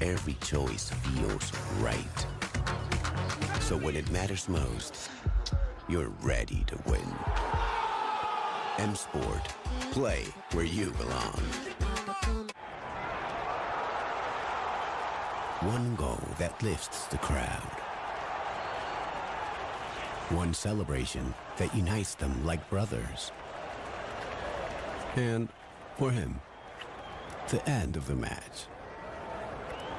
every choice feels right. So when it matters most, you're ready to win. M-Sport, play where you belong. One goal that lifts the crowd. One celebration that unites them like brothers. And for him, the end of the match.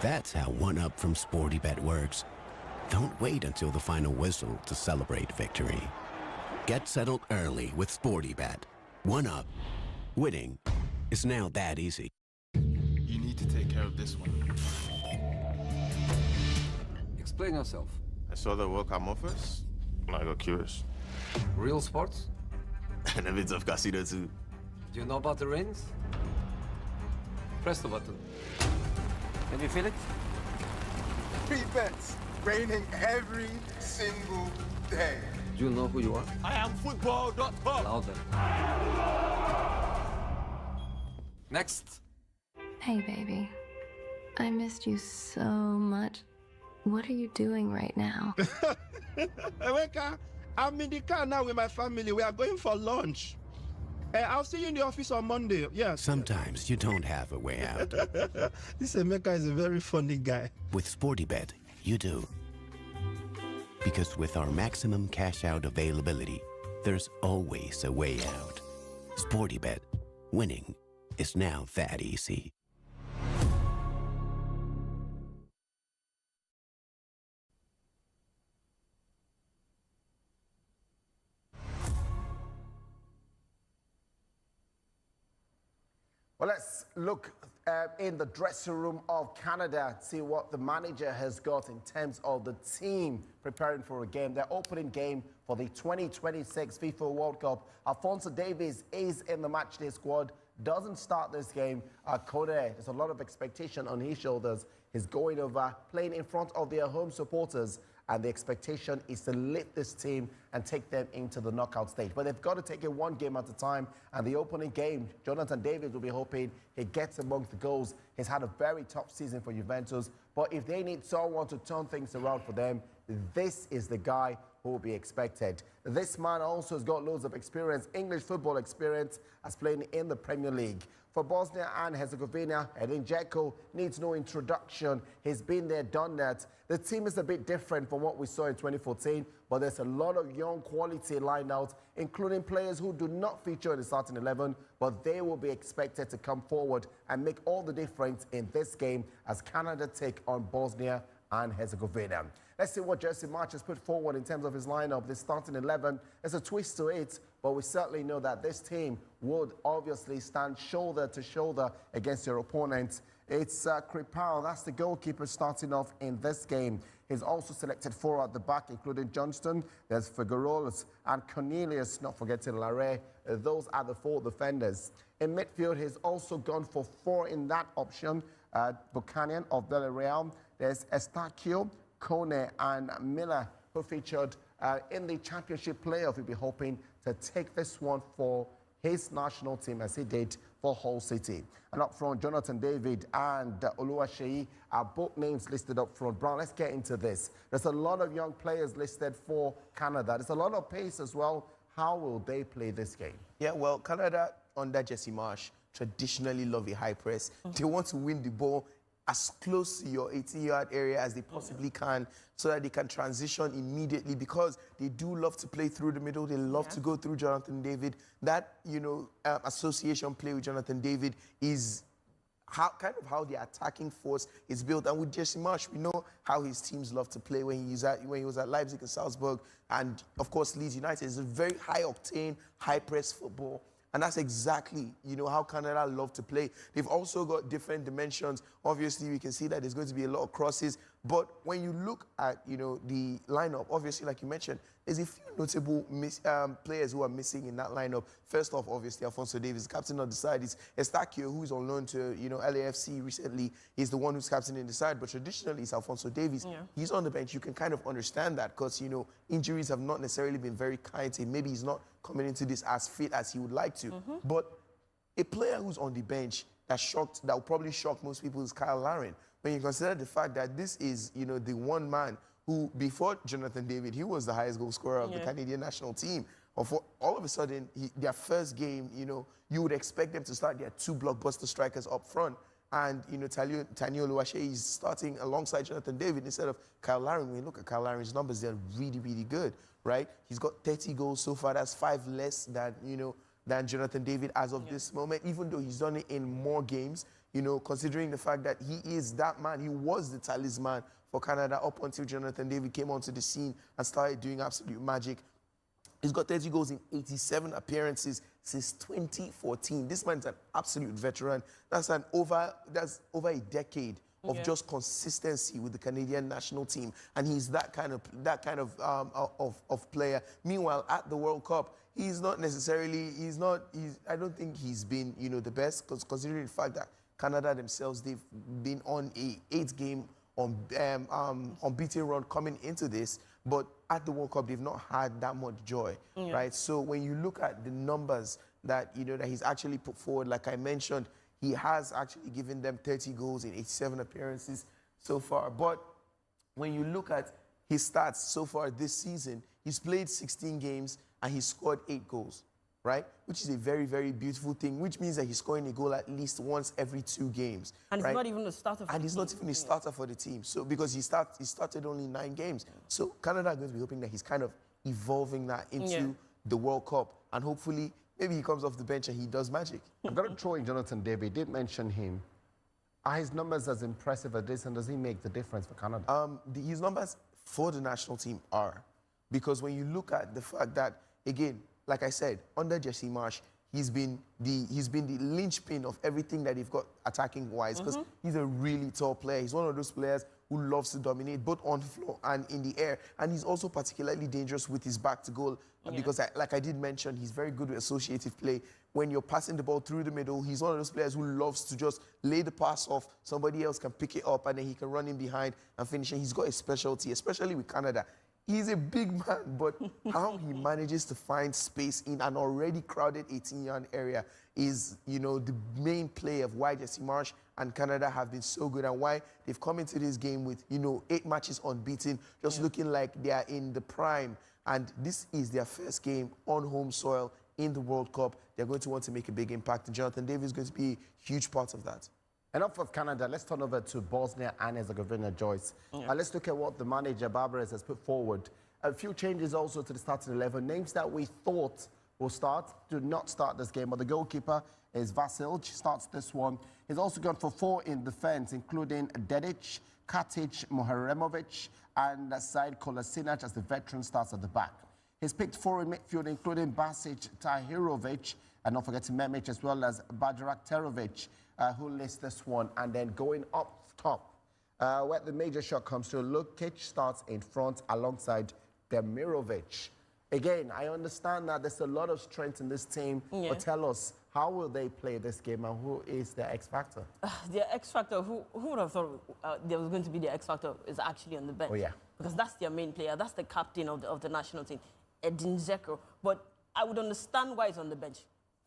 That's how one-up from SportyBet works. Don't wait until the final whistle to celebrate victory. Get settled early with SportyBet. One-up, winning is now that easy. You need to take care of this one. Explain yourself. I saw the World Cup offers, and I got curious. Real sports? And a bit of casino too. Do you know about the rings? Press the button. Can you feel it? Free bets, raining every single day. Do you know who you are? I am football.com. Louder. Next. Hey, baby. I missed you so much. What are you doing right now? Rebecca, I'm in the car now with my family. We are going for lunch. I'll see you in the office on Monday. Yes. Sometimes you don't have a way out. This Emeka is a very funny guy. With SportyBet, you do. Because with our maximum cash out availability, there's always a way out. SportyBet, winning is now that easy. Well, let's look in the dressing room of Canada, see what the manager has got in terms of the team preparing for a game, their opening game for the 2026 FIFA World Cup. Alphonso Davies is in the matchday squad, doesn't start this game. Kone, there's a lot of expectation on his shoulders. He's going over, playing in front of their home supporters, and the expectation is to lift this team and take them into the knockout stage. But they've got to take it one game at a time, and the opening game, Jonathan David will be hoping he gets amongst the goals. He's had a very tough season for Juventus, but if they need someone to turn things around for them, this is the guy who will be expected. This man also has got loads of experience, English football experience, as playing in the Premier League. For Bosnia and Herzegovina, Edin Dzeko needs no introduction. He's been there, done that. The team is a bit different from what we saw in 2014, but there's a lot of young quality lined out, including players who do not feature in the starting 11, but they will be expected to come forward and make all the difference in this game as Canada take on Bosnia and Herzegovina. Let's see what Jesse March has put forward in terms of his lineup. This starting 11, there's a twist to it, but we certainly know that this team would obviously stand shoulder to shoulder against your opponents. It's Kripal, that's the goalkeeper starting off in this game. He's also selected 4 at the back, including Johnston. There's Figueroa and Cornelius, not forgetting Larray. Those are the 4 defenders. In midfield, he's also gone for 4 in that option. Buchanan of Villarreal. There's Estacio, Kone and Miller, who featured in the championship playoff. He'll be hoping to take this one for his national team as he did for Hull City. And up front, Jonathan David and Oluwaseyi are both names listed up front. Brown, let's get into this. There's a lot of young players listed for Canada. There's a lot of pace as well. How will they play this game? Yeah, well, Canada under Jesse Marsh traditionally love a high press. They want to win the ball as close to your 18-yard area as they possibly can so that they can transition immediately because they do love to play through the middle. They love to go through Jonathan David. That, association play with Jonathan David is how the attacking force is built. And with Jesse Marsch, we know how his teams love to play when he was at Leipzig and Salzburg, and of course Leeds United. Is a very high octane, high press football. And that's exactly, how Canada love to play. They've also got different dimensions. Obviously, we can see that there's going to be a lot of crosses. But when you look at, the lineup, obviously, like you mentioned, there's a few notable players who are missing in that lineup. First off, obviously, Alphonso Davies, captain of the side. It's Eustáquio, who's on loan to, LAFC recently. He's the one who's captaining the side. But traditionally, it's Alphonso Davies. Yeah. He's on the bench. You can kind of understand that because, injuries have not necessarily been very kind to him. Maybe he's not coming into this as fit as he would like to. But a player who's on the bench that will probably shock most people is Kyle Larin. When you consider the fact that this is, the one man who, before Jonathan David, he was the highest goal scorer of the Canadian national team. All of a sudden, their first game, you would expect them to start their two blockbuster strikers up front. And, Tani Oluwaseyi is starting alongside Jonathan David instead of Kyle Larin. When you look at Kyle Larin's numbers, they're really, really good, right? He's got 30 goals so far. That's 5 less than, than Jonathan David as of this moment, even though he's done it in more games, considering the fact that he is that man. He was the talisman for Canada up until Jonathan David came onto the scene and started doing absolute magic. He's got 30 goals in 87 appearances since 2014. This man's an absolute veteran. That's over a decade of just consistency with the Canadian national team, and he's that kind of player. Meanwhile, at the World Cup, I don't think he's been the best, because considering the fact that Canada themselves, they've been on a 8-game unbeaten run coming into this, but at the World Cup, they've not had that much joy, right? So when you look at the numbers that, that he's actually put forward, like I mentioned, he has actually given them 30 goals in 87 appearances so far. But when you look at his stats so far this season, he's played 16 games and he's scored 8 goals, right? Which is a very, very beautiful thing, which means that he's scoring a goal at least once every 2 games. And he's not even a starter for the team. And he's not even a starter for the team. So because he started only 9 games. So Canada are going to be hoping that he's kind of evolving that into the World Cup. And hopefully, maybe he comes off the bench and he does magic. I've got to throw in Jonathan David. Did mention him. Are his numbers as impressive as this, and does he make the difference for Canada? His numbers for the national team are. Because when you look at the fact that, again, like I said, under Jesse Marsch, he's been the linchpin of everything that they've got attacking-wise, because he's a really tall player. He's one of those players who loves to dominate both on the floor and in the air. And he's also particularly dangerous with his back to goal, because, like I did mention, he's very good with associative play. When you're passing the ball through the middle, he's one of those players who loves to just lay the pass off. Somebody else can pick it up, and then he can run in behind and finish. And he's got a specialty, especially with Canada. He's a big man, but how he manages to find space in an already crowded 18-yard area is, the main play of why Jesse Marsch and Canada have been so good, and why they've come into this game with, 8 matches unbeaten, just looking like they are in the prime. And this is their first game on home soil in the World Cup. They're going to want to make a big impact, and Jonathan David is going to be a huge part of that. Enough of Canada. Let's turn over to Bosnia and Herzegovina, Joyce. Let's look at what the manager, Barbares, has put forward. A few changes also to the starting 11. Names that we thought will start do not start this game, but the goalkeeper is Vasilj, starts this one. He's also gone for 4 in defense, including Dedic, Katic, Muharemovic, and Said Kolasinac as the veteran starts at the back. He's picked 4 in midfield, including Basic, Tahirovic, and not forgetting Memic, as well as Bajrak Terovic, who lists this one. And then going up top, where the major shot comes through, Lukic starts in front alongside Demirovic. Again, I understand that there's a lot of strength in this team, but tell us, how will they play this game, and who is their X factor? Their X factor, who would have thought there was going to be the X factor, is actually on the bench. Oh, yeah. Because that's their main player. That's the captain of the national team, Edin Dzeko. But I would understand why he's on the bench.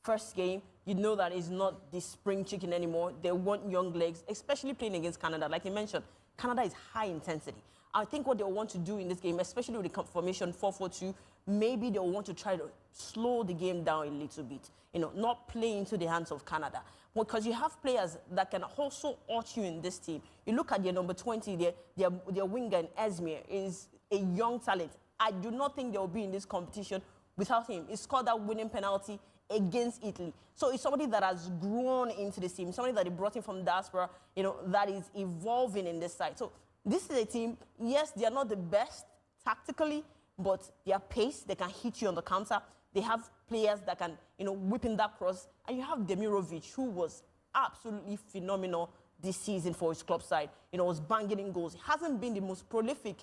First game, you know that he's not the spring chicken anymore. They want young legs, especially playing against Canada. Like you mentioned, Canada is high intensity. I think what they'll want to do in this game, especially with the formation 4-4-2, maybe they'll want to try to slow the game down a little bit. Not play into the hands of Canada. Because you have players that can also hurt you in this team. You look at their number 20, their winger in Esmir is a young talent. I do not think they'll be in this competition without him. He scored that winning penalty against Italy. So it's somebody that has grown into this team, somebody that they brought in from diaspora, that is evolving in this side. So this is a team, yes, they are not the best tactically, but their pace, they can hit you on the counter. They have players that can, whip in that cross. And you have Demirovic, who was absolutely phenomenal this season for his club side. Was banging in goals. He hasn't been the most prolific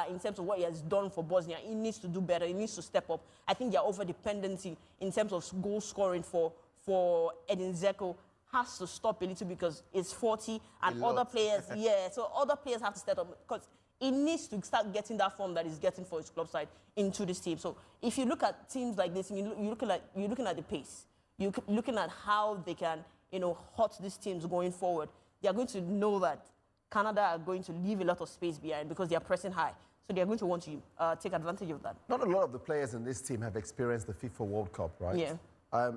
in terms of what he has done for Bosnia. He needs to do better. He needs to step up. I think their over-dependency in terms of goal scoring for Edin Dzeko has to stop a little because it's 40 and other players, so other players have to step up because he needs to start getting that form that he's getting for his club side into this team. So if you look at teams like this, and you're looking at the pace, you're looking at how they can, hurt these teams going forward. They are going to know that Canada are going to leave a lot of space behind because they are pressing high. So they are going to want to take advantage of that. Not a lot of the players in this team have experienced the FIFA World Cup, right? Yeah.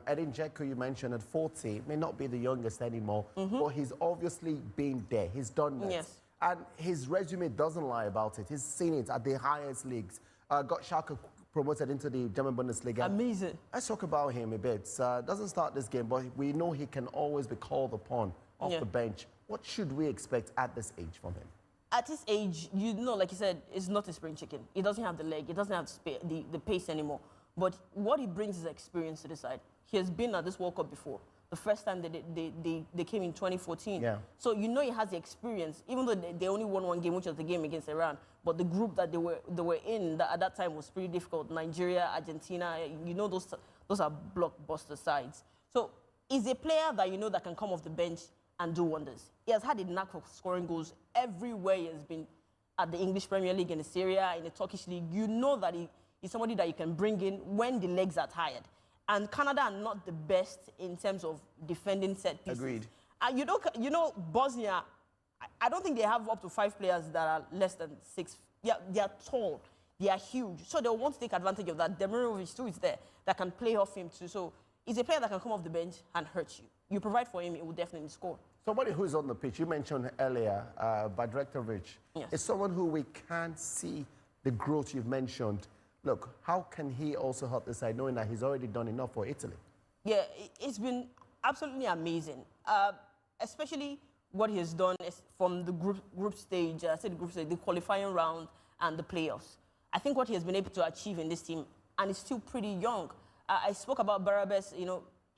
Edin Dzeko, you mentioned at 40, may not be the youngest anymore, but he's obviously been there. He's done that. Yes. And his resume doesn't lie about it. He's seen it at the highest leagues. Got Schalke promoted into the German Bundesliga. Amazing. Let's talk about him a bit. Doesn't start this game, but we know he can always be called upon off the bench. What should we expect at this age from him? At this age, like you said, it's not a spring chicken. He doesn't have the leg. He doesn't have the pace anymore. But what he brings is experience to the side. He has been at this World Cup before. The first time they came in 2014. Yeah. So he has the experience, even though they only won one game, which was the game against Iran. But the group that they were in at that time was pretty difficult. Nigeria, Argentina, those are blockbuster sides. So he's a player that that can come off the bench and do wonders. He has had a knack for scoring goals everywhere he has been at the English Premier League, in the Serie A, in the Turkish League. You know that he's somebody that you can bring in when the legs are tired. And Canada are not the best in terms of defending set pieces. Agreed. Bosnia, I don't think they have up to 5 players that are less than 6. They are tall. They are huge. So they'll want to take advantage of that. Demirovic too is there that can play off him too. So he's a player that can come off the bench and hurt you. You provide for him, he will definitely score. Somebody who's on the pitch, you mentioned earlier, Badrektovic, is someone who we can't see the growth you've mentioned. Look, how can he also help the side, knowing that he's already done enough for Italy? Yeah, it's been absolutely amazing, especially what he has done from the group stage, the qualifying round and the playoffs. I think what he has been able to achieve in this team, and he's still pretty young. I spoke about Barabas,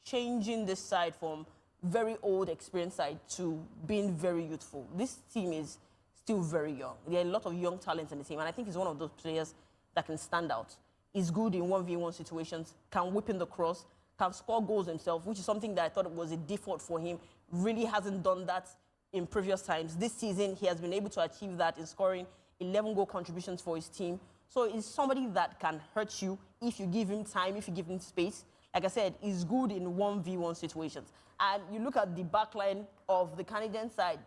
changing this side from very old, experienced side to being very youthful. This team is still very young. There are a lot of young talents in the team, and I think he's one of those players that can stand out. He's good in 1v1 situations, can whip in the cross, can score goals himself, which is something that I thought was a default for him. Really hasn't done that in previous times. This season, he has been able to achieve that in scoring 11 goal contributions for his team. So he's somebody that can hurt you if you give him time, if you give him space. Like I said, he's good in 1v1 situations. And you look at the back line of the Canadian side,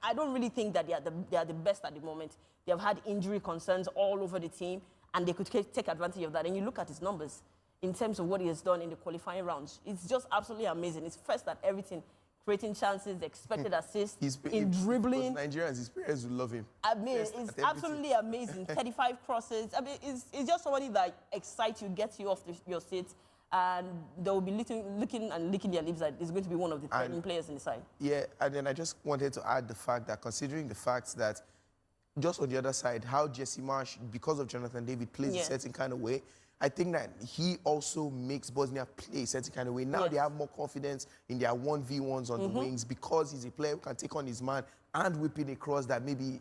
I don't really think that they are the best at the moment. They have had injury concerns all over the team, and they could take advantage of that. And you look at his numbers in terms of what he has done in the qualifying rounds. It's just absolutely amazing. It's first at everything, creating chances, expected assists, in dribbling. Nigerians, his parents will love him. I mean, it's absolutely amazing. 35 crosses. I mean, it's just somebody that excites you, gets you off your seat, and they will be looking and licking their lips that he's going to be one of the threatening players in the side. Yeah, and then I just wanted to add the fact that, considering the fact that just on the other side, how Jesse Marsh, because of Jonathan David, plays a certain kind of way, I think that he also makes Bosnia play a certain kind of way. Now they have more confidence in their 1v1s on the wings because he's a player who can take on his man and whip it across that maybe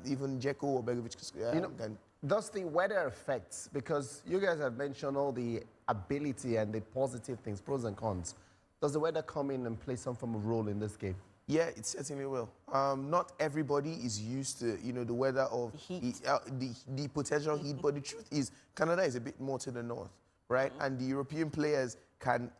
even Dzeko or Begovic can. Does the weather affect, because you guys have mentioned all the ability and the positive things, pros and cons. Does the weather come in and play some form of role in this game? Yeah, it certainly will. Not everybody is used to, the weather of the potential heat, but the truth is Canada is a bit more to the north, right? And the European players can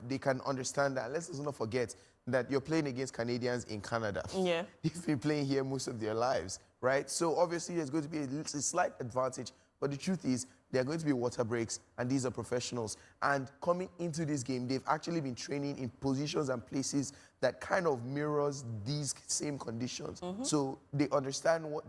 they can understand that. Let's also not forget that you're playing against Canadians in Canada. Yeah. They've been playing here most of their lives, right? So obviously there's going to be a slight advantage, but the truth is there are going to be water breaks, and these are professionals. And coming into this game, they've actually been training in positions and places that kind of mirrors these same conditions. So they understand what